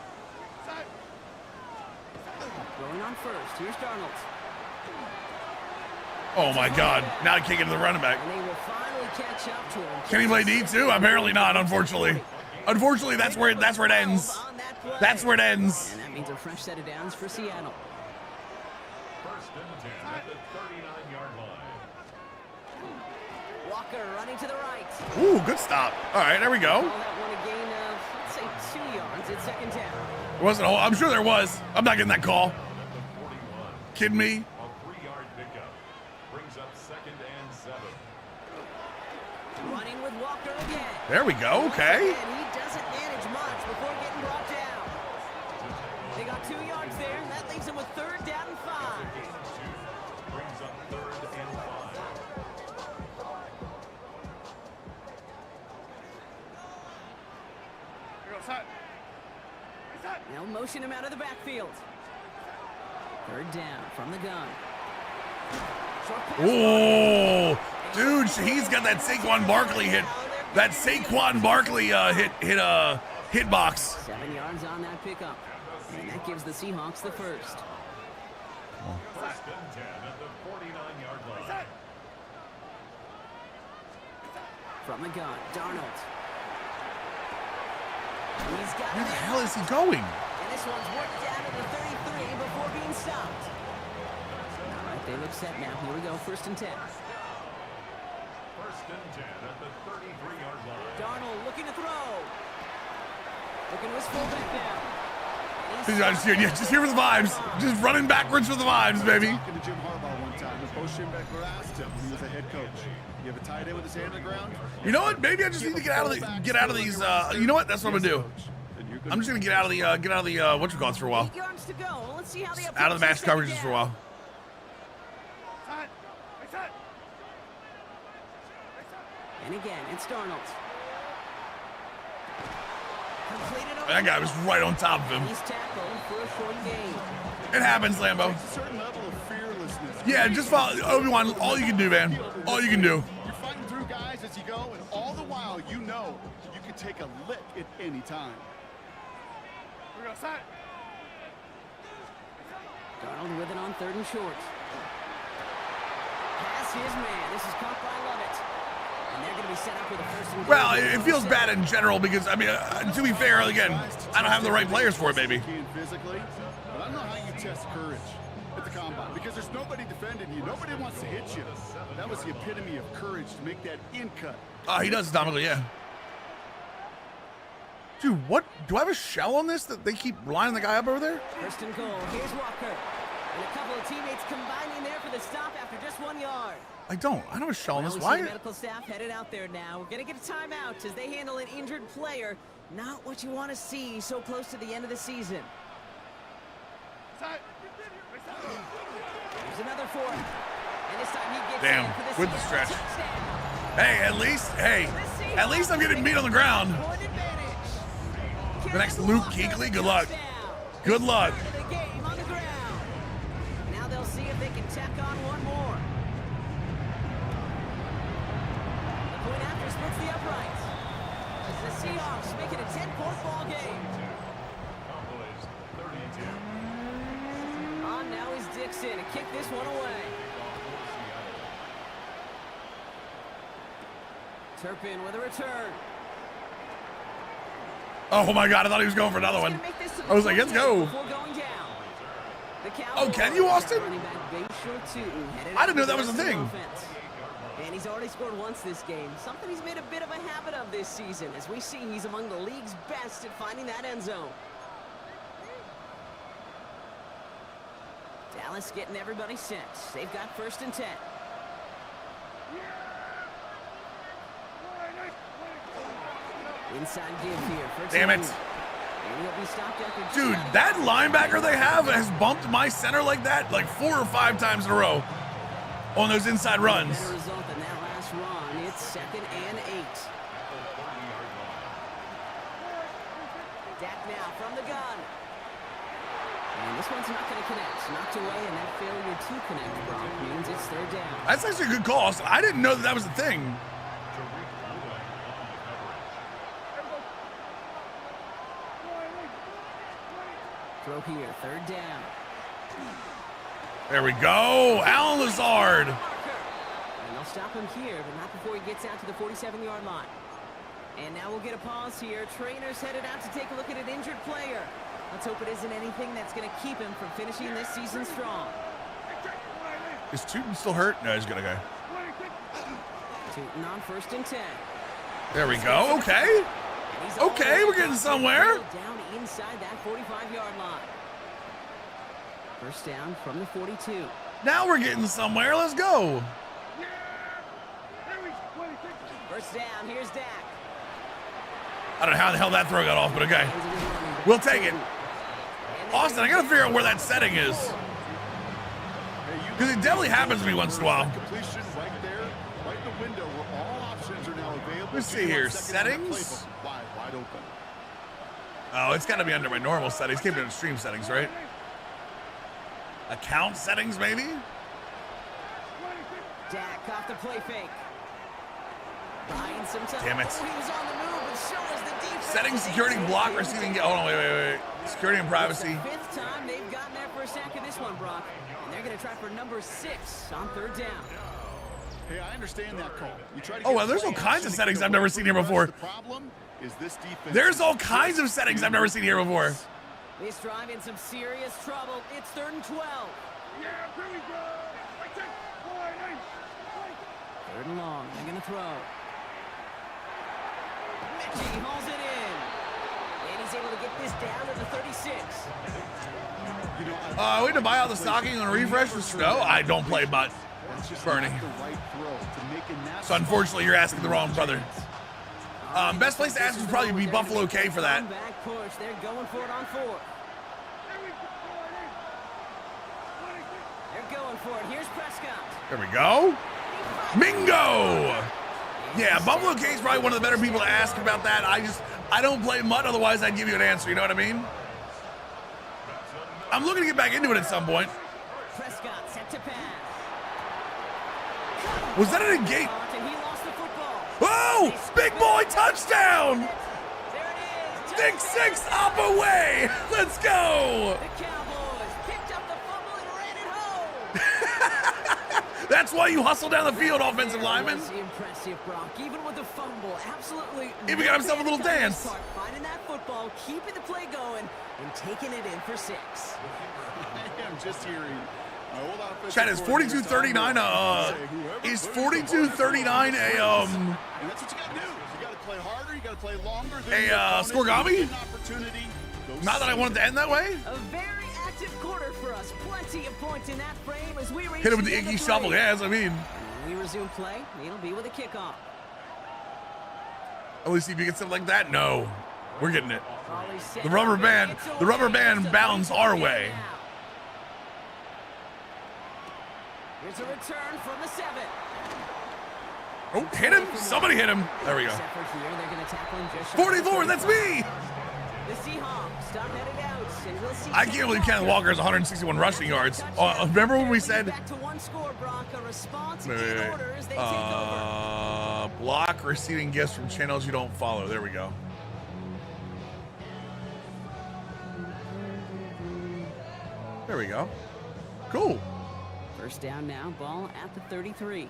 Speaker 3: Going on first, here's Darnold.
Speaker 1: Oh my God! Now kicking to the running back.
Speaker 3: And they will finally catch up to him.
Speaker 1: Can he play D too? Apparently not. Unfortunately. Unfortunately, that's where it ends. That's where it ends.
Speaker 3: And that means a fresh set of downs for Seattle.
Speaker 2: First and 10 at the 39-yard line.
Speaker 3: Walker running to the right.
Speaker 1: Ooh, good stop. All right, there we go.
Speaker 3: Call that one a gain of, let's say, 2 yards at second down.
Speaker 1: There wasn't. I'm sure there was. I'm not getting that call. Kidding me?
Speaker 2: A 3-yard pickup brings up second and 7.
Speaker 3: Running with Walker again.
Speaker 1: There we go. Okay.
Speaker 3: And he doesn't manage much before getting brought down. They got 2 yards there, and that leaves them with 3rd down and 5.
Speaker 2: Brings up 3rd and 5.
Speaker 3: They'll motion him out of the backfield. 3rd down from the gun. Short pass.
Speaker 1: Oh, dude, he's got that Saquon Barkley hit. That Saquon Barkley hit box.
Speaker 3: 7 yards on that pickup. And that gives the Seahawks the first.
Speaker 2: First and 10 at the 49-yard line.
Speaker 3: From the gun, Darnold. He's got
Speaker 1: Where
Speaker 3: it.
Speaker 1: the hell is he going?
Speaker 3: And this one's worked down to the 33 before being stopped. All right, they look set now. Here we go, 1st and 10.
Speaker 2: First and 10 at the 33-yard line.
Speaker 3: Darnold looking to throw. Looking to his fullback now.
Speaker 1: He's just here for the vibes. Just running backwards for the vibes, baby.
Speaker 4: Talking to Jim Harbaugh one time, and Bo Schembechler asked him when he was a head coach, "You have a tight end with his hand on the ground?"
Speaker 1: You know what? Maybe I just need to get out of these. You know what? That's what I'm gonna do. I'm just gonna get out of the what you call it for a while.
Speaker 3: 8 yards to go. Let's see how they
Speaker 1: Out of the match coverages for a while.
Speaker 3: And again, it's Darnold. Completed over.
Speaker 1: That guy was right on top of him.
Speaker 3: He's tackled for a short gain.
Speaker 1: It happens, Lambo.
Speaker 4: It's a certain level of fearlessness.
Speaker 1: Yeah, just follow Obi-Wan. All you can do, man. All you can do.
Speaker 4: You're fighting through guys as you go, and all the while you know you can take a lick at any time.
Speaker 3: Darnold with it on 3rd and short. Pass his man. This is caught by Lovett. And they're going to be set up with a 1st and goal.
Speaker 1: Well, it feels bad in general because, I mean, to be fair, again, I don't have the right players for it, maybe.
Speaker 4: Physically, but I don't know how you test courage at the combine because there's nobody defending you. Nobody wants to hit you. That was the epitome of courage to make that in cut.
Speaker 1: He does atomically, yeah. Dude, what? Do I have a shell on this that they keep lining the guy up over there?
Speaker 3: 1st and goal. Here's Walker. And a couple of teammates combining there for the stop after just 1 yard.
Speaker 1: I don't have a shell on
Speaker 3: Well,
Speaker 1: this.
Speaker 3: we see
Speaker 1: Why?
Speaker 3: the medical staff headed out there now. We're going to get a timeout as they handle an injured player. Not what you want to see so close to the end of the season. There's another 4. And And this time he gets
Speaker 1: Damn,
Speaker 3: in for the
Speaker 1: with the
Speaker 3: Seahawks
Speaker 1: stretch.
Speaker 3: touchdown.
Speaker 1: Hey, at least I'm getting meat on the ground.
Speaker 3: Point advantage.
Speaker 1: The next Luke Kuechly, good luck.
Speaker 3: Touchdown.
Speaker 1: Good luck.
Speaker 3: The game on the ground. Now they'll see if they can tack on one more. The point after splits the uprights. The Seahawks make it a 10-point ball game.
Speaker 2: Cowboys 32.
Speaker 3: On now is Dixon to kick this one away. Turpin with a return.
Speaker 1: Oh my God, I thought he was going for another one. I was like, let's go. Oh, can you, Austin? I didn't know that was a thing.
Speaker 3: And he's already scored once this game. Something he's made a bit of a habit of this season. As we see, he's among the league's best at finding that end zone. Dallas getting everybody set. They've got 1st and 10. Inside give here.
Speaker 1: Damn it.
Speaker 3: And he'll be stopped after
Speaker 1: Dude, that linebacker they have has bumped my center like that like 4 or 5 times in a row on those inside runs.
Speaker 3: Better result than that last run. It's 2nd and 8. Dak now from the gun. And this one's not going to connect. Knocked away, and that failure to connect, Brock, means it's 3rd down.
Speaker 1: That's actually a good call. I didn't know that was a thing.
Speaker 3: Throw here, 3rd down.
Speaker 1: There we go. Alan Lazard.
Speaker 3: And they'll stop him here, but not before he gets out to the 47-yard line. And now we'll get a pause here. Trainer's headed out to take a look at an injured player. Let's hope it isn't anything that's going to keep him from finishing this season strong.
Speaker 1: Is Tootin still hurt? No, he's good. Okay.
Speaker 3: Tootin on 1st and 10.
Speaker 1: There we go. Okay. Okay, we're getting somewhere.
Speaker 3: Down inside that 45-yard line. 1st down from the 42.
Speaker 1: Now we're getting somewhere. Let's go.
Speaker 3: 1st down, here's Dak.
Speaker 1: I don't know how the hell that throw got off, but okay. We'll take it. Austin, I got to figure out where that setting is. Because it definitely happens to me once in a while.
Speaker 4: Completion right there, right in the window where all options are now available.
Speaker 1: Let's see here. Settings.
Speaker 4: Wide open.
Speaker 1: Oh, it's got to be under my normal settings. Can't be under stream settings, right? Account settings, maybe?
Speaker 3: Dak off the play fake. Buying some time.
Speaker 1: Damn it.
Speaker 3: Oh, he was on the move, but so was the defense.
Speaker 1: Settings, security, block, receiving. Hold on, wait. Security and privacy.
Speaker 3: It's the 5th time they've gotten there for a sack of this one, Brock. And they're going to try for number 6 on 3rd down.
Speaker 4: Hey, I understand that call. You try to
Speaker 1: Oh, well, there's all kinds of settings I've never seen here before.
Speaker 4: The problem is this defense.
Speaker 1: There's all kinds of settings I've never seen here before.
Speaker 3: This drive in some serious trouble. It's 3rd and 12.
Speaker 6: Yeah, here we go.
Speaker 3: 3rd and long. They're going to throw. Mitchie hauls it in. And he's able to get this down to the 36.
Speaker 1: We had to buy out the stocking on a refresh for snow. I don't play mutt, Bernie. So unfortunately, you're asking the wrong brother. Best place to ask would probably be Buffalo K for that.
Speaker 3: Back push. They're going for it on 4th. They're going for it. Here's Prescott.
Speaker 1: There we go. Mingo. Yeah, Buffalo K is probably one of the better people to ask about that. I don't play mutt, otherwise I'd give you an answer. You know what I mean? I'm looking to get back into it at some point.
Speaker 3: Prescott set to pass.
Speaker 1: Was that an engage?
Speaker 3: And he lost the football.
Speaker 1: Oh, big boy touchdown!
Speaker 3: There it is.
Speaker 1: Big 6 up away. Let's go.
Speaker 3: The Cowboys picked up the fumble and ran it home.
Speaker 1: That's why you hustle down the field, offensive lineman.
Speaker 3: That was impressive, Brock. Even with the fumble, absolutely.
Speaker 1: Even got himself a little dance.
Speaker 3: Finding that football, keeping the play going, and taking it in for 6.
Speaker 4: I'm just hearing.
Speaker 1: Chad, is 42-39 is 42-39
Speaker 4: And that's what you got to do. You got to play harder. You got to play longer.
Speaker 1: Scorgami? Not that I want it to end that way.
Speaker 3: A very active quarter for us. Plenty of points in that frame as we
Speaker 1: Hit him with the Iggy shovel. Yeah, that's what I mean.
Speaker 3: We resume play. It'll be with a kickoff.
Speaker 1: At least if you get something like that, no, we're getting it. The rubber band bounds our way.
Speaker 3: Here's a return from the 7.
Speaker 1: Oh, hit him. Somebody hit him. There we go. 44, that's me.
Speaker 3: The Seahawks stop headed out, and we'll see.
Speaker 1: I can't believe Kenneth Walker has 161 rushing yards. Remember when we said
Speaker 3: back to one score, Brock, a response in
Speaker 1: wait.
Speaker 3: order as they take over.
Speaker 1: Block receiving gifts from channels you don't follow. There we go. There we go. Cool.
Speaker 3: First down now, ball at the 33.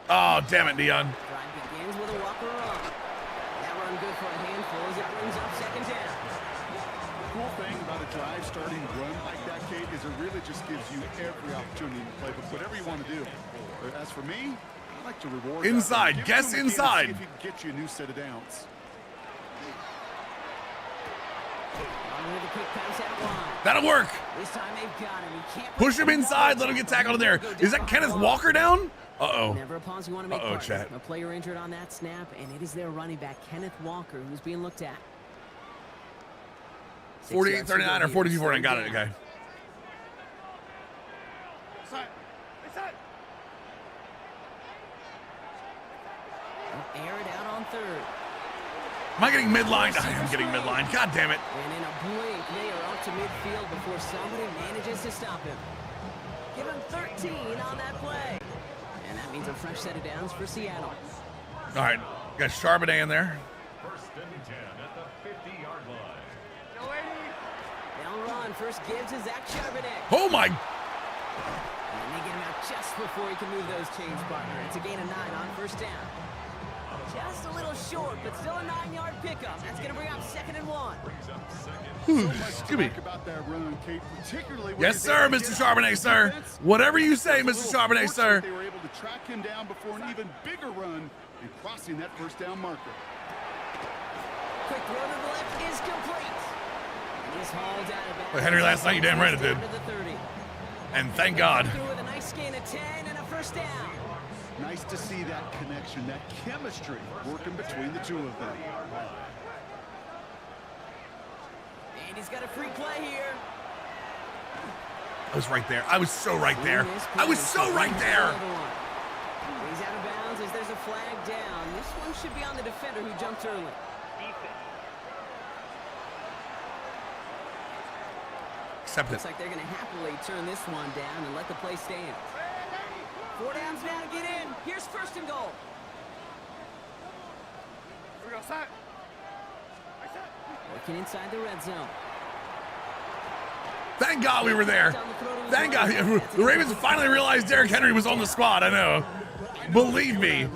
Speaker 1: Oh, damn it, Dion.
Speaker 3: Drive begins with a Walker run. That run good for a handful as it brings up second down.
Speaker 4: The cool thing about a drive starting run like that, Kate, is it really just gives you every opportunity to play with whatever you want to do. But as for me, I like to reward
Speaker 1: inside.
Speaker 4: that.
Speaker 1: Guess inside.
Speaker 4: See if he can get you a new set of downs.
Speaker 3: With a quick pass out wide.
Speaker 1: That'll work.
Speaker 3: This time they've got him. He can't
Speaker 1: Push him inside. Let him get tackled in there. Is that Kenneth Walker down? Uh-oh.
Speaker 3: Never a pause you want to make.
Speaker 1: Uh-oh, chat.
Speaker 3: A player injured on that snap, and it is their running back, Kenneth Walker, who's being looked at.
Speaker 1: 48-39 or 42-49. Got it. Okay.
Speaker 3: Air it out on third.
Speaker 1: Am I getting midline? I am getting midline. God damn it.
Speaker 3: And in a blink, they are up to midfield before somebody manages to stop him. Give him 13 on that play. And that means a fresh set of downs for Seattle.
Speaker 1: All right. Got Charbonnet in there.
Speaker 2: First and 10 at the 50-yard line.
Speaker 3: They'll run. First gives to Zach Charbonnet.
Speaker 1: Oh, my.
Speaker 3: And they get him out just before he can move those chains, partner. It's a gain of 9 on first down. Just a little short, but still a 9-yard pickup. That's going to bring up 2nd and 1.
Speaker 1: Scooby.
Speaker 4: About that run, Kate, particularly when
Speaker 1: Yes, sir, Mr. Charbonnet, sir. Whatever you say, Mr. Charbonnet, sir.
Speaker 4: They were able to track him down before an even bigger run and crossing that first down marker.
Speaker 3: Quick throw to the left is complete. And he's hauled out of bounds.
Speaker 1: Well, Henry, last night you damn right it did.
Speaker 3: To the 30.
Speaker 1: And thank God.
Speaker 3: Through with a nice gain of 10 and a first down.
Speaker 4: Nice to see that connection, that chemistry working between the two of them.
Speaker 3: And he's got a free play here.
Speaker 1: I was right there. I was so right there. I was so right there.
Speaker 3: He's out of bounds as there's a flag down. This one should be on the defender who jumped early.
Speaker 1: Accept it.
Speaker 3: Looks like they're going to happily turn this one down and let the play stand. 4 downs now to get in. Here's first and goal.
Speaker 6: Here we go, side.
Speaker 3: Working inside the red zone.
Speaker 1: Thank God we were there. Thank God. The Ravens finally realized Derrick Henry was on the squad. I know. Believe me,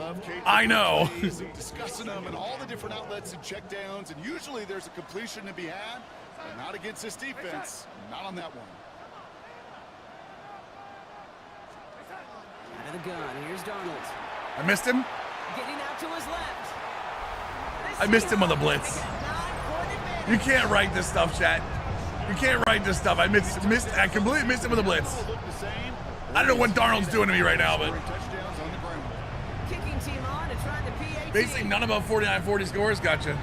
Speaker 1: I know.
Speaker 4: Discussing them and all the different outlets and checkdowns, and usually there's a completion to be had, but not against this defense. Not on that one.
Speaker 3: Out of the gun. Here's Darnold.
Speaker 1: I missed him.
Speaker 3: Getting out to his left.
Speaker 1: I missed him on the blitz. You can't write this stuff, chat. You can't write this stuff. I completely missed him with the blitz. I don't know what Darnold's doing to me right now, but
Speaker 3: Kicking team on to try the PAT.
Speaker 1: basically none above 49-40 scores. Gotcha.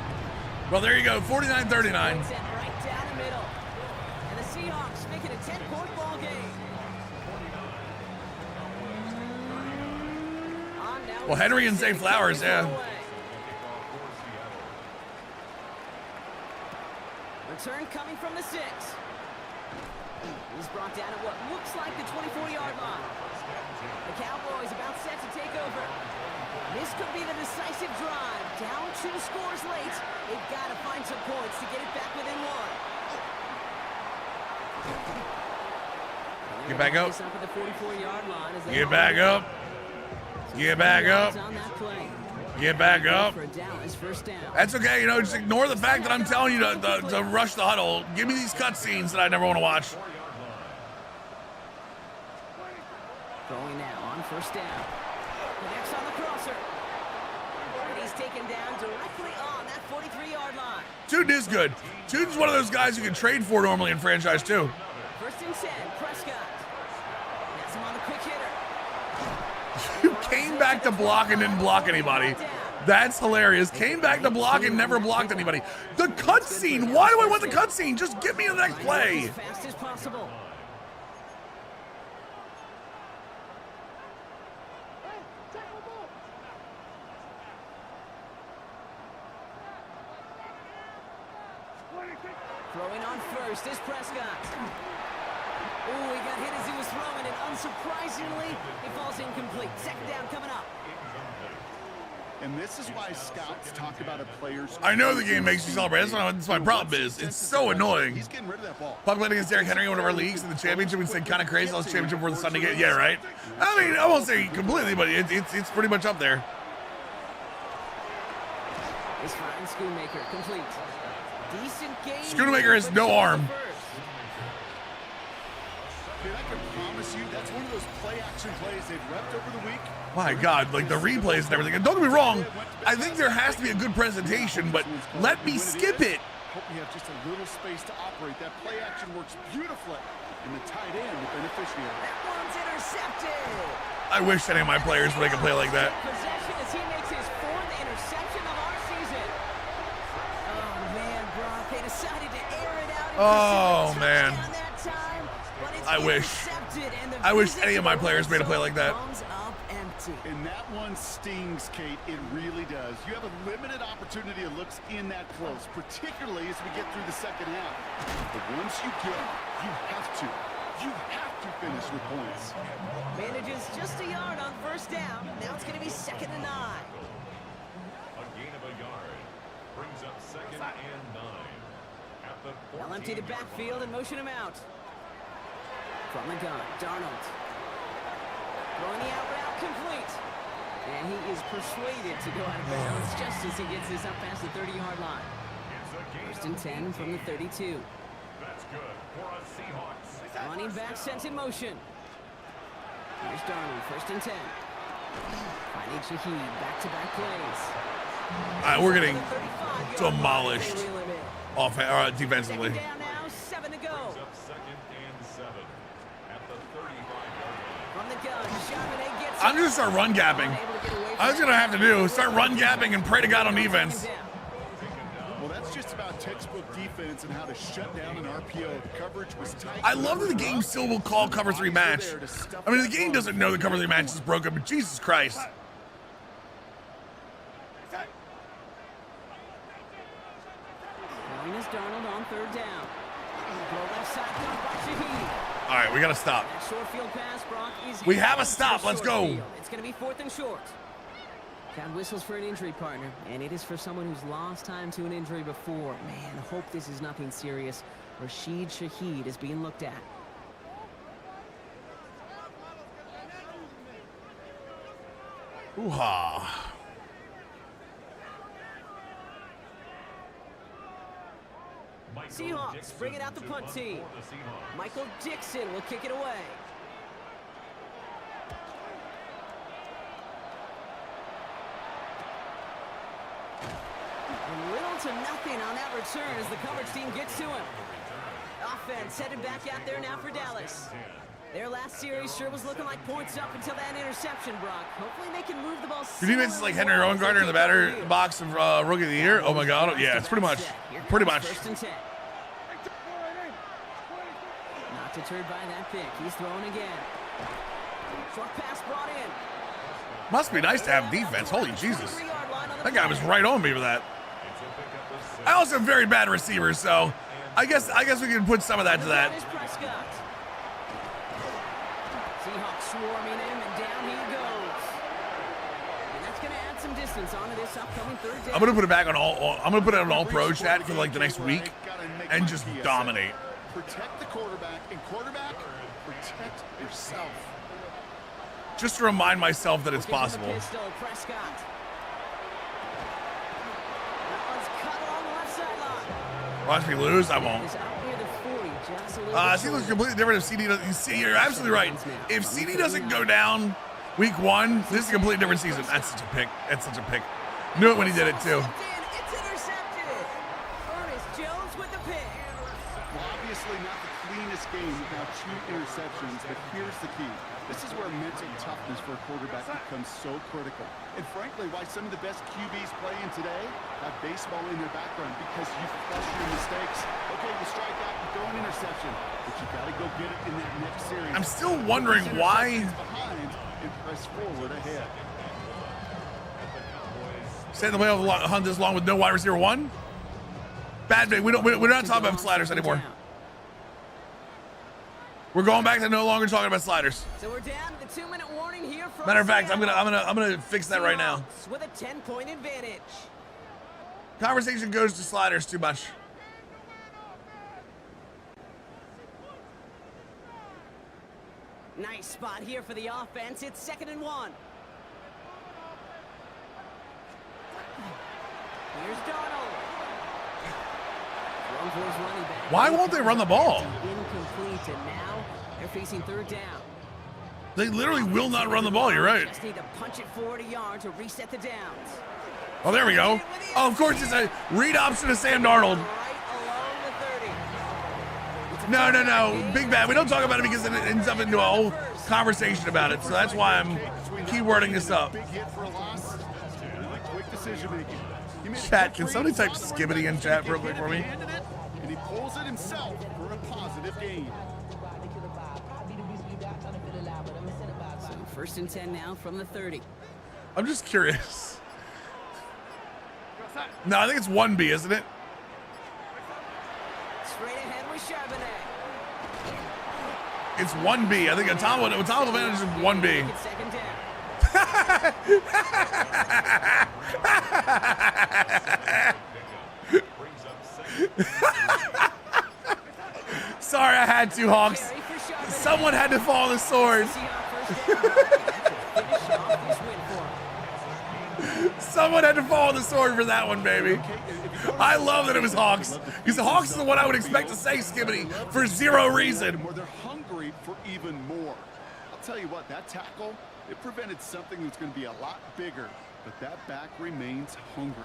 Speaker 1: Well, there you go. 49-39.
Speaker 3: Right down the middle. And the Seahawks make it a 10-point ball game.
Speaker 1: Well, Henry and Zay Flowers, yeah.
Speaker 3: Return coming from the 6. He's brought down at what looks like the 24-yard line. The Cowboys about set to take over. This could be the decisive drive. Down 2 scores late. They've got to find some points to get it back within 1.
Speaker 1: Get back up.
Speaker 3: At the 44-yard line as they
Speaker 1: Get back up. Get back up.
Speaker 3: on that play.
Speaker 1: Get back up.
Speaker 3: For a Dallas first down.
Speaker 1: That's okay. You know, just ignore the fact that I'm telling you to rush the huddle. Give me these cutscenes that I never want to watch.
Speaker 3: Throwing now on first down. Connects on the crosser. And he's taken down directly on that 43-yard line.
Speaker 1: Tuden is good. Tuden's one of those guys you can trade for normally in franchise too.
Speaker 3: First and 10, Prescott. That's him on the quick hitter.
Speaker 1: You came back to block and didn't block anybody. That's hilarious. Came back to block and never blocked anybody. The cutscene. Why do I want the cutscene? Just get me to the next play.
Speaker 3: As fast as possible. Throwing on first is Prescott. Oh, he got hit as he was throwing, and unsurprisingly, it falls incomplete. Second down coming up.
Speaker 4: And this is why scouts talk about a player's...
Speaker 1: I know the game makes you celebrate. That's my problem is. It's so annoying.
Speaker 4: He's getting rid of that ball.
Speaker 1: Puck played against Derrick Henry in one of our leagues in the championship and said kind of crazy. Let's championship for the Sunday game. Yeah, right? I mean, I won't say completely, but it's pretty much up there.
Speaker 3: This fine Schoonmaker complete. Decent game.
Speaker 1: Schoonmaker has no arm.
Speaker 4: Dude, I can promise you that's one of those play-action plays they've repped over the week.
Speaker 1: My God, like the replays and everything. And don't get me wrong, I think there has to be a good presentation, but let me skip it.
Speaker 4: Hope we have just a little space to operate. That play action works beautifully. And the tight end, the beneficiary.
Speaker 3: That one's intercepted.
Speaker 1: I wish any of my players would make a play like that.
Speaker 3: Possession as he makes his 4th interception of our season. Oh man, Brock, they decided to air it out.
Speaker 1: Oh man.
Speaker 3: That time, but it's
Speaker 1: I wish. I wish any of my players made a play like that.
Speaker 4: And that one stings, Kate. It really does. You have a limited opportunity of looks in that close, particularly as we get through the second half. But once you get it, you have to finish with points.
Speaker 3: Manages just a yard on first down. Now it's going to be 2nd and 9.
Speaker 2: A gain of a yard brings up 2nd and 9. At the
Speaker 3: They'll empty the backfield and motion him out. From the gun, Darnold. Throwing the out route complete. And he is persuaded to go out of bounds just as he gets this up past the 30-yard line. 1st and 10 from the 32.
Speaker 2: That's good for a Seahawks.
Speaker 3: Running back sent in motion. Here's Darnold, 1st and 10. Finding Shaheed, back-to-back plays.
Speaker 1: All right, we're getting
Speaker 3: 35-yard
Speaker 1: demolished
Speaker 3: line.
Speaker 1: defensively.
Speaker 3: Second down now, 7 to go.
Speaker 2: Brings up 2nd and 7 at the 35-yard line.
Speaker 3: From the gun, Charbonnet gets
Speaker 1: I'm just gonna start run gapping. I was gonna have to do start run gapping and pray to God on defense.
Speaker 4: Well, that's just about textbook defense and how to shut down an RPO. The coverage was tight.
Speaker 1: I love that the game still will call cover 3 match. I mean, the game doesn't know the cover 3 match is broken, but Jesus Christ.
Speaker 3: Throwing is Darnold on 3rd down. Throw left side caught by Shaheed.
Speaker 1: All right, we gotta stop.
Speaker 3: That short field pass, Brock, is
Speaker 1: We have a
Speaker 3: headed
Speaker 1: stop.
Speaker 3: to
Speaker 1: Let's
Speaker 3: short
Speaker 1: go.
Speaker 3: field. It's going to be 4th and short. Count whistles for an injury partner, and it is for someone who's lost time to an injury before. Man, hope this is nothing serious. Rashid Shaheed is being looked at.
Speaker 1: Ooh-ha.
Speaker 3: Seahawks bring it out the punt team. Michael Dixon will kick it away. And little to nothing on that return as the coverage team gets to him. Offense headed back out there now for Dallas. Their last series sure was looking like points up until that interception, Brock. Hopefully they can move the ball.
Speaker 1: Your defense is like Henry Rowengartner in the batter box of Rookie of the Year. Oh my God. Yeah, it's pretty much.
Speaker 3: 1st and 10. Not deterred by that pick. He's throwing again. Short pass brought in.
Speaker 1: Must be nice to have defense. Holy Jesus. That guy was right on me with that. I also have very bad receivers, so I guess we can put some of that to that.
Speaker 3: Seahawks swarming him, and down he goes. And that's going to add some distance onto this upcoming 3rd down.
Speaker 1: I'm gonna put it back on all. I'm gonna put it on all pro chat for like the next week, and just dominate.
Speaker 4: Protect the quarterback, and quarterback, protect yourself.
Speaker 1: Just to remind myself that it's
Speaker 3: Looking for the
Speaker 1: possible.
Speaker 3: pistol, Prescott. That one's cut along the left sideline.
Speaker 1: Watch me lose. I won't.
Speaker 3: Is out near the 40, just a little
Speaker 1: See,
Speaker 3: bit
Speaker 1: looks
Speaker 3: short.
Speaker 1: completely different if CD doesn't. You see, you're absolutely right. If CD doesn't go down week 1, this is a completely different season. That's such a pick. That's such a pick. Knew it when he did it too.
Speaker 3: It's intercepted. Ernest Jones with the pick.
Speaker 4: Well, Obviously not the cleanest game without 2 interceptions, but here's the key. This is where mental toughness for a quarterback becomes so critical. And frankly, why some of the best QBs playing today have baseball in their background, because you flush your mistakes. Okay, you strike out, you throw an interception, but you got to go get it in that next series.
Speaker 1: I'm still wondering why.
Speaker 4: Behind and press forward ahead.
Speaker 1: Stay in the playoff hunt this long with no wide receiver 1. Bad day. We're not talking about sliders anymore. We're going back to no longer talking about sliders.
Speaker 3: So we're down to the 2-minute warning here from
Speaker 1: Matter of fact, I'm
Speaker 3: Seattle.
Speaker 1: gonna fix that right now.
Speaker 3: Seahawks with a 10-point advantage.
Speaker 1: Conversation goes to sliders too much.
Speaker 3: Nice spot here for the offense. It's 2nd and 1. Here's Donald. Thrown for his running back.
Speaker 1: Why won't they run the ball?
Speaker 3: Incomplete, and now they're facing 3rd down.
Speaker 1: They literally will not run the ball. You're right.
Speaker 3: Just need to punch it forward a yard to reset the downs.
Speaker 1: Oh, there we go. Oh, of course, it's a read option to Sam Darnold.
Speaker 3: Right along the 30.
Speaker 1: No. Big bad. We don't talk about it because it ends up into a whole conversation about it. So that's why I'm keywording this up.
Speaker 4: Big hit for a loss. Quick decision making.
Speaker 1: Chat, can somebody type skibbity in chat real quick for me?
Speaker 4: And he pulls it himself for a positive gain.
Speaker 3: So 1st and 10 now from the 30.
Speaker 1: I'm just curious. No, I think it's 1B, isn't it?
Speaker 3: Straight ahead with Charbonnet.
Speaker 1: It's 1B. I think a Tom advantage is 1B.
Speaker 3: It's 2nd down.
Speaker 1: Sorry, I had to, Hawks.
Speaker 3: Carry for Charbonnet.
Speaker 1: Someone had to fall on the sword.
Speaker 3: Seahawks 1st down. Finish off this win for them.
Speaker 1: Someone had to fall on the sword for that one, baby. I love that it was Hawks. Because the Hawks is the one I would expect to say skibbity for 0 reason.
Speaker 4: Where they're hungry for even more. I'll tell you what, that tackle, it prevented something that's going to be a lot bigger, but that back remains hungry.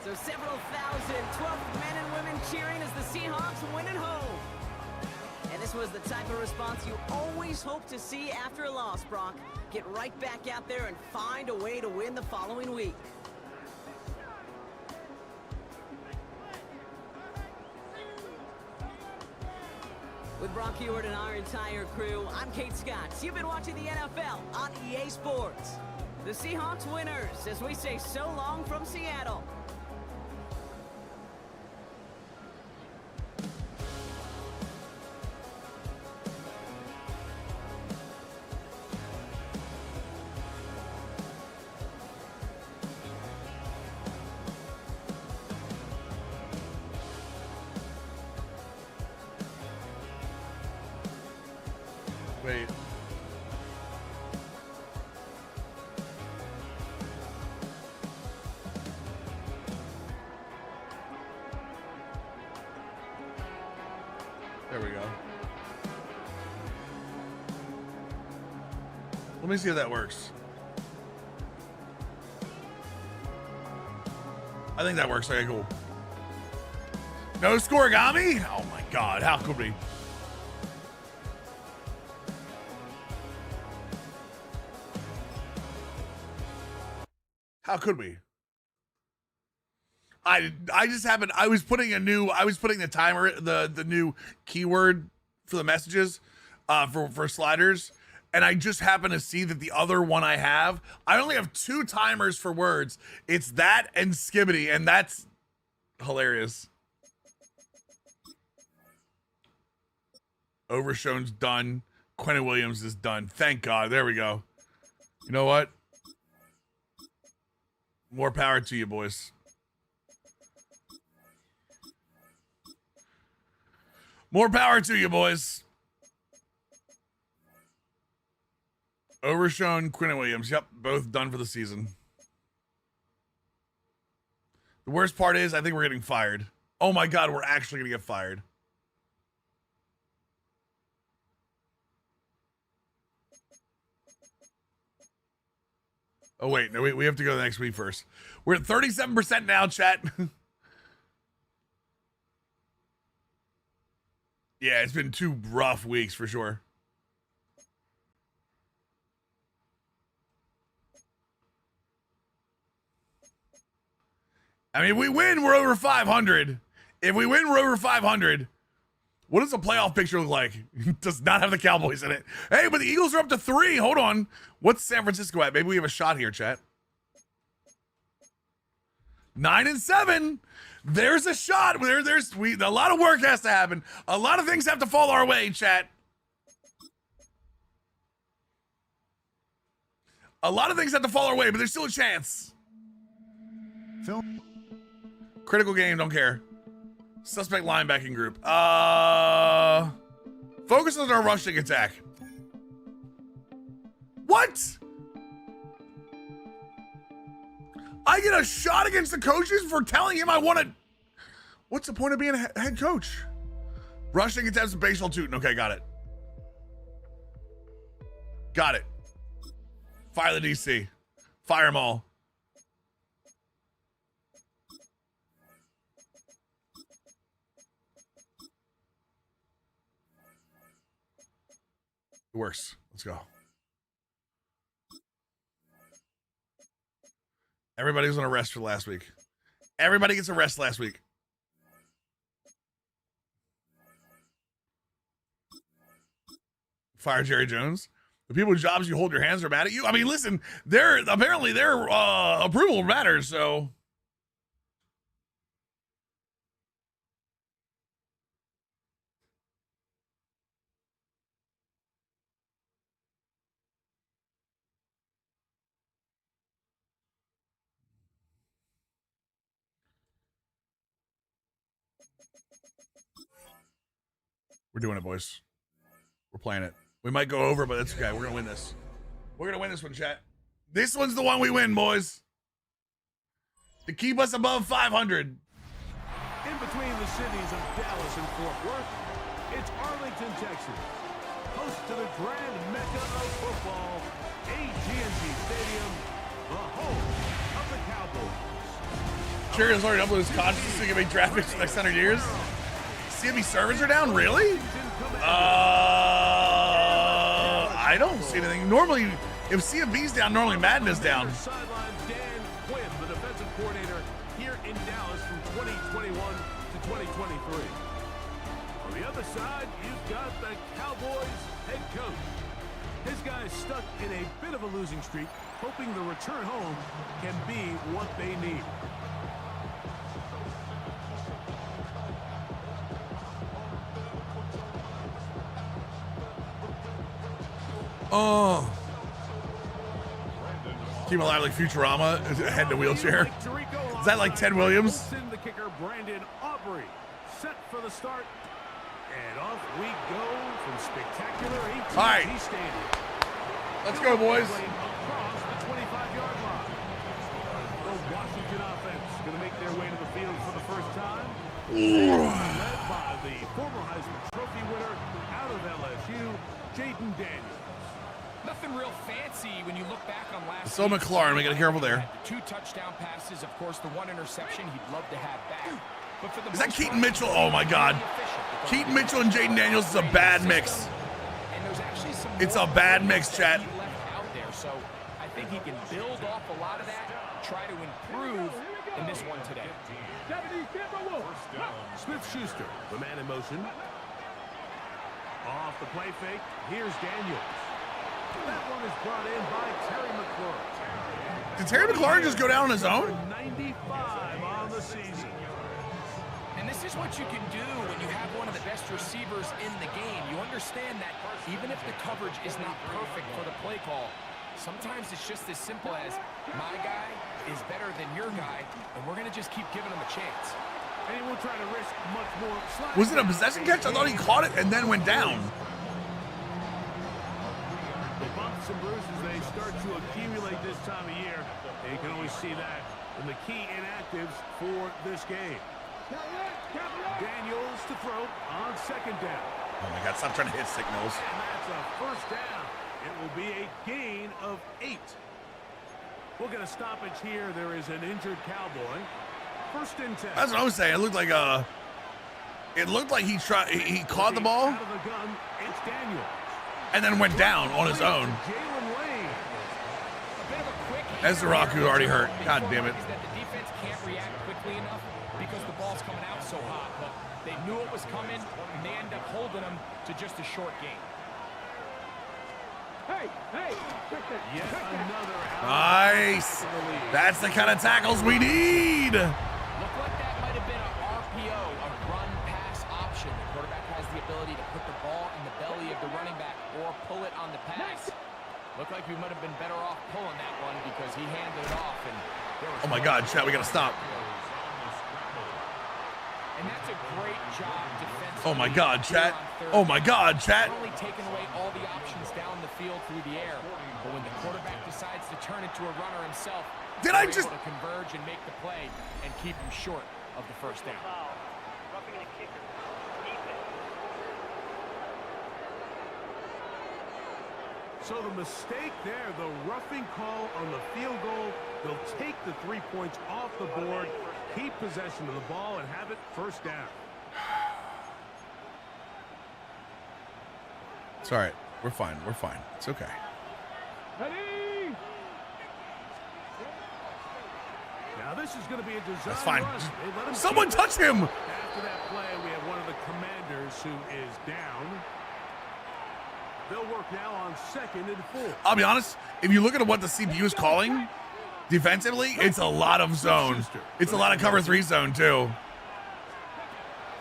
Speaker 3: So several thousand 12 men and women cheering as the Seahawks win at home. And this was the type of response you always hope to see after a loss, Brock. Get right back out there and find a way to win the following week. With Brock Heward and our entire crew, I'm Kate Scott. You've been watching the NFL on EA Sports. The Seahawks winners, as we say so long from Seattle.
Speaker 1: Wait. There we go. Let me see if that works. I think that works. Okay, cool. No scoregami? Oh my God, how could we? How could we? I just happened. I was putting the timer, the new keyword for the messages, for sliders, and I just happened to see that the other one I only have 2 timers for words. It's that and skibbity, and that's hilarious. Overshown's done. Quentin Williams is done. Thank God. There we go. You know what? More power to you, boys. More power to you, boys. Overshown, Quinn and Williams. Yep, both done for the season. The worst part is I think we're getting fired. Oh my God, we're actually going to get fired. Oh, wait. No, we have to go the next week first. We're at 37% now, chat. Yeah, it's been 2 rough weeks for sure. I mean, we win, we're over 500. If we win, we're over 500. What does the playoff picture look like? It does not have the Cowboys in it. Hey, but the Eagles are up to 3. Hold on. What's San Francisco at? Maybe we have a shot here, chat. 9-7. There's a shot. There's a lot of work has to happen. A lot of things have to fall our way, chat. A lot of things have to fall our way, but there's still a chance.
Speaker 4: Film.
Speaker 1: Critical game, don't care. Suspect linebacking group. Focus on our rushing attack. What? I get a shot against the coaches for telling him I want to. What's the point of being a head coach? Rushing attempts and baseball tooting. Okay, got it. Got it. Fire the DC. Fire them all. It works. Let's go. Everybody was on a rest for last week. Everybody gets a rest last week. Fire Jerry Jones. The people whose jobs you hold your hands are mad at you. I mean, listen, their approval matters, so. We're doing it, boys. We're playing it. We might go over, but that's okay. We're going to win this. We're going to win this one, chat. This one's the one we win, boys. To keep us above 500.
Speaker 5: In between the cities of Dallas and Fort Worth, it's Arlington, Texas. Host to the grand mecca of football, AT&T Stadium, the home of the Cowboys.
Speaker 1: Jerry has already uploaded his conscience so he can make draft picks for the next 100 years. CMB servers are down? Really? I don't see anything. Normally, if CMB's down, normally Madden is down.
Speaker 5: Sideline Dan Quinn, the defensive coordinator here in Dallas from 2021 to 2023. On the other side, you've got the Cowboys head coach. His guys stuck in a bit of a losing streak, hoping the return home can be what they need.
Speaker 1: Oh. Keep him alive like Futurama, head in a wheelchair. Is that like Ted Williams?
Speaker 5: The kicker, Brandon Aubrey, set for the start. And off we go from spectacular AT&T
Speaker 1: All right.
Speaker 5: Stadium.
Speaker 1: Let's go, boys.
Speaker 5: Across the 25-yard line. The Washington offense going to make their way to the field for the first time. Led by the former Heisman Trophy winner out of LSU, Jaden Daniels.
Speaker 7: Nothing real fancy when you look back on last
Speaker 1: So
Speaker 7: week.
Speaker 1: McLaurin, we got to be careful there.
Speaker 7: 2 touchdown passes, of course, the 1 interception he'd love to have back. But for the
Speaker 1: Is that
Speaker 7: most
Speaker 1: Keaton
Speaker 7: part,
Speaker 1: Mitchell? Oh my God. Keaton Mitchell and Jaden Daniels is a bad mix.
Speaker 7: And there's actually some
Speaker 1: It's a bad mix, chat.
Speaker 7: he left out there, so I think he can build off a lot of that, try to improve in this one today.
Speaker 5: Smith-Schuster, the man in motion. Off the play fake, here's Daniels. That one is brought in by Terry McLaurin.
Speaker 1: Did Terry McLaurin just go down on his own?
Speaker 5: 95 on the season.
Speaker 7: And this is what you can do when you have one of the best receivers in the game. You understand that even if the coverage is not perfect for the play call, sometimes it's just as simple as my guy is better than your guy, and we're going to just keep giving him a chance.
Speaker 5: And he won't try to risk much more.
Speaker 1: Was it a possession catch? I thought he caught it and then went down.
Speaker 5: The bumps and bruises, they start to accumulate this time of year. And you can always see that in the key inactives for this game. Daniels to throw on second down.
Speaker 1: Oh my God, stop trying to hit signals.
Speaker 5: And that's a first down. It will be a gain of 8. We'll get a stoppage here. There is an injured Cowboy. First and 10.
Speaker 1: That's what I was saying. It looked like It looked like he caught the ball
Speaker 5: Out of the gun, it's Daniels.
Speaker 1: and then went down on his own.
Speaker 5: Jalen Lane.
Speaker 1: Ezraku already hurt. God damn it.
Speaker 7: Is that the defense can't react quickly enough because the ball's coming out so hot, but they knew it was coming, and they end up holding them to just a short game.
Speaker 5: Yet another
Speaker 1: Nice. That's the kind of tackles we need.
Speaker 7: Looked like that might have been an RPO, a run-pass option. The quarterback has the ability to put the ball in the belly of the running back or pull it on the pass. Looked like we might have been better off pulling that one because he handed it off. And there was
Speaker 1: Oh my God, chat, we gotta stop.
Speaker 7: And that's a great job defensively.
Speaker 1: Oh my God, chat.
Speaker 7: here on third
Speaker 1: Oh my God, chat.
Speaker 7: Not only taking away all the options down the field through the air, but when the quarterback decides to turn into a runner himself,
Speaker 1: Did
Speaker 7: they're
Speaker 1: I just-
Speaker 7: able to converge and make the play and keep him short of the first down.
Speaker 5: So the mistake there, the roughing call on the field goal, they'll take the 3 points off the board, keep possession of the ball, and have it first down.
Speaker 1: It's all right. We're fine. We're fine. It's okay.
Speaker 5: Now this is going to be a design
Speaker 1: That's fine.
Speaker 5: run. They let him
Speaker 1: Someone
Speaker 5: keep it.
Speaker 1: touch him.
Speaker 5: After that play, we have one of the commanders who is down. They'll work now on 2nd and 4.
Speaker 1: I'll be honest. If you look at what the CPU is calling defensively, it's a lot of zone. It's a lot of cover 3 zone too.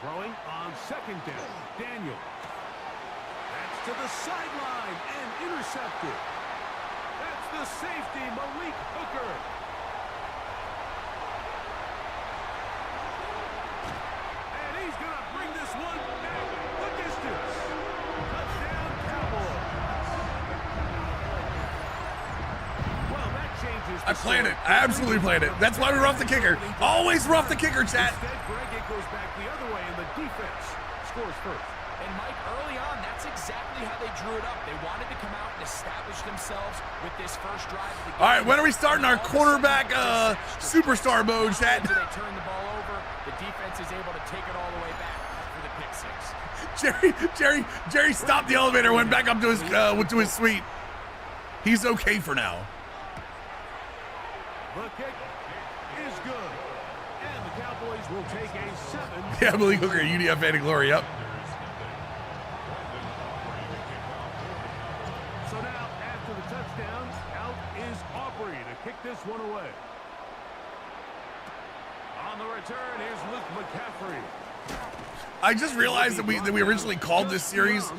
Speaker 5: Throwing on 2nd down. Daniel. That's to the sideline and intercepted. That's the safety, Malik Hooker. And he's going to bring this one back the distance. Touchdown, Cowboys. Well, that changes the
Speaker 1: I planned it.
Speaker 5: story.
Speaker 1: I absolutely planned it. That's why we rough the kicker. Always rough the kicker, chat.
Speaker 5: Instead, Greg, it goes back the other way, and the defense scores first.
Speaker 7: And Mike, early on, that's exactly how they drew it up. They wanted to come out and establish themselves with this first drive of the game.
Speaker 1: All right, when are we starting our quarterback superstar mode, chat?
Speaker 7: After they turn the ball over, the defense is able to take it all the way back for the pick six.
Speaker 1: Jerry stopped the elevator, went back up to his suite. He's okay for now.
Speaker 5: The kick is good. And the Cowboys will take a 7.
Speaker 1: Yeah, Malik Hooker, UDF fan of glory. Yep.
Speaker 5: So now, after the touchdown, out is Aubrey to kick this one away. On the return, here's Luke McCaffrey.
Speaker 1: I just realized that we originally called this series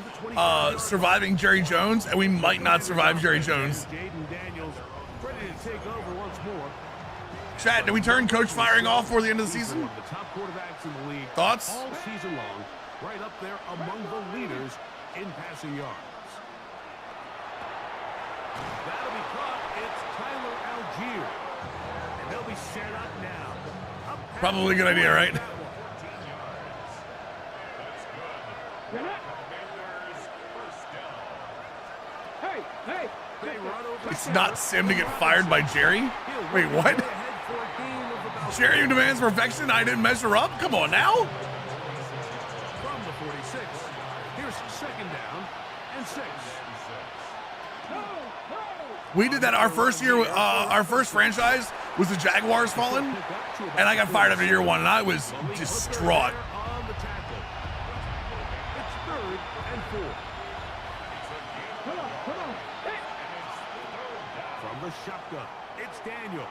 Speaker 1: Surviving Jerry Jones, and we might not survive Jerry Jones.
Speaker 5: Jaden Daniels ready to take over once more.
Speaker 1: Chat, do we turn coach firing off before the end of the season?
Speaker 5: One of the top quarterbacks in the league
Speaker 1: Thoughts?
Speaker 5: all season long, right up there among the leaders in passing yards. That'll be caught. It's Tyler Algier. And they'll be set up now. Up
Speaker 1: Probably a good idea, right?
Speaker 5: They run over
Speaker 1: It's not Sim to get fired by Jerry? Wait, what?
Speaker 5: ahead for a gain of about
Speaker 1: Jerry demands perfection. I didn't measure up. Come on now.
Speaker 5: from the 46. Here's 2nd down and 6.
Speaker 1: We did that our first year. Our first franchise was the Jaguars falling, and I got fired after year 1, and I was distraught.
Speaker 5: On the tackle. It's 3rd and 4. From the shotgun, it's Daniel.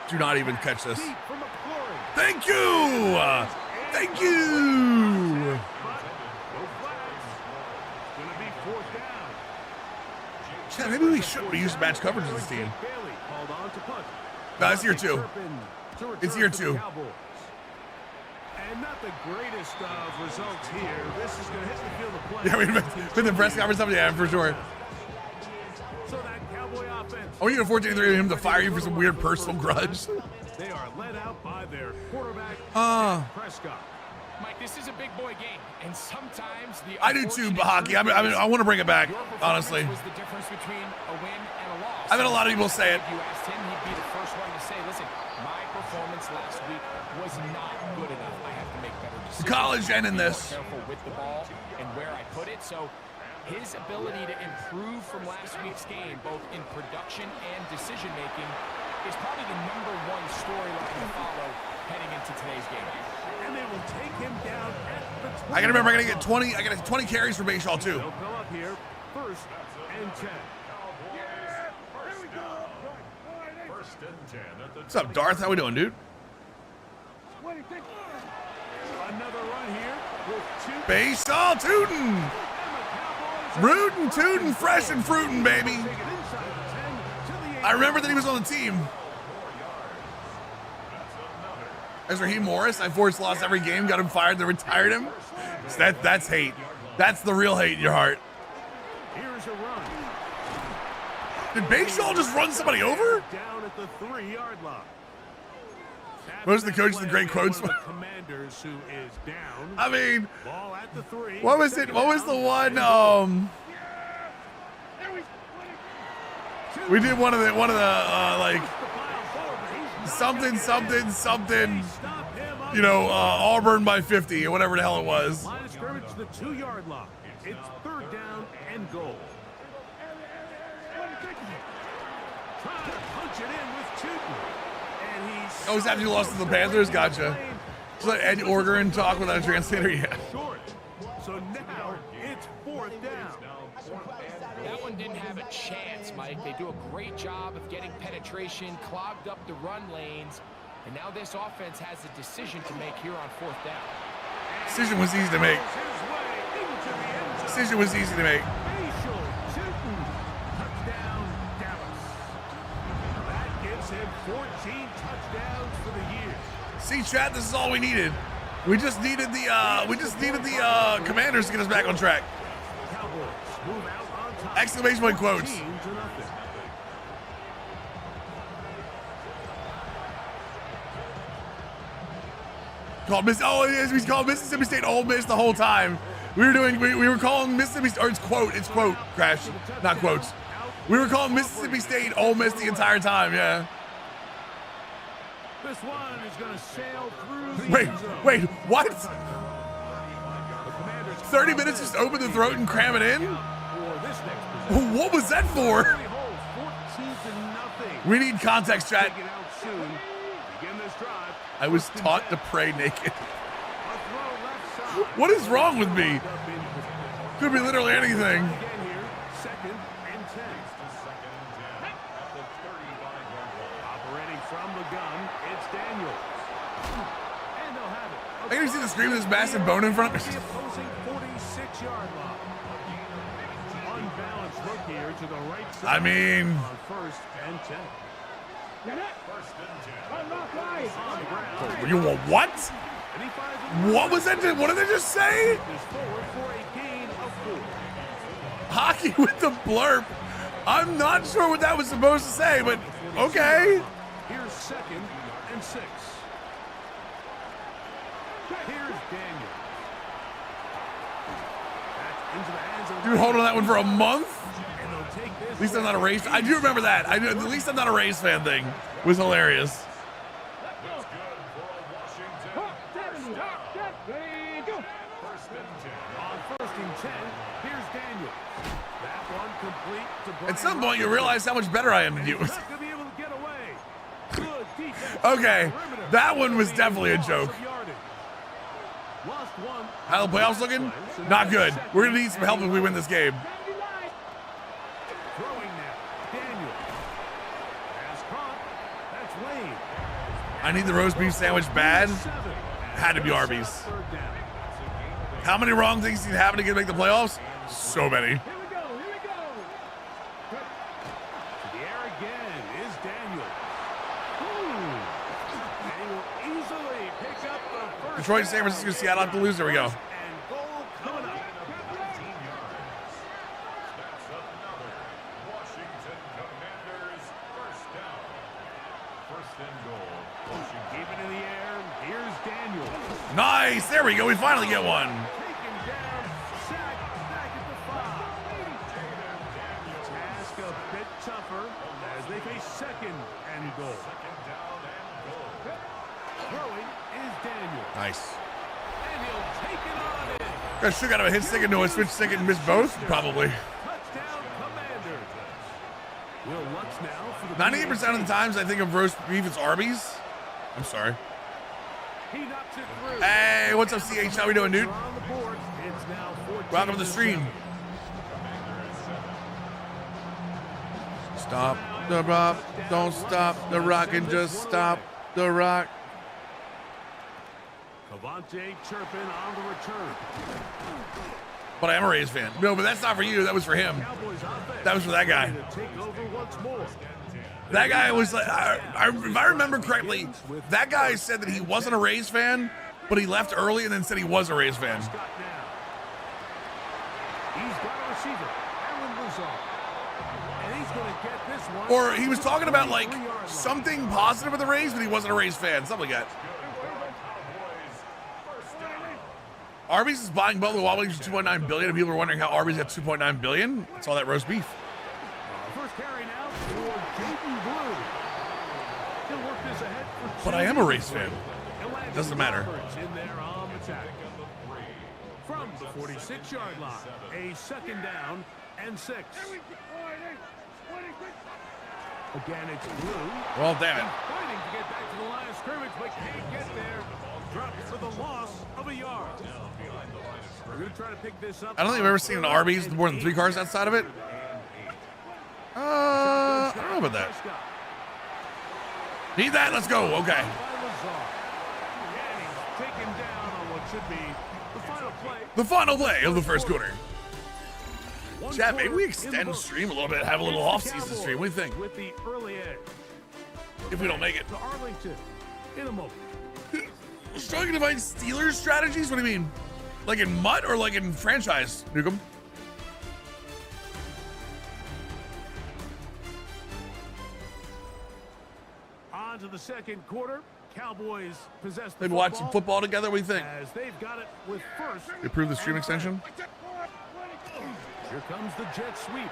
Speaker 1: Do not even catch this.
Speaker 5: Deep from McLaurin.
Speaker 1: Thank you. Thank you.
Speaker 5: No flags. Gonna be 4th down.
Speaker 1: Chat, maybe we shouldn't use match coverage with this team.
Speaker 5: Bailey called on to punt.
Speaker 1: No, it's year 2.
Speaker 5: Turpin to return
Speaker 1: It's year
Speaker 5: for the
Speaker 1: 2.
Speaker 5: Cowboys. And not the greatest of results here. This is going to hit the field of play.
Speaker 1: Yeah, we've been the press conference stuff. Yeah, for sure.
Speaker 5: So that Cowboy offense.
Speaker 1: Oh, you got 14-3 him to fire you for some weird personal grudge.
Speaker 5: They are led out by their quarterback, Prescott.
Speaker 7: Mike, this is a big boy game, and sometimes the
Speaker 1: I do too, Bahaki. I want to bring it back,
Speaker 7: Your performance
Speaker 1: honestly.
Speaker 7: was the difference between a win and a loss.
Speaker 1: I've had a lot of people say it.
Speaker 7: If you asked him, he'd be the first one to say, listen, my performance last week was not good enough. I have to make better decisions.
Speaker 1: college and in this.
Speaker 7: Careful with the ball and where I put it. So his ability to improve from last week's game, both in production and decision making, is probably the #1 storyline to follow heading into today's game.
Speaker 5: And they will take him down at the 20.
Speaker 1: I gotta remember, I gotta get 20. I gotta get 20 carries for Bayshaw too.
Speaker 5: They'll come up here, 1st and 10.
Speaker 2: First and 10 at the
Speaker 1: What's up, Darth? How we doing, dude?
Speaker 5: Another run here with 2.
Speaker 1: Bayshaw tootin', rootin', tootin', fresh and fruitin', baby. I remember that he was on the team. As Raheem Morris, I forced lost every game, got him fired, then retired him. So that's hate. That's the real hate in your heart.
Speaker 5: Here's a run.
Speaker 1: Did Bayshaw just run somebody over?
Speaker 5: Down at the 3-yard line.
Speaker 1: Most of the coaches, the great quotes.
Speaker 5: Commanders who is down.
Speaker 1: I mean,
Speaker 5: Ball at the 3.
Speaker 1: what was it? What was the one? We did one of the like something. You know, Auburn by 50 or whatever the hell it was.
Speaker 5: Line of scrimmage to the 2-yard line. It's 3rd down and goal. Trying to punch it in with Tootin. And he's
Speaker 1: Oh, he's after you lost to the Panthers? Gotcha. Just let Ed Orgeron talk without a translator? Yeah.
Speaker 5: short. So now it's 4th down.
Speaker 7: That one didn't have a chance, Mike. They do a great job of getting penetration, clogged up the run lanes, and now this offense has a decision to make here on 4th down.
Speaker 1: Decision was easy to make. Decision was easy to make.
Speaker 5: Touchdown, Dallas. That gives him 14 touchdowns for the year.
Speaker 1: See, chat, this is all we needed. We just needed the Commanders to get us back on track.
Speaker 5: Cowboys move out on top.
Speaker 1: Exclamation point quotes.
Speaker 5: 14-0.
Speaker 1: He's called Mississippi State Ole Miss the whole time. We were calling Mississippi State, or it's quote, Crash, not quotes. We were calling Mississippi State Ole Miss the entire time, yeah.
Speaker 5: This one is going to sail through the
Speaker 1: Wait,
Speaker 5: end zone.
Speaker 1: what?
Speaker 5: The Commanders
Speaker 1: 30 minutes just open the throat and cram it in?
Speaker 5: for this next possession.
Speaker 1: What was that for?
Speaker 5: Early hold, 14-0.
Speaker 1: We need context, chat.
Speaker 5: Take it out soon. Begin this drive.
Speaker 1: I was taught to pray naked.
Speaker 5: A throw left side.
Speaker 1: What is wrong with me? Could be literally anything.
Speaker 5: Again here, 2nd and 10. Operating from the gun, it's Daniels. And they'll have it.
Speaker 1: I can see the screen with this massive bone in front of
Speaker 5: The
Speaker 1: me.
Speaker 5: opposing 46-yard line. Unbalanced look here to the right side.
Speaker 1: I mean,
Speaker 5: On 1st and 10. On the ground.
Speaker 1: you what?
Speaker 5: And he finds
Speaker 1: What was that? What did they just say?
Speaker 5: is forward for a gain of 4.
Speaker 1: Hockey with the blurb. I'm not sure what that was supposed to say, but okay.
Speaker 5: Here's 2nd and 6. Here's Daniel. That's into the hands of
Speaker 1: Dude, hold on that one for a month.
Speaker 5: And they'll take this.
Speaker 1: At least I'm not a Rays. I do remember that. At least I'm not a Rays fan thing was hilarious.
Speaker 5: On 1st and 10, here's Daniel. That one complete to Brian.
Speaker 1: At some point, you realize how much better I am than you.
Speaker 5: Not gonna be able to get away. Good defense.
Speaker 1: Okay, that one was definitely a joke.
Speaker 5: Lost one.
Speaker 1: How the playoffs looking? Not good. We're gonna need some help if we win this game.
Speaker 5: Throwing now. Daniel. Pass caught. That's Lane.
Speaker 1: I need the roast beef sandwich bad.
Speaker 5: 7.
Speaker 1: Had to be Arby's.
Speaker 5: 3rd down.
Speaker 1: How many wrong things did he happen to get to make the playoffs? So many.
Speaker 5: To the air again is Daniel. And he will easily pick up the first.
Speaker 1: Detroit, San Francisco, Seattle have to lose. There we go.
Speaker 5: And goal coming up.
Speaker 2: Washington Commanders first down. First and goal.
Speaker 5: Keep it in the air. Here's Daniel.
Speaker 1: Nice. There we go. We finally get one.
Speaker 5: Taken down. Sack back at the 5. Task a bit tougher as they face 2nd and goal. Throwing is Daniel.
Speaker 1: Nice.
Speaker 5: And he'll take it on in.
Speaker 1: I should have a hit stick and no a switch stick and miss both? Probably.
Speaker 5: Touchdown, Commanders. Will Lutz now for the
Speaker 1: 98% of the times I think of roast beef, it's Arby's. I'm sorry.
Speaker 5: He knocks it through.
Speaker 1: Hey, what's up, CH? How we doing, dude?
Speaker 5: On the board. It's now 14
Speaker 1: Welcome to the stream. Stop the rock. Don't stop the rock and just stop the rock.
Speaker 5: Cavante Turpin on the return.
Speaker 1: But I am a Rays fan. No, but that's not for you. That was for him.
Speaker 5: Cowboys offense
Speaker 1: That was for that guy.
Speaker 5: ready to take over once more.
Speaker 1: That guy was like, if I remember correctly, that guy said that he wasn't a Rays fan, but he left early and then said he was a Rays fan.
Speaker 5: Scott now. He's got a receiver, Alan Lazard. And he's going to get this one.
Speaker 1: Or he was talking about like something positive with the Rays, but he wasn't a Rays fan. Something like that. Arby's is buying Buffalo Wild Wings for $2.9 billion. And people are wondering how Arby's got $2.9 billion. It's all that roast beef.
Speaker 5: First carry now for Jaden Blue. He'll work this ahead for
Speaker 1: But I am a Rays fan. Doesn't matter.
Speaker 5: In there on the tackle. From the 46-yard line, a second down and 6. Again, it's Blue.
Speaker 1: Well, damn it.
Speaker 5: Fighting to get back to the line of scrimmage, but can't get there. Drops for the loss of a yard. We're going to try to pick this up.
Speaker 1: I don't think I've ever seen an Arby's with more than 3 cars outside of it. I don't know about that. Need that? Let's go. Okay.
Speaker 5: Taken down on what should be the final play.
Speaker 1: The final play of the first quarter. Chat, maybe we extend the stream a little bit, have a little off-season stream. What do you think?
Speaker 5: With the early edge.
Speaker 1: If we don't make it.
Speaker 5: To Arlington in a moment.
Speaker 1: Struggling to find Steelers strategies? What do you mean? Like in MUT or like in franchise, Nukem?
Speaker 5: On to the second quarter. Cowboys possess the
Speaker 1: Maybe watch some football together. What do you think?
Speaker 5: as they've got it with first.
Speaker 1: You approve the stream extension?
Speaker 5: Here comes the jet sweep.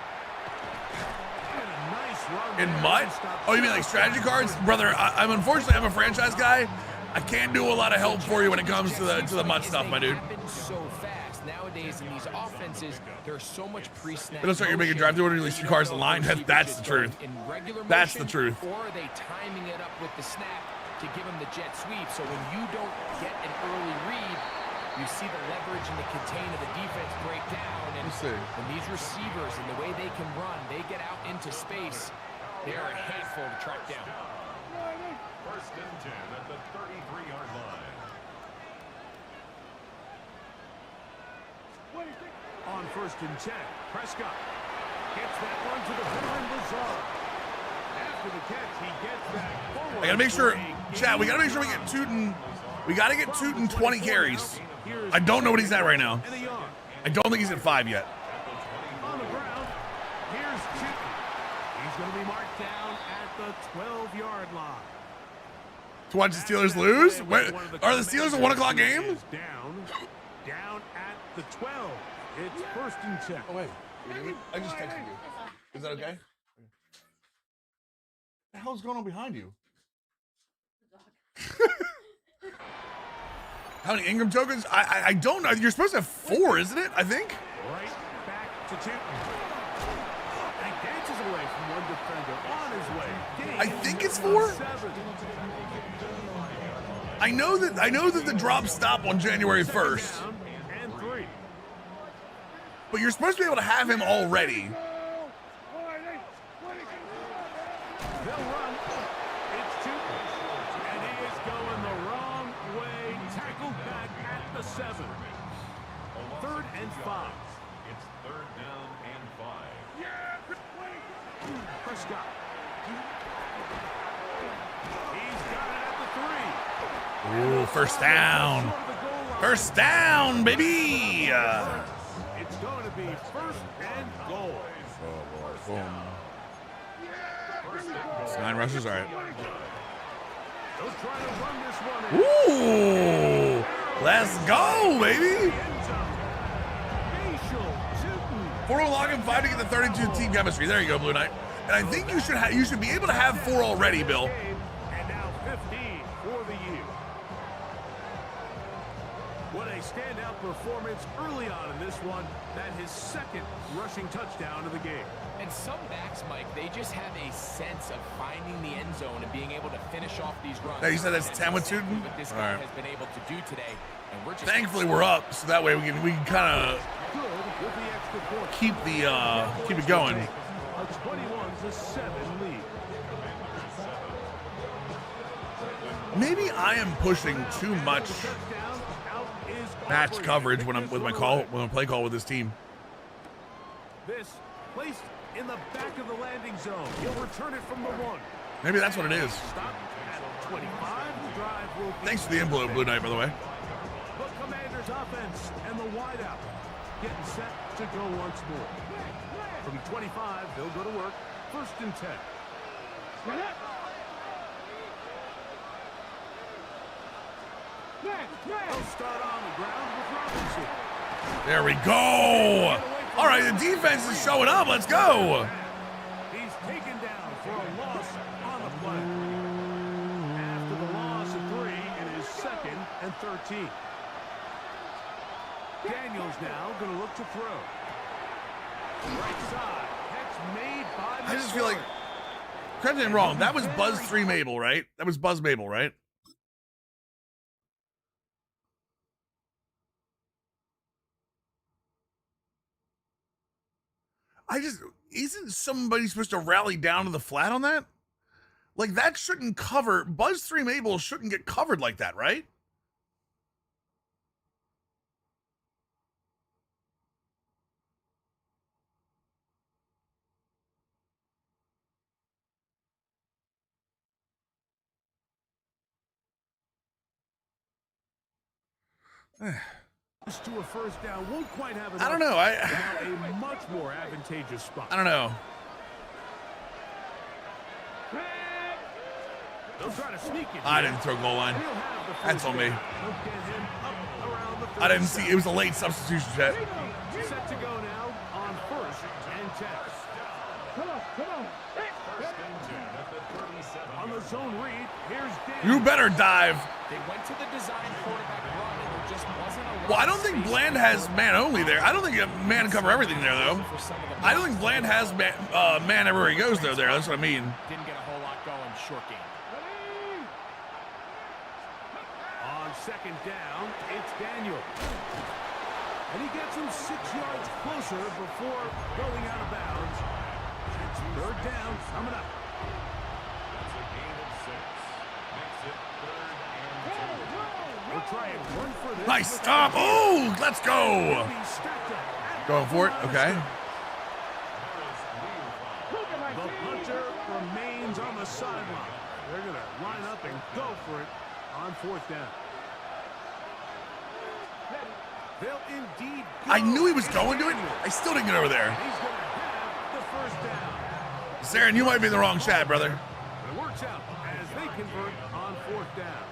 Speaker 5: And a nice run
Speaker 1: In
Speaker 5: there.
Speaker 1: MUT? Oh, you mean like strategy cards? Brother, I'm unfortunately, I'm a franchise guy. I can't do a lot of help for you when it comes to the MUT stuff, my dude.
Speaker 7: Happen so fast nowadays in these offenses. There's so much pre-snap.
Speaker 1: It looks like you're making drive-through order, release your cars online. That's the truth.
Speaker 7: In regular
Speaker 1: That's the
Speaker 7: motion,
Speaker 1: truth.
Speaker 7: Or are they timing it up with the snap to give them the jet sweep? So when you don't get an early read, you see the leverage and the contain of the defense break down. And
Speaker 1: Let's see.
Speaker 7: when these receivers and the way they can run, they get out into space, they are a handful to track down.
Speaker 2: First and 10 at the 33-yard line.
Speaker 5: On first and 10, Prescott gets that one to the veteran Lazard. After the catch, he gets that forward.
Speaker 1: I gotta make sure,
Speaker 5: for a
Speaker 1: chat, we gotta make sure we get Tootin. We gotta get Tootin 20 carries. I don't know what he's at right now.
Speaker 5: and a yard.
Speaker 1: I don't think he's at 5 yet.
Speaker 5: On the ground, here's Chicken. He's going to be marked down at the 12-yard line.
Speaker 1: To watch the Steelers lose? Wait, are the Steelers a 1 o'clock game?
Speaker 5: Is down at the 12. It's first and 10.
Speaker 1: Oh, wait. I just texted you. Is that okay? What the hell's going on behind you? How many Ingram tokens? I don't know. You're supposed to have 4, isn't it? I think.
Speaker 5: Right back to Tootin. And dances away from one defender on his way.
Speaker 1: I think it's 4.
Speaker 5: 7.
Speaker 1: I know that the drops stop on January 1st,
Speaker 5: Down and 3.
Speaker 1: but you're supposed to be able to have him already.
Speaker 5: They'll run. It's Tootin. And he is going the wrong way. Tackled back at the 7. 3rd and 5.
Speaker 2: It's 3rd down and 5.
Speaker 5: Prescott. He's got it at the 3.
Speaker 1: Ooh, first down.
Speaker 5: Short of the goal line.
Speaker 1: First down, baby.
Speaker 5: It's going to be first and goal.
Speaker 1: It's 9 rushes, all right.
Speaker 5: They'll try to run this one in.
Speaker 1: Ooh, let's go, baby.
Speaker 5: Facial Tootin.
Speaker 1: 4 to log in, 5 to get the 32 team chemistry. There you go, Blue Knight. And I think you should be able to have 4 already, Bill.
Speaker 5: And now 15 for the year. What a standout performance early on in this one. That his second rushing touchdown of the game.
Speaker 7: And some backs, Mike, they just have a sense of finding the end zone and being able to finish off these runs.
Speaker 1: Hey, you said that's Tamatuden?
Speaker 7: What this guy has been able to do today. And we're just
Speaker 1: Thankfully, we're up, so that way we can kind of keep it going.
Speaker 5: A 21-7 lead.
Speaker 1: Maybe I am pushing too much match coverage when I'm with my play call with this team.
Speaker 5: This placed in the back of the landing zone. He'll return it from the 1.
Speaker 1: Maybe that's what it is.
Speaker 5: Stop at 25. The drive will be
Speaker 1: Thanks for the envelope, Blue Knight, by the way.
Speaker 5: the Commanders offense and the wideout getting set to go once more. From 25, they'll go to work. 1st and 10. They'll start on the ground with Robinson.
Speaker 1: There we go. All right, the defense is showing up. Let's go.
Speaker 5: He's taken down for a loss on the play. After the loss of 3, it is 2nd and 13. Daniels now going to look to throw. Right side. Catch made by
Speaker 1: I just feel like, correct me if I'm wrong, that was Buzz 3 Mabel, right? That was Buzz Mabel, right? Isn't somebody supposed to rally down to the flat on that? Like, that shouldn't cover, Buzz 3 Mabel shouldn't get covered like that, right?
Speaker 5: to a first down. Won't quite have it.
Speaker 1: I don't know.
Speaker 5: Now a much more advantageous spot.
Speaker 1: I don't know.
Speaker 5: They'll try to sneak it.
Speaker 1: I didn't throw goal line. That's on me. I didn't see. It was a late substitution, chat.
Speaker 5: Set to go now on 1st and 10.
Speaker 6: Come on.
Speaker 5: On the zone read, here's Dan.
Speaker 1: You better dive.
Speaker 7: They went to the design quarterback run, and there just wasn't a
Speaker 1: Well, I don't think Bland has man only there. I don't think man cover everything there, though. I don't think Bland has man everywhere he goes, though, there. That's what I mean.
Speaker 7: Didn't get a whole lot going, short game.
Speaker 5: On 2nd down, it's Daniel. And he gets him 6 yards closer before going out of bounds. It's 3rd down coming up. We'll try it 1 for this.
Speaker 1: Nice stop. Oh, let's go. Going for it. Okay.
Speaker 5: The punter remains on the sideline. They're going to line up and go for it on 4th down. They'll indeed go.
Speaker 1: I knew he was going to it. I still didn't get over there.
Speaker 5: He's going to have the 1st down.
Speaker 1: Saren, you might be in the wrong chat, brother.
Speaker 5: It works out as they convert on 4th down.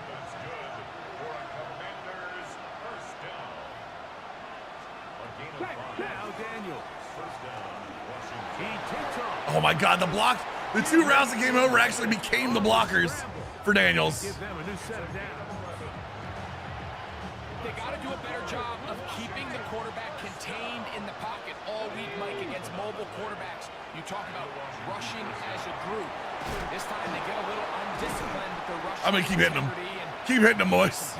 Speaker 2: That's good for a Commander's first down. A gain of 5.
Speaker 5: Now Daniel.
Speaker 2: First down, Washington.
Speaker 5: He takes off.
Speaker 1: Oh, my God. The block. The 2 rounds that came over actually became the blockers for Daniels.
Speaker 5: Give them a new set of downs.
Speaker 7: They got to do a better job of keeping the quarterback contained in the pocket all week, Mike, against mobile quarterbacks. You talk about rushing as a group. This time they get a little undisciplined with their rushing.
Speaker 1: I'm going to keep hitting them. Keep hitting them, boys.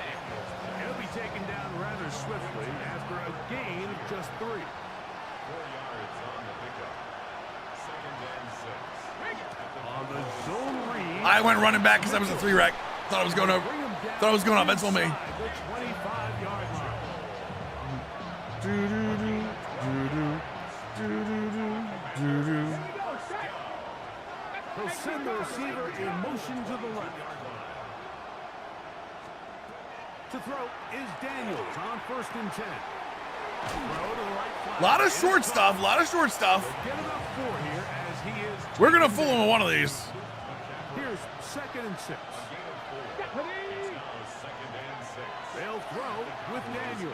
Speaker 5: He'll be taken down rather swiftly after a gain of just 3.
Speaker 2: 4 yards on the pickup. 2nd and 6.
Speaker 5: On the zone read.
Speaker 1: I went running back because I was a 3 rec. Thought I was going over. Thought I was going up. That's on me.
Speaker 5: The 25-yard line. He'll send the receiver in motion to the left. To throw is Daniels on 1st and 10. Throw to the right flat.
Speaker 1: A lot of short stuff. A lot of short stuff.
Speaker 5: Get enough 4 here as he is.
Speaker 1: We're going to fool him with one of these.
Speaker 5: Here's 2nd and 6. They'll throw with Daniel.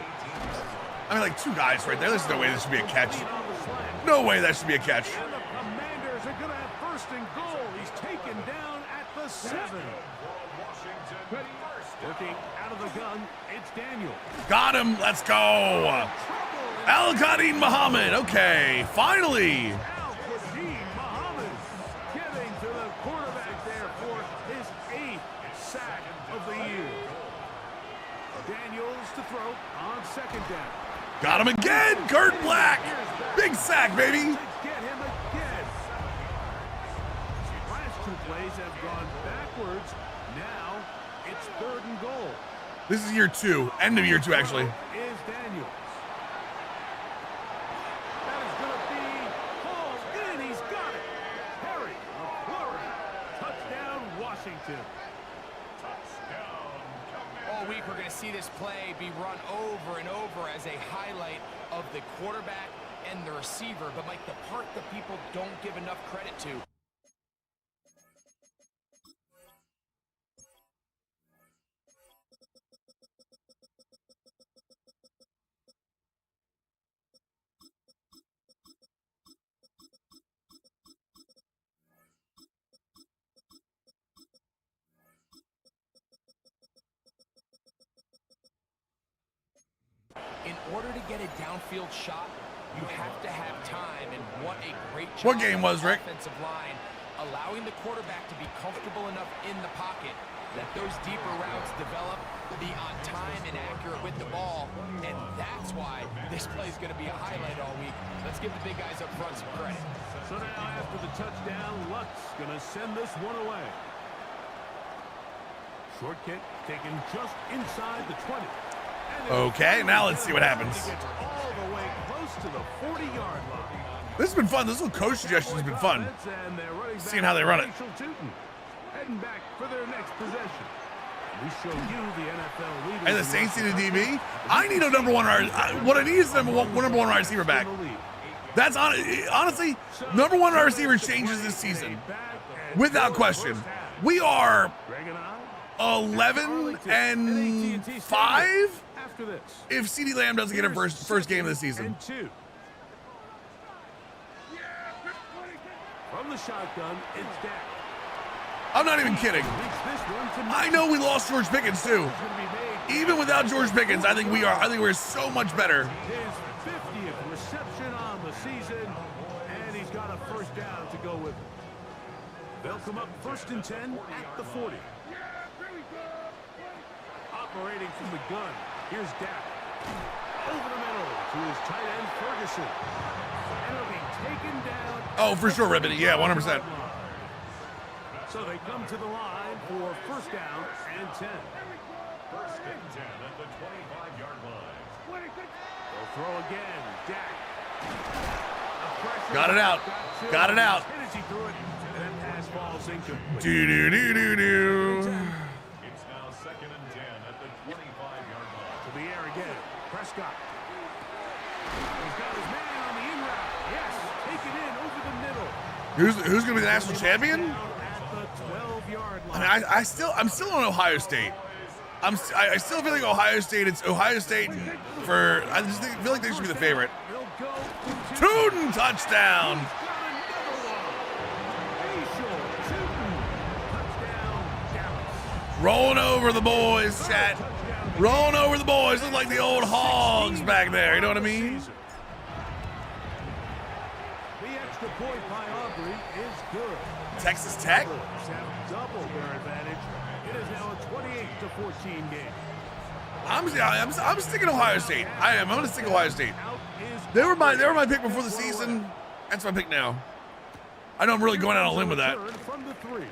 Speaker 1: I mean, like 2 guys right there. There's no way this should be a catch. No way that should be a catch.
Speaker 5: And the Commanders are going to have 1st and goal. He's taken down at the 7.
Speaker 2: Washington, first
Speaker 5: Working out of the gun, it's Daniel.
Speaker 1: Got him. Let's go. Al-Qadim Muhammad. Okay, finally.
Speaker 5: Al-Qadim Muhammad getting to the quarterback there for his 8th sack of the year. Daniels to throw on second down.
Speaker 1: Got him again. Kurt Black. Big sack, baby.
Speaker 5: Get him again. Last 2 plays have gone backwards. Now it's 3rd and goal.
Speaker 1: This is year 2. End of year 2, actually.
Speaker 5: Is Daniels. That is going to be hauled in. He's got it. Harry McClurry. Touchdown, Washington.
Speaker 7: All week we're going to see this play be run over and over as a highlight of the quarterback and the receiver. But, Mike, the part that people don't give enough credit to. In order to get a downfield shot, you have to have time, and what a great job.
Speaker 1: What game was, Rick?
Speaker 7: Offensive line, allowing the quarterback to be comfortable enough in the pocket, let those deeper routes develop, be on time and accurate with the ball, and that's why this play is going to be a highlight all week. Let's give the big guys up front some credit.
Speaker 5: So now after the touchdown, Lutz going to send this one away. Short kick taken just inside the 20.
Speaker 1: Okay, now let's see what happens.
Speaker 5: All the way close to the 40-yard line.
Speaker 1: This has been fun. This little coach suggestion has been fun. Seeing how they run it.
Speaker 5: Heading back for their next possession. We show you the NFL leaders.
Speaker 1: And the Saints need a DB. I need a number one. What I need is number one wide receiver back. That's honestly number one wide receiver changes this season, without question. We are 11-5 if CeeDee Lamb doesn't get a first game of the season.
Speaker 5: From the shotgun, it's Dak.
Speaker 1: I'm not even kidding. I know we lost George Pickens too. Even without George Pickens, I think we're so much better.
Speaker 5: His 50th reception on the season, and he's got a first down to go with it. They'll come up 1st and 10 at the 40. Operating from the gun, here's Dak. Over the middle to his tight end, Ferguson. And it'll be taken down.
Speaker 1: Oh, for sure, Ribbon. Yeah, 100%.
Speaker 5: So they come to the line for 1st down and 10.
Speaker 2: 1st and 10 at the 25-yard line.
Speaker 5: They'll throw again. Dak.
Speaker 1: Got it out. Got it out.
Speaker 5: Hennessy threw it, and that pass falls incomplete.
Speaker 1: Do-do-do-do-do.
Speaker 2: It's now 2nd and 10 at the 25-yard line.
Speaker 5: To the air again. Prescott. He's got his man on the in route. Yes, take it in over the middle.
Speaker 1: Who's going to be the national champion?
Speaker 5: Down at the 12-yard line.
Speaker 1: I mean, I'm still on Ohio State. I still feel like Ohio State. It's Ohio State for. I just feel like they should be the favorite.
Speaker 5: He'll go to
Speaker 1: Tootin' touchdown.
Speaker 5: Got another one. Bayshore, Tootin. Touchdown, Dallas.
Speaker 1: Rolling over the boys, chat. Rolling over the boys. Look like the old hogs back there. You know what I mean?
Speaker 5: The extra point by Aubrey is good.
Speaker 1: Texas Tech.
Speaker 5: Cowboys have doubled their advantage. It is now a 28-14 game.
Speaker 1: I'm sticking Ohio State. I am. I'm going to stick Ohio State.
Speaker 5: Out is
Speaker 1: They were my pick before the season. That's my pick now. I know I'm really going out on a limb with that.
Speaker 5: From the 3.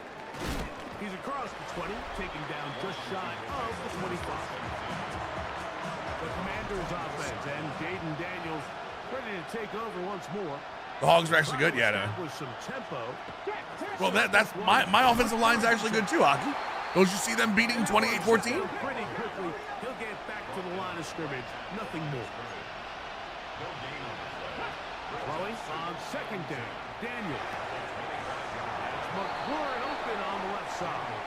Speaker 5: He's across the 20, taken down just shy of the 25. The Commanders offense and Jaden Daniels ready to take over once more.
Speaker 1: The Hogs are actually good. Yeah, I know.
Speaker 5: With some tempo.
Speaker 1: Well, that's my offensive line's actually good too, Hockey. Don't you see them beating 28-14?
Speaker 5: Pretty quickly, he'll get back to the line of scrimmage. Nothing more. Throwing on 2nd down. Daniel. McLaurin open on the left side.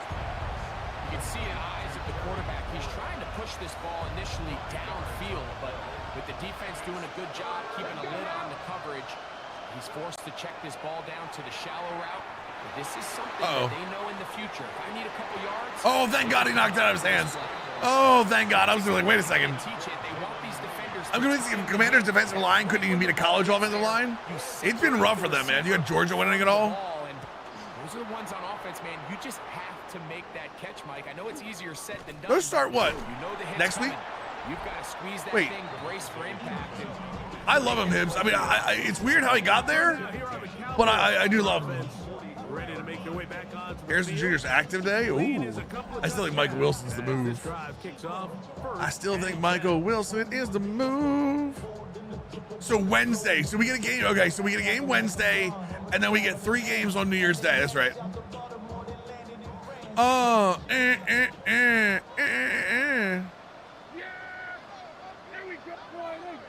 Speaker 7: You can see in the eyes of the quarterback, he's trying to push this ball initially downfield, but with the defense doing a good job keeping a lid on the coverage, he's forced to check this ball down to the shallow route, This is something that they know in the future. If I need a couple yards.
Speaker 1: Oh, thank God he knocked it out of his hands. Oh, thank God. I was like, wait a second. I'm going to see if Commanders' defensive line couldn't even beat a college offensive line. It's been rough for them, man. You got Georgia winning it all.
Speaker 7: Those are the ones on offense, man. You just have to make that catch, Mike. I know it's easier said than done.
Speaker 1: Let's start what?
Speaker 7: You know the hit's
Speaker 1: next week?
Speaker 7: coming. You've got to squeeze that
Speaker 1: Wait.
Speaker 7: thing, brace for impact.
Speaker 1: I love him, Hibbs. I mean, it's weird how he got there, but I do love him. Harrison Jr.'s active day. Ooh. I still think Michael Wilson's the move. I still think Michael Wilson is the move. So Wednesday. So we get a game. Okay, so we get a game Wednesday, and then we get 3 games on New Year's Day. That's right.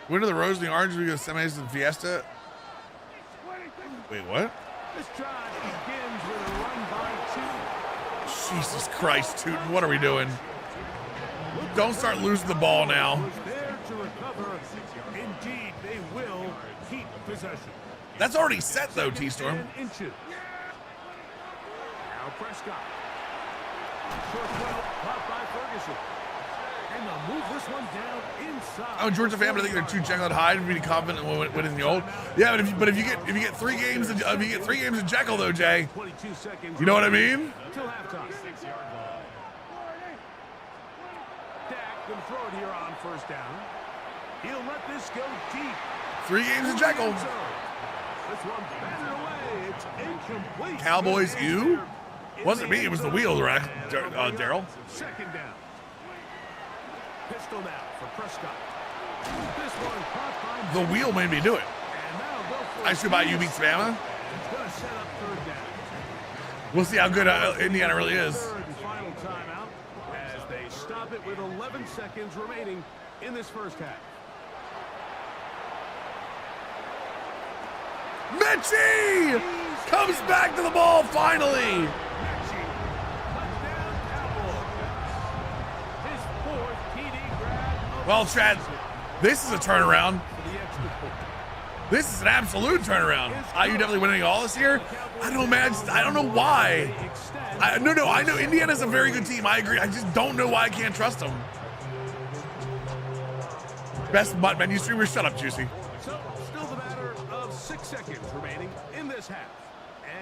Speaker 1: Winter the Rose and the Orange. We go semis and Fiesta. Wait, what?
Speaker 6: This drive begins with a run by 2.
Speaker 1: Jesus Christ, Tootin, what are we doing? Don't start losing the ball now.
Speaker 6: There to recover. Indeed, they will keep possession.
Speaker 1: That's already set, though, T-Storm.
Speaker 6: 10 inches. Now Prescott. Short throw, caught by Ferguson. And they'll move this one down inside.
Speaker 1: I'm a Georgia fan, but I think they're too Jekyll and Hyde to be confident in winning the old. Yeah, but if you get 3 games, if you get 3 games of Jekyll though, Jay,
Speaker 6: 22 seconds.
Speaker 1: you know what I mean?
Speaker 6: Till halftime.
Speaker 2: 6-yard line.
Speaker 6: Dak can throw it here on first down. He'll let this go deep.
Speaker 1: 3 games of Jekyll.
Speaker 6: This one batted away. It's incomplete.
Speaker 1: Cowboys, you? Wasn't me. It was the wheel, right, Daryl?
Speaker 6: Second down. Pistol now for Prescott. This one caught by
Speaker 1: The wheel made me do it.
Speaker 6: and now go for
Speaker 1: I should buy you beats Bama.
Speaker 6: It's going to set up third down.
Speaker 1: We'll see how good Indiana really is.
Speaker 6: Third and final timeout as they stop it with 11 seconds remaining in this first half.
Speaker 1: Mitchie comes back to the ball finally.
Speaker 6: Touchdown Cowboys. His 4th TD grab of
Speaker 1: Well,
Speaker 6: the
Speaker 1: Chad,
Speaker 6: season
Speaker 1: this is a turnaround.
Speaker 6: for the extra point.
Speaker 1: This is an absolute turnaround. IU definitely winning all this year. I don't imagine. I don't know why. No. I know Indiana's a very good team. I agree. I just don't know why I can't trust them. Best butt menu streamer. Shut up, Juicy.
Speaker 6: So, still the matter of 6 seconds remaining in this half.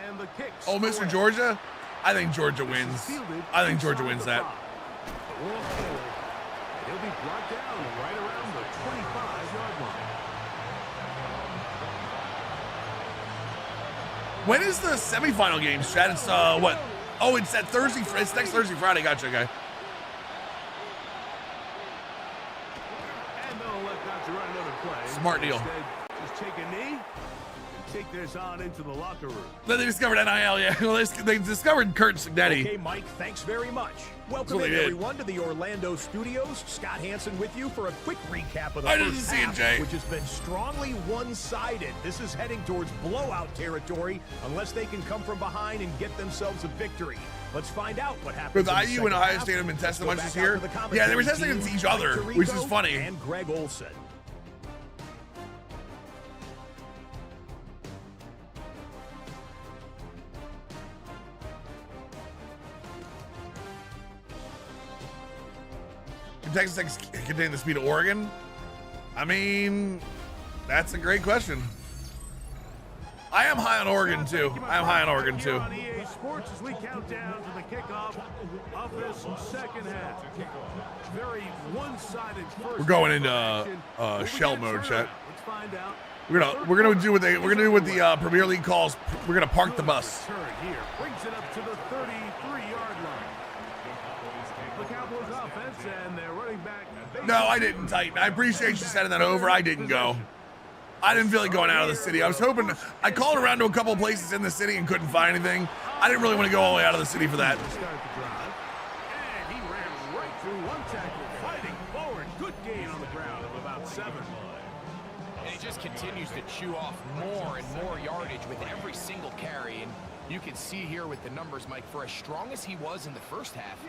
Speaker 6: And the kicks.
Speaker 1: Oh, Mr.
Speaker 6: away.
Speaker 1: Georgia. I think Georgia wins. I think Georgia wins that.
Speaker 6: He'll be brought down right around the 25-yard line.
Speaker 1: When is the semifinal game, Chad? It's what? Oh, it's that Thursday. It's next Thursday, Friday. Gotcha, okay.
Speaker 6: And they'll let Dr. run another play.
Speaker 1: Smart deal.
Speaker 6: Instead, just take a knee and take this on into the locker room.
Speaker 1: Then they discovered NIL, yeah. Well, they discovered Kurt Signetti.
Speaker 5: Okay, Mike, thanks very much.
Speaker 1: That's
Speaker 5: Welcome
Speaker 1: what
Speaker 5: in,
Speaker 1: they did.
Speaker 5: everyone, to the Orlando studios. Scott Hansen with you for a quick recap of the
Speaker 1: I
Speaker 5: first
Speaker 1: didn't see it,
Speaker 5: half,
Speaker 1: Jay.
Speaker 5: which has been strongly one-sided. This is heading towards blowout territory unless they can come from behind and get themselves a victory. Let's find out what happens.
Speaker 1: Both
Speaker 5: in the
Speaker 1: IU and
Speaker 5: second
Speaker 1: Ohio
Speaker 5: half.
Speaker 1: State have been testing
Speaker 5: Let's
Speaker 1: much this
Speaker 5: go back out
Speaker 1: year.
Speaker 5: to the
Speaker 1: Yeah, they were
Speaker 5: commentary
Speaker 1: testing against
Speaker 5: team,
Speaker 1: each other,
Speaker 5: Mike
Speaker 1: which is
Speaker 5: Tirico
Speaker 1: funny.
Speaker 5: And Greg Olson.
Speaker 1: Can Texas Tech contain the speed of Oregon? I mean, that's a great question. I am high on Oregon too. I am high on Oregon too.
Speaker 6: On EA Sports as we count down to the kickoff of this second half. Very one-sided first.
Speaker 1: We're going into
Speaker 6: action. Will we
Speaker 1: shell
Speaker 6: get a
Speaker 1: mode,
Speaker 6: turnaround?
Speaker 1: chat.
Speaker 6: Let's find out.
Speaker 1: We're gonna do what the Premier League calls. We're gonna park the bus.
Speaker 6: Turn here brings it up to the 33-yard line. The Cowboys offense and their running back.
Speaker 1: No, I didn't, Titan. I appreciate you sending that over. I didn't go. I didn't feel like going out of the city. I was hoping. I called around to a couple of places in the city and couldn't find anything. I didn't really want to go all the way out of the city for that.
Speaker 6: Start the drive. And he ran right through one tackle, fighting forward. Good gain on the ground of about 7.
Speaker 7: And he just continues to chew off more and more yardage with every single carry. And you can see here with the numbers, Mike, for as strong as he was in the first half,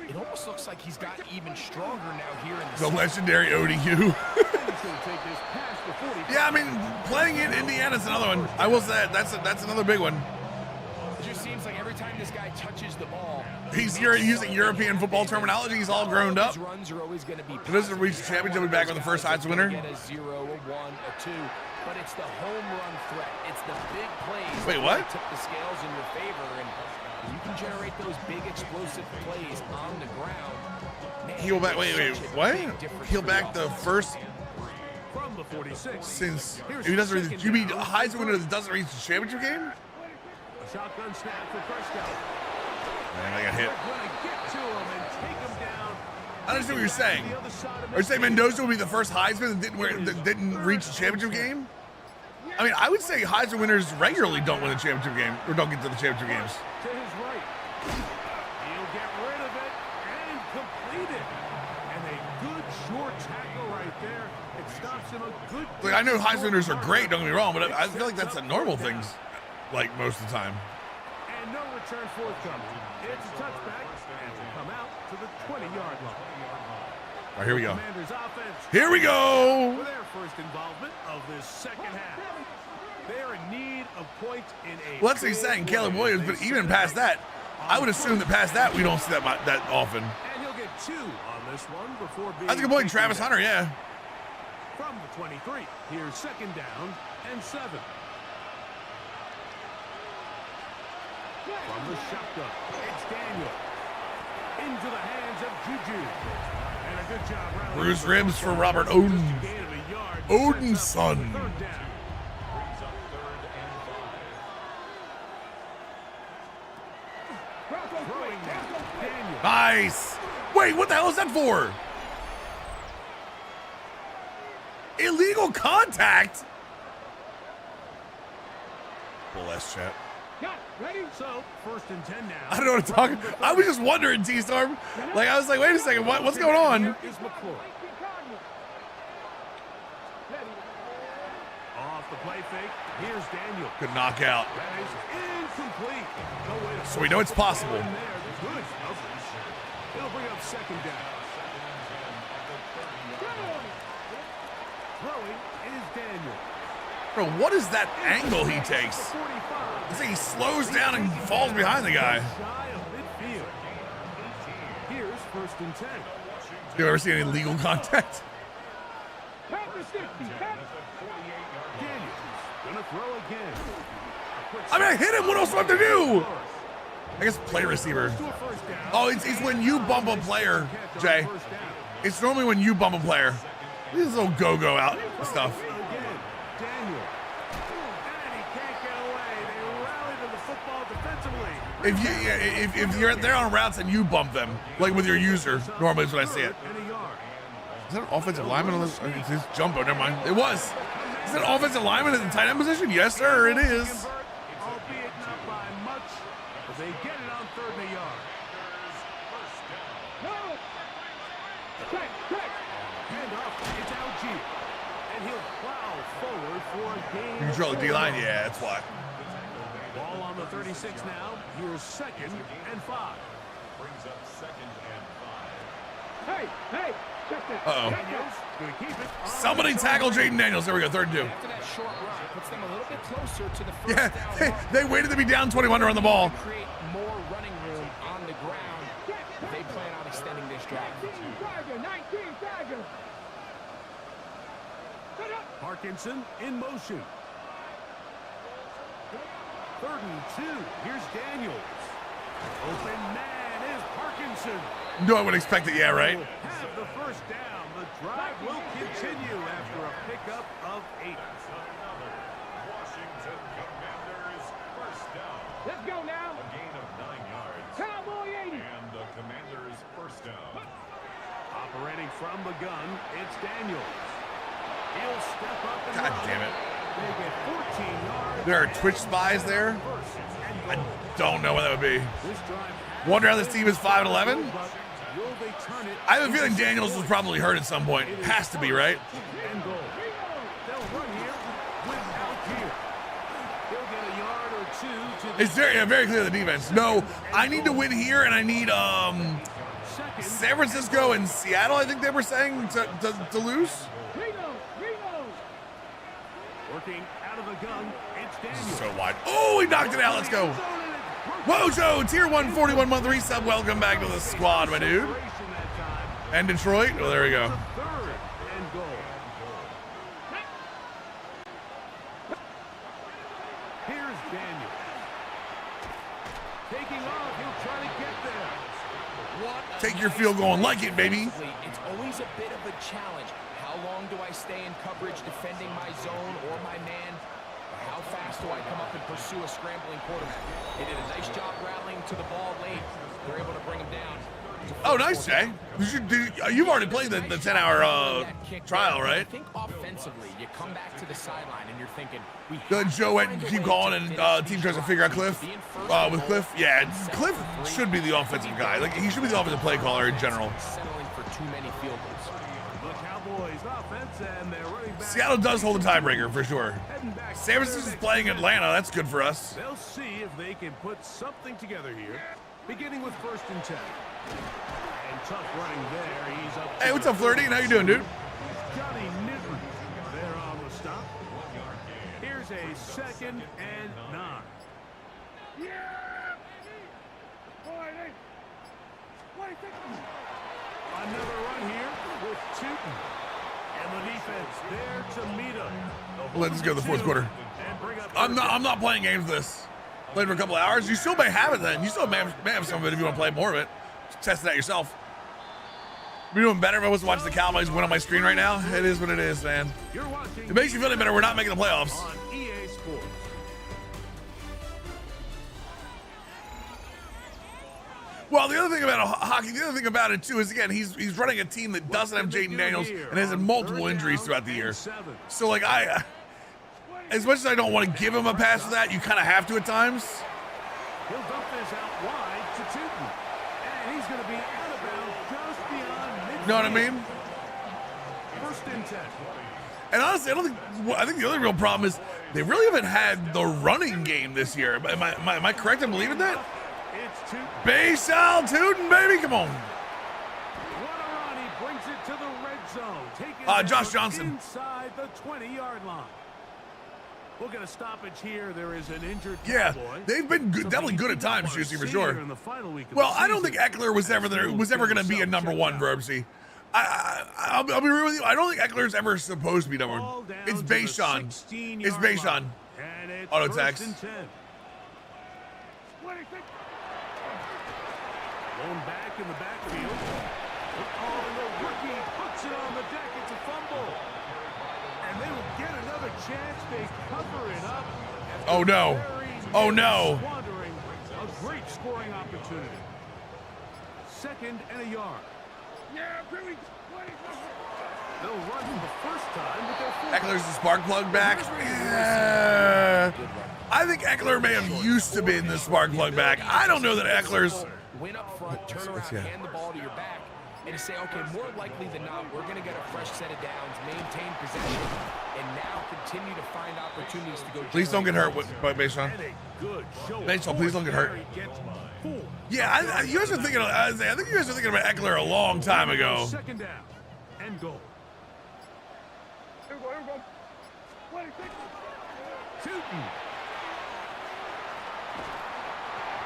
Speaker 7: it almost looks like he's gotten even stronger now here in the
Speaker 1: The
Speaker 7: second.
Speaker 1: legendary ODU.
Speaker 6: He's going to take this past the 40.
Speaker 1: Yeah, I mean, playing in Indiana's another one. I will say that's another big one.
Speaker 7: Just time this guy touches the ball,
Speaker 1: He's using European football terminology. He's all grown up.
Speaker 7: his runs are always going to be
Speaker 1: He doesn't reach the championship. He'll be back with the first Heisman winner.
Speaker 7: Get a 0, a 1, a 2, but it's the home run threat. It's the big plays.
Speaker 1: Wait,
Speaker 7: that
Speaker 1: what?
Speaker 7: really tip the scales in your favor, and you can generate those big explosive plays on the ground. Man,
Speaker 1: He'll back. Wait,
Speaker 7: it's such a
Speaker 1: what?
Speaker 7: big difference
Speaker 1: He'll
Speaker 7: for
Speaker 1: back the first
Speaker 6: From the 46.
Speaker 1: since he doesn't reach. You mean a Heisman winner that doesn't reach the championship game?
Speaker 6: A shotgun snap for Prescott.
Speaker 1: Man, I got hit.
Speaker 6: They're going to get to him and take him down.
Speaker 1: I understand what you're saying.
Speaker 6: The other side of
Speaker 1: Are you saying Mendoza will be the first Heisman that didn't reach the championship game? I mean, I would say Heisman winners regularly don't win the championship game or don't get to the championship games.
Speaker 6: To his right. He'll get rid of it and complete it. And a good short tackle right there. It stops him a good.
Speaker 1: Like, I know Heisman winners are great, don't get me wrong, but I feel like that's a normal thing, like most of the time.
Speaker 6: And no return forthcoming. It's a touchback and will come out to the 20-yard line.
Speaker 1: All right, here we go.
Speaker 6: Commanders offense.
Speaker 1: Here we go.
Speaker 6: For their first involvement of this second half. They are in need of points in a.
Speaker 1: Well, that's what he's saying, Caleb Williams, but even past that, I would assume that past that we don't see that often.
Speaker 6: And he'll get 2 on this one before being.
Speaker 1: That's a good point,
Speaker 6: taken
Speaker 1: Travis
Speaker 6: down.
Speaker 1: Hunter, yeah.
Speaker 6: From the 23, here's second down and 7. From the shotgun, it's Daniel. Into the hands of Juju. And a good job rallying.
Speaker 1: Bruce Ribs for Robert Oden.
Speaker 6: Gain of a yard.
Speaker 1: Oden's
Speaker 6: Sets up
Speaker 1: son.
Speaker 6: third down. Throwing now, Daniel.
Speaker 1: Nice. Wait, what the hell is that for? Illegal contact? Bull ass chat.
Speaker 6: Ready? So, first and 10 now.
Speaker 1: I don't know what to talk about. I was just wondering, T-Storm. Like, I was like, wait a second, what's going on?
Speaker 6: Is McClure. Off the play fake, here's Daniel.
Speaker 1: Good knockout.
Speaker 6: That is incomplete. No way to
Speaker 1: So we know it's possible.
Speaker 6: in there. Good coverage. It'll bring up second down. Throwing is Daniel.
Speaker 1: Bro, what is that angle he takes?
Speaker 6: 45.
Speaker 1: It's like he slows down and falls behind the guy.
Speaker 6: Shy of midfield. Here's first and 10.
Speaker 1: You ever seen any legal contact?
Speaker 6: Daniels gonna throw again.
Speaker 1: I mean, I hit him. What else do I have to do? I guess play receiver. Oh, it's when you bump a player, Jay. It's normally when you bump a player. This is little go-go out stuff.
Speaker 6: Again, Daniel. And he can't get away. They rally to the football defensively.
Speaker 1: If you're there on routes and you bump them, like with your user, normally is when I see it.
Speaker 6: And a yard.
Speaker 1: Is that an offensive lineman on this? It's his jumbo, never mind. It was. Is that an offensive lineman in the tight end position? Yes, sir, it is.
Speaker 6: Albeit not by much, but they get it on third and a yard. Hand off, it's Algier. And he'll plow forward for a gain.
Speaker 1: You control the D-line? Yeah, that's why.
Speaker 6: Ball on the 36 now. Here's second and 5.
Speaker 2: Brings up second and 5.
Speaker 1: Uh-oh.
Speaker 6: Daniels gonna keep it on
Speaker 1: Somebody
Speaker 6: the
Speaker 1: tackle Jaden Daniels. There we go, 3rd and 2.
Speaker 7: After that short run, puts them a little bit closer to the first
Speaker 1: Yeah,
Speaker 7: down.
Speaker 1: they waited to be down 21 to run the ball.
Speaker 7: Create more running room on the ground. They plan on extending this drive.
Speaker 6: Parkinson in motion. 3rd and 2. Here's Daniels. Open man is Parkinson.
Speaker 1: No one would expect it, yeah, right?
Speaker 6: Have the first down. The drive will continue after a pickup of 8.
Speaker 2: Washington Commanders first down.
Speaker 8: Let's go now.
Speaker 2: A gain of 9 yards.
Speaker 8: Cowboy 80.
Speaker 2: And the Commanders first down.
Speaker 6: Operating from the gun, it's Daniels. He'll step up and
Speaker 1: God
Speaker 6: run.
Speaker 1: damn it.
Speaker 6: They get 14 yards.
Speaker 1: There are Twitch spies there.
Speaker 6: First and
Speaker 1: I
Speaker 6: goal.
Speaker 1: don't know what that would be.
Speaker 6: This drive
Speaker 1: Wonder how this team is 5-11?
Speaker 6: but will they turn it
Speaker 1: I have a feeling Daniels was probably hurt at some point. Has to be, right?
Speaker 6: and goal? They'll run here without here. They'll get a yard or 2 to the
Speaker 1: It's very clear the defense. No, I need to win here, and I need
Speaker 6: second.
Speaker 1: San Francisco and Seattle, I think they were saying, to lose.
Speaker 6: Working out of the gun, it's
Speaker 1: This is
Speaker 6: Daniels.
Speaker 1: so wide. Oh, he knocked it out. Let's go. Wojo, tier 1, 41-month resub. Welcome back to the squad, my dude. And Detroit. Oh, there we go.
Speaker 6: Third and goal. Here's Daniel. Taking off, he'll try to get there.
Speaker 1: Take your field goal and like it, baby.
Speaker 7: It's always a bit of a challenge. How long do I stay in coverage defending my zone or my man? How fast do I come up and pursue a scrambling quarterback? They did a nice job rallying to the ball late. They're able to bring him down.
Speaker 1: Oh, nice, Jay. You've already played the 10-hour trial, right?
Speaker 7: I think offensively, you come back to the sideline and you're thinking,
Speaker 1: Joe went and keep calling, and team tries to figure out Cliff. With Cliff, yeah, Cliff should be the offensive guy. Like, he should be the offensive play caller in general.
Speaker 7: Settling for too many field goals.
Speaker 6: The Cowboys offense and their running back.
Speaker 1: Seattle does hold a tiebreaker for sure. San Francisco's playing Atlanta. That's good for us.
Speaker 6: They'll see if they can put something together here, beginning with 1st and 10. And tough running there. He's up.
Speaker 1: Hey, what's up, Flirty? How you doing, dude?
Speaker 6: Johnny Newton there on the stop. Here's a 2nd and 9. Another run here with Tootin. And the defense there to meet him.
Speaker 1: Let's go to the 4th quarter. I'm not playing games this. Played for a couple of hours. You still may have it then. You still may have some of it if you want to play more of it. Just test it out yourself. Be doing better if I was watching the Cowboys win on my screen right now. It is what it is, man. It makes you feel better. We're not making the playoffs.
Speaker 6: On EA Sports.
Speaker 1: Well, the other thing about hockey, the other thing about it too is, again, he's running a team that doesn't have Jaden Daniels and has had multiple injuries throughout the year. So, like, as much as I don't want to give him a pass for that, you kind of have to at times.
Speaker 6: He'll dump this out wide to Tootin. And he's going to be out of bounds just beyond midfield.
Speaker 1: You know what I mean?
Speaker 6: 1st and 10.
Speaker 1: And honestly, I think the other real problem is they really haven't had the running game this year. Am I correct in believing that?
Speaker 6: It's Tootin.
Speaker 1: Base Al Tootin, baby, come on.
Speaker 6: What a run. He brings it to the red zone. Taking
Speaker 1: Josh Johnson.
Speaker 6: Inside the 20-yard line. We'll get a stoppage here. There is an injured
Speaker 1: Yeah,
Speaker 6: Cowboy.
Speaker 1: they've been definitely good at times, Juicy, for sure.
Speaker 6: In the final week of
Speaker 1: Well,
Speaker 6: the
Speaker 1: I don't think
Speaker 6: season.
Speaker 1: Eckler was ever going to be a number one for MC. I'll be real with you. I don't think Eckler's ever supposed to be number one. It's Bashan. It's Bashan. Auto tax.
Speaker 6: Going back in the backfield. Oh, and the rookie puts it on the deck. It's a fumble. And they will get another chance. They cover it up.
Speaker 1: Oh, no. Oh, no.
Speaker 6: Squandering a great scoring opportunity. 2nd and a yard. They'll run for the first time with their full.
Speaker 1: Eckler's the spark plug back. I think Eckler may have used to be in the spark plug back. I don't know that Eckler's.
Speaker 7: Win up front, turn around, hand the ball to your back, and say, okay, more likely than not, we're going to get a fresh set of downs, maintain possession, and now continue to find opportunities to go.
Speaker 1: Please don't get hurt, Bashan. Bashan, please don't get hurt. Yeah, you guys are thinking. I think you guys are thinking about Eckler a long time ago.
Speaker 6: 2nd down and goal. Tootin.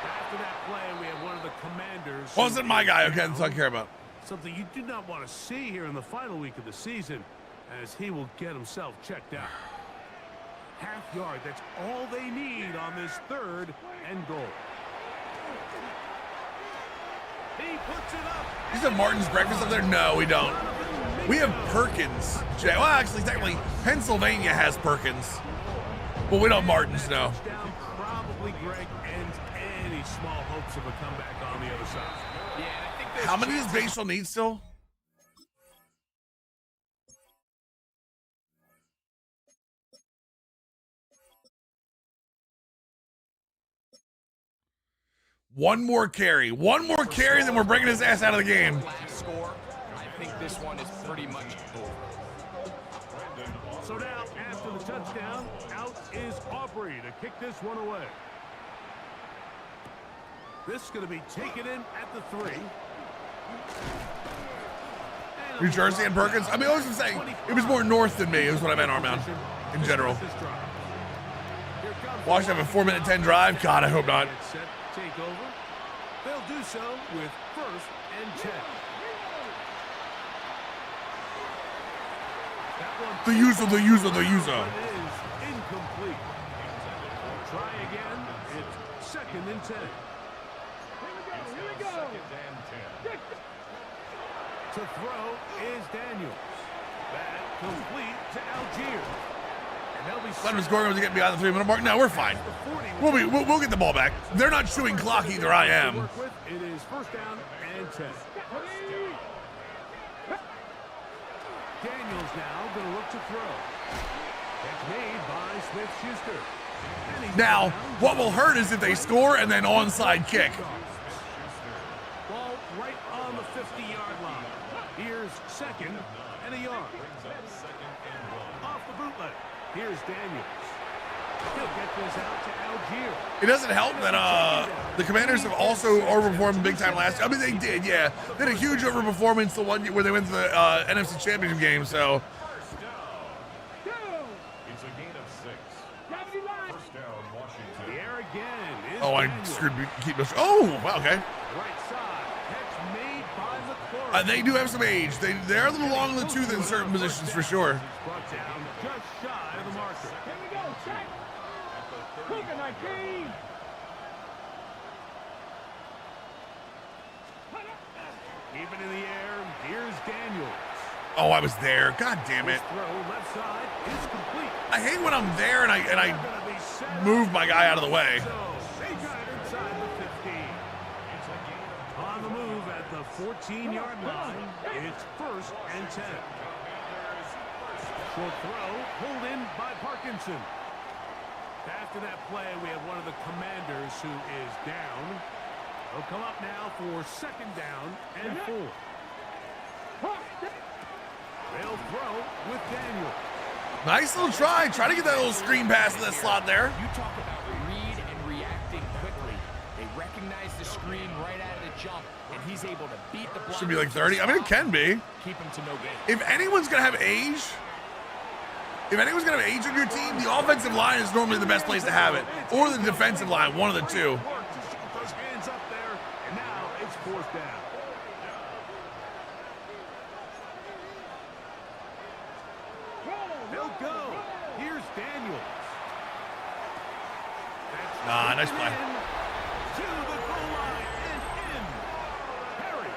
Speaker 6: After that play, we have one of the commanders.
Speaker 1: Wasn't my guy. Okay, that's all I care about.
Speaker 6: Something you do not want to see here in the final week of the season, as he will get himself checked out. Half yard, that's all they need on this 3rd and goal. He puts it up.
Speaker 1: You said Martin's breakfast up there? No, we don't. We have Perkins. Well, actually, technically, Pennsylvania has Perkins. But we don't have Martin's, no.
Speaker 6: Probably Greg ends any small hopes of a comeback on the other side.
Speaker 7: Yeah, I think
Speaker 1: How many does Baseball need still? One more carry, then we're bringing his ass out of the game.
Speaker 7: Last score, I think this one is pretty much over.
Speaker 6: So now, after the touchdown, out is Aubrey to kick this one away. This is going to be taken in at the 3.
Speaker 1: New Jersey and Perkins. I mean, I was just saying, it was more north than me, is what I meant, Armand, in general. Washington have a 4-minute 10 drive. God, I hope not.
Speaker 6: take over. They'll do so with 1st and 10.
Speaker 1: The user.
Speaker 6: It is incomplete. Try again. It's 2nd and 10.
Speaker 2: Here we go. 2nd and 10.
Speaker 6: To throw is Daniels. That complete to Algier. And they'll be
Speaker 1: Let him score to get beyond the 3-minute mark. No, we're fine. We'll get the ball back. They're not chewing clock either. I am.
Speaker 6: It is 1st down and 10. Daniels now going to look to throw. It's made by Smith-Schuster.
Speaker 1: Now, what will hurt is if they score and then onside kick.
Speaker 6: Ball right on the 50-yard line. Here's 2nd and a yard. Off the bootleg. Here's Daniels. He'll get this out to Algier.
Speaker 1: It doesn't help that the Commanders have also overperformed big time last year. I mean, they did, yeah. They had a huge overperformance the one year where they went to the NFC Championship game, so.
Speaker 2: It's a gain of 6. 1st down, Washington.
Speaker 6: The air again is
Speaker 1: Oh, I
Speaker 6: Daniels.
Speaker 1: screwed. Keep this. Oh, wow, okay.
Speaker 6: Right side. Catch made by McClure.
Speaker 1: They do have some age. They're a little long in the tooth in certain positions for sure.
Speaker 6: Brought down just shy of the marker.
Speaker 8: Here we go, check. Cooking our team.
Speaker 6: Even in the air, here's Daniels.
Speaker 1: Oh, I was there. God damn it.
Speaker 6: His throw left side is complete.
Speaker 1: I hate when I'm there and I
Speaker 6: They're gonna be set
Speaker 1: move my guy out of the way.
Speaker 6: So they got it inside the 15. On the move at the 14-yard line. It's 1st and 10. Short throw pulled in by Parkinson. After that play, we have one of the Commanders who is down. They'll come up now for 2nd down and 4. They'll throw with Daniel.
Speaker 1: Nice little try. Try to get that little screen pass in that slot there.
Speaker 7: You talk about read and reacting quickly. They recognize the screen right out of the jump, and he's able to beat the block.
Speaker 1: Should be like 30. I mean, it can be.
Speaker 7: Keep him to no gain.
Speaker 1: If anyone's going to have age, on your team, the offensive line is normally the best place to have it. Or the defensive line, one of the two.
Speaker 6: Those hands up there, and now it's 4th down. They'll go. Here's Daniels. That's
Speaker 1: Nice play.
Speaker 6: to the goal line and in. Harry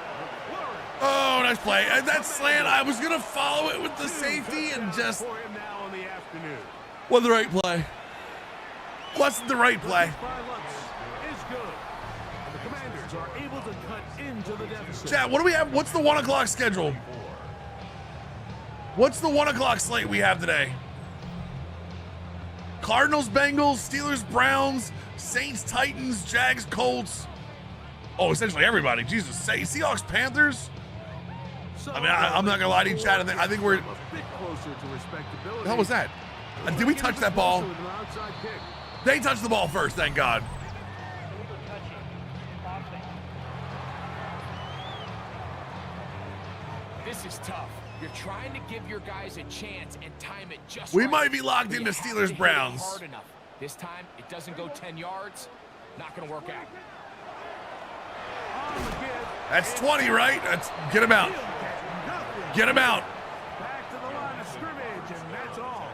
Speaker 6: McLaurin.
Speaker 1: Oh, nice play. And that slant, I was going to follow it with the safety and just
Speaker 6: For him now in the afternoon.
Speaker 1: wasn't the right play. Wasn't the right play.
Speaker 6: By Lutz is good. And the Commanders are able to cut into the deficit.
Speaker 1: Chat, what do we have? What's the 1 o'clock schedule? What's the 1 o'clock slate we have today? Cardinals, Bengals, Steelers, Browns, Saints, Titans, Jags, Colts. Oh, essentially everybody. Jesus. Seahawks, Panthers. I mean, I'm not gonna lie to you, Chad. I think we're.
Speaker 6: A bit closer to respectability.
Speaker 1: What the hell was that? Did we touch that ball?
Speaker 6: With an outside kick.
Speaker 1: They touched the ball first, thank God.
Speaker 7: This is tough. You're trying to give your guys a chance and time it just
Speaker 1: We
Speaker 7: right.
Speaker 1: might be locked
Speaker 7: But
Speaker 1: into
Speaker 7: you have to
Speaker 1: Steelers,
Speaker 7: hit it
Speaker 1: Browns.
Speaker 7: hard enough. This time, it doesn't go 10 yards. Not going to work out.
Speaker 6: On the give.
Speaker 1: That's 20, right? Get him out. Get him out.
Speaker 6: Back to the line of scrimmage, and that's all.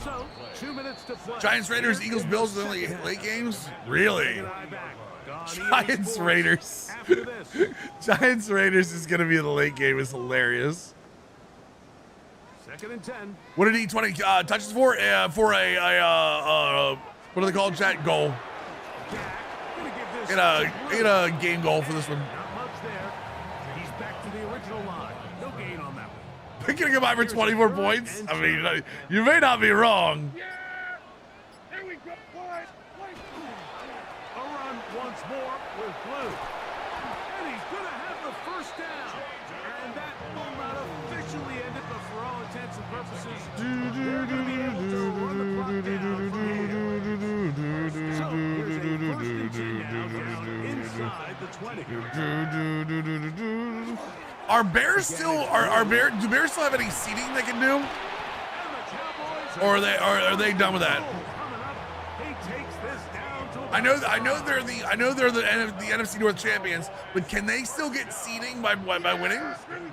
Speaker 6: So, 2 minutes to play.
Speaker 1: Giants, Raiders, Eagles, Bills, the only late games? Really?
Speaker 6: An eye back. On EA
Speaker 1: Giants,
Speaker 6: Sports
Speaker 1: Raiders.
Speaker 6: After this,
Speaker 1: Giants, Raiders is going to be in the late game. It's hilarious.
Speaker 6: 2nd and 10.
Speaker 1: What did he 20 touches for? For a what do they call it, chat? Goal.
Speaker 6: Jack, gonna give this
Speaker 1: Get a game goal for this one.
Speaker 6: Not much there. He's back to the original line. No gain on that one.
Speaker 1: They're going to get by for 24 points? I mean, you may not be wrong.
Speaker 8: There we go, boys.
Speaker 6: A run once more with Blue. And he's going to have the 1st down. And that will not officially end it, but for all intents and purposes, they're going to be able to run the clock down from here. So here's a 1st and 10 now down inside the 20.
Speaker 1: Are Bears still do Bears still have any seating they can do?
Speaker 6: And the Cowboys
Speaker 1: Or are they done with that?
Speaker 6: coming up. He takes this down to
Speaker 1: I know they're the NFC North champions, but can they still get seeding by winning?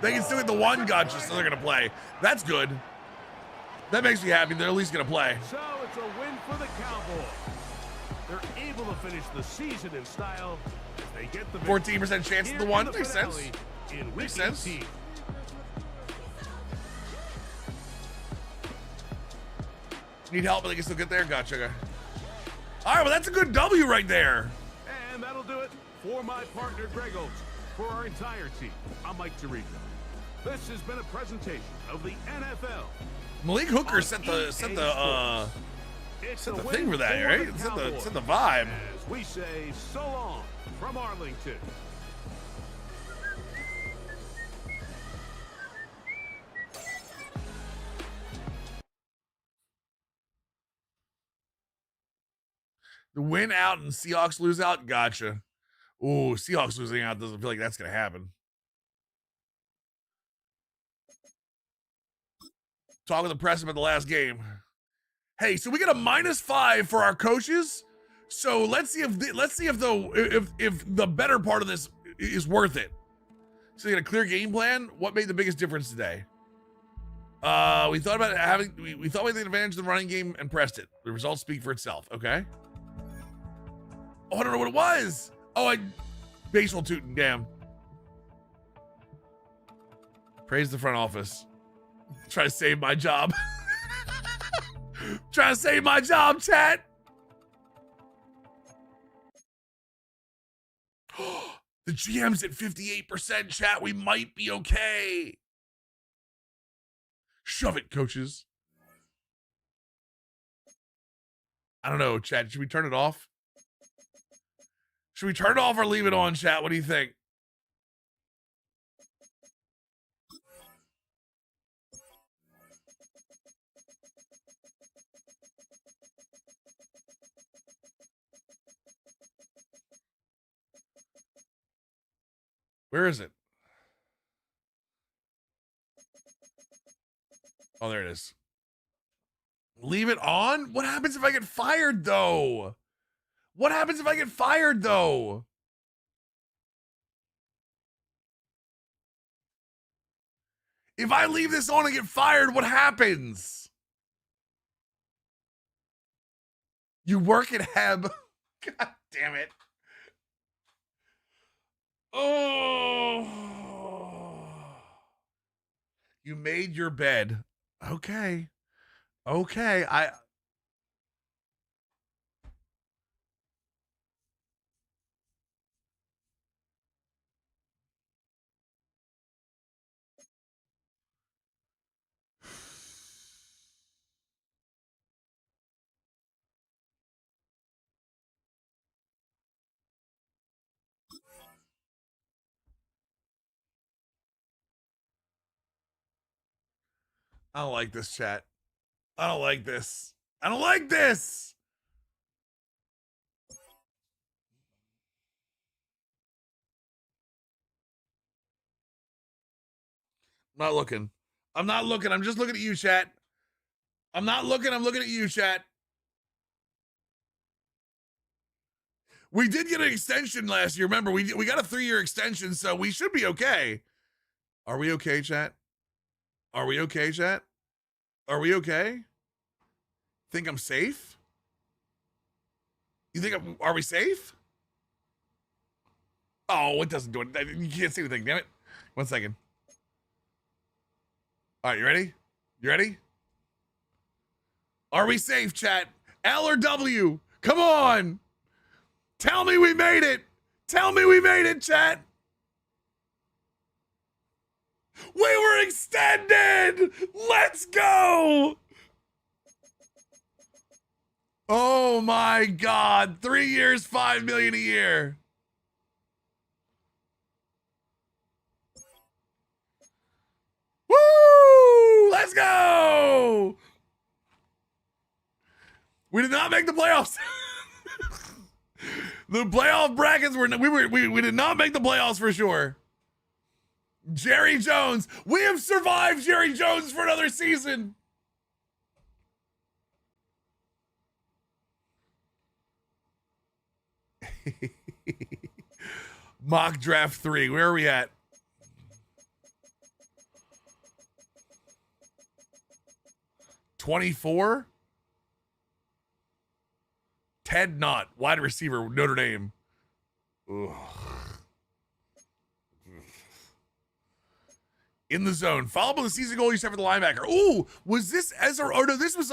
Speaker 1: They can still get the one gotcha, so they're gonna play. That's good. That makes me happy. They're at least gonna play.
Speaker 6: So it's a win for the Cowboys. They're able to finish the season in style as they get the
Speaker 1: 14% chance of the one. Makes sense.
Speaker 6: In
Speaker 1: Makes sense.
Speaker 6: 18.
Speaker 1: Need help, but they can still get there. Gotcha. All right, well, that's a good W right there.
Speaker 6: And that'll do it for my partner, Greg Olson. For our entire team, I'm Mike Tirico. This has been a presentation of the NFL.
Speaker 1: Malik Hooker set the thing for that, right? Set the vibe.
Speaker 6: As we say so long from Arlington.
Speaker 1: The win out and Seahawks lose out. Gotcha. Ooh, Seahawks losing out doesn't feel like that's gonna happen. Talking to the press about the last game. Hey, so we got a -5 for our coaches. So let's see if the better part of this is worth it. So you got a clear game plan. What made the biggest difference today? We thought about having we thought we had the advantage of the running game and pressed it. The results speak for itself. Okay. Oh, I don't know what it was. Oh, baseball tooting. Damn. Praise the front office. Try to save my job. Trying to save my job, chat. The GM's at 58%, chat. We might be okay. Shove it, coaches. I don't know, chat. Should we turn it off? Should we turn it off or leave it on, chat? What do you think? Where is it? Oh, there it is. Leave it on? What happens if I get fired, though? What happens if I get fired, though? If I leave this on and get fired, what happens? You work at Heb. God damn it. Oh. You made your bed. Okay. Okay. I don't like this, chat. I don't like this. I don't like this. I'm not looking. I'm not looking. I'm just looking at you, chat. I'm not looking. I'm looking at you, chat. We did get an extension last year. Remember, we got a 3-year extension, so we should be okay. Are we okay, chat? Are we okay, chat? Are we okay? Think I'm safe? You think are we safe? Oh, it doesn't do it. You can't see anything, damn it. 1 second. All right, you ready? You ready? Are we safe, chat? L or W? Come on. Tell me we made it. Tell me we made it, chat. We were extended. Let's go. Oh my God. 3 years, $5 million a year. Woo! Let's go. We did not make the playoffs. The playoff brackets we did not make the playoffs for sure. Jerry Jones. We have survived Jerry Jones for another season. Mock draft 3. Where are we at? $24. Ted Knott, wide receiver, Notre Dame. Ugh. In the zone. Followed by the season goal you set for the linebacker. Ooh, was this Ezra? Oh no, this was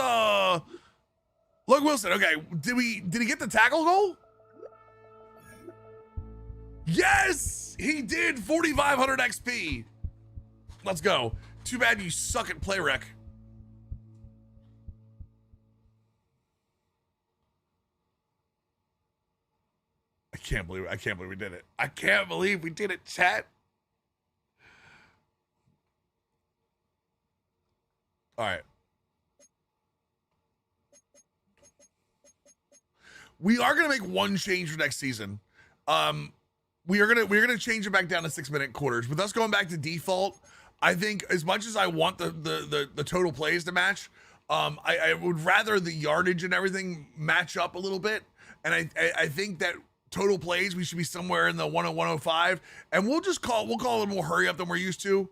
Speaker 1: Luke Wilson. Okay, did he get the tackle goal? Yes, he did. 4,500 XP. Let's go. Too bad you suck at play rec. I can't believe we did it. I can't believe we did it, chat. All right. We are gonna make one change for next season. We're gonna change it back down to 6-minute quarters. With us going back to default, I think as much as I want the total plays to match, I would rather the yardage and everything match up a little bit. And I think that total plays we should be somewhere in the 105, and we'll call a little more hurry up than we're used to.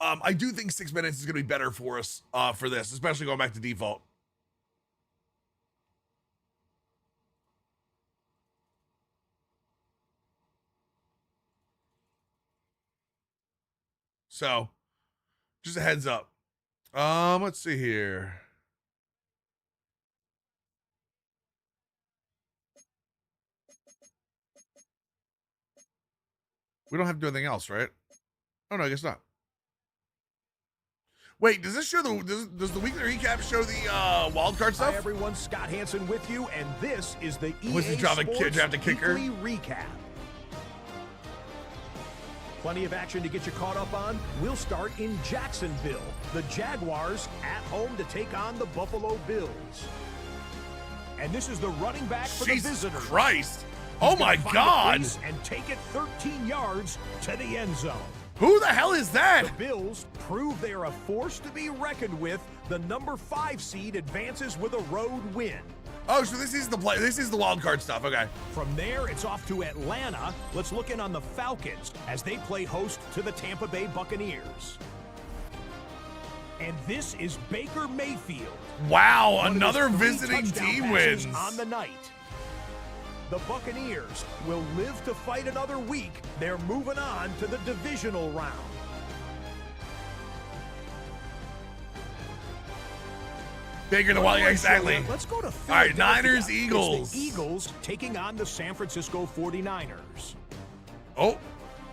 Speaker 1: I do think 6 minutes is gonna be better for us for this, especially going back to default. So, just a heads up. Let's see here. We don't have to do anything else, right? Oh no, I guess not. Wait, does this show does the weekly recap show the wild card stuff?
Speaker 5: Hi everyone, Scott Hansen with you, and this is the EA
Speaker 1: What's the job of
Speaker 5: Sports
Speaker 1: draft a kicker?
Speaker 5: Weekly Recap. Plenty of action to get you caught up on. We'll start in Jacksonville. The Jaguars at home to take on the Buffalo Bills. And this is the running back for the
Speaker 1: Jesus
Speaker 5: visitors.
Speaker 1: Christ.
Speaker 5: He's
Speaker 1: Oh
Speaker 5: gonna
Speaker 1: my
Speaker 5: find
Speaker 1: God.
Speaker 5: a place and take it 13 yards to the end zone.
Speaker 1: Who the hell is that?
Speaker 5: The Bills prove they are a force to be reckoned with. The number 5 seed advances with a road win.
Speaker 1: Oh, so this is the wild card stuff. Okay.
Speaker 5: From there, it's off to Atlanta. Let's look in on the Falcons as they play host to the Tampa Bay Buccaneers. And this is Baker Mayfield.
Speaker 1: Wow,
Speaker 5: One of
Speaker 1: another
Speaker 5: his 3
Speaker 1: visiting
Speaker 5: touchdown
Speaker 1: team
Speaker 5: passes
Speaker 1: wins.
Speaker 5: on the night. The Buccaneers will live to fight another week. They're moving on to the divisional round.
Speaker 1: Bigger than Wild, exactly.
Speaker 5: Let's go to
Speaker 1: All right,
Speaker 5: Philadelphia.
Speaker 1: Niners,
Speaker 5: It's
Speaker 1: Eagles.
Speaker 5: the Eagles taking on the San Francisco 49ers.
Speaker 1: Oh,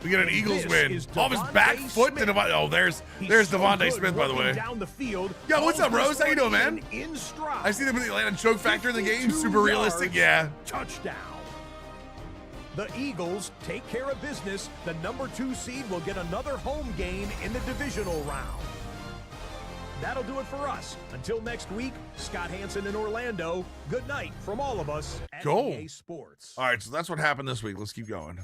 Speaker 1: we get an
Speaker 5: And
Speaker 1: Eagles
Speaker 5: this
Speaker 1: win.
Speaker 5: is
Speaker 1: Off his
Speaker 5: Devontae
Speaker 1: back foot to
Speaker 5: Smith.
Speaker 1: Devontae. Oh, there's
Speaker 5: He's so
Speaker 1: Devontae
Speaker 5: good
Speaker 1: Smith, by the
Speaker 5: working
Speaker 1: way.
Speaker 5: down the field.
Speaker 1: Yo, what's up,
Speaker 5: Calls
Speaker 1: Rose?
Speaker 5: this
Speaker 1: How you doing,
Speaker 5: one
Speaker 1: man?
Speaker 5: in stride.
Speaker 1: I see them in the Atlanta choke factor in the game.
Speaker 5: 52
Speaker 1: Super realistic, yeah.
Speaker 5: yards, Touchdown. The Eagles take care of business. The number 2 seed will get another home game in the divisional round. That'll do it for us. Until next week, Scott Hansen in Orlando. Good night from all of us at
Speaker 1: Go.
Speaker 5: EA Sports.
Speaker 1: All right, so that's what happened this week. Let's keep going.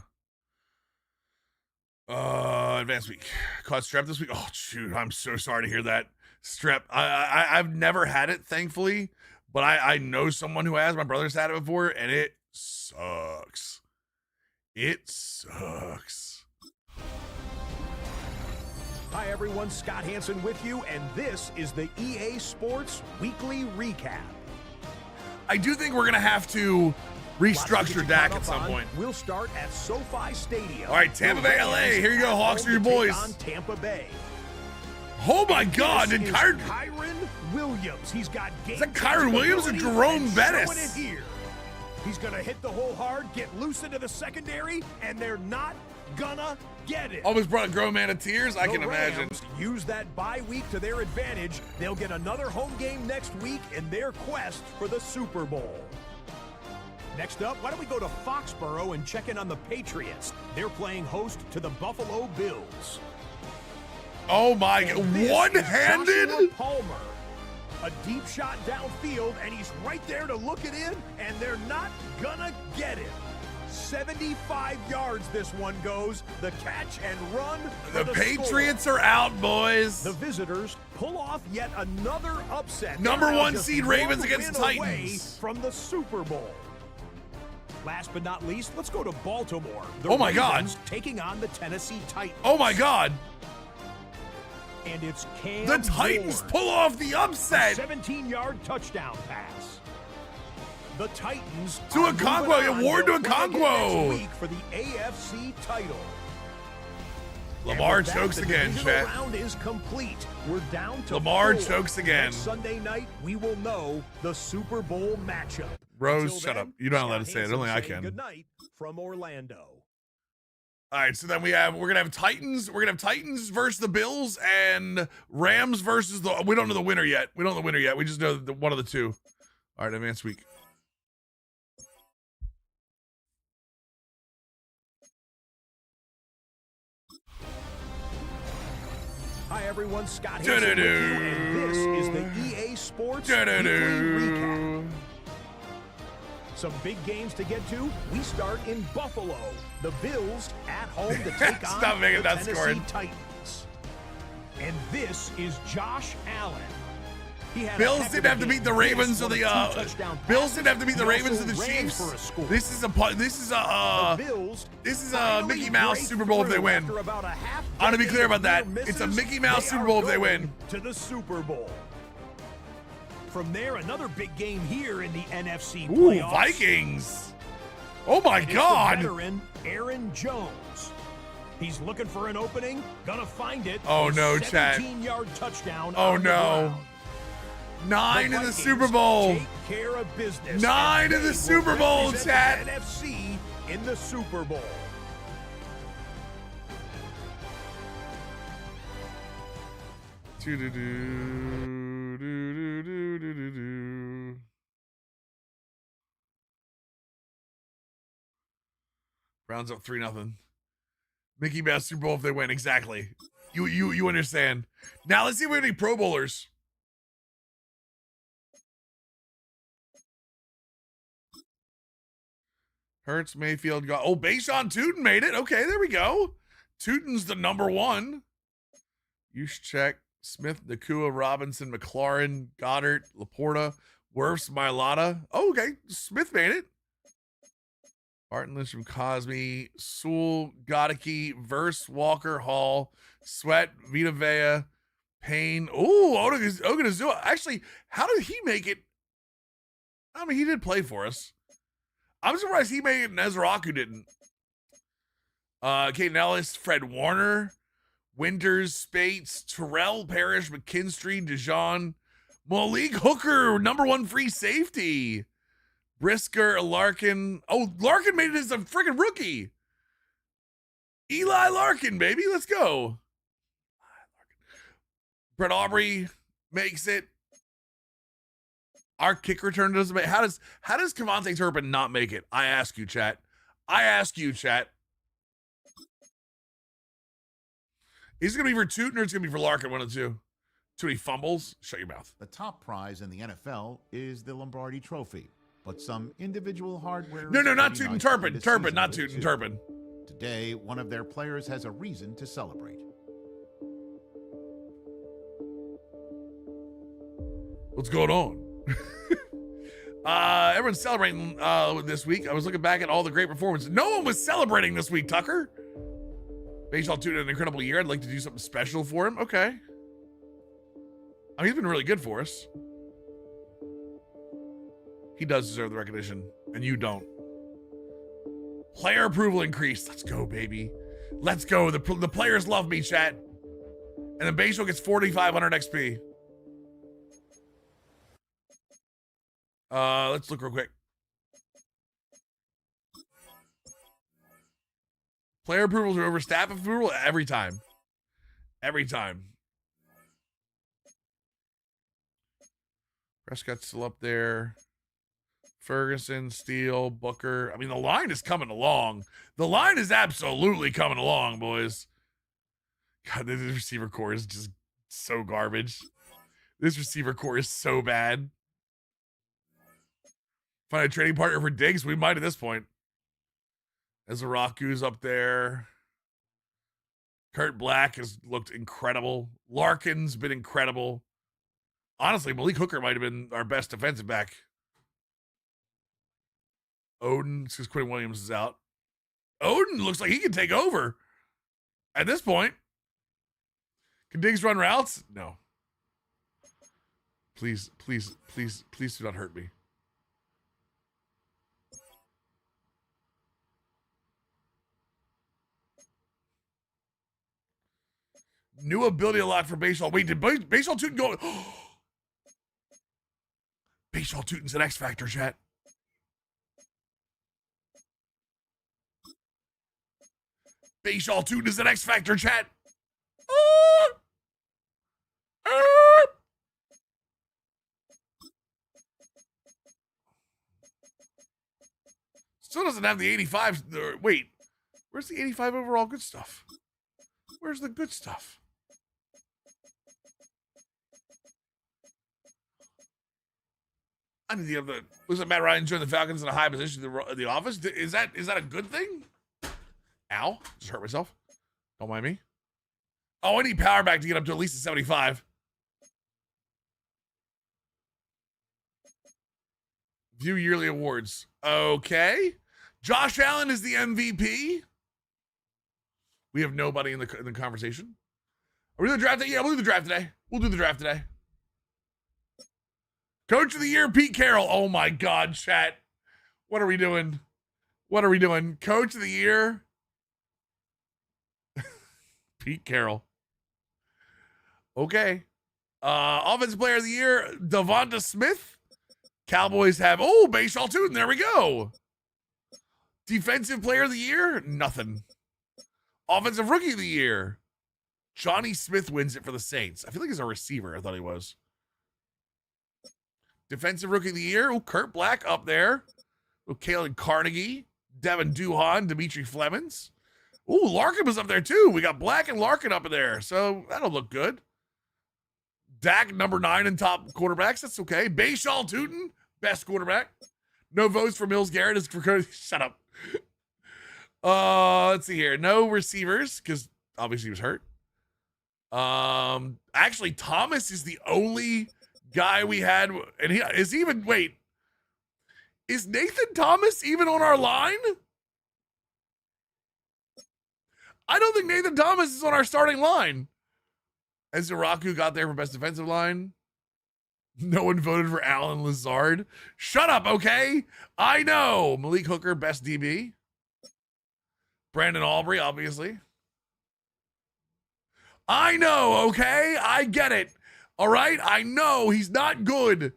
Speaker 1: Advanced week. Caught strep this week. Oh, shoot. I'm so sorry to hear that. Strep. I've never had it, thankfully, but I know someone who has. My brother's had it before, and it sucks. It sucks.
Speaker 5: Hi, everyone. Scott Hansen with you, and this is the EA Sports Weekly Recap.
Speaker 1: I do think we're going to have to restructure Dak at some point.
Speaker 5: We'll start at SoFi Stadium.
Speaker 1: All right, Tampa Bay, LA. Here you go, Hawks, are your boys.
Speaker 5: On Tampa Bay.
Speaker 1: Oh, my God. Did
Speaker 5: Kyron Williams. He's got game.
Speaker 1: Is that Kyron Williams or Jerome Bettis?
Speaker 5: Showing it here. He's going to hit the hole hard, get loose into the secondary, and they're not gonna get it.
Speaker 1: Almost brought a grown man to tears, I can imagine.
Speaker 5: Rams use that bye week to their advantage. They'll get another home game next week in their quest for the Super Bowl. Next up, why don't we go to Foxborough and check in on the Patriots? They're playing host to the Buffalo Bills.
Speaker 1: Oh my God, one-handed?
Speaker 5: Joshua Palmer. A deep shot downfield, and he's right there to look it in, and they're not gonna get it. 75 yards this one goes. The catch and run.
Speaker 1: The Patriots are out, boys.
Speaker 5: The visitors pull off yet another upset.
Speaker 1: Number
Speaker 5: They're now
Speaker 1: 1
Speaker 5: just
Speaker 1: seed Ravens
Speaker 5: one
Speaker 1: against
Speaker 5: win away
Speaker 1: Titans.
Speaker 5: from the Super Bowl. Last but not least, let's go to Baltimore. The
Speaker 1: Oh my God.
Speaker 5: Ravens taking on the Tennessee Titans.
Speaker 1: Oh my God.
Speaker 5: And it's Cam
Speaker 1: The Titans
Speaker 5: Ward.
Speaker 1: pull off the upset.
Speaker 5: 17-yard touchdown pass. The Titans
Speaker 1: To
Speaker 5: are
Speaker 1: Okonkwo,
Speaker 5: moving on.
Speaker 1: award to
Speaker 5: They'll play again
Speaker 1: Okonkwo.
Speaker 5: next week for the AFC title.
Speaker 1: Lamar
Speaker 5: And with that,
Speaker 1: chokes
Speaker 5: the
Speaker 1: again,
Speaker 5: divisional
Speaker 1: chat.
Speaker 5: round is complete. We're down to
Speaker 1: Lamar
Speaker 5: 4.
Speaker 1: chokes again.
Speaker 5: Next Sunday night, we will know the Super Bowl matchup.
Speaker 1: Rose,
Speaker 5: Until
Speaker 1: shut
Speaker 5: then,
Speaker 1: up. You're not allowed to
Speaker 5: Scott
Speaker 1: say it.
Speaker 5: Hansen
Speaker 1: Only I
Speaker 5: saying
Speaker 1: can.
Speaker 5: Good night from Orlando.
Speaker 1: All right, so then we're gonna have Titans. We're gonna have Titans versus the Bills and Rams versus the. We don't know the winner yet. We don't know the winner yet. We just know one of the two. All right, advanced week.
Speaker 5: Hi everyone, Scott Hansen with you, and this is the EA Sports Weekly Recap. Some big games to get to. We start in Buffalo. The Bills at home to take on
Speaker 1: Stop making
Speaker 5: the
Speaker 1: that
Speaker 5: Tennessee
Speaker 1: scoring.
Speaker 5: Titans. And this is Josh Allen. He had a
Speaker 1: Bills
Speaker 5: heck
Speaker 1: didn't
Speaker 5: of a
Speaker 1: have to
Speaker 5: game.
Speaker 1: beat the
Speaker 5: This
Speaker 1: Ravens or
Speaker 5: was a
Speaker 1: the
Speaker 5: two-touchdown
Speaker 1: Bills
Speaker 5: pass.
Speaker 1: didn't have to beat the
Speaker 5: He
Speaker 1: Ravens or
Speaker 5: also
Speaker 1: the
Speaker 5: ran
Speaker 1: Chiefs.
Speaker 5: for a score.
Speaker 1: This is a
Speaker 5: The Bills
Speaker 1: Mickey
Speaker 5: finally
Speaker 1: Mouse
Speaker 5: break
Speaker 1: Super Bowl if they
Speaker 5: through
Speaker 1: win.
Speaker 5: after about a half
Speaker 1: I want to be
Speaker 5: decade
Speaker 1: clear
Speaker 5: of
Speaker 1: about that.
Speaker 5: near
Speaker 1: It's a
Speaker 5: misses,
Speaker 1: Mickey Mouse
Speaker 5: they
Speaker 1: Super
Speaker 5: are
Speaker 1: Bowl if they
Speaker 5: going
Speaker 1: win.
Speaker 5: to the Super Bowl. From there, another big game here in the NFC
Speaker 1: Ooh,
Speaker 5: playoffs.
Speaker 1: Vikings. Oh my
Speaker 5: It's
Speaker 1: God.
Speaker 5: the veteran Aaron Jones. He's looking for an opening, gonna find it.
Speaker 1: Oh,
Speaker 5: A
Speaker 1: no, chat.
Speaker 5: 17-yard touchdown.
Speaker 1: Oh,
Speaker 5: on the
Speaker 1: no.
Speaker 5: ground.
Speaker 1: 9 in the
Speaker 5: Vikings
Speaker 1: Super Bowl.
Speaker 5: Take care of business.
Speaker 1: 9
Speaker 5: and
Speaker 1: in the
Speaker 5: they
Speaker 1: Super
Speaker 5: will
Speaker 1: Bowl,
Speaker 5: represent
Speaker 1: chat.
Speaker 5: the NFC in the Super Bowl.
Speaker 1: Browns up 3-0. Mickey Mouse Super Bowl if they win. Exactly. You understand. Now let's see if we have any Pro Bowlers. Hurts, Mayfield got. Oh, Bashawn Tootin made it. Okay, there we go. Tootin's the number one. Juszczyk, Smith, Nakua, Robinson, McLaurin, Goddard, Laporta, Wirfs, Mailata. Oh, okay. Smith made it. Barton Lynch from Cosme, Sewell, Godicke, Verse, Walker, Hall, Sweat, Vita Vea, Payne. Ooh, Ogunazua. Actually, how did he make it? I mean, he did play for us. I'm surprised he made it and Ezraku didn't. Caden Ellis, Fred Warner, Winters, Spates, Terrell Parrish, McKinstry, Dijon, Malik Hooker, number one free safety. Brisker, Larkin. Oh, Larkin made it as a freaking rookie. Eli Larkin, baby. Let's go. Brett Aubrey makes it. Our kick return doesn't make. How does Kevontae Turpin not make it? I ask you, chat. Is it gonna be for Tootin or it's gonna be for Larkin? One of the two. Too many fumbles. Shut your mouth.
Speaker 9: The top prize in the NFL is the Lombardi Trophy, but some individual hardware.
Speaker 1: No, not
Speaker 9: is
Speaker 1: Tootin.
Speaker 9: pretty nice
Speaker 1: Turpin.
Speaker 9: this
Speaker 1: Turpin,
Speaker 9: season
Speaker 1: not
Speaker 9: with it,
Speaker 1: Tootin.
Speaker 9: too.
Speaker 1: Turpin.
Speaker 9: Today, one of their players has a reason to celebrate.
Speaker 1: What's going on? Everyone's celebrating this week. I was looking back at all the great performances. No one was celebrating this week, Tucker. Baseball Tune had an incredible year. I'd like to do something special for him. Okay. I mean, he's been really good for us. He does deserve the recognition, and you don't. Player approval increase. Let's go, baby. Let's go. The players love me, chat. And then Baseball gets 4,500 XP. Let's look real quick. Player approvals are over staff approval every time. Every time. Prescott's still up there. Ferguson, Steele, Booker. I mean, the line is coming along. The line is absolutely coming along, boys. God, this receiver core is just so garbage. This receiver core is so bad. Find a trading partner for Diggs? We might at this point. Ezraku's up there. Kurt Black has looked incredible. Larkin's been incredible. Honestly, Malik Hooker might have been our best defensive back. Odin, because Quinn Williams is out. Odin looks like he can take over at this point. Can Diggs run routes? No. Please, please, please, please do not hurt me. New ability unlocked for Baseball. Wait, did Baseball Tootin go? Baseball Tootin's an X Factor, chat. Baseball Tootin is an X Factor, chat. Still doesn't have the 85. Wait, where's the 85 overall good stuff? Where's the good stuff? I mean, looks like Matt Ryan joined the Falcons in a high position in the office. Is that a good thing? Ow, just hurt myself. Don't mind me. Oh, I need power back to get up to at least a 75. View yearly awards. Okay. Josh Allen is the MVP. We have nobody in the conversation. Are we doing the draft today? Yeah, we'll do the draft today. We'll do the draft today. Coach of the Year, Pete Carroll. Oh my God, chat. What are we doing? What are we doing? Coach of the Year, Pete Carroll. Okay. Offensive Player of the Year, Devonta Smith. Cowboys have, Baseball Tootin. There we go. Defensive Player of the Year, nothing. Offensive Rookie of the Year, Johnny Smith wins it for the Saints. I feel like he's a receiver. I thought he was. Defensive Rookie of the Year, Kurt Black up there. Kalen Carnegie, Devin Duhan, Dimitri Flemings. Larkin was up there too. We got Black and Larkin up in there, so that'll look good. Dak, number 9 in top quarterbacks. That's okay. Baseball Tootin, best quarterback. No votes for Mills Garrett. Is for Cody. Shut up. Let's see here. No receivers, because obviously he was hurt. Actually, Thomas is the only guy we had, and he is even. Wait, is Nathan Thomas even on our line? I don't think Nathan Thomas is on our starting line. And Zaraku got there for best defensive line. No one voted for Alan Lazard. Shut up, okay? I know. Malik Hooker, best DB. Brandon Aubrey, obviously. I know, okay? I get it. All right? I know he's not good.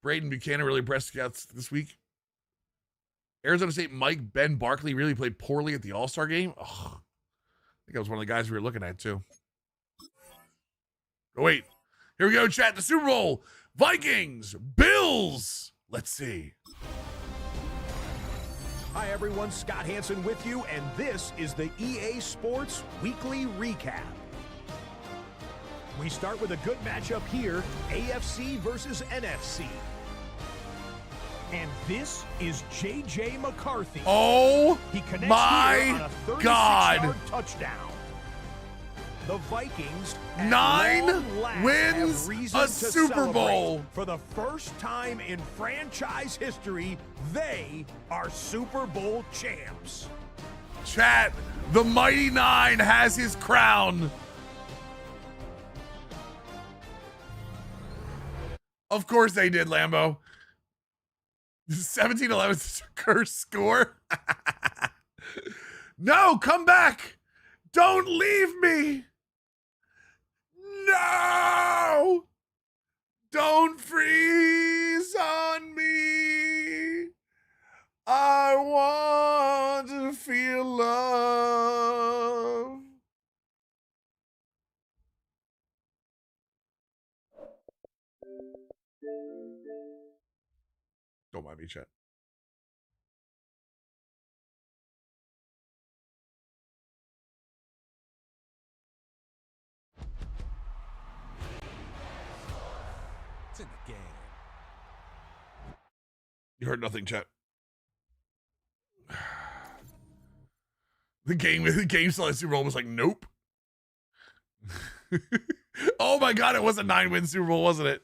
Speaker 1: Braden Buchanan really impressed scouts this week. Arizona State Mike Ben Barkley really played poorly at the All-Star game. Ugh. I think that was one of the guys we were looking at, too. Oh, wait. Here we go, chat. The Super Bowl. Vikings. Bills. Let's see.
Speaker 5: Hi, everyone. Scott Hansen with you, and this is the EA Sports Weekly Recap. We start with a good matchup here, AFC versus NFC. And this is J.J. McCarthy.
Speaker 1: Oh,
Speaker 5: he connects
Speaker 1: my
Speaker 5: here on a 36-yard touchdown. The Vikings
Speaker 1: 9 wins a Super Bowl.
Speaker 5: For the first time in franchise history, they are Super Bowl champs.
Speaker 1: Chat, the Mighty 9 has his crown. Of course they did, Lambo. 17-11 is a cursed score. No, come back. Don't leave me. No. Don't freeze on me. I want to feel love. Don't mind me, chat.
Speaker 5: It's in the game.
Speaker 1: You heard nothing, chat. The game saw the Super Bowl was like, nope. Oh my God, it was a 9-win Super Bowl, wasn't it?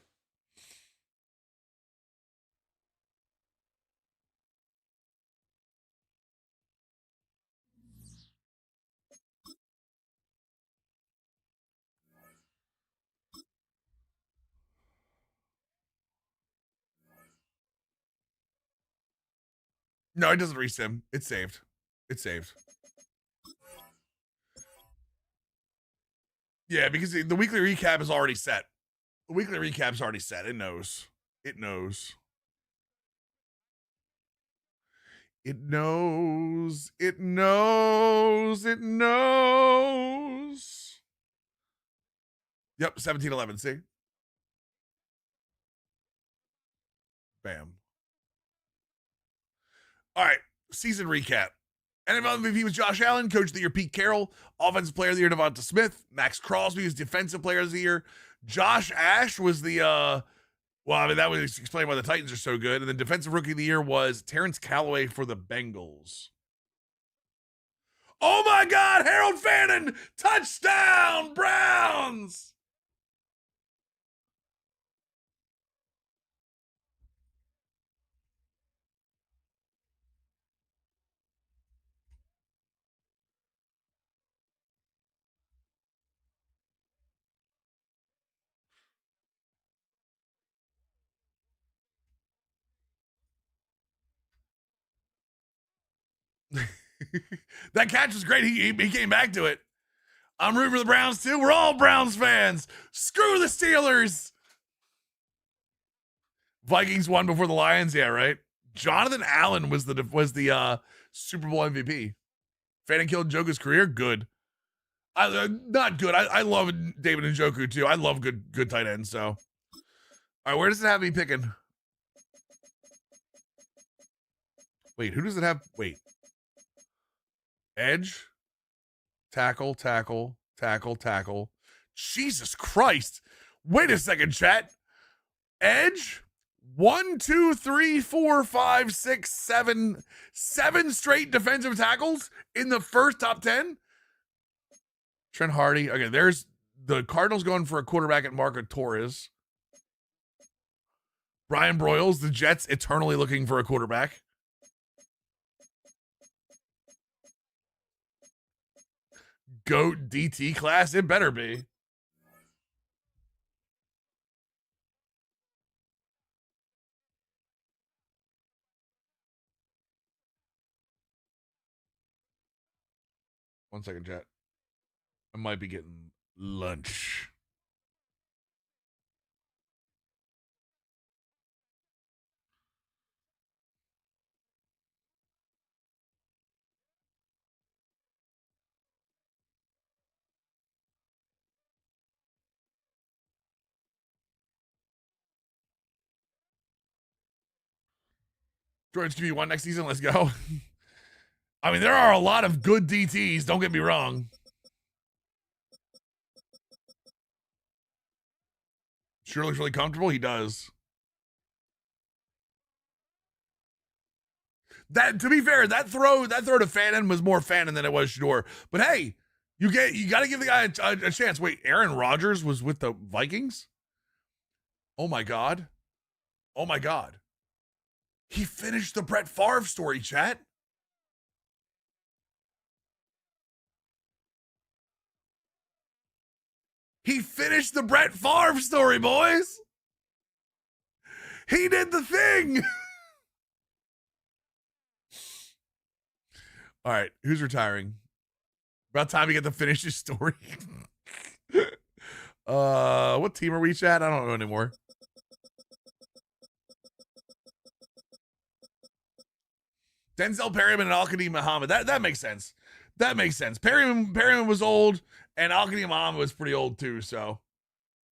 Speaker 1: No, it doesn't resim. It's saved. It's saved. Yeah, because the weekly recap is already set. The weekly recap's already set. It knows. It knows. It knows. It knows. It knows. Yep, 17-11. See? Bam. All right, season recap. NFL MVP was Josh Allen. Coach of the Year, Pete Carroll. Offensive Player of the Year, Devonta Smith. Max Crosby was Defensive Player of the Year. Josh Ash was the, well, I mean, that was explained why the Titans are so good. And then Defensive Rookie of the Year was Terrence Callaway for the Bengals. Oh my God, Harold Fannin, touchdown, Browns! That catch was great. He came back to it. I'm rooting for the Browns too. We're all Browns fans. Screw the Steelers. Vikings won before the Lions. Yeah, right. Jonathan Allen was the Super Bowl MVP. Fanning killed Njoku's career. Good. Not good. I love David Njoku too. I love good tight ends. So, all right, where does it have me picking? Wait, who does it have? Wait. Edge, tackle. Jesus Christ. Wait a second, chat. Edge, 1, 2, 3, 4, 5, 6, 7, 7 straight defensive tackles in the first top 10. Trent Hardy. Okay, there's the Cardinals going for a quarterback at Marco Torres. Brian Broyles, the Jets eternally looking for a quarterback. GOAT DT class, it better be. One second, chat. I might be getting lunch. George QB1 next season. Let's go. I mean, there are a lot of good DTs. Don't get me wrong. Sure looks really comfortable. He does. That, to be fair, that throw to Fannin was more Fannin than it was Shador. But hey, you got to give the guy a chance. Wait, Aaron Rodgers was with the Vikings? Oh my God. Oh my God. He finished the Brett Favre story, chat. He finished the Brett Favre story, boys. He did the thing. All right, who's retiring? About time we get to finish his story. What team are we at? I don't know anymore. Denzel Perryman and Al-Qadim Muhammad. That makes sense. That makes sense. Perryman was old, and Al-Qadim Muhammad was pretty old too. So,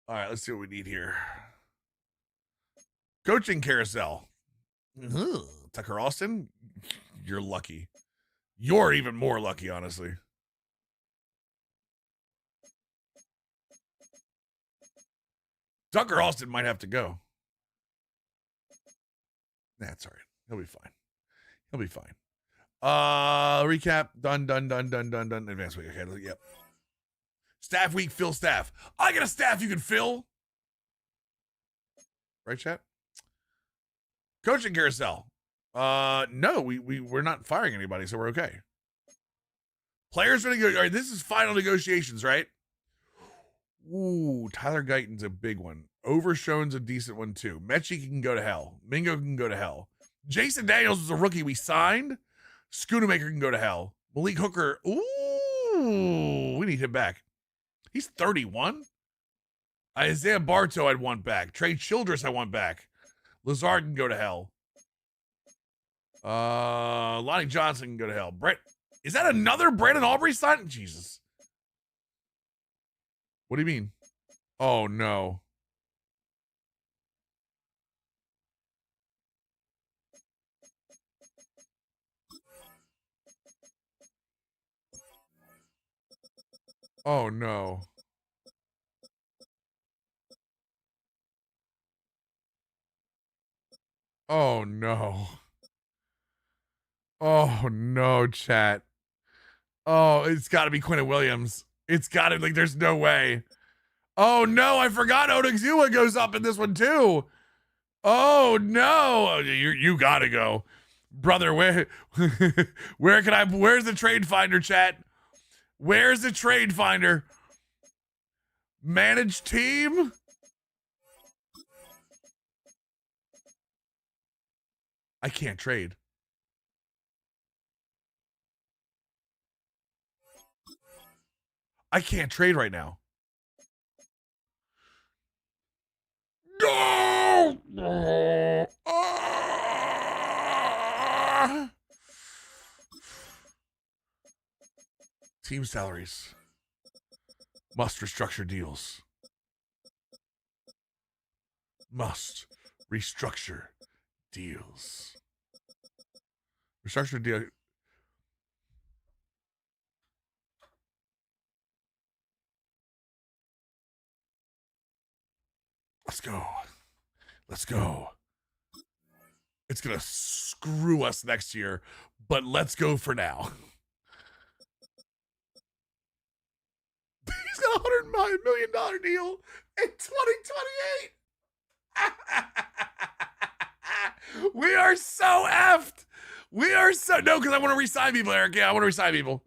Speaker 1: all right, let's see what we need here. Coaching carousel. Tucker Austin, you're lucky. You're even more lucky, honestly. Tucker Austin might have to go. That's all right. He'll be fine. He'll be fine. Recap. Done. Advanced week. Okay, yep. Staff week, fill staff. I got a staff you can fill. Right, chat? Coaching carousel. No, we're not firing anybody, so we're okay. Players ready to go. All right, this is final negotiations, right? Ooh, Tyler Guyton's a big one. Overshown's a decent one too. Mechie can go to hell. Mingo can go to hell. Jason Daniels is a rookie we signed. Schoonamaker can go to hell. Malik Hooker. Ooh, we need him back. He's 31. Isaiah Bartow I'd want back. Trey Childress I want back. Lazard can go to hell. Lonnie Johnson can go to hell. Brett, is that another Brandon Aubrey sign? Jesus. What do you mean? Oh no. Oh no. Oh no. Oh no, chat. Oh, it's got to be Quentin Williams. It's got to, like, there's no way. Oh no, I forgot Odigzua goes up in this one too. Oh no, you gotta go, brother. Where's the trade finder, chat? Where's the trade finder? Managed team. I can't trade. I can't trade right now. No! Team salaries. Must restructure deals. Must restructure deals. Restructure deal. Let's go. Let's go. It's going to screw us next year, but let's go for now. He's got a $100 million deal in 2028. We are so effed. We are so, no, because I want to re-sign people, Eric. Yeah, I want to re-sign people.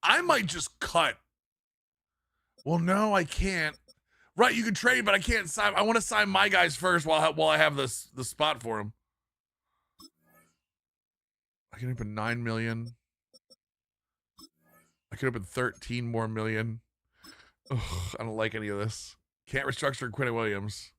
Speaker 1: I might just cut. Well, no, I can't. Right, you can trade, but I can't sign. I want to sign my guys first while I have the spot for them. I can open 9 million. I could open 13 more million. Ugh, I don't like any of this. Can't restructure Quentin Williams.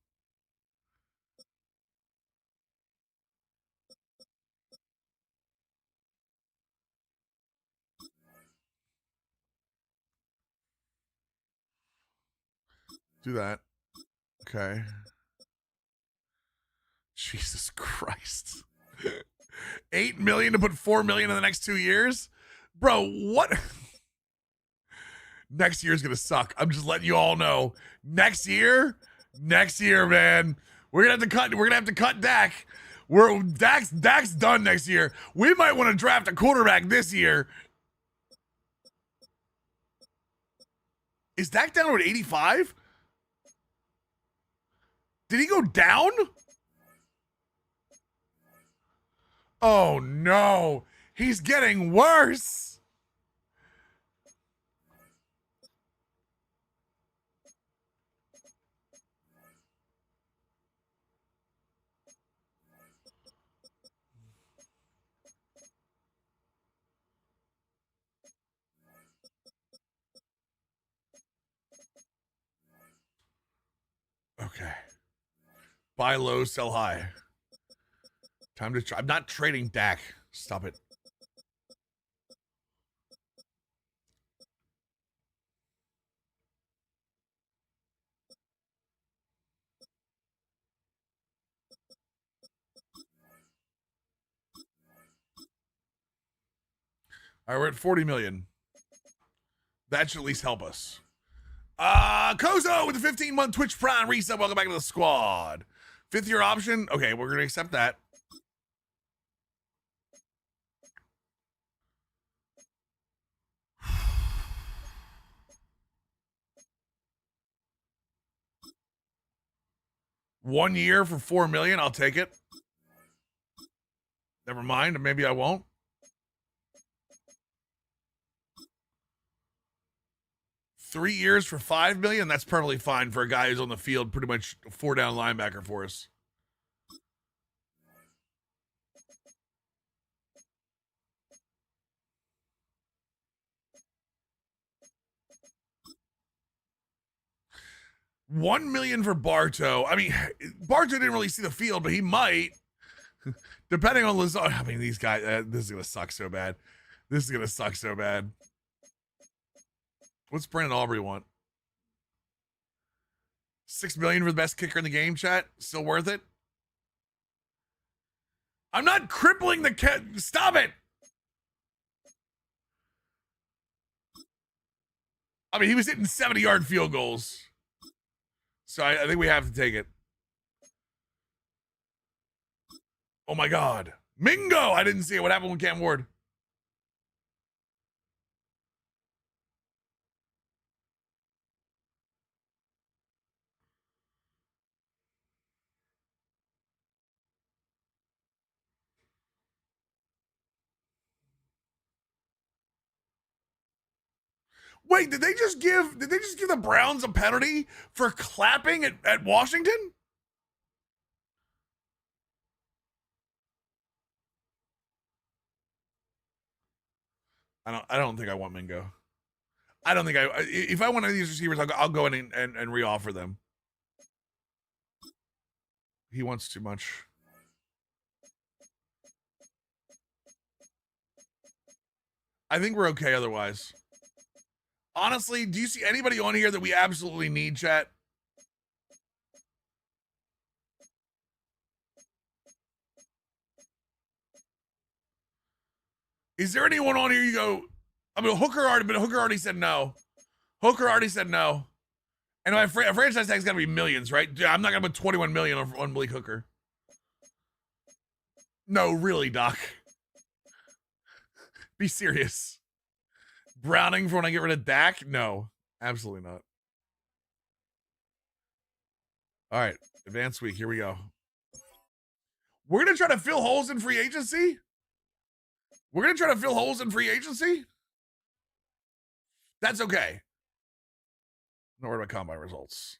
Speaker 1: Do that. Okay. Jesus Christ. 8 million to put 4 million in the next 2 years? Bro, what? Next year's gonna suck. I'm just letting you all know. Next year, man. We're gonna have to cut Dak. Dak's done next year. We might want to draft a quarterback this year. Is Dak down to 85? Did he go down? Oh no, he's getting worse. Okay. Buy low, sell high. Time to try. I'm not trading Dak. Stop it. All right, we're at 40 million. That should at least help us. Kozo with the 15-month Twitch Prime reset. Welcome back to the squad. 5th year option. Okay, we're going to accept that. One year for 4 million. I'll take it. Never mind. Maybe I won't. 3 years for $5 million. That's perfectly fine for a guy who's on the field, pretty much 4-down linebacker for us. $1 million for Bartow. I mean, Bartow didn't really see the field, but he might, depending on Lazard. I mean, these guys. This is gonna suck so bad. This is gonna suck so bad. What's Brandon Aubrey want? $6 million for the best kicker in the game. Chat, still worth it? I'm not crippling the cat. Stop it. I mean, he was hitting 70-yard field goals. So I think we have to take it. Oh my God. Mingo! I didn't see it. What happened with Cam Ward? Wait, did they just give the Browns a penalty for clapping at Washington? I don't think I want Mingo. I don't think if I want any of these receivers, I'll go in and re-offer them. He wants too much. I think we're okay otherwise. Honestly, do you see anybody on here that we absolutely need, chat? Is there anyone on here you go, I mean, Hooker already said no. Hooker already said no. And my franchise tag's got to be millions, right? I'm not going to put 21 million on Malik Hooker. No, really, Doc. Be serious. Browning for when I get rid of Dak? No, absolutely not. All right, advanced week. Here we go. We're going to try to fill holes in free agency? We're going to try to fill holes in free agency? That's okay. Not worried about combine results.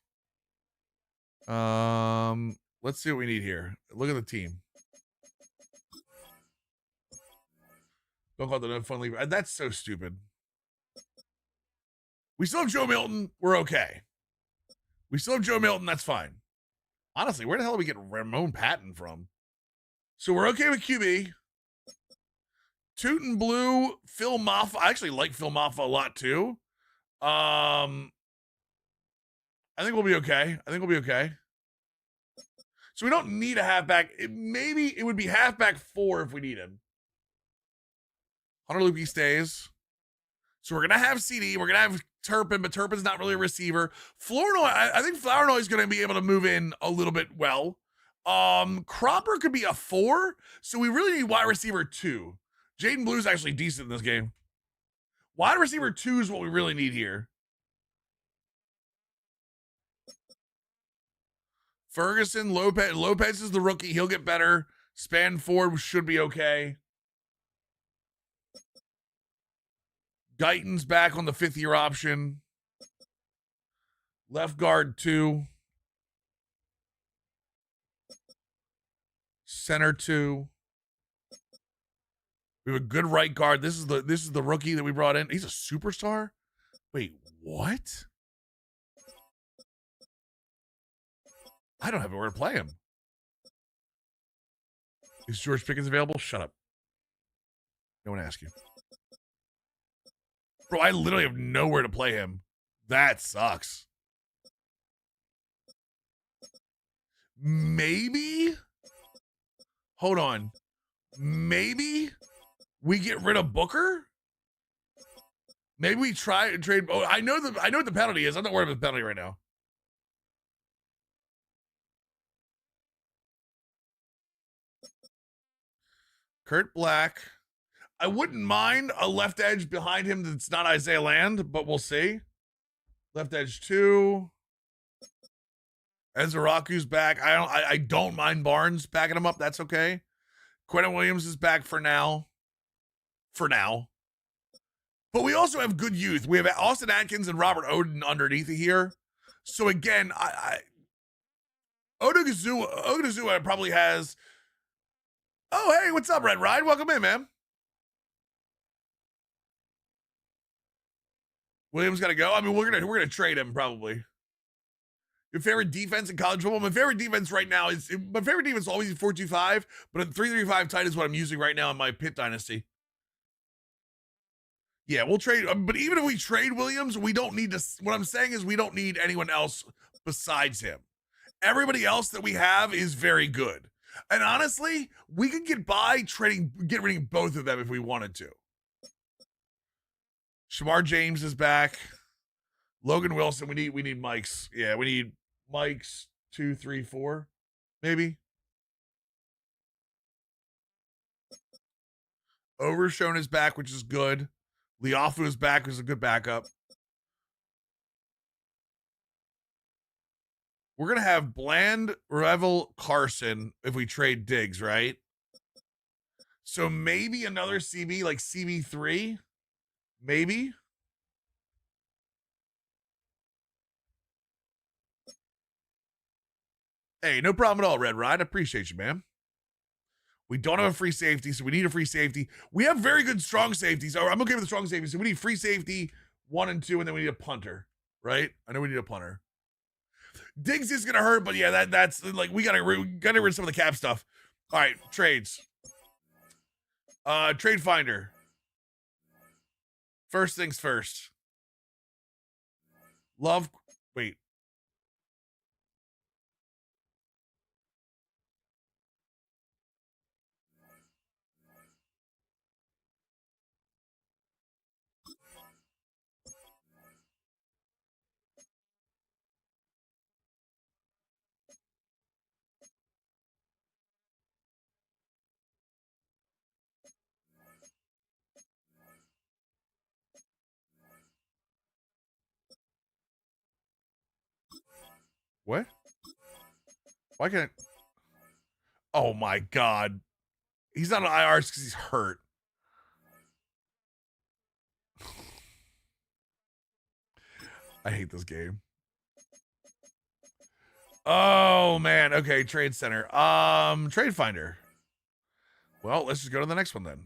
Speaker 1: Let's see what we need here. Look at the team. Don't call it the no fun leave. That's so stupid. We still have Joe Milton. We're okay. We still have Joe Milton. That's fine. Honestly, where the hell did we get Ramon Patton from? So we're okay with QB. Toot and Blue, Phil Maffa. I actually like Phil Maffa a lot too. I think we'll be okay. So we don't need a halfback. Maybe it would be halfback 4 if we need him. Hunter Lupi stays. So we're going to have CD. We're going to have Turpin, but Turpin's not really a receiver. Flournoy, I think Flournoy is going to be able to move in a little bit well. Cropper could be a 4. So we really need wide receiver 2. Jaden Blue's actually decent in this game. Wide receiver 2 is what we really need here. Ferguson, Lopez. Lopez is the rookie. He'll get better. Span 4 should be okay. Guyton's back on the 5th-year option. Left guard 2. Center 2. We have a good right guard. This is the rookie that we brought in. He's a superstar? Wait, what? I don't have anywhere to play him. Is George Pickens available? Shut up. No one asked you. Bro, I literally have nowhere to play him. That sucks. Maybe? Hold on. Maybe we get rid of Booker? Maybe we try and trade. Oh, I know what the penalty is. I'm not worried about the penalty right now. Kurt Black. I wouldn't mind a left edge behind him that's not Isaiah Land, but we'll see. Left edge 2. Ezraku's back. I don't mind Barnes backing him up. That's okay. Quentin Williams is back for now. But we also have good youth. We have Austin Atkins and Robert Oden underneath it here. So again, Odigazua probably has. Oh, hey, what's up, Red Ride? Welcome in, man. Williams got to go. I mean, we're gonna trade him probably. Your favorite defense in college football? My favorite defense right now is always 4-2-5, but a 3-3-5 tight is what I'm using right now in my Pitt dynasty. Yeah, we'll trade. But even if we trade Williams, we don't need to. What I'm saying is we don't need anyone else besides him. Everybody else that we have is very good. And honestly, we could get by get rid of both of them if we wanted to. Shamar James is back. Logan Wilson, we need Mike's. Yeah, we need Mike's 2, 3, 4, maybe. Overshone is back, which is good. Leafu is back, which is a good backup. We're going to have Bland, Revel, Carson if we trade Diggs, right? So maybe another CB, like CB3? Maybe? Hey, no problem at all, Red Ride. I appreciate you, man. We don't have a free safety, so we need a free safety. We have very good strong safeties. I'm okay with the strong safety, so we need free safety 1 and 2, and then we need a punter, right? I know we need a punter. Diggs is gonna hurt, but yeah, that's like we gotta rid some of the cap stuff. All right, trades. Trade finder. First things first. Love. Wait. What? Why can't? Oh my God. He's not on IR because he's hurt. I hate this game. Oh man. Okay, trade center. Trade finder. Well, let's just go to the next one then.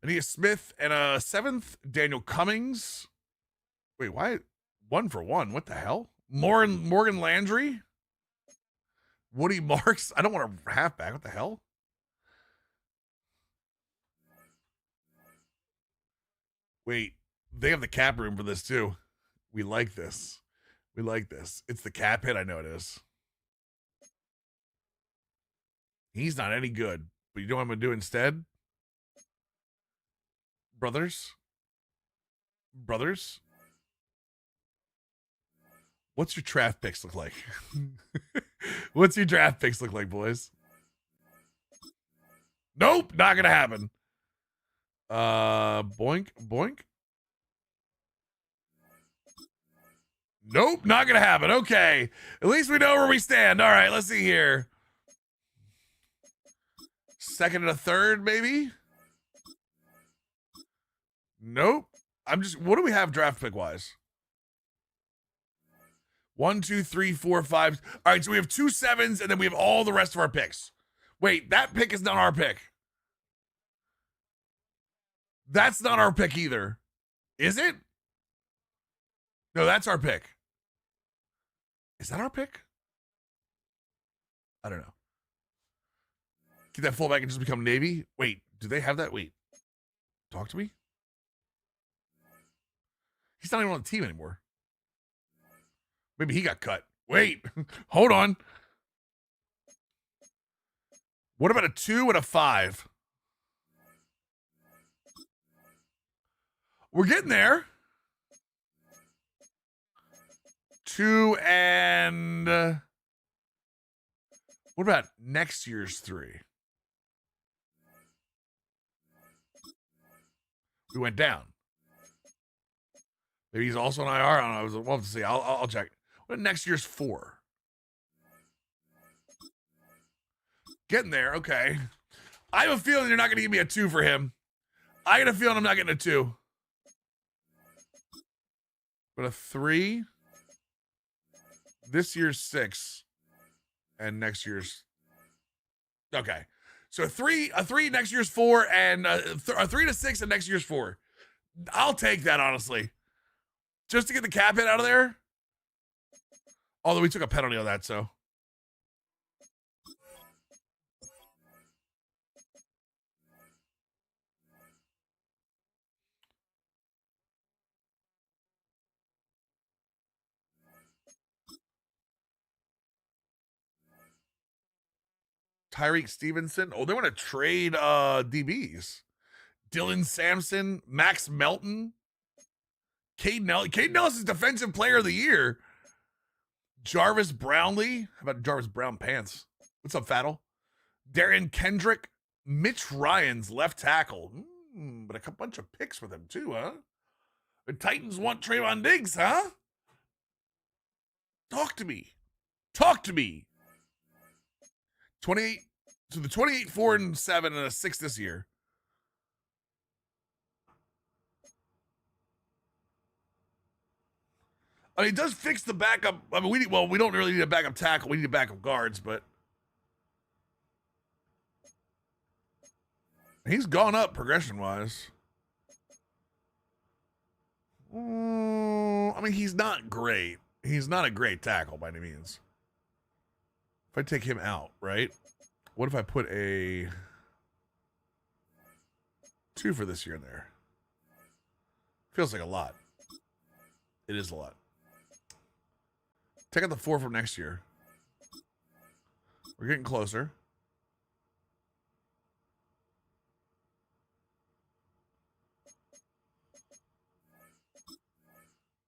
Speaker 1: I need a Smith and a 7th. Daniel Cummings. Wait, why? 1 for 1. What the hell? Morgan Landry. Woody Marks. I don't want a halfback. What the hell? Wait, they have the cap room for this too. We like this. We like this. It's the cap hit. I know it is. He's not any good. But you know what I'm going to do instead? Brothers. What's your draft picks look like? What's your draft picks look like, boys? Nope, not gonna happen. Boink. Nope, not gonna happen. Okay, at least we know where we stand. All right, let's see here. 2nd and a 3rd, maybe. Nope. What do we have draft pick wise? 1, 2, 3, 4, 5. All right, so we have 2 7s, and then we have all the rest of our picks. Wait, that pick is not our pick. That's not our pick either. Is it? No, that's our pick. Is that our pick? I don't know. Get that fullback and just become Navy? Wait, do they have that? Wait. Talk to me? He's not even on the team anymore. Maybe he got cut. Wait, hold on. What about a 2 and a 5? We're getting there. 2 and... what about next year's 3? We went down. Maybe he's also on IR. I don't know. We'll have to see. I'll check. What next year's 4? Getting there. Okay. I have a feeling you're not going to give me a 2 for him. I got a feeling I'm not getting a 2. But a 3. This year's 6. And next year's. Okay. So a 3 next year's 4, and a 3 to 6 and next year's 4. I'll take that, honestly. Just to get the cap hit out of there. Although we took a penalty on that, so. Tyreek Stevenson. Oh, they want to trade DBs. Dylan Sampson, Max Melton, Caden Ellis. Caden Ellis is Defensive Player of the Year. Jarvis Brownlee. How about Jarvis Brown Pants? What's up, Fattle? Darren Kendrick, Mitch Ryan's left tackle. But a bunch of picks with him, too, huh? The Titans want Trayvon Diggs, huh? Talk to me. Talk to me. 28. So the 28, 4, and 7, and a 6 this year. I mean, it does fix the backup. I mean, we don't really need a backup tackle. We need a backup guards, but he's gone up progression-wise. I mean, he's not great. He's not a great tackle by any means. If I take him out, right? What if I put a 2 for this year in there? Feels like a lot. It is a lot. Take out the 4 from next year. We're getting closer.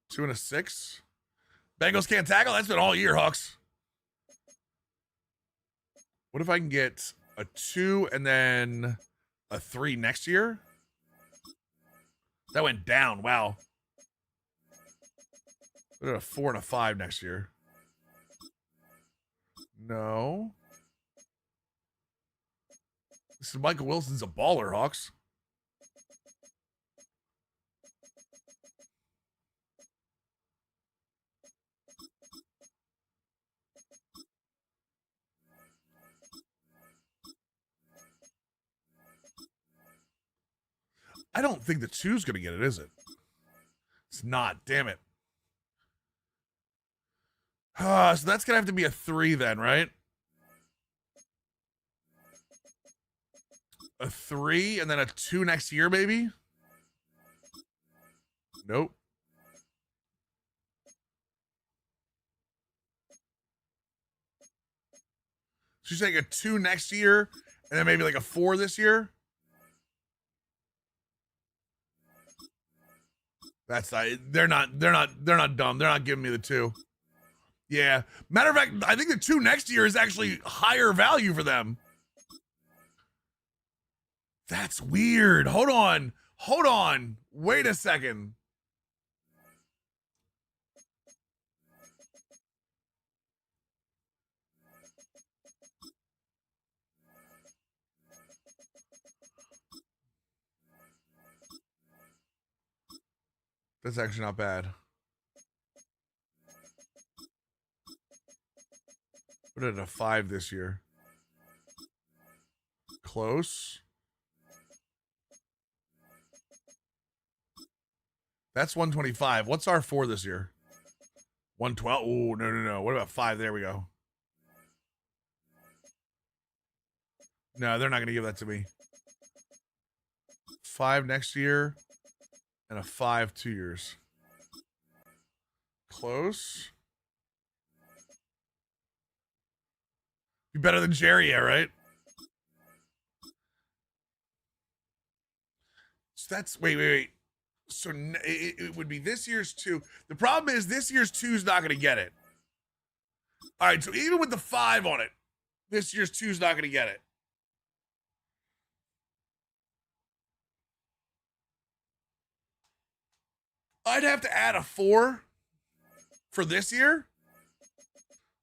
Speaker 1: Two and a 6. Bengals can't tackle. That's been all year, Hawks. What if I can get a 2 and then a 3 next year? That went down. Wow. What about a 4 and a 5 next year? No. This is Michael Wilson's a baller, Hawks. I don't think the 2's going to get it, is it? It's not. Damn it. So that's going to have to be a 3 then, right? A 3 and then a 2 next year, maybe? Nope. So you're saying a 2 next year and then maybe like a 4 this year? That's not, they're not dumb. They're not giving me the 2. Yeah. Matter of fact, I think the 2 next year is actually higher value for them. That's weird. Hold on. Hold on. Wait a second. That's actually not bad. Put it at a 5 this year. Close. That's 125. What's our 4 this year? 112. Oh, no. What about 5? There we go. No, they're not going to give that to me. 5 next year and a 5 2 years. Close. Be better than Jerry, yeah, right? So that's wait. So it would be this year's 2. The problem is this year's 2's not going to get it. All right, so even with the 5 on it, this year's 2's not going to get it. I'd have to add a 4 for this year,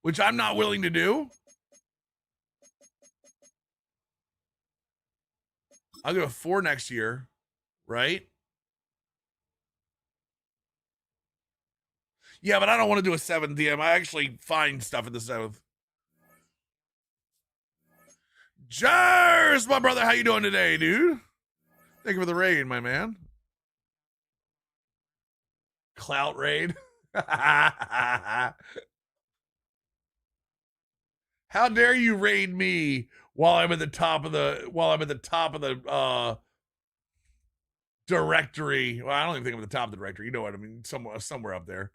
Speaker 1: which I'm not willing to do. I'll go 4 next year, right? Yeah, but I don't want to do a 7th DM. I actually find stuff in the 7th. Jers, my brother, how you doing today, dude? Thank you for the raid, my man. Clout raid. How dare you raid me while I'm at the top of the directory? Well, I don't even think I'm at the top of the directory. You know what I mean? Somewhere up there.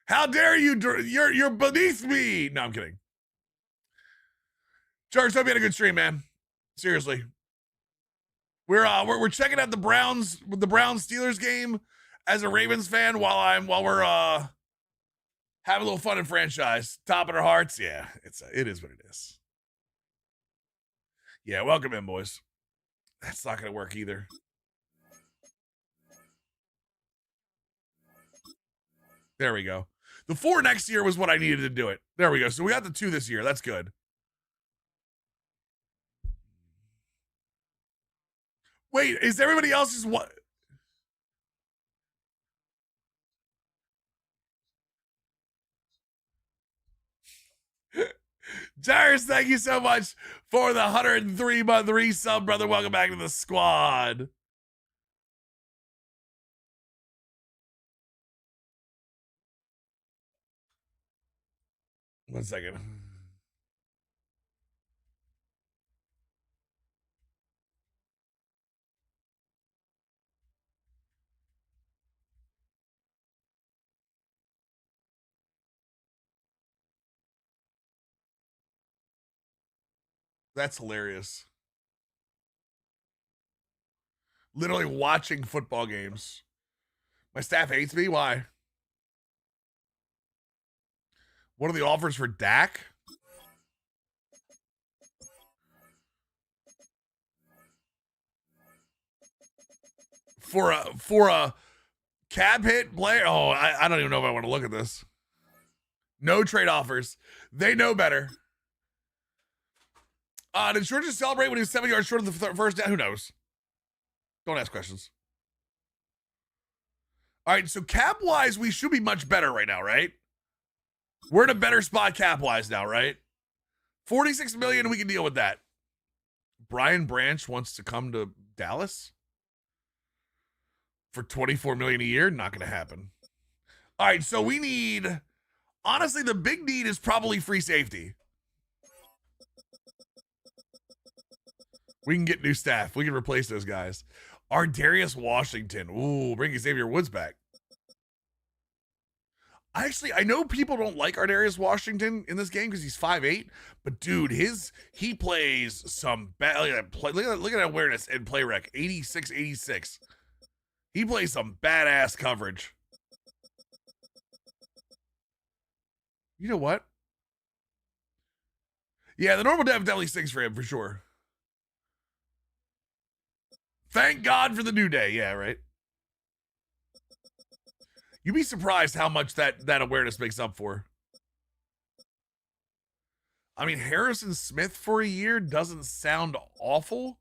Speaker 1: How dare you? You're beneath me. No, I'm kidding. George, hope you had a good stream, man. Seriously. We're checking out the Browns Steelers game as a Ravens fan while we're having a little fun in franchise. Top of our hearts. Yeah, it is what it is. Yeah, welcome in, boys. That's not gonna work either. There we go. The 4 next year was what I needed to do it. There we go. So we got the 2 this year. That's good. Wait, is everybody else's what? Jairus, thank you so much for the 103-month resub, brother. Welcome back to the squad. One second. That's hilarious. Literally watching football games. My staff hates me. Why? What are the offers for Dak? For a cab hit player? Oh, I don't even know if I want to look at this. No trade offers. They know better. Did Georgia celebrate when he was 7 yards short of the first down? Who knows? Don't ask questions. All right, so cap-wise, we should be much better right now, right? We're in a better spot cap-wise now, right? $46 million, we can deal with that. Brian Branch wants to come to Dallas for $24 million a year. Not going to happen. All right, so we need... Honestly, the big need is probably free safety. We can get new staff. We can replace those guys. Darius Washington. Ooh, bring Xavier Woods back. I know people don't like Darius Washington in this game because he's 5'8", but dude, he plays some bad. Look at that awareness and play rec. 86. He plays some badass coverage. You know what? Yeah, the normal dev definitely stinks for him for sure. Thank God for the new day. Yeah, right. You'd be surprised how much that awareness makes up for. I mean, Harrison Smith for a year doesn't sound awful.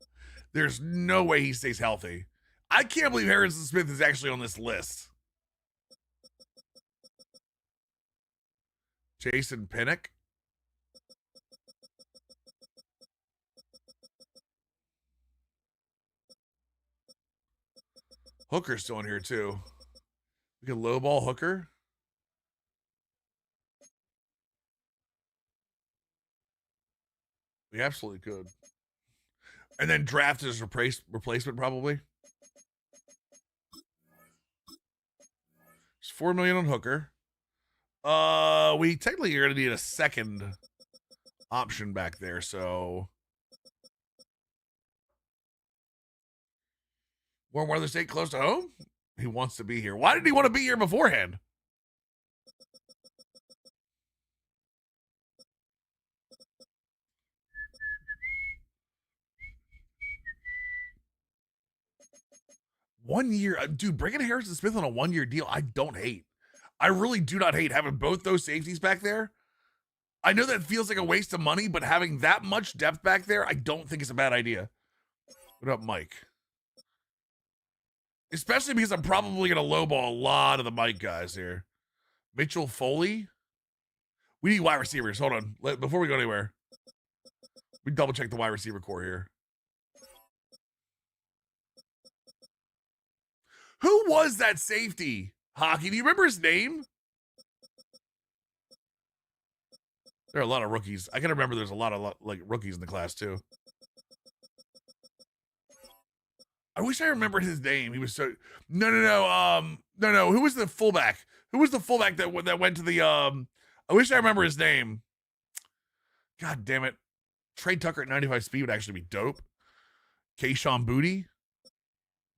Speaker 1: There's no way he stays healthy. I can't believe Harrison Smith is actually on this list. Jason Pinnock. Hooker's still in here too. We can lowball Hooker. We absolutely could. And then draft his replacement probably. It's $4 million on Hooker. We technically are gonna need a second option back there, so Warm weather state close to home? He wants to be here. Why did he want to be here beforehand?1 year. Dude, bringing Harrison Smith on a 1-year deal, I don't hate. I really do not hate having both those safeties back there. I know that feels like a waste of money, but having that much depth back there, I don't think it's a bad idea. What up, Mike? Especially because I'm probably going to lowball a lot of the Mike guys here. Mitchell Foley. We need wide receivers. Hold on. Before we go anywhere, we double check the wide receiver core here. Who was that safety? Hockey. Do you remember his name? There are a lot of rookies. I can remember there's a lot of like rookies in the class too. I wish I remembered his name. He was so no. Who was the fullback? Who was the fullback that went to the I wish I remember his name. God damn it. Trey Tucker at 95 speed would actually be dope. Kayshawn Booty.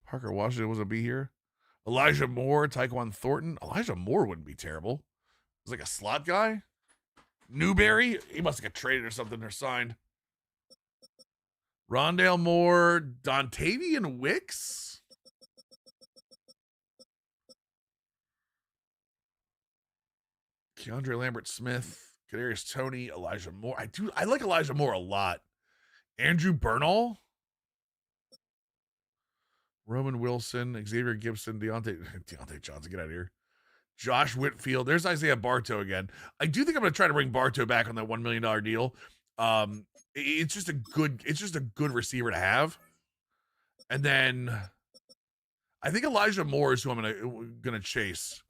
Speaker 1: Parker Washington was a be here. Elijah Moore, Tyquan Thornton. Elijah Moore wouldn't be terrible. He's like a slot guy. Newberry. He must have got traded or something or signed. Rondale Moore, Dontavian Wicks. Keandre Lambert Smith, Kadarius Toney, Elijah Moore. I like Elijah Moore a lot. Andrew Bernal, Roman Wilson, Xavier Gibson, Deontay Johnson, get out of here. Josh Whitfield. There's Isaiah Bartow again. I do think I'm going to try to bring Bartow back on that $1 million deal. It's just a good receiver to have. And then I think Elijah Moore is who I'm gonna chase.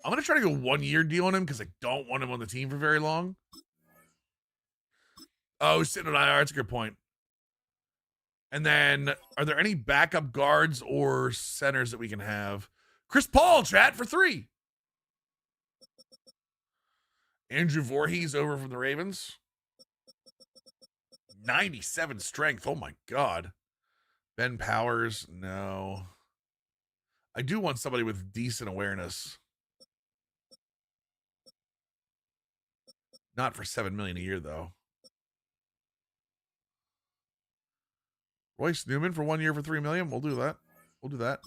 Speaker 1: I'm gonna try to go 1 year deal on him because I don't want him on the team for very long. Oh, sitting on IR, that's a good point. And then are there any backup guards or centers that we can have? Chris Paul, chat for 3. Andrew Voorhees over from the Ravens. 97 strength. Oh my God. Ben Powers. No. I do want somebody with decent awareness. Not for $7 million a year though. Royce Newman for 1 year for $3 million. We'll do that. We'll do that.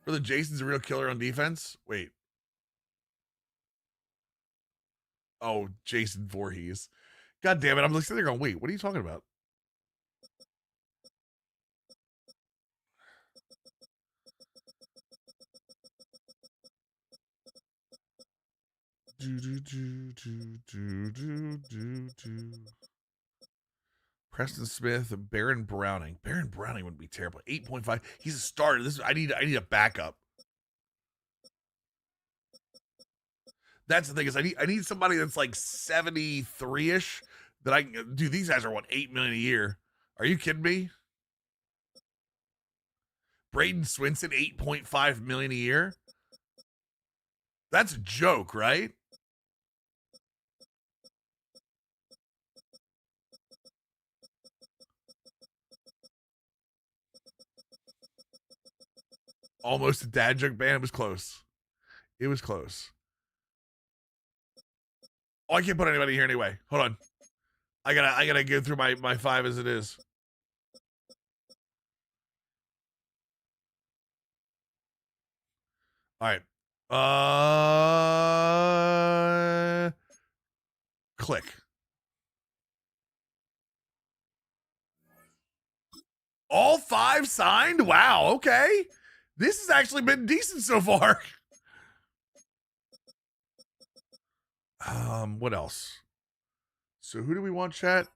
Speaker 1: For the Jason's a real killer on defense. Wait. Oh, Jason Voorhees. God damn it. I'm sitting there going, wait, what are you talking about? Preston Smith, Baron Browning. Baron Browning wouldn't be terrible. 8.5. He's a starter. I need a backup. That's the thing is I need somebody that's like 73-ish that I can do. These guys are what, $8 million a year. Are you kidding me? Braden Swinson, $8.5 million a year. That's a joke, right? Almost a dad joke band. It was close. It was close. Oh, I can't put anybody here anyway. Hold on. I gotta go through my 5 as it is. All right. Click. All 5 signed? Wow, okay. This has actually been decent so far. What else? So who do we want, chat?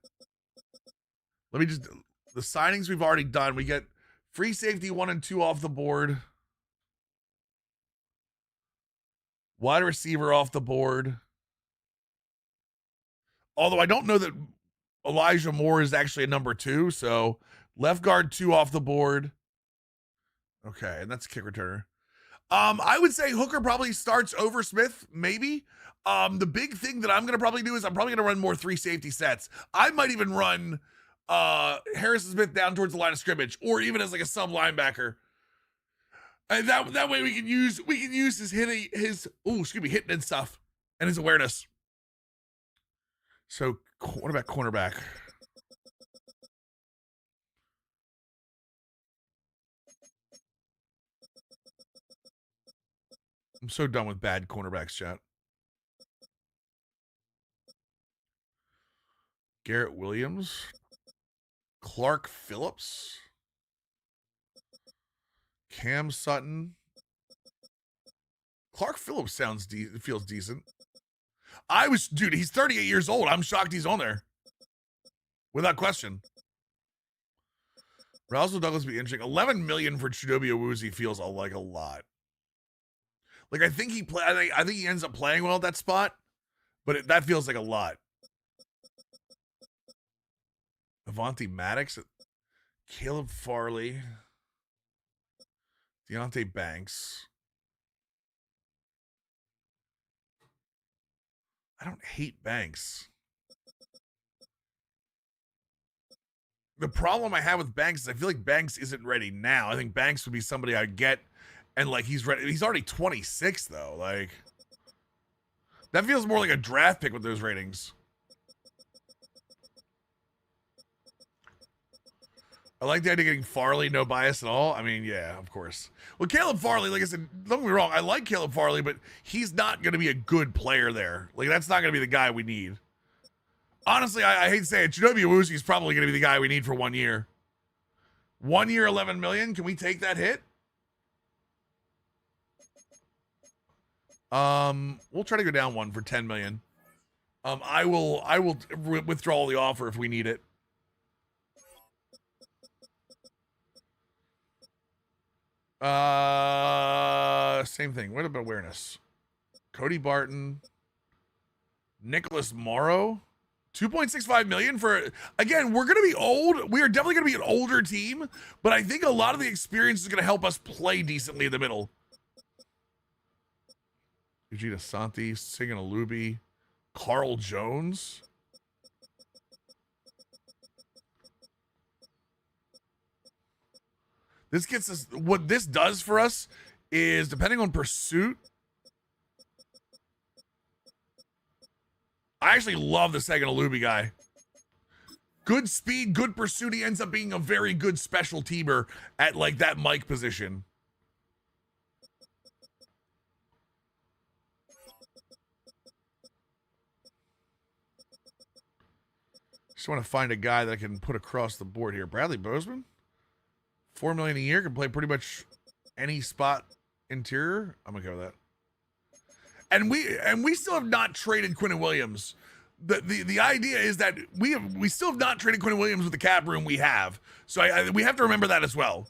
Speaker 1: Let me just the signings we've already done. We get free safety 1 and 2 off the board. Wide receiver off the board. Although I don't know that Elijah Moore is actually a number 2, so left guard 2 off the board. Okay, and that's kick returner. I would say Hooker probably starts over Smith, maybe. The big thing that I'm going to probably do is I'm probably going to run more 3 safety sets. I might even run Harrison Smith down towards the line of scrimmage, or even as like a sub linebacker. And that way we can use his hitting and stuff and his awareness. So what about cornerback? I'm so done with bad cornerbacks, chat. Garrett Williams, Clark Phillips, Cam Sutton. Clark Phillips feels decent. Dude, he's 38 years old. I'm shocked he's on there. Without question. Rousel Douglas would be interesting. 11 million for Chidobe Awuzie feels like a lot. Like I think he ends up playing well at that spot, but that feels like a lot. Avonte Maddox, Caleb Farley, Deontay Banks. I don't hate Banks. The problem I have with Banks is I feel like Banks isn't ready now. I think Banks would be somebody I'd get, and like he's ready. He's already 26 though. Like that feels more like a draft pick with those ratings. I like the idea of getting Farley, no bias at all. I mean, yeah, of course. Well, Caleb Farley, like I said, don't get me wrong, I like Caleb Farley, but he's not going to be a good player there. Like, that's not going to be the guy we need. Honestly, I hate to say it, Chidobe Awuzie is probably going to be the guy we need for 1 year. 1 year, 11 million. Can we take that hit? We'll try to go down one for 10 million. I will withdraw the offer if we need it. Same thing. What about awareness? Cody Barton, Nicholas Morrow, 2.65 million for, again, we're going to be old. We are definitely going to be an older team, but I think a lot of the experience is going to help us play decently in the middle. Eugene Asante, Sigan Alubi, Carl Jones. This gets us, what this does for us is, depending on pursuit, I actually love the Sigan Alubi guy. Good speed, good pursuit. He ends up being a very good special teamer at like that Mike position. Just want to find a guy that I can put across the board here. Bradley Bozeman, $4 million a year, can play pretty much any spot interior. I'm gonna go with that. And we still have not traded Quinnen Williams. The idea is that we still have not traded Quinnen Williams with the cap room we have. So we have to remember that as well.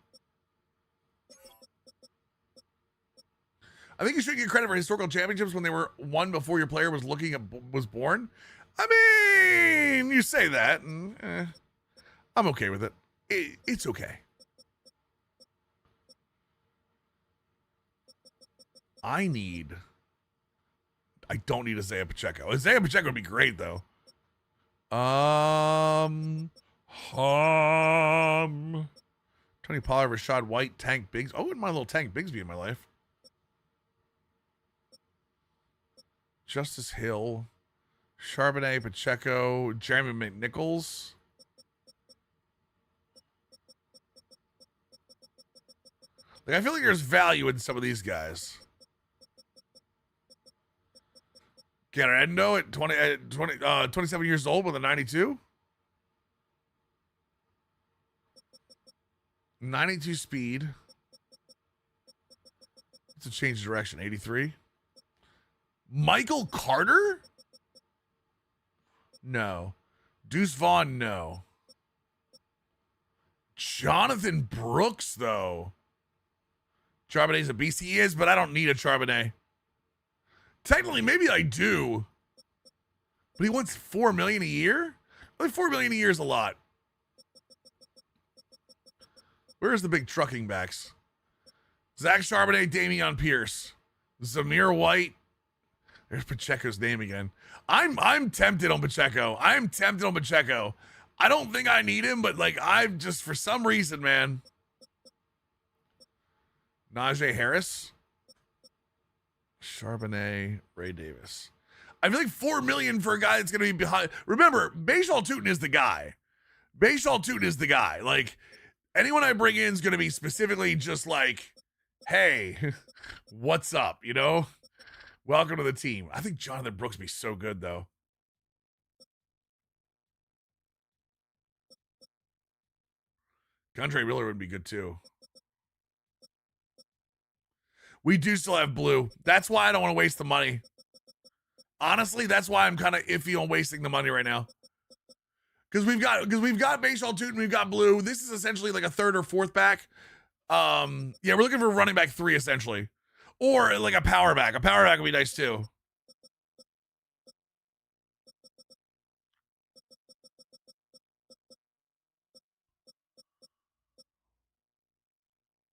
Speaker 1: I think you should get credit for historical championships when they were won before your player was born. I mean, you say that, and I'm okay with it. It's okay. I don't need Isaiah Pacheco. Isaiah Pacheco would be great though. Tony Pollard, Rashad White, Tank Biggs. I wouldn't mind a little Tank Bigsby in my life. Justice Hill, Charbonnet, Pacheco, Jeremy McNichols. Like, I feel like there's value in some of these guys. Garendo at 27 years old with a 92. 92 speed. It's a change of direction. 83. Michael Carter? No. Deuce Vaughn, no. Jonathan Brooks, though. Charbonnet's a beast. He is, but I don't need a Charbonnet. Technically, maybe I do. But he wants $4 million a year? Only $4 million a year is a lot. Where's the big trucking backs? Zach Charbonnet, Damian Pierce, Zamir White. There's Pacheco's name again. I'm tempted on Pacheco. I'm tempted on Pacheco. I don't think I need him, but like I've just for some reason, man. Najee Harris, Charbonnet, Ray Davis. I feel like $4 million for a guy that's going to be behind. Remember, Bashal Tootin is the guy. Bashal Tootin is the guy. Like anyone I bring in is going to be specifically just like, hey, what's up? You know, welcome to the team. I think Jonathan Brooks would be so good though. Condre Miller would be good too. We do still have blue. That's why I don't want to waste the money. Honestly, that's why I'm kind of iffy on wasting the money right now. Because we've got baseball toot and we've got blue. This is essentially like a third or fourth back. Yeah, we're looking for running back 3 essentially, or like a power back. A power back would be nice too.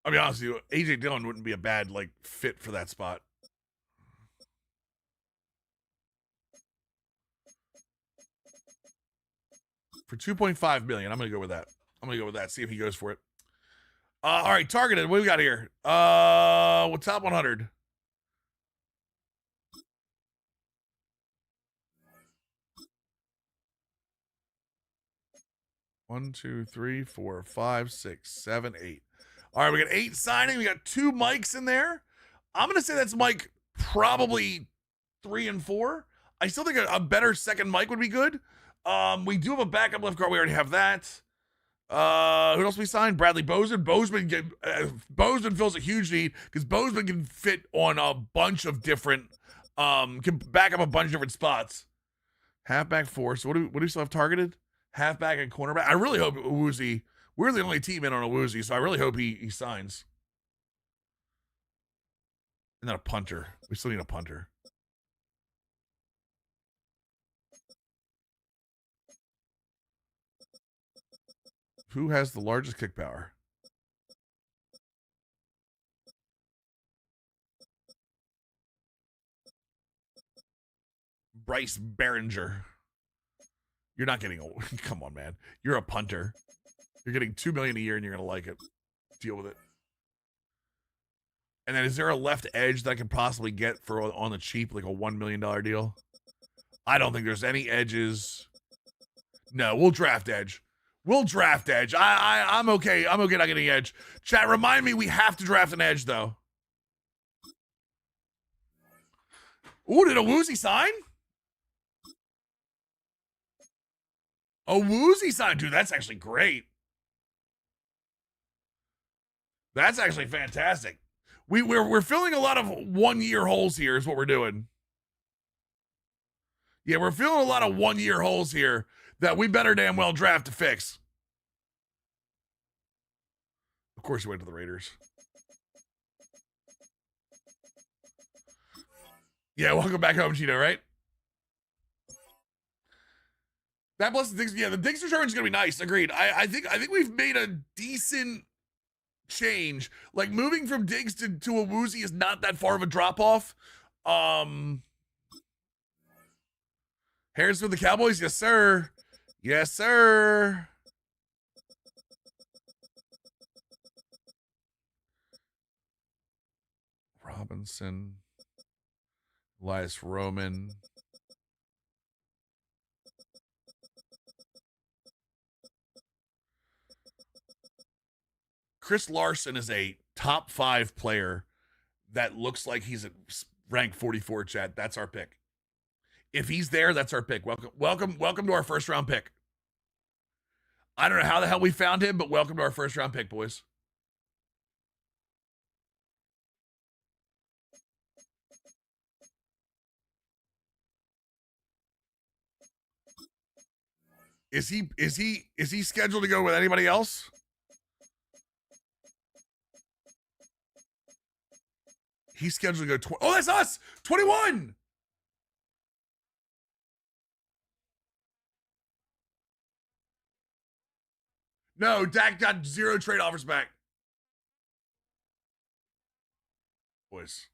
Speaker 1: I'll be honest with you, AJ Dillon wouldn't be a bad like fit for that spot. For 2.5 million, I'm gonna go with that. See if he goes for it. All right, targeted. What do we got here? What top 100? One, two, three, 4, 5, 6, 7, 8. All right, we got 8 signing. We got 2 mics in there. I'm gonna say that's mic probably 3 and 4. I still think a better second mic would be good. We do have a backup left guard. We already have that. Who else we signed? Bradley Bozeman. Bozeman fills a huge need because Bozeman can fit on a bunch of different, can back up a bunch of different spots. Halfback 4. So what do we still have targeted? Halfback and cornerback. I really hope Woozy. We're the only team in on a Woozy, so I really hope he signs. And then a punter. We still need a punter. Who has the largest kick power? Bryce Behringer. You're not getting old. Come on, man. You're a punter. You're getting $2 million a year, and you're gonna like it. Deal with it. And then, is there a left edge that I can possibly get for on the cheap, like a $1 million deal? I don't think there's any edges. No, we'll draft edge. I'm okay. I'm okay not getting edge. Chat, remind me we have to draft an edge though. Ooh, did a Woozy sign? A Woozy sign, dude. That's actually great. That's actually fantastic. We're filling a lot of 1-year holes here. Is what we're doing. Yeah, we're filling a lot of 1-year holes here that we better damn well draft to fix. Of course, he went to the Raiders. Yeah, welcome back home, Chino. Right? That plus the Diggs, yeah, the Diggs return is gonna be nice. Agreed. I think we've made a decent change. Like moving from Diggs to a Woozy is not that far of a drop off. Harris with the Cowboys, yes sir, yes sir. Robinson, Elias Roman. Chris Larson is a top 5 player that looks like he's at rank 44, Chad. That's our pick. If he's there, that's our pick. Welcome to our first round pick. I don't know how the hell we found him, but welcome to our first round pick, boys. Is he scheduled to go with anybody else? He's scheduled to go that's us! 21! No, Dak got 0 trade offers back. Boys.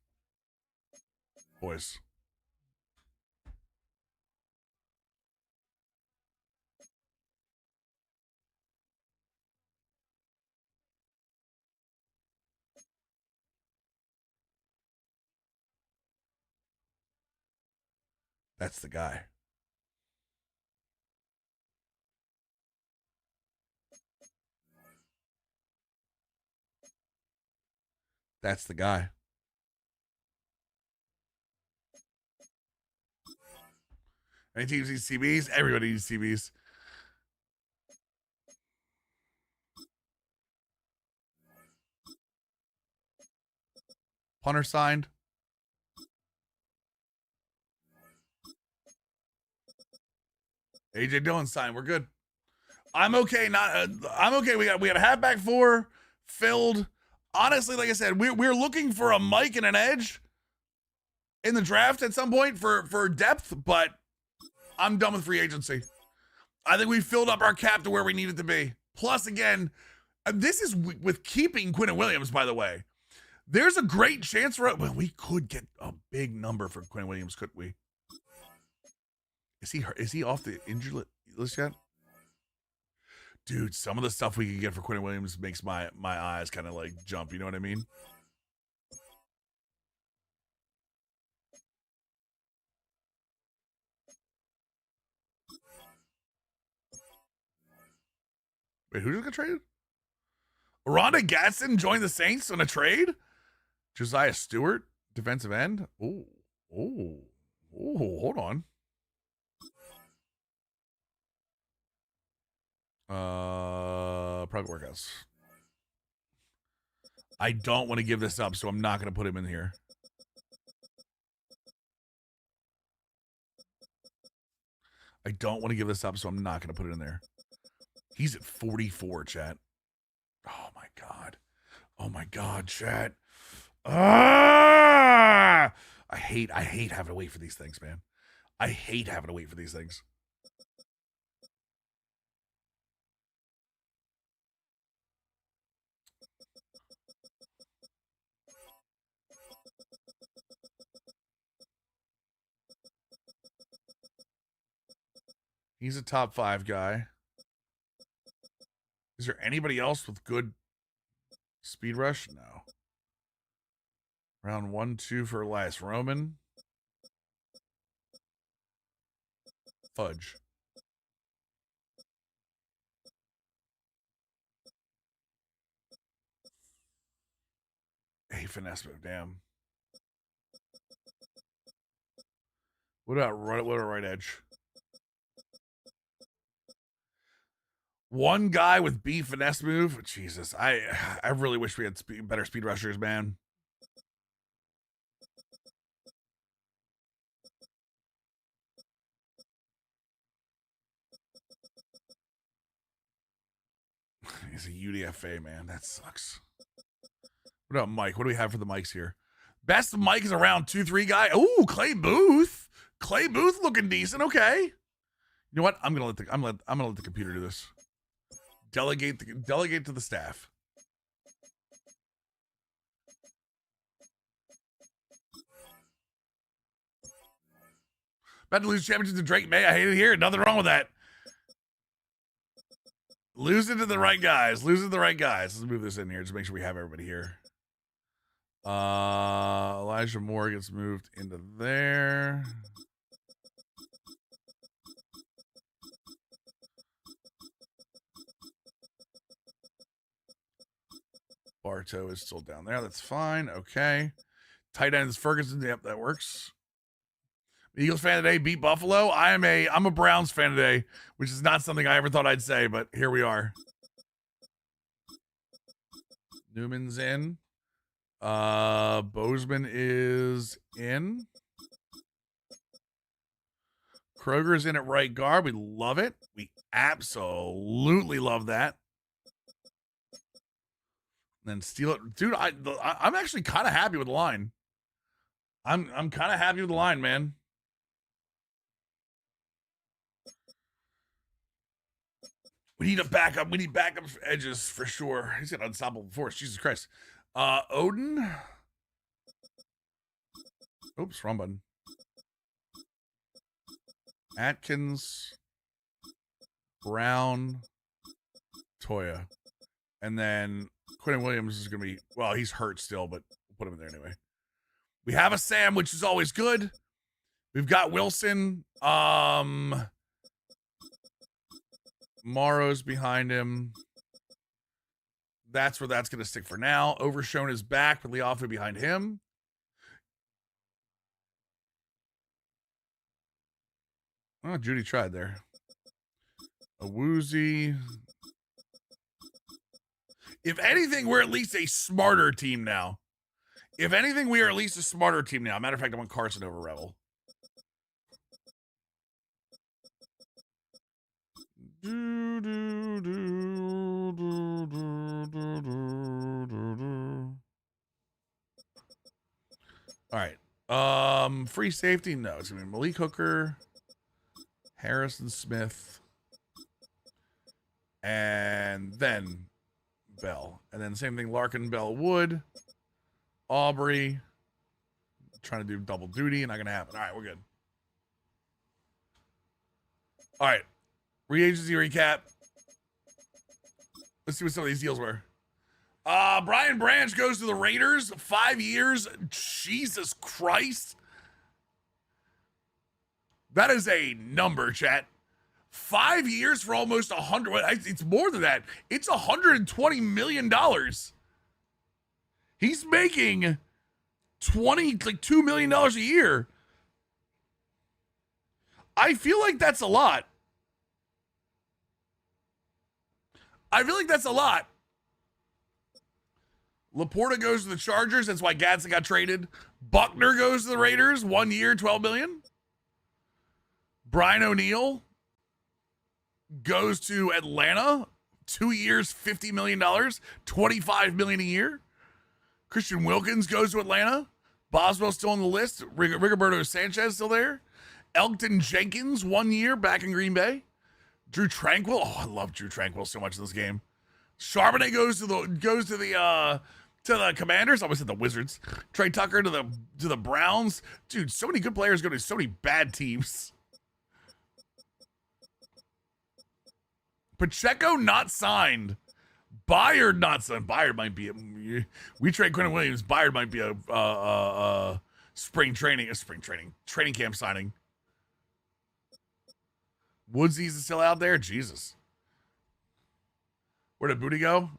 Speaker 1: That's the guy. That's the guy. Any teams need CBs? Everybody needs CBs. Punter signed. AJ Dillon signed. We're good. I'm okay. I'm okay. We got a halfback 4 filled. Honestly, like I said, we're looking for a Mike and an edge in the draft at some point for depth, but I'm done with free agency. I think we filled up our cap to where we need it to be. Plus, again, this is with keeping Quinnen Williams, by the way. There's a great chance for it. Well, we could get a big number for Quinnen Williams, couldn't we? Is he off the injury list yet? Dude, some of the stuff we can get for Quinnen Williams makes my eyes kind of like jump. You know what I mean? Wait, who just got traded? Rhonda Gatson joined the Saints on a trade? Josiah Stewart, defensive end? Oh, hold on. Private workouts. I don't want to give this up, so I'm not going to put him in here. I don't want to give this up, so I'm not going to put it in there. He's at 44, chat. Oh my god. Oh my god, chat. Ah! I hate having to wait for these things, man. I hate having to wait for these things. He's a top 5 guy. Is there anybody else with good speed rush? No. Round 1, 2 for Elias Roman. Fudge. Hey, finesse move, damn. What about right edge? One guy with B finesse move. Jesus, I really wish we had better speed rushers, man. He's a UDFA, man. That sucks. What about Mike? What do we have for the mics here? Best Mike is a round 2-3 guy. Ooh, Clay Booth. Clay Booth looking decent. Okay. You know what? I'm gonna let the computer do this. Delegate to the staff. About to lose championship to Drake May. I hate it here. Nothing wrong with that. Lose it to the right guys. Let's move this in here just make sure we have everybody here. Elijah Moore gets moved into there. Bartow is still down there. That's fine. Okay. Tight ends Ferguson. Yep, that works. Eagles fan today beat Buffalo. I'm a Browns fan today, which is not something I ever thought I'd say, but here we are. Newman's in. Bozeman is in. Kroger's in at right guard. We love it. We absolutely love that. And then steal it. Dude, I'm actually kind of happy with the line. I'm kind of happy with the line, man. We need a backup. We need backup edges for sure. He's got unstoppable force. Jesus Christ. Odin. Oops, wrong button. Atkins. Brown. Toya. And then Quinnen Williams is going to be, well, he's hurt still, but we'll put him in there anyway. We have a Sam, which is always good. We've got Wilson. Morrow's behind him. That's where that's going to stick for now. Overshone is back with Leofa behind him. Oh, Judy tried there. A woozy. If anything, we're at least a smarter team now. If anything, we are at least a smarter team now. Matter of fact, I want Carson over Revel. All right. Free safety? No, it's gonna be Malik Hooker, Harrison Smith, and then Bell. And then same thing, Larkin, Bell, Wood, Aubrey. Trying to do double duty, not gonna happen. All right, we're good. All right. Re-agency recap. Let's see what some of these deals were. Brian Branch goes to the Raiders. 5 years. Jesus Christ. That is a number, chat. 5 years for almost 100. It's more than that. It's $120 million. He's making $2 million a year. I feel like that's a lot. Laporta goes to the Chargers. That's why Gadsden got traded. Buckner goes to the Raiders. 1 year, $12 million. Brian O'Neill goes to Atlanta. 2 years, $50 million. $25 million a year. Christian Wilkins goes to Atlanta. Boswell's still on the list. Rigoberto Sanchez still there. Elgton Jenkins, 1 year, back in Green Bay. Drew Tranquil. Oh, I love Drew Tranquil so much in this game. Charbonnet goes to the Commanders. I almost said the Wizards. Trey Tucker to the Browns. Dude, so many good players go to so many bad teams. Pacheco not signed. Byard not signed. Byard might be. We trade Quentin Williams. Byard might be a training camp signing. Woodsy's is still out there. Jesus. Where did Booty go?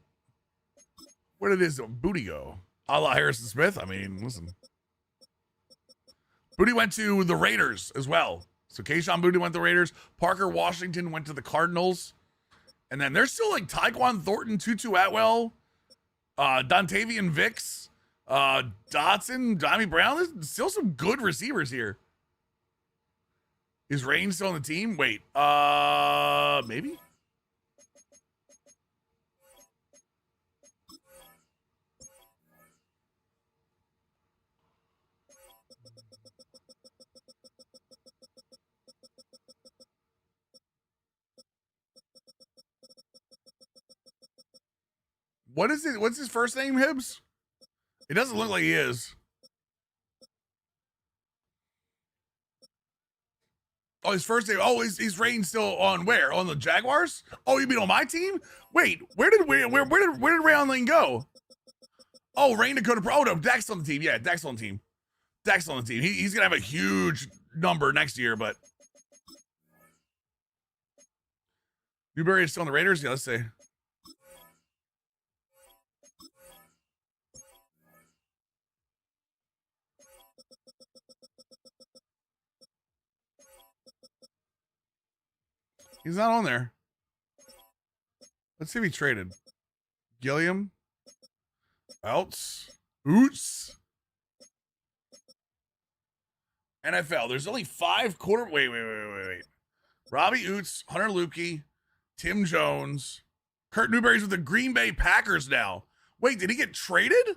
Speaker 1: Where did his Booty go? A la Harrison Smith. I mean, listen. Booty went to the Raiders as well. So Kayshon Booty went to the Raiders. Parker Washington went to the Cardinals. And then there's still like Tyquan Thornton, Tutu Atwell, Dontavian Vicks, Dotson, Dimey Brown. There's still some good receivers here. Is Rain still on the team? Wait, maybe? What is it? What's his first name, Hibbs? It doesn't look like he is. Oh, his first name. Oh, is Rain still on where? On the Jaguars? Oh, you mean on my team? Wait, where did Rayon Lane go? Oh, Rain Dakota Pro. Oh no, Dak's on the team. Yeah, Dak's on the team. Dak's on the team. He's gonna have a huge number next year, but Newberry is still on the Raiders. Yeah, let's see. He's not on there. Let's see if he traded. Gilliam. Oots. NFL. There's only 5 quarter. Wait. Robbie Oots, Hunter Lukey, Tim Jones, Kurt Newberry's with the Green Bay Packers now. Wait, did he get traded?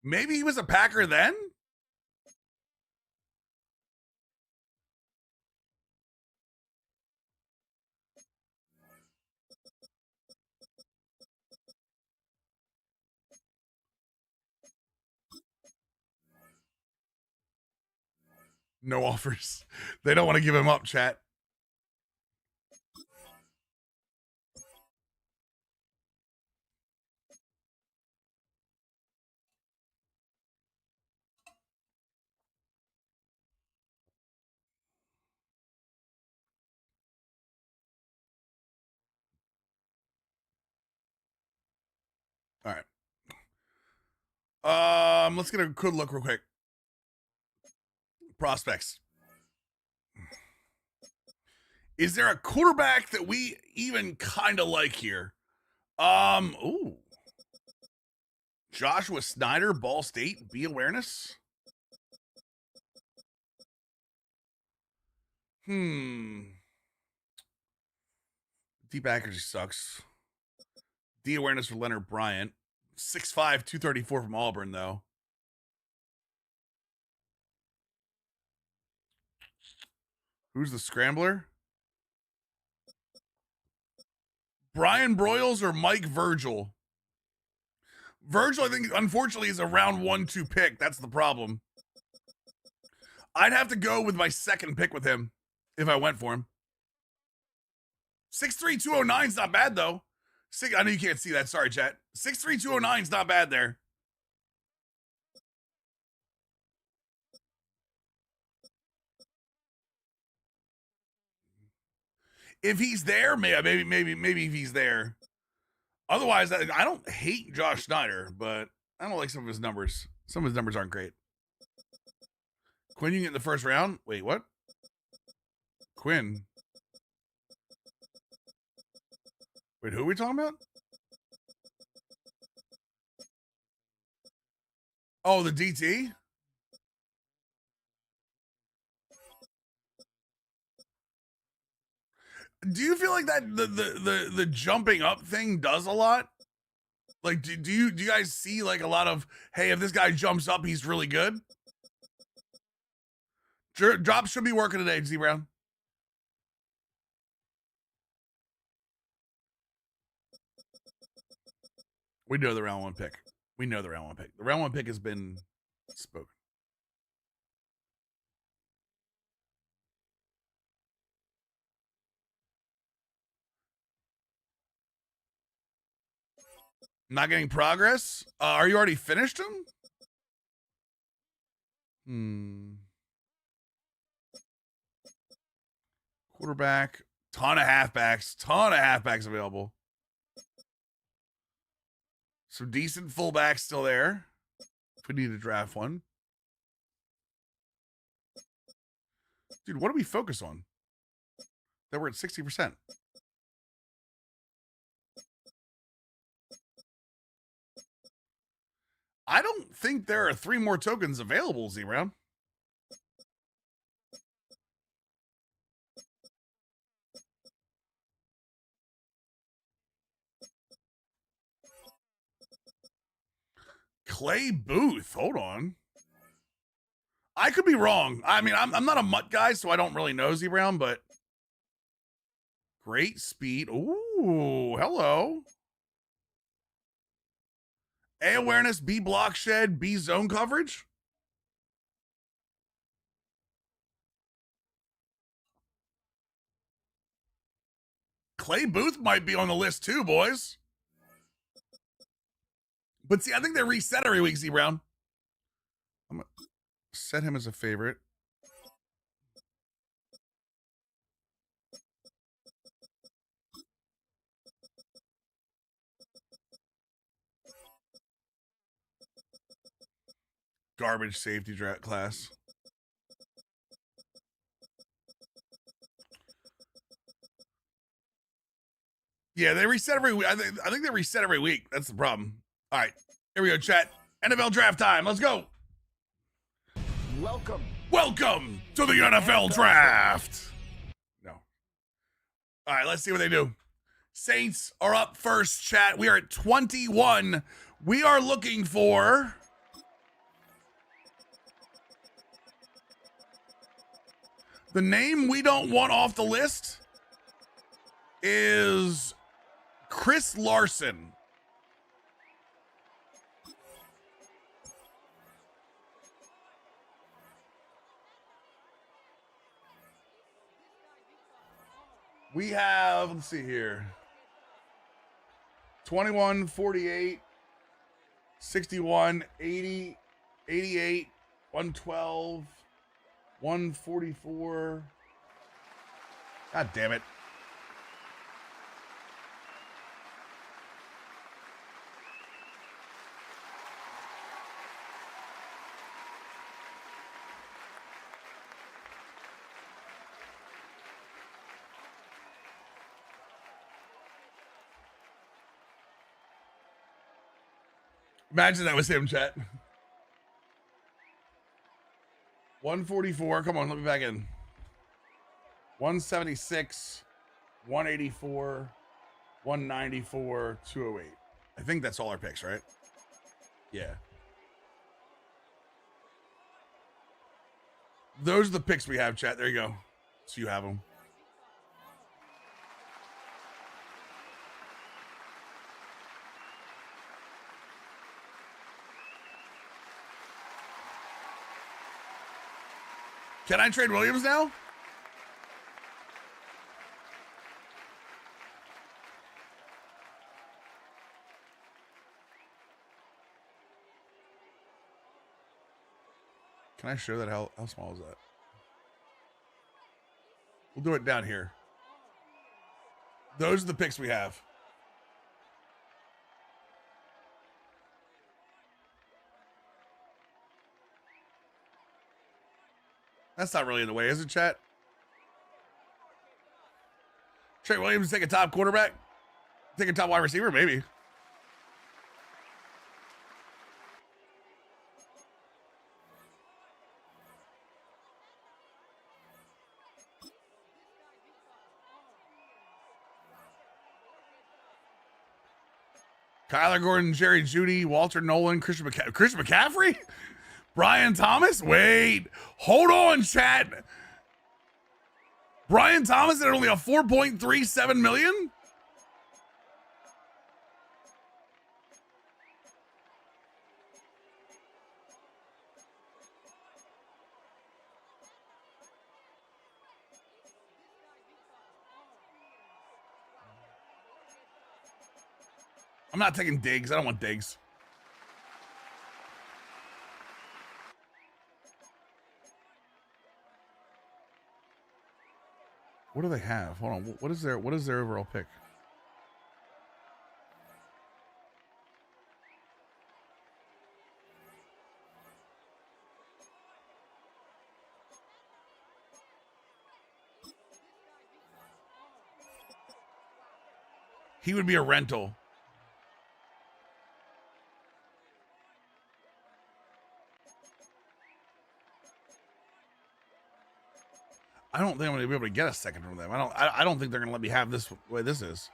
Speaker 1: Maybe he was a Packer then? No offers. They don't want to give him up, chat. All right. Let's get a good look real quick. Prospects. Is there a quarterback that we even kind of like here? Ooh. Joshua Snyder, Ball State, B awareness. Deep accuracy sucks. D awareness for Leonard Bryant. 6'5", 234 from Auburn, though. Who's the scrambler? Brian Broyles or Mike Virgil? Virgil, I think, unfortunately, is a round 1-2 pick. That's the problem. I'd have to go with my second pick with him if I went for him. 6'3", 209 is not bad, though. I know you can't see that. Sorry, chat. 6'3", 209 is not bad there. If he's there, maybe if he's there. Otherwise, I don't hate Josh Snyder, but I don't like some of his numbers. Some of his numbers aren't great. Quinn, you get in the first round? Wait, what? Quinn. Wait, who are we talking about? Oh, the DT? Do you feel like that the jumping up thing does a lot? Like, do you guys see like a lot of, hey, if this guy jumps up, he's really good? Drops should be working today, Z Brown. We know the round 1 pick. We know the round 1 pick. The round 1 pick has been spoken. Not getting progress? Are you already finished him? Quarterback. Ton of halfbacks available. Some decent fullbacks still there. If we need to draft one. Dude, what do we focus on? That we're at 60%. I don't think there are 3 more tokens available, Z-Brown. Clay Booth. Hold on. I could be wrong. I mean, I'm not a Mutt guy, so I don't really know Z-Brown, but great speed. Ooh, hello. A awareness, B block shed, B zone coverage. Clay Booth might be on the list too, boys. But see, I think they reset every week, Z-Brown. I'm going to set him as a favorite. Garbage safety draft class. Yeah, they reset every week. I think they reset every week. That's the problem. All right, here we go, chat. NFL draft time. Let's go. Welcome to the NFL draft. No. All right, let's see what they do. Saints are up first, chat. We are at 21. We are looking for the name we don't want off the list is Chris Larson. We have, let's see here, 21, 48, 61, 80, 88, 112, 144. God damn it. Imagine that was him, chat. 144. Come on, let me back in. 176, 184, 194, 208. I think that's all our picks, right? Yeah. Those are the picks we have, chat. There you go. So you have them. Can I trade Williams now? Can I show that? How small is that? We'll do it down here. Those are the picks we have. That's not really in the way, is it, chat? Trey Williams take a top quarterback? Take a top wide receiver? Maybe. Kyler Gordon, Jerry Jeudy, Walter Nolan, Christian McCaffrey? Brian Thomas? Wait. Hold on, chat. Brian Thomas at only a 4.37 million? I'm not taking Diggs. I don't want Diggs. What do they have? Hold on. What is their overall pick? He would be a rental. I don't think I'm going to be able to get a second from them. I don't think they're going to let me have this the way this is.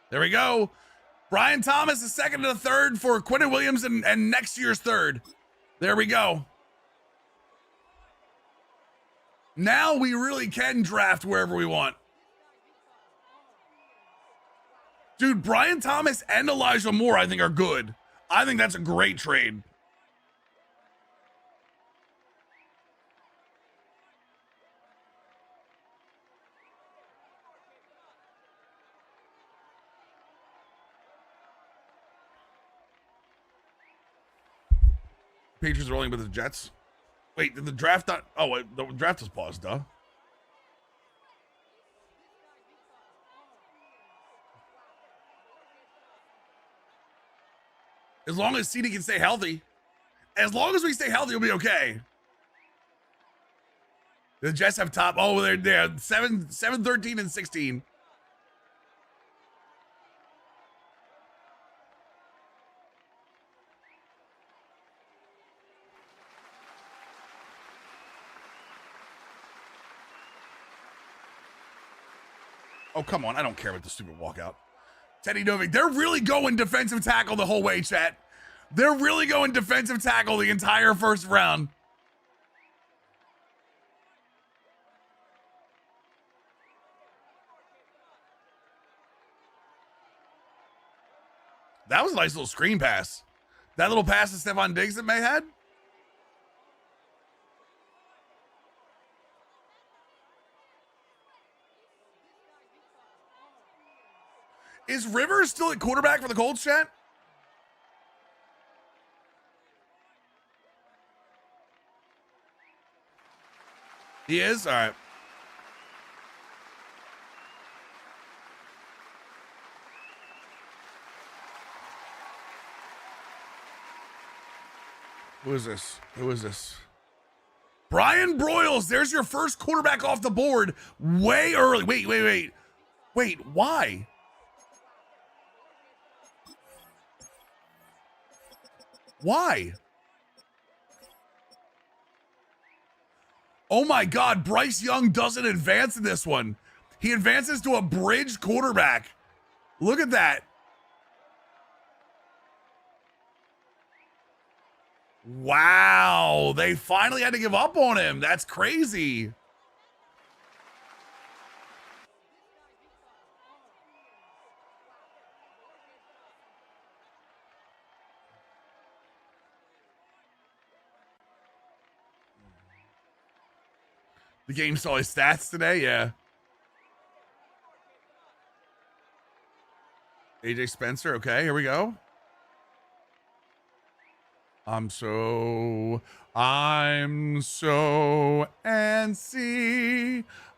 Speaker 1: There we go. Brian Thomas is second to the third for Quentin Williams and next year's third. There we go. Now we really can draft wherever we want. Dude, Brian Thomas and Elijah Moore, I think, are good. I think that's a great trade. Patriots rolling with the Jets. Wait, did the draft not? Oh, wait, the draft is paused, duh. As long as CD can stay healthy. As long as we stay healthy, we'll be okay. The Jets have top. Oh, they're 7, 13, and 16. Oh, come on. I don't care about the stupid walkout. Teddy Novik, they're really going defensive tackle the whole way, chat. They're really going defensive tackle the entire first round. That was a nice little screen pass. That little pass to Stephon Diggs that May had. Is Rivers still at quarterback for the Colts, chat? He is? All right. Who is this? Who is this? Brian Broyles, there's your first quarterback off the board way early. Wait, why? Why? Oh my God, Bryce Young doesn't advance in this one. He advances to a bridge quarterback. Look at that. Wow, they finally had to give up on him. That's crazy. The game saw his stats today, yeah. AJ Spencer, okay, here we go. I'm so antsy.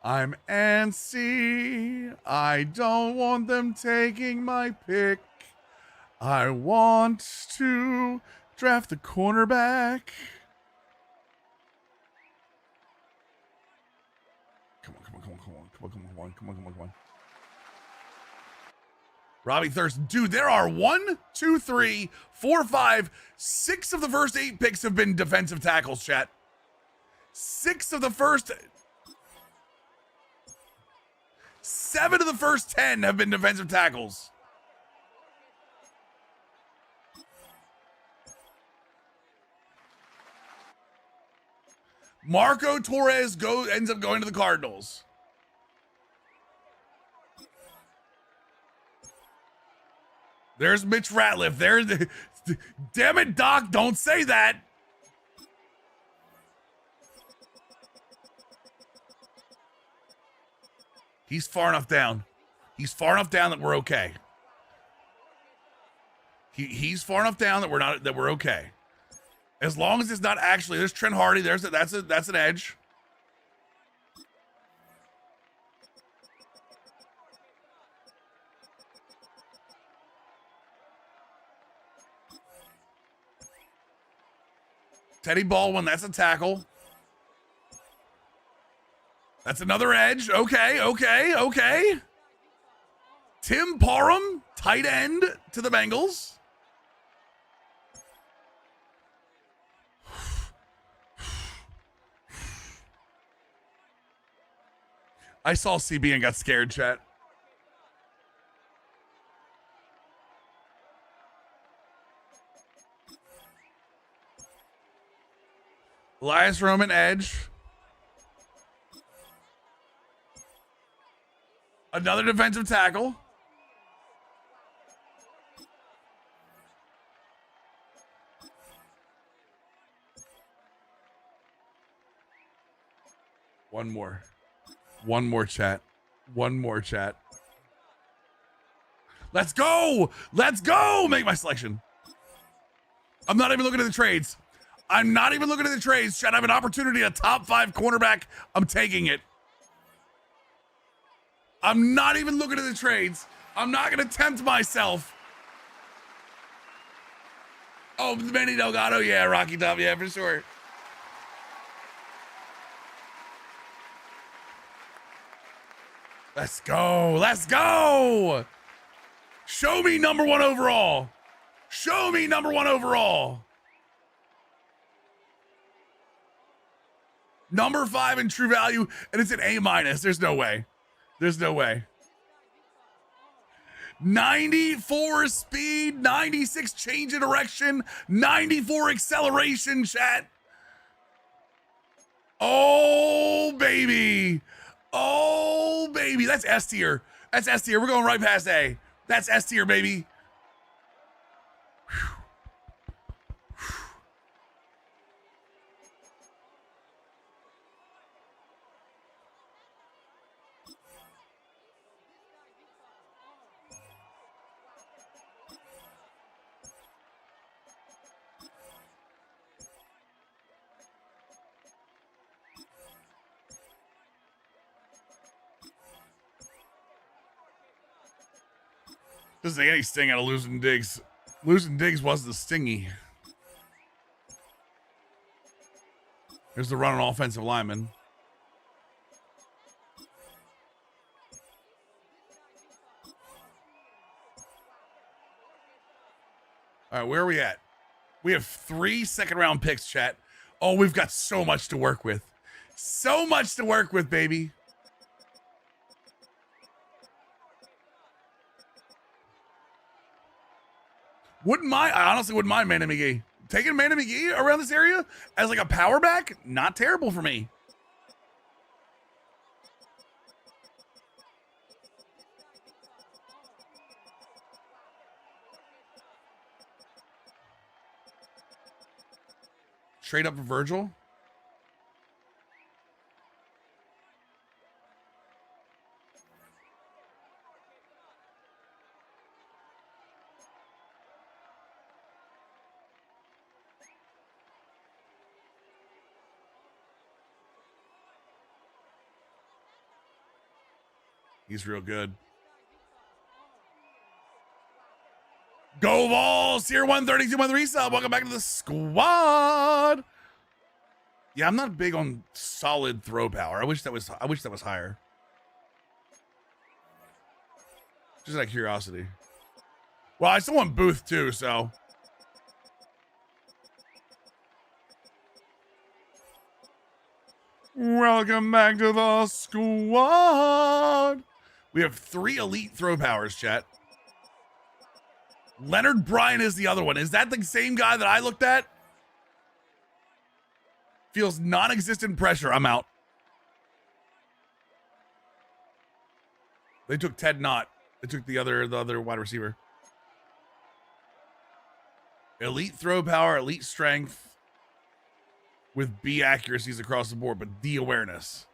Speaker 1: I'm antsy. I don't want them taking my pick. I want to draft the cornerback. Come on. Robbie Thurston. Dude, there are 1, 2, 3, 4, 5, 6 of the first 8 picks have been defensive tackles, chat. 6 of the first... 7 of the first 10 have been defensive tackles. Marco Torres ends up going to the Cardinals. There's Mitch Ratliff. Damn it, Doc, don't say that. He's far enough down. He's far enough down that we're okay. He's far enough down that we're okay. As long as it's not actually, there's Trent Hardy. That's an edge. Teddy Baldwin, that's a tackle. That's another edge. Okay. Tim Parham, tight end to the Bengals. I saw CB and got scared, chat. Elias Roman, edge. Another defensive tackle. One more, chat. One more, chat. Let's go. Make my selection. I'm not even looking at the trades. Chat, I have an opportunity, a top 5 cornerback. I'm taking it. I'm not even looking at the trades. I'm not going to tempt myself. Oh, Manny Delgado. Yeah, Rocky Top. Yeah, for sure. Let's go. Show me number 1 overall. Number 5 in true value, and it's an A-. There's no way. 94 speed, 96 change of direction, 94 acceleration, chat. Oh, baby. That's S tier. We're going right past A. That's S tier, baby. Doesn't take any sting out of losing Diggs. Losing Diggs was the stingy. Here's the run on offensive lineman. All right, where are we at? We have 3 second-round picks, chat. Oh, we've got so much to work with. So much to work with, baby. I honestly wouldn't mind Manny McGee. Taking Manny McGee around this area as like a power back, not terrible for me. Trade up for Virgil. He's real good. Go Vols! Tier 132 month resub. Welcome back to the squad. Yeah, I'm not big on solid throw power. I wish that was higher. Just out of curiosity. Well, I still want Booth too, so. Welcome back to the squad. We have 3 elite throw powers, chat. Leonard Bryan is the other one. Is that the same guy that I looked at? Feels non-existent pressure. I'm out. They took Ted Knott. They took the other wide receiver. Elite throw power, elite strength, with B accuracies across the board, but D awareness.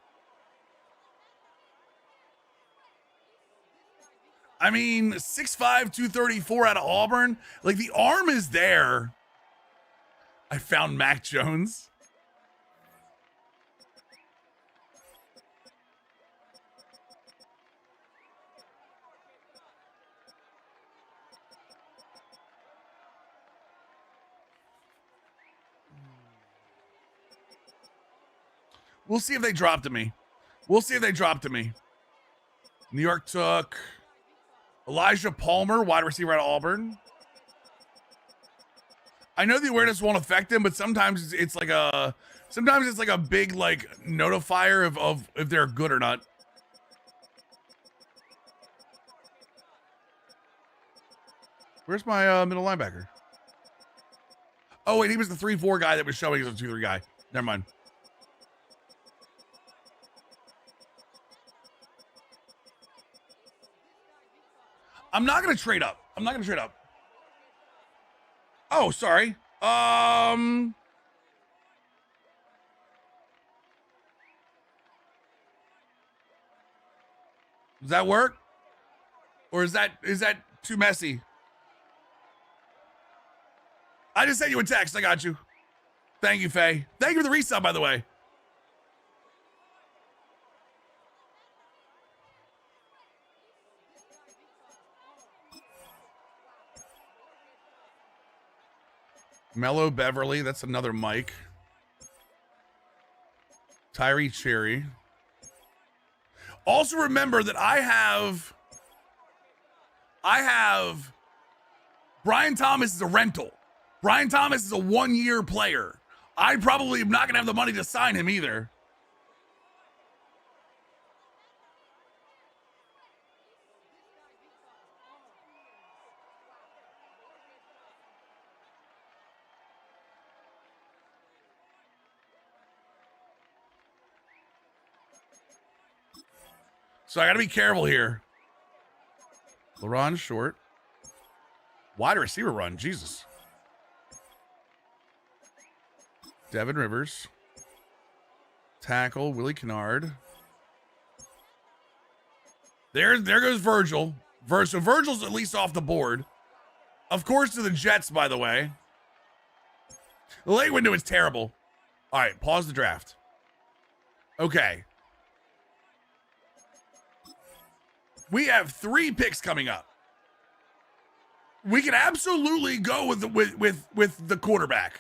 Speaker 1: I mean, 6'5", 234 out of Auburn. Like, the arm is there. I found Mac Jones. We'll see if they dropped to me. New York took Elijah Palmer, wide receiver out of Auburn. I know the awareness won't affect him, but sometimes it's like a big like notifier of if they're good or not. Where's my middle linebacker? Oh wait, he was the 3-4 guy that was showing as a 2-3 guy. Never mind. I'm not gonna trade up. Oh, sorry. Does that work? Or is that too messy? I just sent you a text. I got you. Thank you, Faye. Thank you for the resub, by the way. Mello Beverly, that's another Mike. Tyree Cherry. Also remember that I have Brian Thomas is a rental. Brian Thomas is a 1-year player. I probably am not going to have the money to sign him either. So I got to be careful here. LaRon Short. Wide receiver run. Jesus. Devin Rivers. Tackle. Willie Kennard. There goes Virgil. So Virgil's at least off the board. Of course to the Jets, by the way. The late window is terrible. All right, pause the draft. Okay. We have 3 picks coming up. We can absolutely go with the quarterback.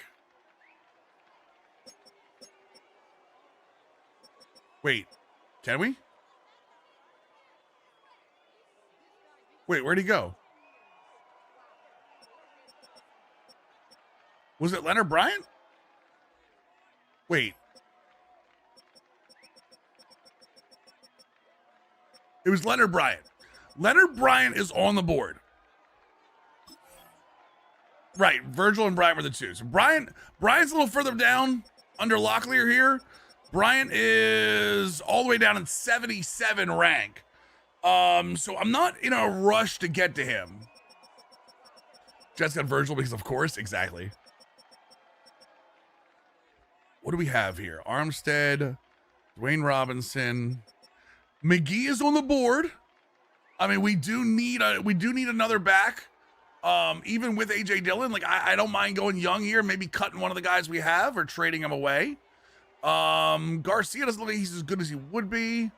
Speaker 1: Wait, can we? Wait, where'd he go? Was it Leonard Bryant? Wait. It was Leonard Bryant. Leonard Bryant is on the board. Right, Virgil and Bryant were the two. So Bryant's a little further down under Locklear here. Bryant is all the way down in 77 rank. So I'm not in a rush to get to him. Jets got Virgil because, of course, exactly. What do we have here? Armstead, Dwayne Robinson, McGee is on the board. I mean, we do need another back. Even with AJ Dillon, like I don't mind going young here, maybe cutting one of the guys we have or trading him away. Garcia doesn't look like he's as good as he would be.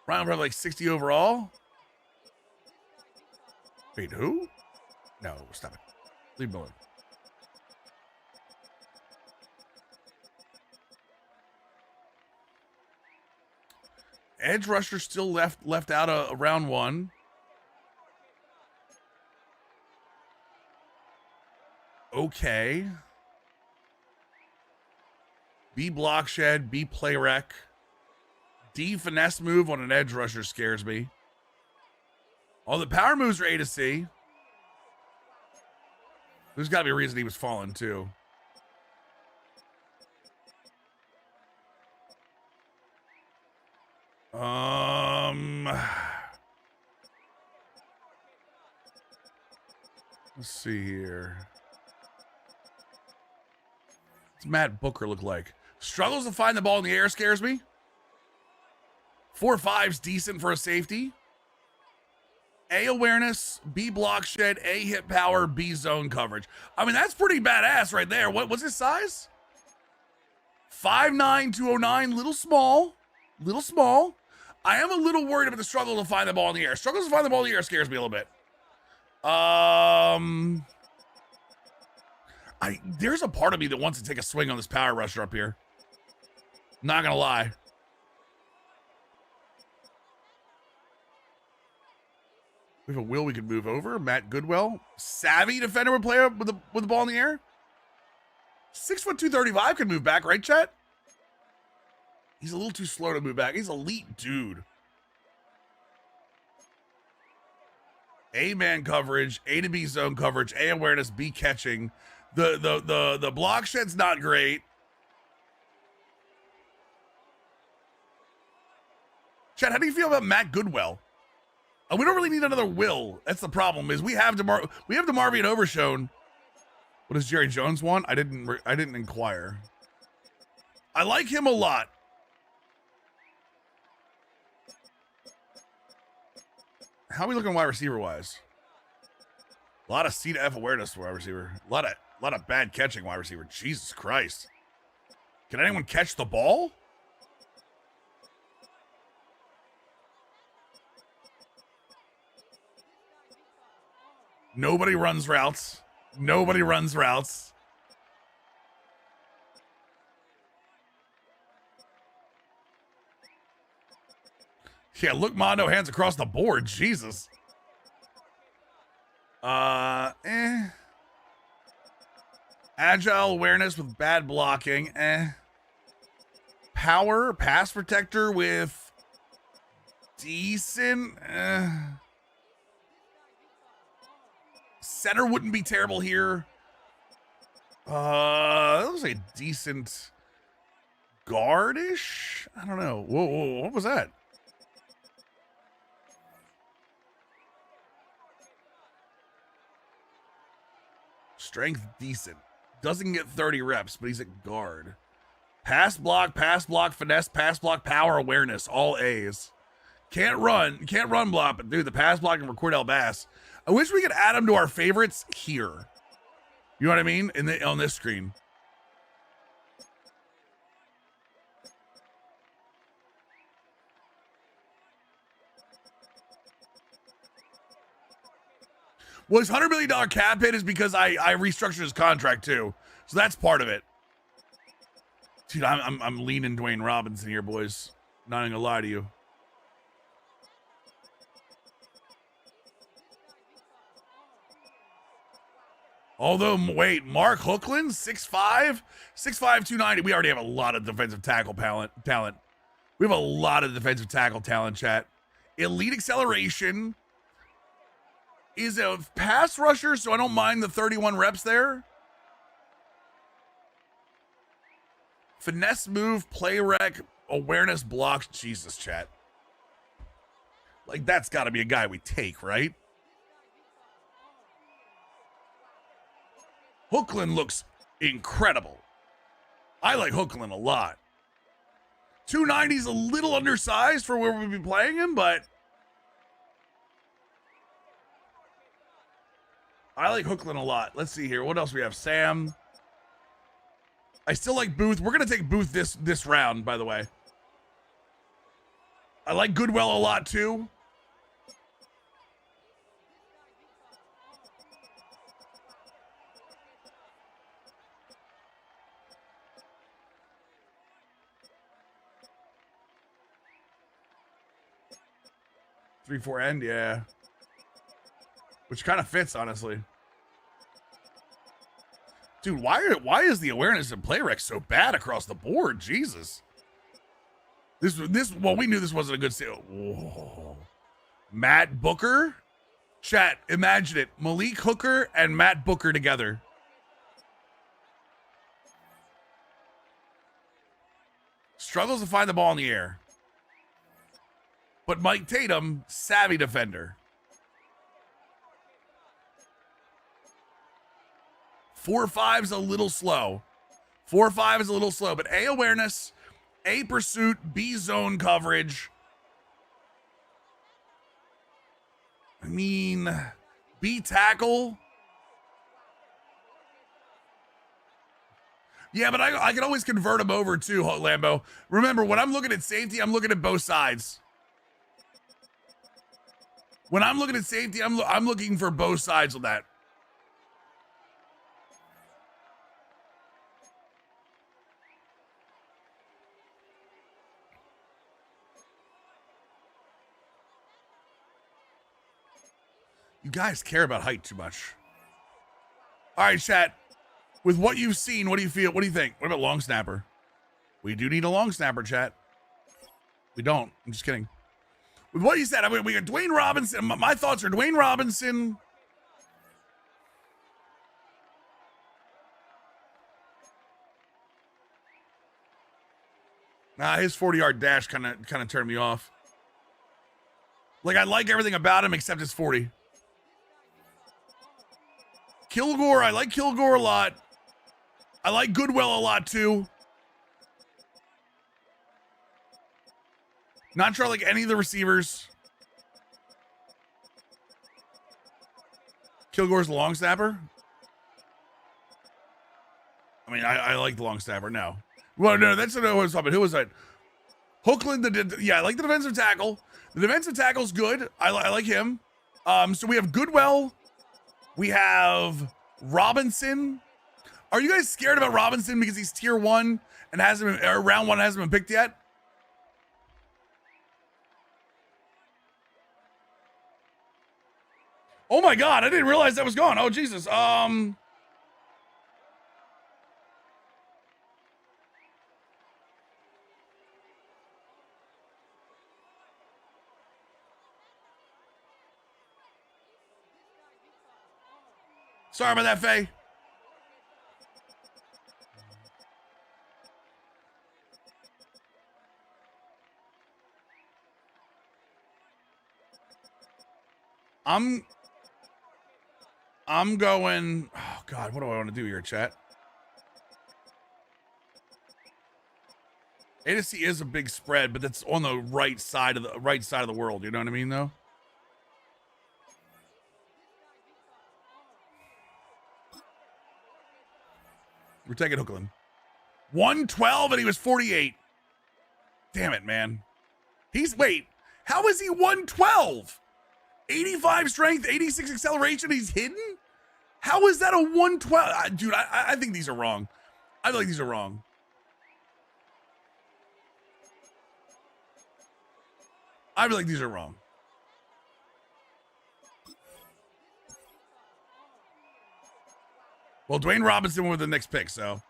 Speaker 1: Ryan probably like 60 overall. Wait, who? No, stop it. Leave him alone. Edge rusher still left out of round one. Okay. B block shed, B play rec. D finesse move on an edge rusher scares me. All the power moves are A to C. There's got to be a reason he was falling too. Let's see here. What's Matt Booker look like? Struggles to find the ball in the air scares me. 4.5's decent for a safety. A awareness, B block shed, A hit power, B zone coverage. I mean, that's pretty badass right there. What's his size? 5'9", 209, little small. I am a little worried about the struggle to find the ball in the air. Struggles to find the ball in the air scares me a little bit. There's a part of me that wants to take a swing on this power rusher up here. Not gonna lie. We have a will we could move over. Matt Goodwell. Savvy defender would play with the ball in the air. 6', 235 can move back, right, Chet? He's a little too slow to move back. He's elite dude. A man coverage, A to B zone coverage, A awareness, B catching. The block shed's not great. Chet, how do you feel about Matt Goodwell? We don't really need another Will. That's the problem. Is we have DeMarvion Overshone. What does Jerry Jones want? I didn't inquire. I like him a lot. How are we looking wide receiver wise? A lot of C to F awareness wide receiver. A lot of bad catching wide receiver. Jesus Christ. Can anyone catch the ball? Nobody runs routes. Nobody runs routes. Yeah, look, Mondo hands across the board. Jesus. Agile awareness with bad blocking. Power, pass protector with decent. Center wouldn't be terrible here. That was a decent guardish. I don't know. Whoa, what was that? Strength decent. Doesn't get 30 reps, but he's at guard. Pass block, finesse, pass block, power, awareness, all A's. Can't run block, but dude, the pass blocking for Cordell Bass. I wish we could add him to our favorites here. You know what I mean? On this screen. Well, his $100 million cap hit is because I restructured his contract too. So that's part of it. Dude, I'm leaning Dwayne Robinson here, boys. Not even gonna lie to you. Although, wait, Mark Hookland, 6'5", 290. We already have a lot of defensive tackle talent. We have a lot of defensive tackle talent, chat. Elite acceleration. Is a pass rusher, so I don't mind the 31 reps there. Finesse move, play rec, awareness blocks. Jesus, chat. Like, that's got to be a guy we take, right? Hookland looks incredible. I like Hookland a lot. 290's a little undersized for where we'll be playing him, but I like Hookland a lot. Let's see here. What else we have? Sam. I still like Booth. We're going to take Booth this round, by the way. I like Goodwell a lot, too. Three, 4 end, yeah. Which kind of fits, honestly. Dude, why is the awareness and play rec so bad across the board? Jesus. Well, we knew this wasn't a good sale. Whoa. Matt Booker? Chat, imagine it. Malik Hooker and Matt Booker together. Struggles to find the ball in the air. But Mike Tatum, savvy defender. 4-5's a little slow. 4-5 is a little slow, but A, awareness, A, pursuit, B, zone coverage. I mean, B, tackle. Yeah, but I can always convert him over too, Lambo. Remember, when I'm looking at safety, I'm looking at both sides. When I'm looking at safety, I'm looking for both sides of that. You guys care about height too much. All right, chat. With what you've seen, what do you feel? What do you think? What about long snapper? We do need a long snapper, chat. We don't. I'm just kidding. With what you said, I mean, we got Dwayne Robinson. My thoughts are Dwayne Robinson. Nah, his 40-yard dash kind of turned me off. Like, I like everything about him except his 40. Kilgore, I like Kilgore a lot. I like Goodwell a lot too. Not sure I like any of the receivers. Kilgore's the long snapper. I mean, I like the long snapper. No. Well, no, that's what I was talking about. Who was that? Hookland, yeah, I like the defensive tackle. The defensive tackle's good. I like him. So we have Goodwell. We have Robinson. Are you guys scared about Robinson because he's tier 1 and hasn't been, or round 1 hasn't been picked yet? Oh my God, I didn't realize that was gone. Oh Jesus. Sorry about that, Faye. I'm going, oh God, what do I want to do here, chat? A to C is a big spread, but that's on the right side of the world. You know what I mean, though? We're taking Hookland. 112 and he was 48. Damn it, man. Wait, how is he 112? 85 strength, 86 acceleration. He's hidden. How is that a 112? Dude, I think these are wrong. I feel like these are wrong. I feel like these are wrong. Well, Dwayne Robinson went with the next pick, so.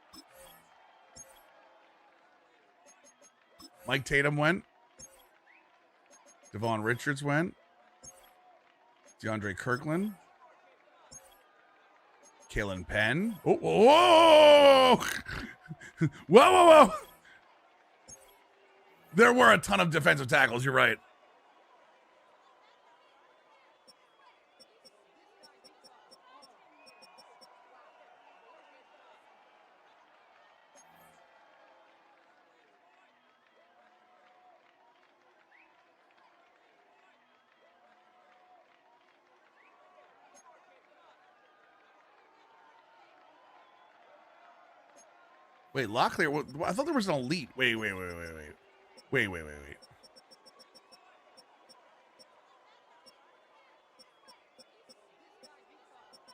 Speaker 1: Mike Tatum went. Devon Richards went. DeAndre Kirkland. Kalen Penn. Oh, whoa! Whoa, whoa, whoa! There were a ton of defensive tackles, you're right. Wait, Locklear, I thought there was an elite. Wait.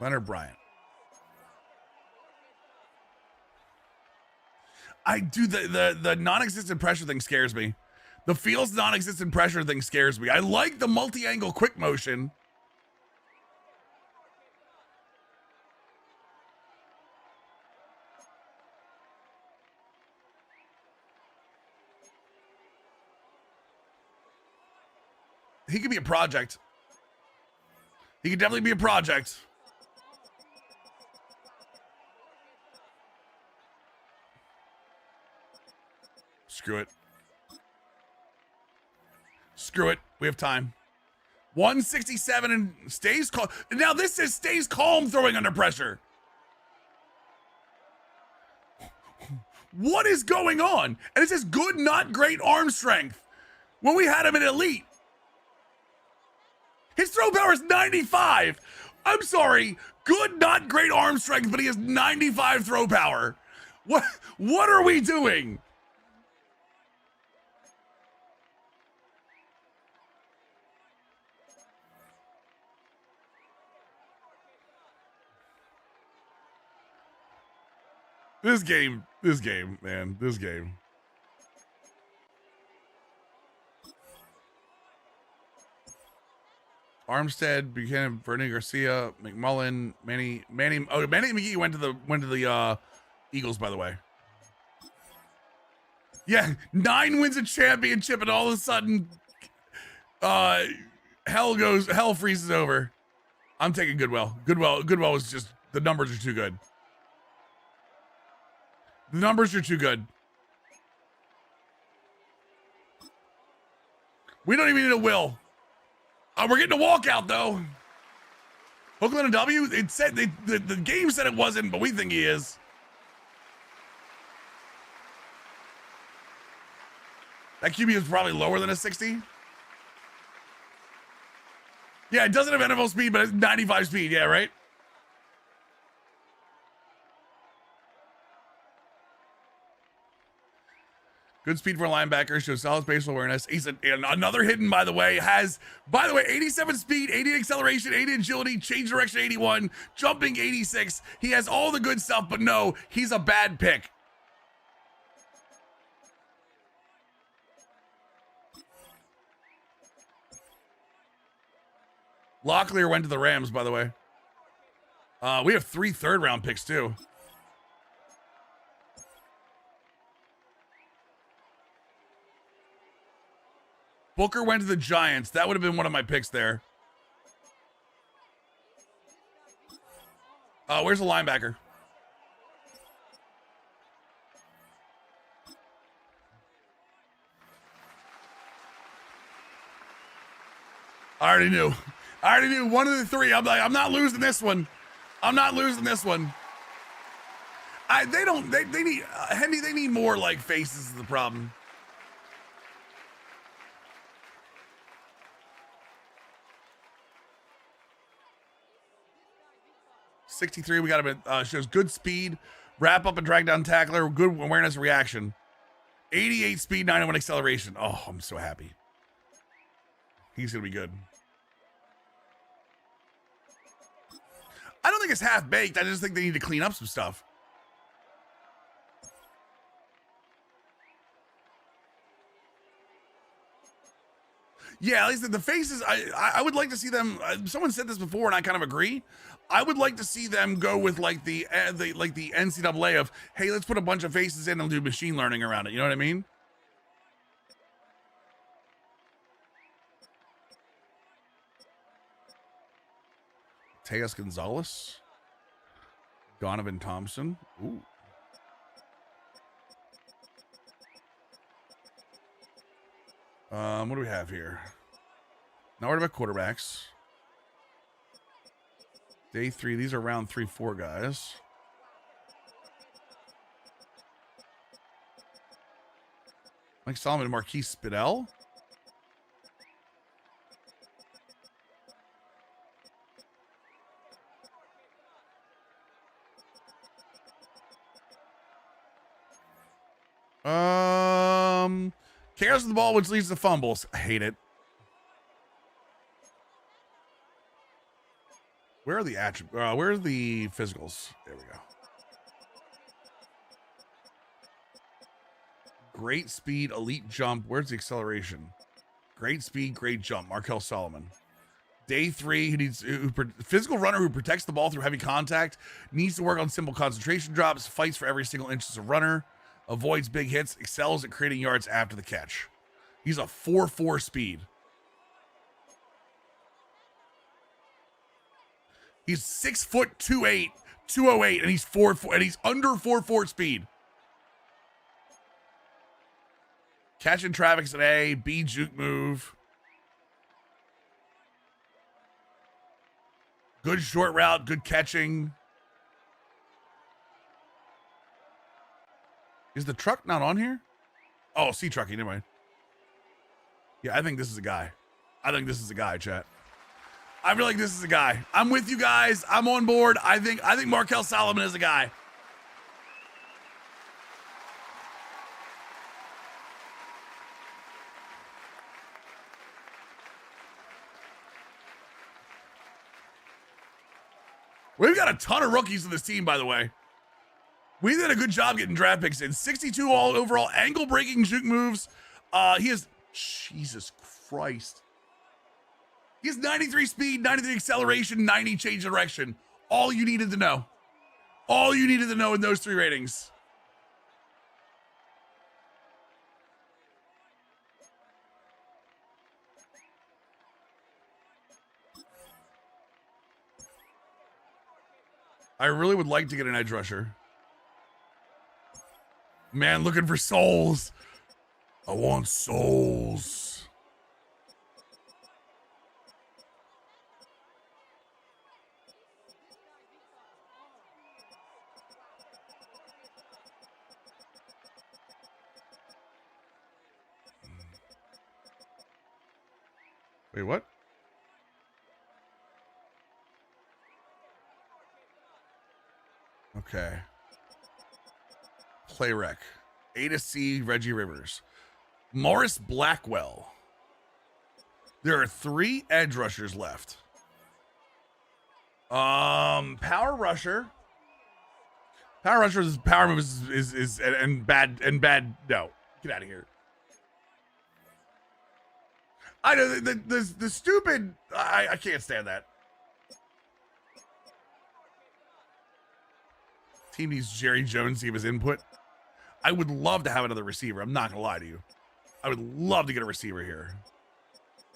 Speaker 1: Leonard Bryant. I do the non-existent pressure thing scares me. The feels non-existent pressure thing scares me. I like the multi-angle quick motion. He could be a project. He could definitely be a project. Screw it. Screw it. We have time. 167 and stays calm. Now this says stays calm throwing under pressure. What is going on? And it says good, not great arm strength. When we had him in elite. His throw power is 95. I'm sorry. Good, not great arm strength, but he has 95 throw power. What are we doing? This game, man, this game. Armstead, Buchanan, Vernon Garcia, McMullen, Manny McGee went to the Eagles, by the way. Yeah, 9 wins a championship, and all of a sudden, hell freezes over. I'm taking Goodwill. Goodwill was just, the numbers are too good. The numbers are too good. We don't even need a will. We're getting a walkout, though. Oakland a W? It said the game said it wasn't, but we think he is. That QB is probably lower than a 60. Yeah, it doesn't have NFL speed, but it's 95 speed. Yeah, right? Good speed for a linebacker, shows solid spatial awareness. He's another hidden, by the way, 87 speed, 80 acceleration, 80 agility, change direction 81, jumping 86. He has all the good stuff, but no, he's a bad pick. Locklear went to the Rams, by the way. We have 3 third-round picks, too. Booker went to the Giants. That would have been one of my picks there. Where's the linebacker? I already knew. One of the 3. I'm like, I'm not losing this one. They need, Hendy, they need more like faces is the problem. $63, we got him at, shows good speed, wrap up and drag down tackler, good awareness reaction. 88 speed, 91 acceleration. Oh, I'm so happy. He's going to be good. I don't think it's half-baked. I just think they need to clean up some stuff. Yeah, at least the faces, I would like to see them, someone said this before and I kind of agree. I would like to see them go with like the NCAA of, hey, let's put a bunch of faces in and do machine learning around it. You know what I mean? Tejas Gonzalez. Donovan Thompson. Ooh. What do we have here? Not worried about quarterbacks. Day 3. These are round 3-4 guys. Mike Solomon and Marquise Spidell. Chaos with the ball, which leads to fumbles. I hate it. Where are the where are the physicals? There we go. Great speed, elite jump. Where's the acceleration? Great speed, great jump. Markel Solomon. Day 3, he needs physical runner who protects the ball through heavy contact, needs to work on simple concentration drops, fights for every single inch as a runner, avoids big hits, excels at creating yards after the catch. He's a 4.4 speed. He's 6'2", 208, and he's 4.4, and he's under 4.4 speed. Catching traffic's an A, B juke move. Good short route, good catching. Is the truck not on here? Oh, C trucking, never mind. Yeah, I think this is a guy. I think this is a guy, chat. I feel like this is a guy. I'm with you guys. I'm on board. I think Markel Solomon is a guy. We've got a ton of rookies in this team, by the way. We did a good job getting draft picks in. 62 all overall, ankle-breaking juke moves. He has, Jesus Christ. He has 93 speed, 93 acceleration, 90 change of direction. All you needed to know. All you needed to know in those 3 ratings. I really would like to get an edge rusher. Man, looking for souls. I want souls. Wait, what? Okay. Play rec. A to C, Reggie Rivers. Morris Blackwell. There are 3 edge rushers left. Power rusher. Power rusher's power move is bad. No, get out of here. I know the stupid. I can't stand that. Team needs Jerry Jones to give his input. I would love to have another receiver. I'm not gonna lie to you. I would love to get a receiver here.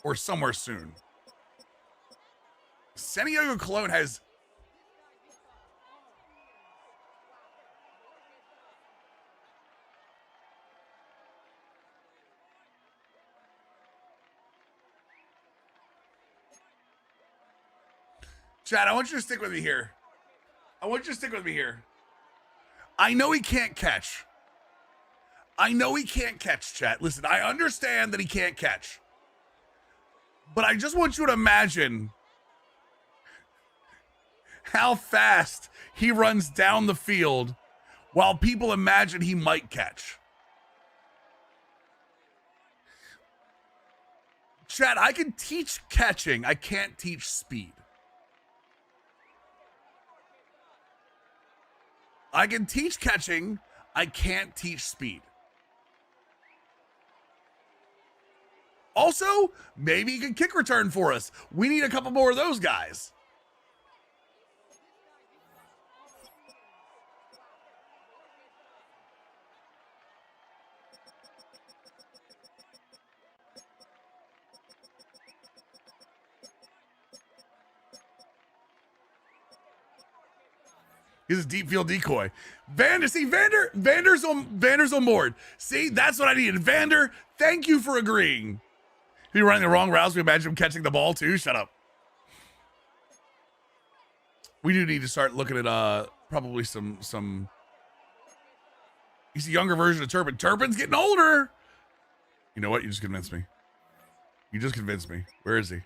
Speaker 1: Or somewhere soon. San Diego Cologne has... Chad, I want you to stick with me here. I know he can't catch. Chat. Listen, I understand that he can't catch. But I just want you to imagine how fast he runs down the field while people imagine he might catch. Chad, I can teach catching. I can't teach speed. I can teach catching. I can't teach speed. Also, maybe he can kick return for us. We need a couple more of those guys. He's a deep field decoy. Vander's on board. See, that's what I needed. Vander, thank you for agreeing. If you're running the wrong routes, we imagine him catching the ball too. Shut up. We do need to start looking at probably some. He's a younger version of Turpin. Turpin's getting older. You know what? You just convinced me. You just convinced me. Where is he?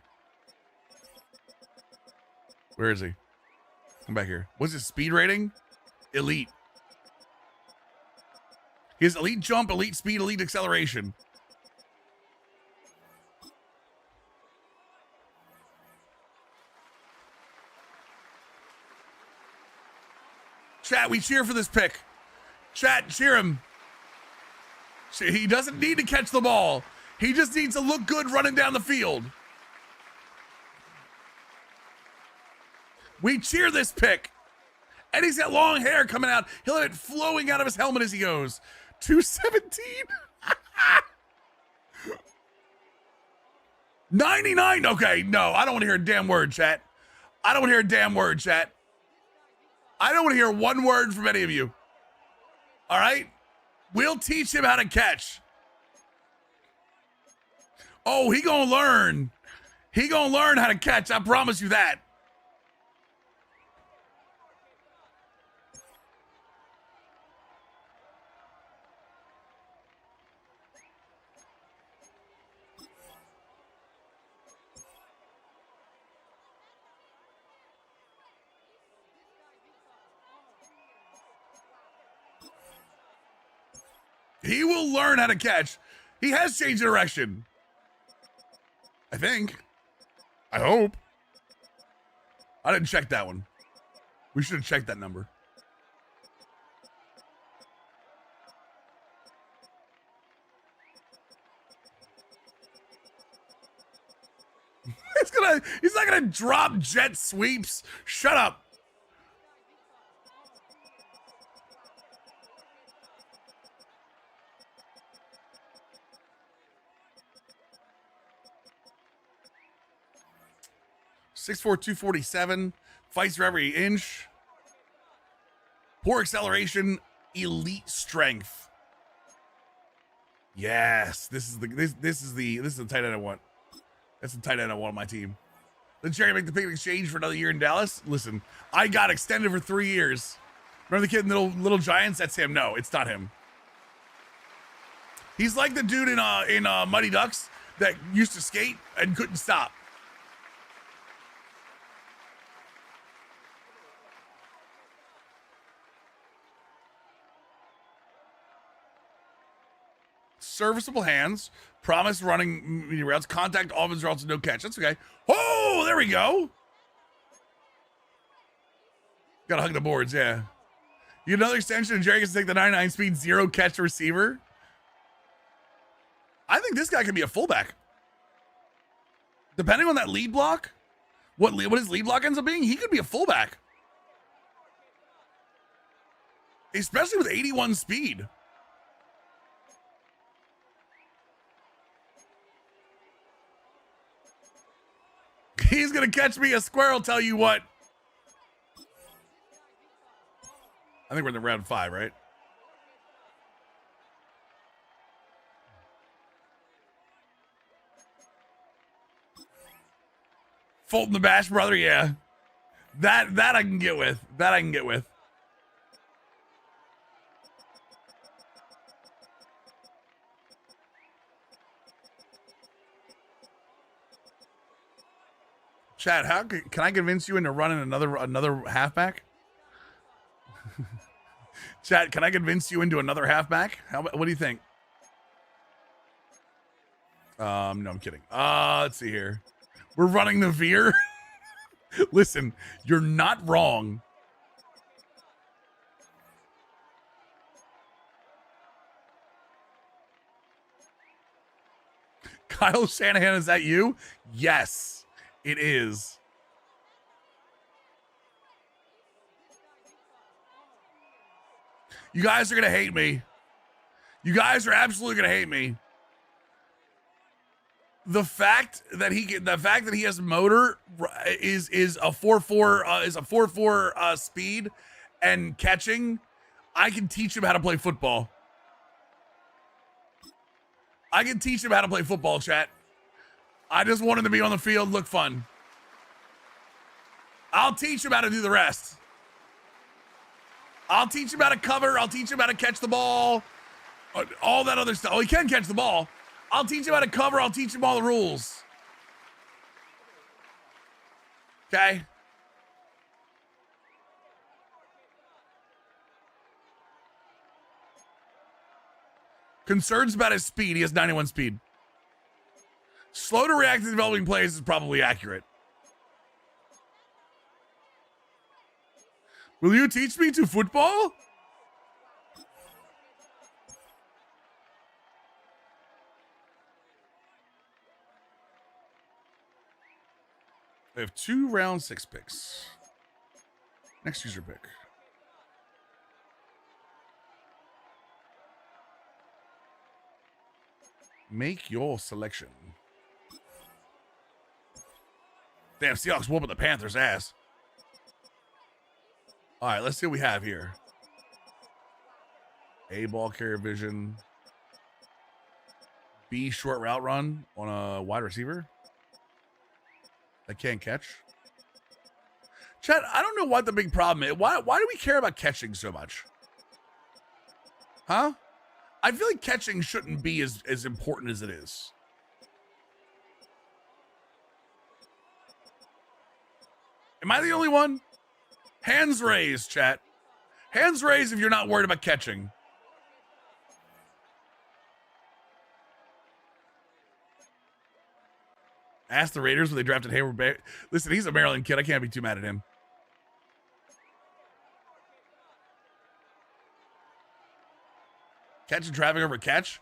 Speaker 1: Where is he? Come back here. What's his speed rating? Elite. He has elite jump, elite speed, elite acceleration. Chat, we cheer for this pick. Chat, cheer him. He doesn't need to catch the ball. He just needs to look good running down the field. We cheer this pick. And he's got long hair coming out. He'll have it flowing out of his helmet as he goes. 217. 99. Okay, no, I don't want to hear a damn word, chat. I don't want to hear a damn word, chat. I don't want to hear one word from any of you. All right? We'll teach him how to catch. Oh, he gonna learn. He gonna learn how to catch. I promise you that. He will learn how to catch. He has changed direction. I think. I hope. I didn't check that one. We should have checked that number. He's not gonna drop jet sweeps. Shut up. Six four 247, fights for every inch. Poor acceleration, elite strength. Yes, this is the tight end I want. That's the tight end I want on my team. Did Jerry make the pick exchange for another year in Dallas? Listen, I got extended for 3 years. Remember the kid in Little Giants? That's him. No, it's not him. He's like the dude in Mighty Ducks that used to skate and couldn't stop. Serviceable hands, promise running mini routes, contact offense routes, no catch. That's okay. Oh, there we go. Gotta hug the boards, yeah. You get another extension and Jerry gets to take the 99 speed, 0 catch receiver. I think this guy could be a fullback. Depending on that lead block, what his lead block ends up being, he could be a fullback. Especially with 81 speed. He's going to catch me a squirrel, tell you what. I think we're in the round 5, right? Fulton the Bash brother, yeah. That I can get with. That I can get with. Chad, how can I convince you into running another halfback? Chad, can I convince you into another halfback? What do you think? No, I'm kidding. Let's see here. We're running the veer. Listen, you're not wrong. Kyle Shanahan, is that you? Yes, it is. You guys are going to hate me. You guys are absolutely going to hate me. The fact that he has motor is a 4.4 speed and catching. I can teach him how to play football. I can teach him how to play football, chat. I just want him to be on the field, look fun. I'll teach him how to do the rest. I'll teach him how to cover. I'll teach him how to catch the ball. All that other stuff. Oh, he can catch the ball. I'll teach him how to cover. I'll teach him all the rules. Okay? Concerns about his speed. He has 91 speed. Slow to react to developing plays is probably accurate. Will you teach me to football? I have 2 round 6 picks. Next user pick. Make your selection. Damn, Seahawks whooping the Panthers' ass. All right, let's see what we have here. A, ball carrier vision. B, short route run on a wide receiver that can't catch. Chad, I don't know what the big problem is. Why do we care about catching so much? Huh? I feel like catching shouldn't be as important as it is. Am I the only one? Hands raised, chat. Hands raised if you're not worried about catching. Ask the Raiders when they drafted Hayward Bay. Listen, he's a Maryland kid. I can't be too mad at him. Catching traffic over catch.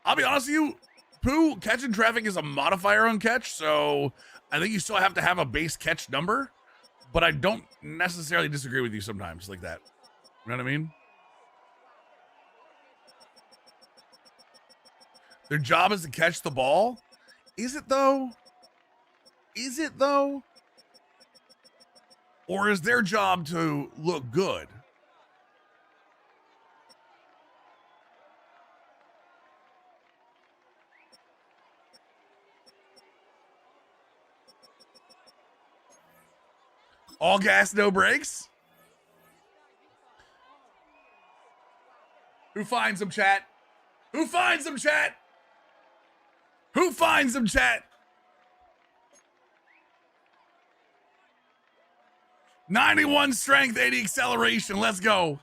Speaker 1: I'll be honest with you, Pooh, catching traffic is a modifier on catch, so I think you still have to have a base catch number, but I don't necessarily disagree with you sometimes like that. You know what I mean? Their job is to catch the ball. Is it though? Is it though? Or is their job to look good? All gas, no brakes? Who finds them, chat? Who finds them, chat? Who finds them, chat? 91 strength, 80 acceleration. Let's go.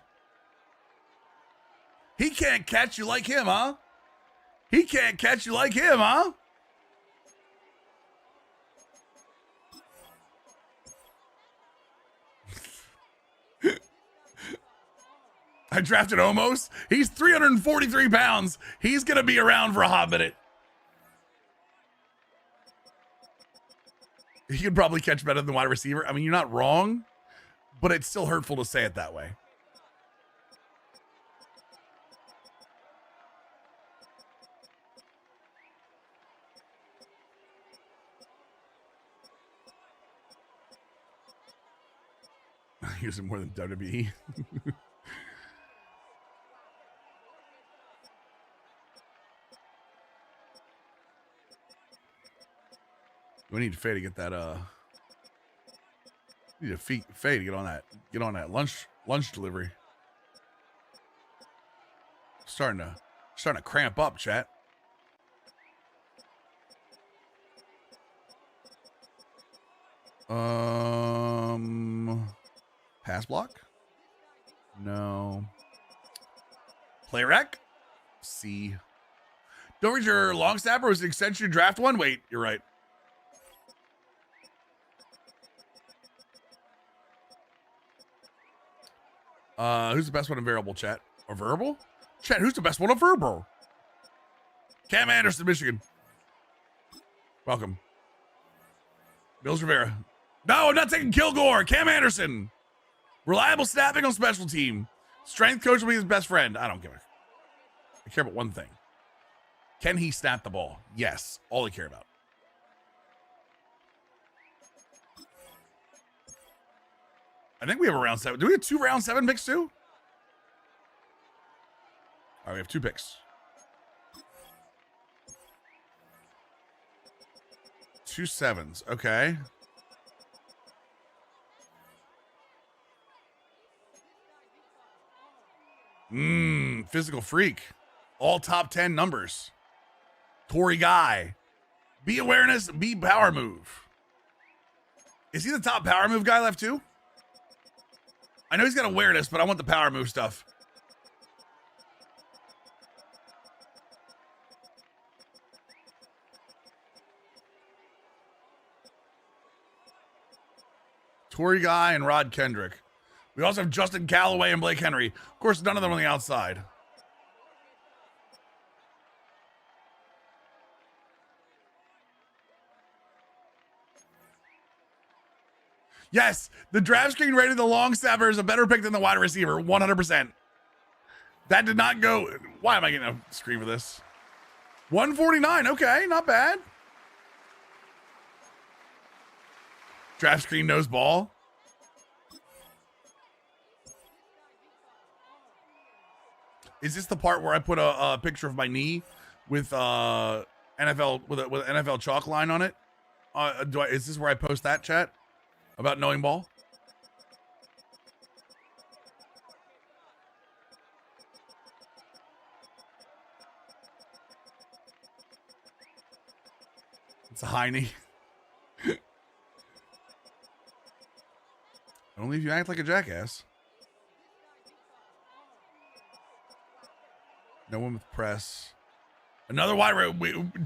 Speaker 1: He can't catch you like him, huh? He can't catch you like him, huh? I drafted Omos. He's 343 pounds. He's going to be around for a hot minute. He could probably catch better than wide receiver. I mean, you're not wrong, but it's still hurtful to say it that way. I use it more than WWE. We need Faye to get that need a Faye to get on that lunch delivery. Starting to cramp up, chat. Pass block? No. Play rec? C. Don't reach your long snapper. Was an extension draft one? Wait, you're right. Who's the best one in variable, chat? Or verbal? Chat, who's the best one in verbal? Cam Anderson, Michigan. Welcome. Bills Rivera. No, I'm not taking Kilgore. Cam Anderson. Reliable snapping on special team. Strength coach will be his best friend. I don't give a. I care about one thing. Can he snap the ball? Yes. All I care about. I think we have a round 7. Do we have 2 round 7 picks too? All right, we have 2 picks. 2 7s. Okay. Physical freak. All top 10 numbers. Tory Guy. B awareness, B power move. Is he the top power move guy left too? I know he's got awareness, but I want the power move stuff. Tory Guy and Rod Kendrick. We also have Justin Callaway and Blake Henry. Of course, none of them on the outside. Yes, the draft screen rated the long snapper is a better pick than the wide receiver, 100%. That did not go. Why am I getting a screen for this? 149, okay, not bad. Draft screen knows ball. Is this the part where I put a picture of my knee with NFL with an NFL chalk line on it? Is this where I post that, chat? About knowing ball? It's a high knee. Only if you act like a jackass. No one with press. Another wide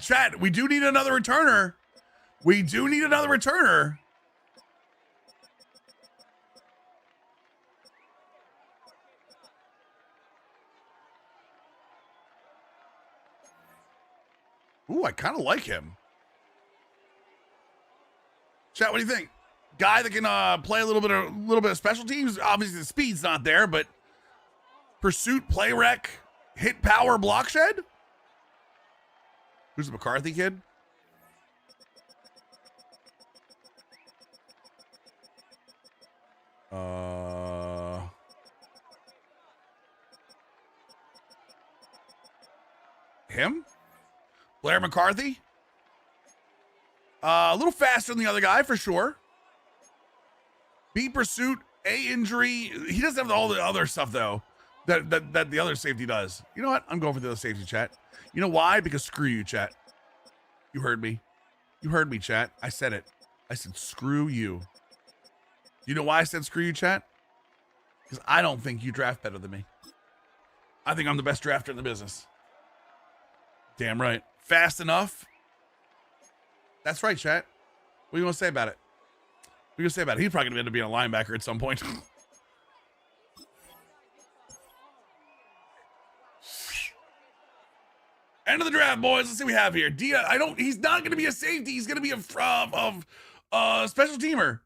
Speaker 1: chat, we do need another returner. We do need another returner. Ooh, I kind of like him. Chat, what do you think? Guy that can play a little bit of special teams. Obviously, the speed's not there, but pursuit, play rec, hit power, block shed. Who's the McCarthy kid? Him? Blair McCarthy? A little faster than the other guy, for sure. B pursuit, A injury. He doesn't have all the other stuff, though, that the other safety does. You know what? I'm going for the other safety, chat. You know why? Because screw you, chat. You heard me. You heard me, chat. I said it. I said screw you. You know why I said screw you, chat? Because I don't think you draft better than me. I think I'm the best drafter in the business. Damn right. Fast enough. That's right, chat. What do you want to say about it? What are you going to say about it? He's probably going to end up being a linebacker at some point. End of the draft, boys. Let's see what we have here. He's not going to be a safety. He's going to be a special teamer.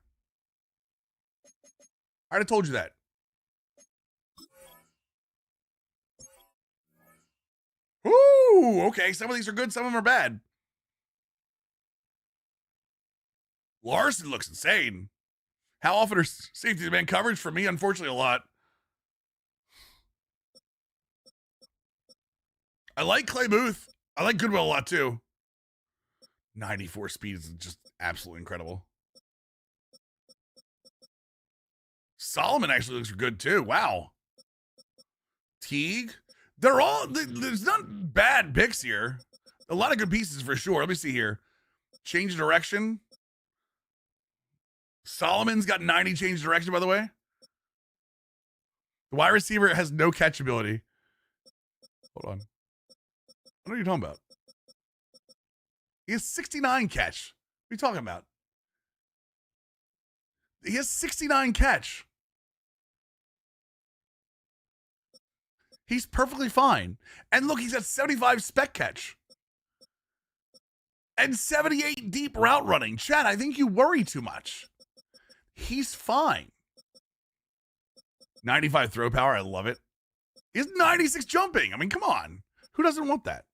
Speaker 1: I already told you that. Ooh, okay. Some of these are good. Some of them are bad. Larson looks insane. How often are safety man coverage? For me, unfortunately, a lot. I like Clay Booth. I like Goodwill a lot, too. 94 speed is just absolutely incredible. Solomon actually looks good, too. Wow. Teague. There's not bad picks here. A lot of good pieces for sure. Let me see here. Change of direction. Solomon's got 90 change direction, by the way. The wide receiver has no catchability. Hold on. What are you talking about? He has 69 catch. What are you talking about? He has 69 catch. He's perfectly fine. And look, he's got 75 spec catch. And 78 deep route running. Chad, I think you worry too much. He's fine. 95 throw power. I love it. He's 96 jumping. I mean, come on. Who doesn't want that?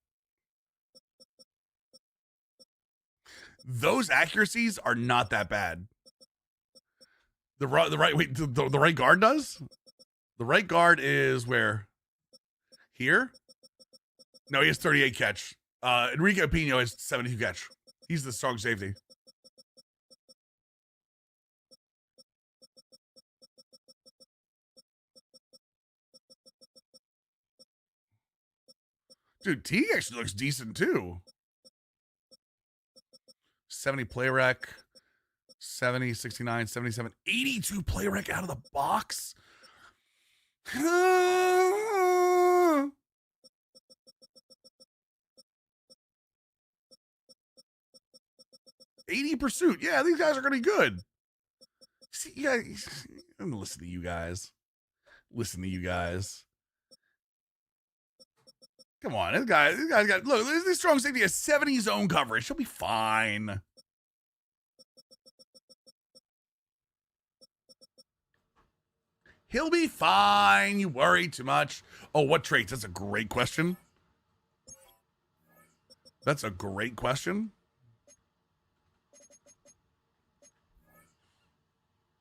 Speaker 1: Those accuracies are not that bad. The right guard does? The right guard is where? Here? No, he has 38 catch. Enrique Pino has 72 catch. He's the strong safety. Dude, T actually looks decent too. 70 play rec, 70, 69, 77, 82 play rec out of the box. 80 pursuit. Yeah, these guys are going to be good. See, you guys, I'm gonna listen to you guys. Listen to you guys. Come on, this guy's got, look, this strong safety has 70 zone coverage. He'll be fine. He'll be fine. You worry too much. Oh, what traits? That's a great question. That's a great question.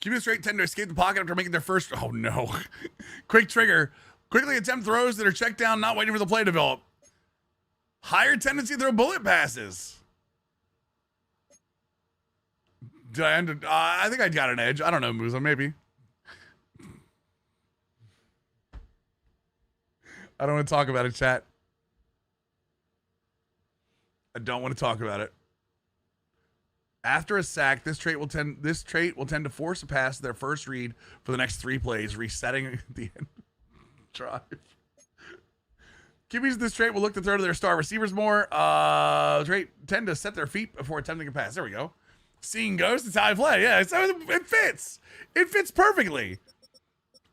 Speaker 1: Keep it straight, tend to escape the pocket after making their first. Oh, no. Quick trigger. Quickly attempt throws that are checked down, not waiting for the play to develop. Higher tendency to throw bullet passes. I think I got an edge. I don't know, Musa, maybe. I don't want to talk about it, chat. I don't want to talk about it. After a sack, this trait will tend to force a pass to their first read for the next 3 plays, resetting the end drive. QBs this trait will look to throw to their star receivers more. Trait tend to set their feet before attempting a pass. There we go. Seeing ghosts, it's how I play. Yeah, so it fits. It fits perfectly.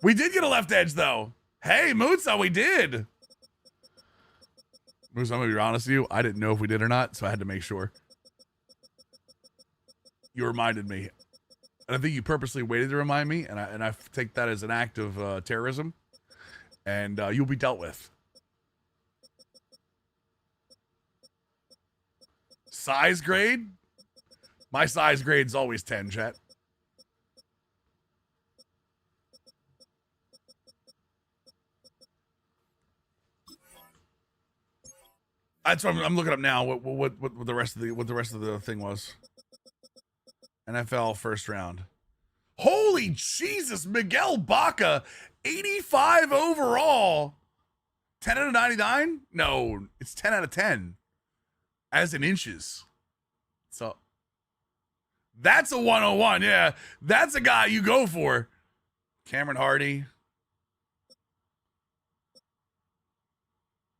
Speaker 1: We did get a left edge, though. Hey, Mootsa, we did. Mootsa, I'm going to be honest with you. I didn't know if we did or not, so I had to make sure. You reminded me. And I think you purposely waited to remind me, and I take that as an act of terrorism. And you'll be dealt with. Size grade? My size grade's always 10, chat. That's what I'm looking up now. What the rest of the thing was. NFL first round. Holy Jesus, Miguel Baca, 85 overall. 10 out of 99? No, it's 10 out of 10. As in inches. So that's a 101. Yeah, that's a guy you go for. Cameron Hardy.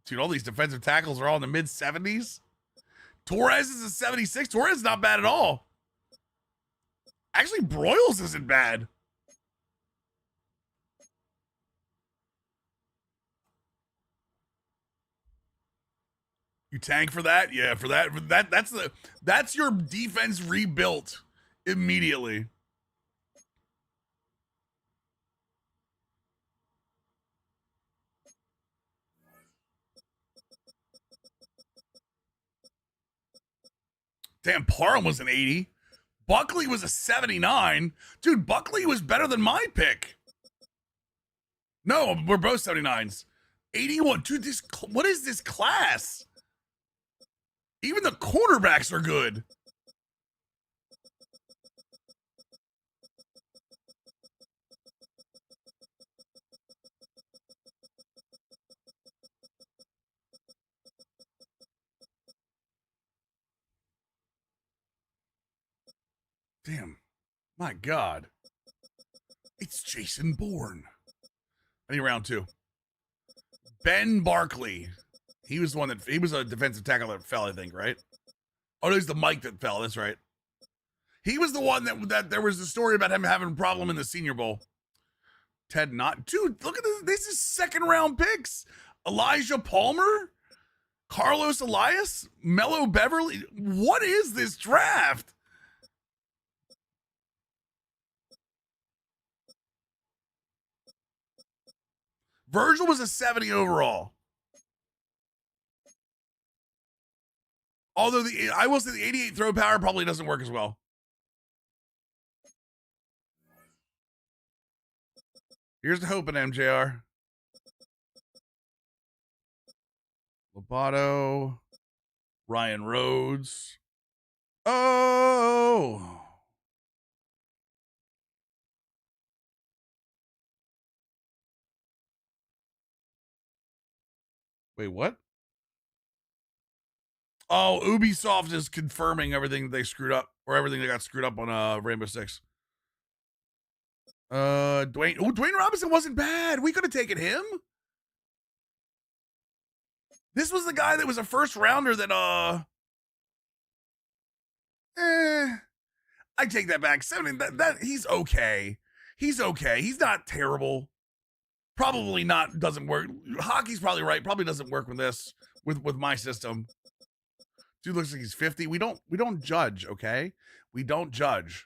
Speaker 1: Dude, all these defensive tackles are all in the mid 70s. Torres is a 76. Torres is not bad at all. Actually, Broyles isn't bad. You tank for that? Yeah, for that. That's your defense rebuilt immediately. Damn, Parham was an 80. Buckley was a 79. Dude, Buckley was better than my pick. No, we're both 79s. 81. Dude, what is this class? Even the quarterbacks are good. Damn. My God. It's Jason Bourne. I need round 2. Ben Barkley. He was the one he was a defensive tackle that fell, I think, right? Oh, there's the Mike that fell. That's right. He was the one that there was a story about him having a problem in the Senior Bowl. Ted Not. Dude, look at this. This is second round picks. Elijah Palmer. Carlos Elias? Mello Beverly? What is this draft? Virgil was a 70 overall. Although I will say the 88 throw power probably doesn't work as well. Here's the hope in MJR. Lobato. Ryan Rhodes. Oh. Wait, what? Oh, Ubisoft is confirming everything that they screwed up, or everything that got screwed up on Rainbow Six. Dwayne Robinson wasn't bad. We could have taken him. This was the guy that was a first rounder that I take that back. 70, that he's okay. He's okay. He's not terrible. Probably not, doesn't work. Hockey's probably right. Probably doesn't work with this, with my system. Dude looks like he's 50. We don't judge, okay? We don't judge.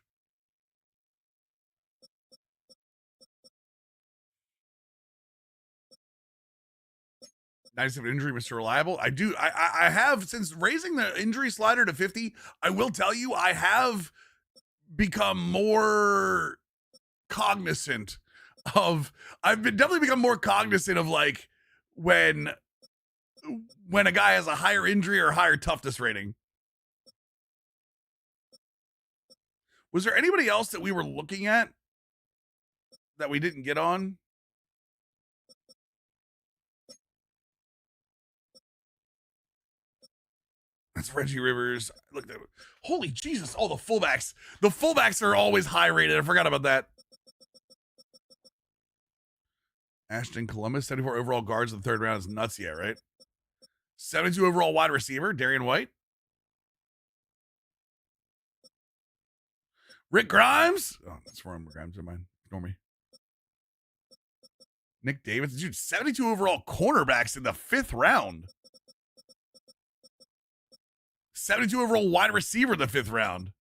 Speaker 1: 97 injury, Mr. Reliable. I have, since raising the injury slider to 50, I will tell you, I have become more cognizant of, definitely become more cognizant of, like, when a guy has a higher injury or higher toughness rating. Was there anybody else that we were looking at that we didn't get on? That's Reggie Rivers. Look, holy Jesus! Oh, the fullbacks. The fullbacks are always high rated. I forgot about that. Ashton Columbus, 74 overall guards in the third round is nuts yet, right? 72 overall wide receiver, Darian White. Rick Grimes. Oh, that's wrong. Grimes in mine. Ignore me. Nick Davis. Dude, 72 overall cornerbacks in the 5th round. 72 overall wide receiver in the 5th round.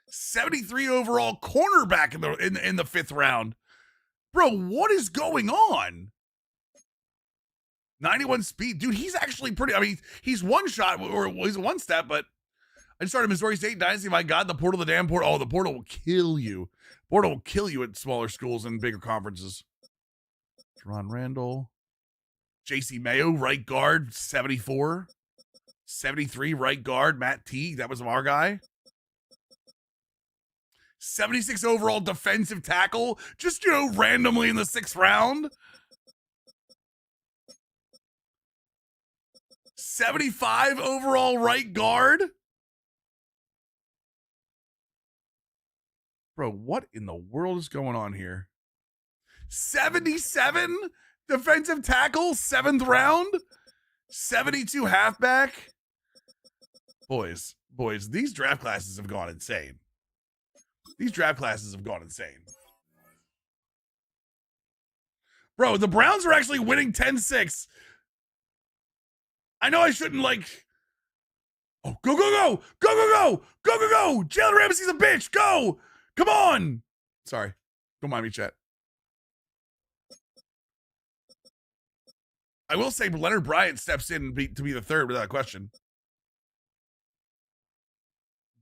Speaker 1: 73 overall cornerback in the 5th round. Bro, what is going on? 91 speed. Dude, he's actually pretty, I mean, he's one shot, or he's a one step, but I just started Missouri State Dynasty. My God, the portal, the damn portal. Oh, the portal will kill you. Portal will kill you at smaller schools and bigger conferences. Ron Randall. JC Mayo, right guard, 74. 73, right guard, Matt Teague. That was our guy. 76 overall defensive tackle, just, randomly in the 6th round. 75 overall right guard. Bro, what in the world is going on here? 77 defensive tackle, 7th round. 72 halfback. Boys, these draft classes have gone insane. Bro, the Browns are actually winning 10-6. I know I shouldn't, like... Oh, go! Jalen Ramsey's a bitch. Go! Come on! Sorry. Don't mind me, chat. I will say Leonard Bryant steps in to be the 3rd without a question.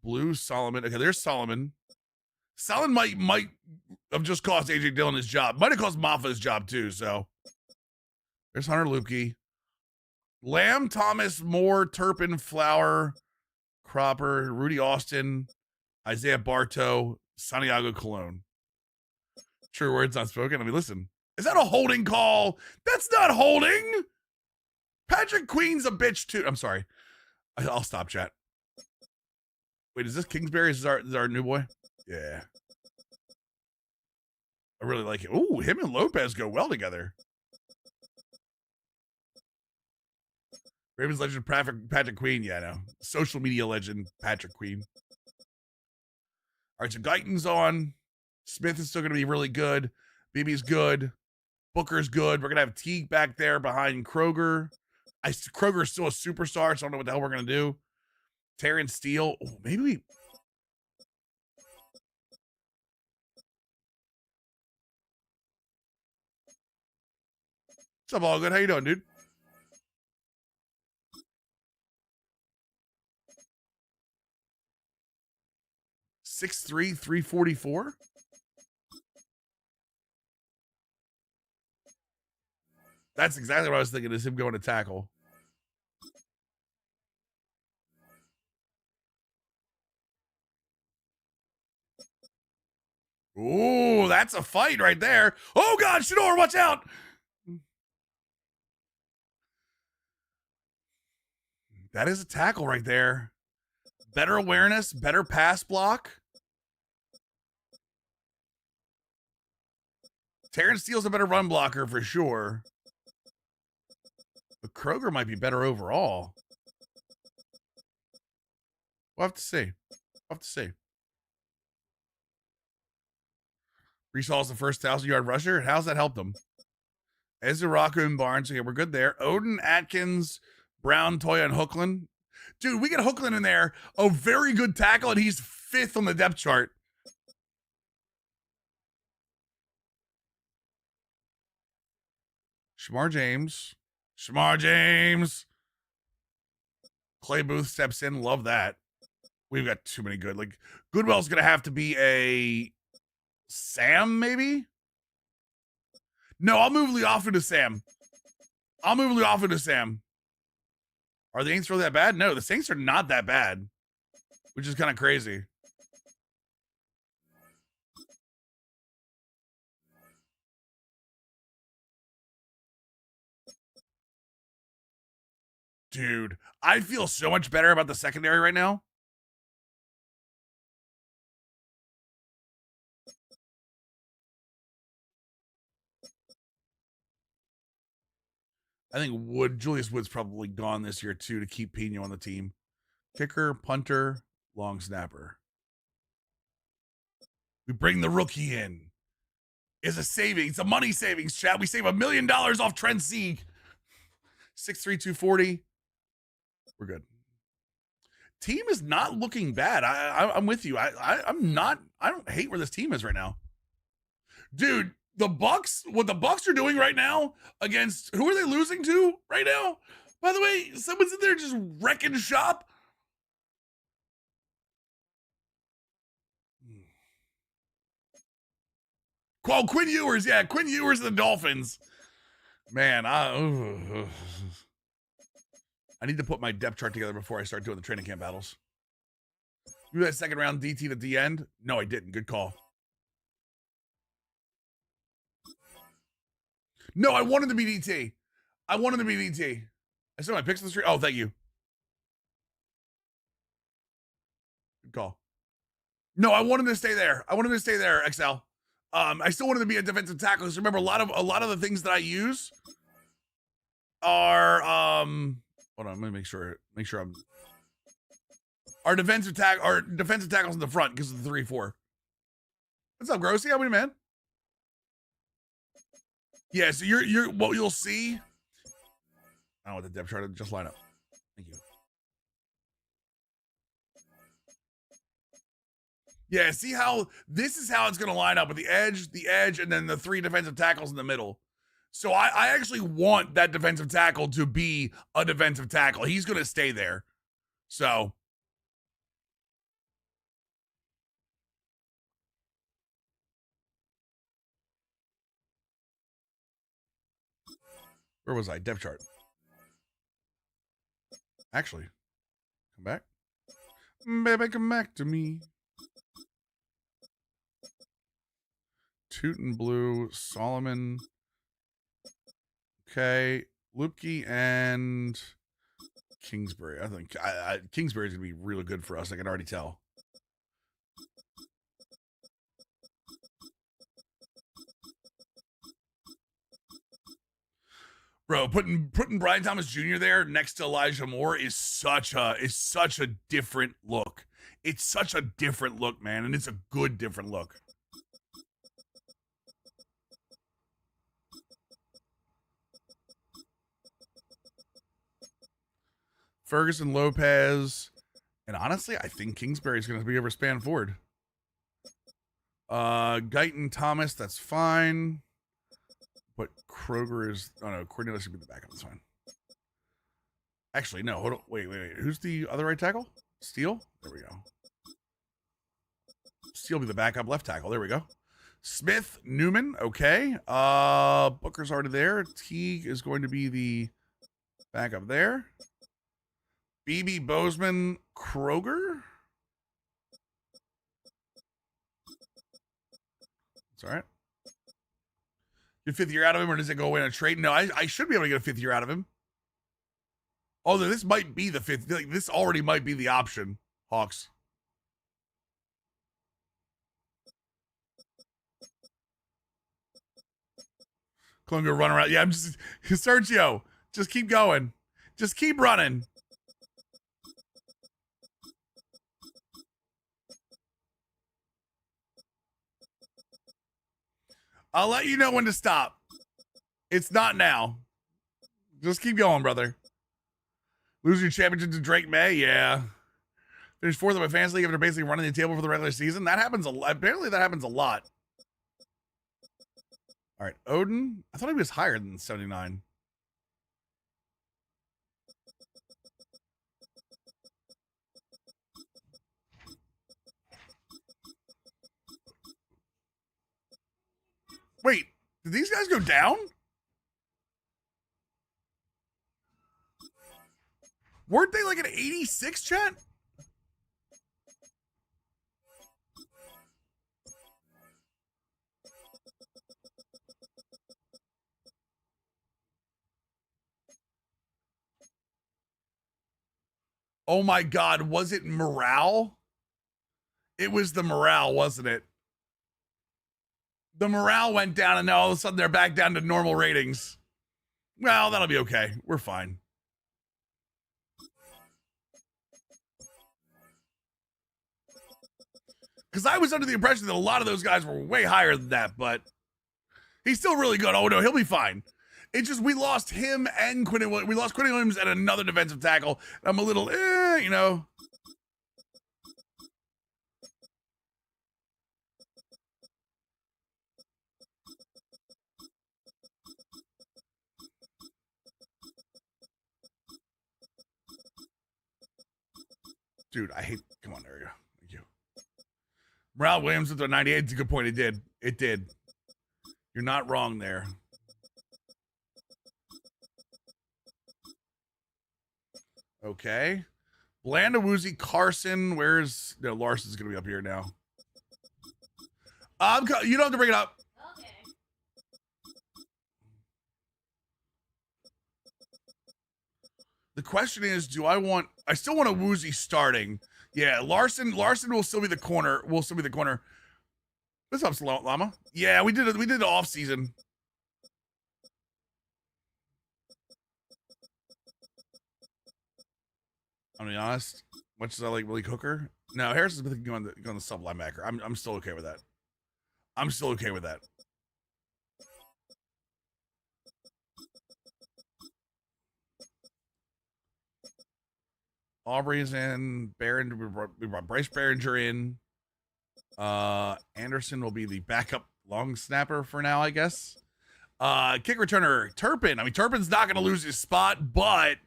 Speaker 1: Blue, Solomon. Okay, there's Solomon. Solomon might have just cost AJ Dillon his job. Might have cost Maffa his job too, so. There's Hunter Lupke. Lamb, Thomas, Moore, Turpin, Flower, Cropper, Rudy Austin, Isaiah Bartow, Santiago Colon. True words not spoken. I mean, listen. Is that a holding call? That's not holding. Patrick Queen's a bitch too. I'm sorry. I'll stop, chat. Wait, is this Kingsbury? Is this our new boy? Yeah. I really like it. Ooh, him and Lopez go well together. Ravens legend Patrick Queen. Yeah, no. Social media legend Patrick Queen. All right, so Guyton's on. Smith is still going to be really good. BB's good. Booker's good. We're going to have Teague back there behind Kroger. Kroger's still a superstar, so I don't know what the hell we're going to do. Terrence Steele. Oh, maybe we... What's up, all good? How you doing, dude? 6'3", 344? That's exactly what I was thinking, is him going to tackle. Ooh, that's a fight right there. Oh, God, Shador, watch out. That is a tackle right there. Better awareness, better pass block. Terrence Steele's a better run blocker for sure. But Kroger might be better overall. We'll have to see. Brees Hall's the first 1,000-yard rusher. How's that helped them? Ezuraku and Barnes. Okay, we're good there. Odin, Atkins, Brown, Toya, and Hookland. Dude, we get Hookland in there. A very good tackle, and he's 5th on the depth chart. Shamar James. Clay Booth steps in. Love that. We've got too many good. Like, Goodwell's going to have to be a Sam, maybe? No, I'll move Leofu to Sam. Are the Saints really that bad? No, the Saints are not that bad, which is kind of crazy. Dude, I feel so much better about the secondary right now. I think Julius Wood's probably gone this year too to keep Pino on the team. Kicker, punter, long snapper. We bring the rookie in. It's a savings, a money savings, chat. We save $1 million off Trent Sieg. 6'3", 240. We're good. Team is not looking bad. I'm with you. I don't hate where this team is right now. Dude, what the Bucks are doing right now against, who are they losing to right now? By the way, someone's in there just wrecking shop. Quinn Ewers. Yeah, Quinn Ewers and the Dolphins. Man, I need to put my depth chart together before I start doing the training camp battles. You that second round DT at the end? No, I didn't. Good call. No, I wanted to be DT. I saw my picks on the street. Oh, thank you. Good call. No, I wanted to stay there. XL. I still wanted to be a defensive tackle. Because remember, a lot of the things that I use are hold on, let me make sure I'm our defensive tackles in the front because of the 3-4. What's up, Grossy? How many, man? Yeah, so you're what you'll see. I don't want the depth chart to just line up. Thank you. Yeah, see how this is how it's gonna line up with the edge, and then the 3 defensive tackles in the middle. So I actually want that defensive tackle to be a defensive tackle. He's gonna stay there. So where was I? Depth chart. Actually, come back. Baby, come back to me. Tootin' Blue, Solomon. Okay, Lupke and Kingsbury. I think Kingsbury's gonna be really good for us. I can already tell. Bro, putting Brian Thomas Jr. there next to Elijah Moore is such a different look. It's such a different look, man, and it's a good different look. Ferguson, Lopez, and honestly, I think Kingsbury's going to be over Span Ford. Guyton, Thomas, that's fine. But Kroger is, oh no, Cornelius should be the backup. That's fine. Actually, no, hold on. Wait. Who's the other right tackle? Steele? There we go. Steele will be the backup left tackle. There we go. Smith, Newman, okay. Booker's already there. Teague is going to be the backup there. BB, Bozeman, Kroger. It's all right. Get 5th year out of him, or does it go in a trade? No, I should be able to get a 5th year out of him. Although this might be the 5th. Like, this already might be the option, Hawks. Clone go run around. Yeah, I'm just Sergio. Just keep going. Just keep running. I'll let you know when to stop. It's not now. Just keep going, brother. Lose your championship to Drake May? Yeah. Finish 4th in my fantasy league after basically running the table for the regular season? That happens a lot. Apparently that happens a lot. All right, Odin. I thought he was higher than 79. Wait, did these guys go down? Weren't they like an 86, chat? Oh my God, was it morale? It was the morale, wasn't it? The morale went down, and now all of a sudden they're back down to normal ratings. Well, that'll be okay. We're fine. Because I was under the impression that a lot of those guys were way higher than that, but he's still really good. Oh, no, he'll be fine. It's just we lost him and Quinn. We lost Quinn Williams and another defensive tackle. I'm a little, you know. Dude, I hate. Come on, there we go. Thank you. Morale Williams with the 98. It's a good point. It did. It did. You're not wrong there. Okay. Blandawoozy, Carson. Where's no Larson's gonna be up here now? You don't have to bring it up. Okay. The question is, I still want a Woozy starting. Yeah, Larson will still be the corner. What's up, Llama? Yeah, we did the off season. I'm gonna be honest. Much as I like Willie Hooker, no, Harrison's been going the sub linebacker. I'm still okay with that. I'm still okay with that. Aubrey's in. We brought Bryce Behringer in. Anderson will be the backup long snapper for now, I guess. Kick returner Turpin. I mean, Turpin's not going to lose his spot, but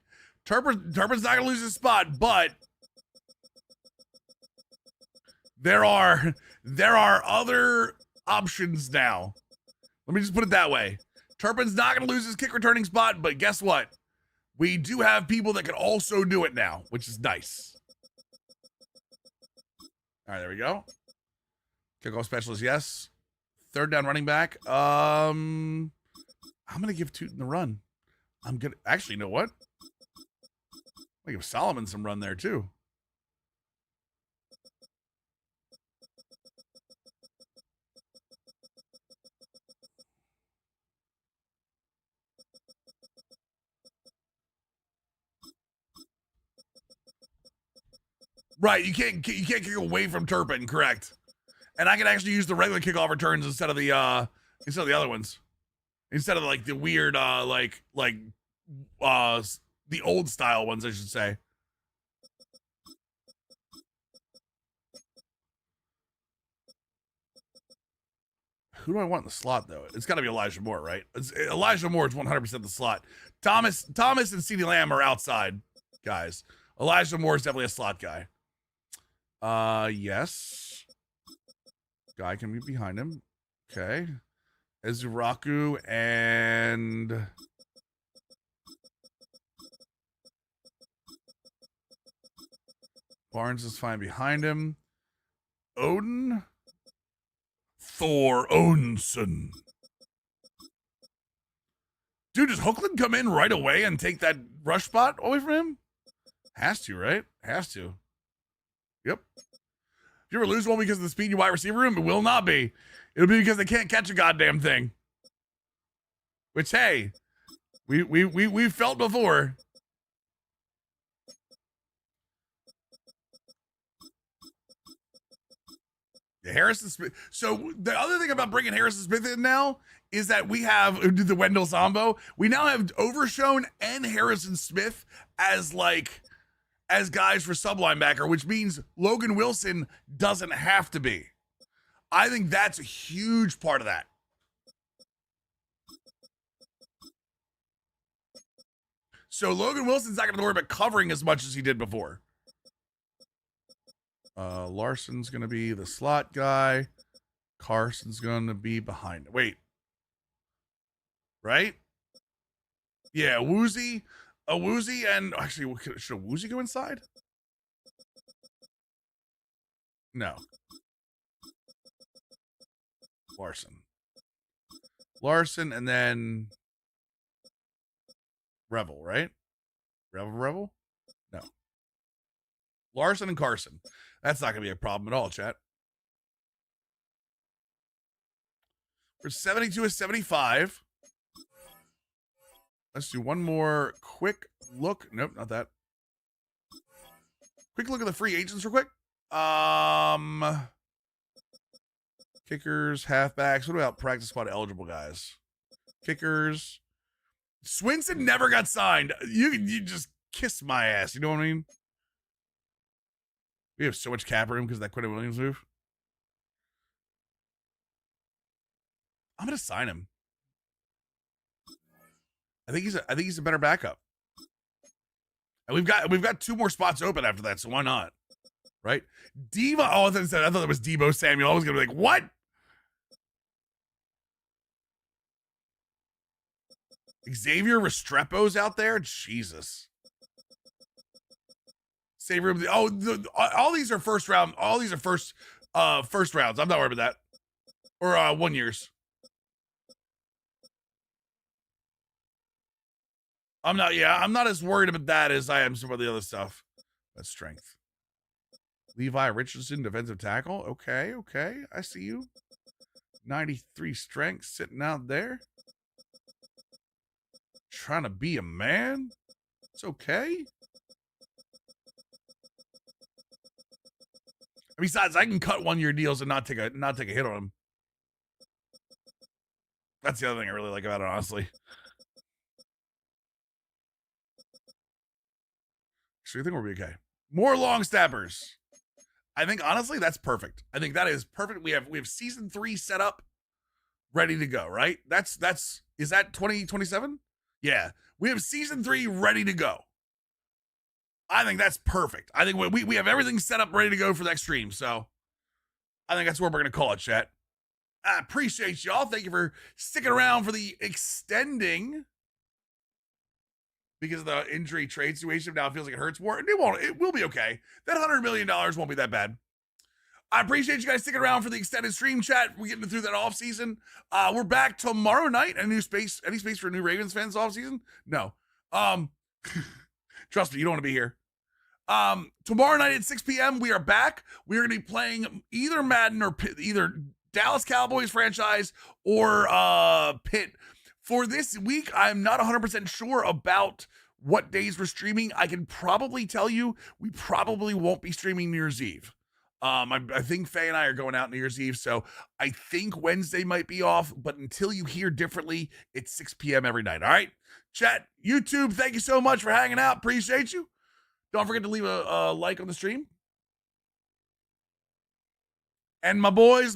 Speaker 1: Turpin's not going to lose his spot, but there are other options now. Let me just put it that way. Turpin's not going to lose his kick returning spot, but guess what? We do have people that can also do it now, which is nice. All right, there we go. Kickoff specialist, yes. Third down running back. I'm gonna give Tootin the run. Actually, you know what? I'm gonna give Solomon some run there too. Right, you can't kick away from Turpin, correct? And I can actually use the regular kickoff returns instead of the other ones, instead of like the weird the old style ones, I should say. Who do I want in the slot, though? It's got to be Elijah Moore, right? Elijah Moore is 100% the slot. Thomas and CeeDee Lamb are outside guys. Elijah Moore is definitely a slot guy. Yes. Guy can be behind him. Okay. Ezuraku and... Barnes is fine behind him. Odin? Thor Odinson. Dude, does Hookland come in right away and take that rush spot away from him? Has to, right? Has to. Yep. If you ever lose one because of the speed in your wide receiver room, it will not be. It'll be because they can't catch a goddamn thing. Which, hey, we've felt before. Harrison Smith. So the other thing about bringing Harrison Smith in now is that we have the Wendell Zombo. We now have Overshown and Harrison Smith as guys for sub linebacker, which means Logan Wilson doesn't have to be. I think that's a huge part of that. So Logan Wilson's not going to worry about covering as much as he did before. Larson's going to be the slot guy. Carson's going to be behind. Wait. Right? Yeah, Woozy. Woozy and... Actually, should Woozy go inside? No. Larson and then... Revel, right? Revel? No. Larson and Carson. That's not going to be a problem at all, chat. For 72 is 75. Let's do one more quick look. Nope, not that. Quick look at the free agents real quick. Kickers, halfbacks. What about practice squad eligible guys? Kickers. Swinson never got signed. You just kiss my ass. You know what I mean? We have so much cap room because of that Quentin Williams move. I'm gonna sign him. I think he's a better backup. And we've got 2 more spots open after that, so why not? Right? Diva. Oh, I thought it was Debo Samuel. I was gonna be like, what? Xavier Restrepo's out there? Jesus. Save room. Oh, all these are first round. All these are first rounds. I'm not worried about that. Or 1 years. I'm not as worried about that as I am some of the other stuff. That's strength. Levi Richardson, defensive tackle. Okay. I see you. 93 strength sitting out there. Trying to be a man. It's okay. Besides, I can cut 1 year deals and not take a hit on them. That's the other thing I really like about it, honestly. So you think we'll be okay? More long snappers. I think honestly that's perfect. I think that is perfect. We have season 3 set up, ready to go. Right? Is that 2027? Yeah, we have season 3 ready to go. I think that's perfect. I think we have everything set up ready to go for the next stream. So I think that's what we're going to call it, chat. I appreciate y'all. Thank you for sticking around for the extending because of the injury trade situation. Now it feels like it hurts more. It will be okay. That $100 million won't be that bad. I appreciate you guys sticking around for the extended stream, chat. We're getting through that off season. We're back tomorrow night. Any space for new Ravens fans off season? No. Trust me, you don't want to be here. Tomorrow night at 6 p.m. we are back. We are going to be playing either Madden or either Dallas Cowboys franchise or Pitt. For this week, I'm not 100% sure about what days we're streaming. I can probably tell you we probably won't be streaming New Year's Eve. I think Faye and I are going out New Year's Eve, so I think Wednesday might be off, but until you hear differently, it's 6 p.m. every night, all right? Chat, YouTube, thank you so much for hanging out. Appreciate you. Don't forget to leave a like on the stream. And my boys,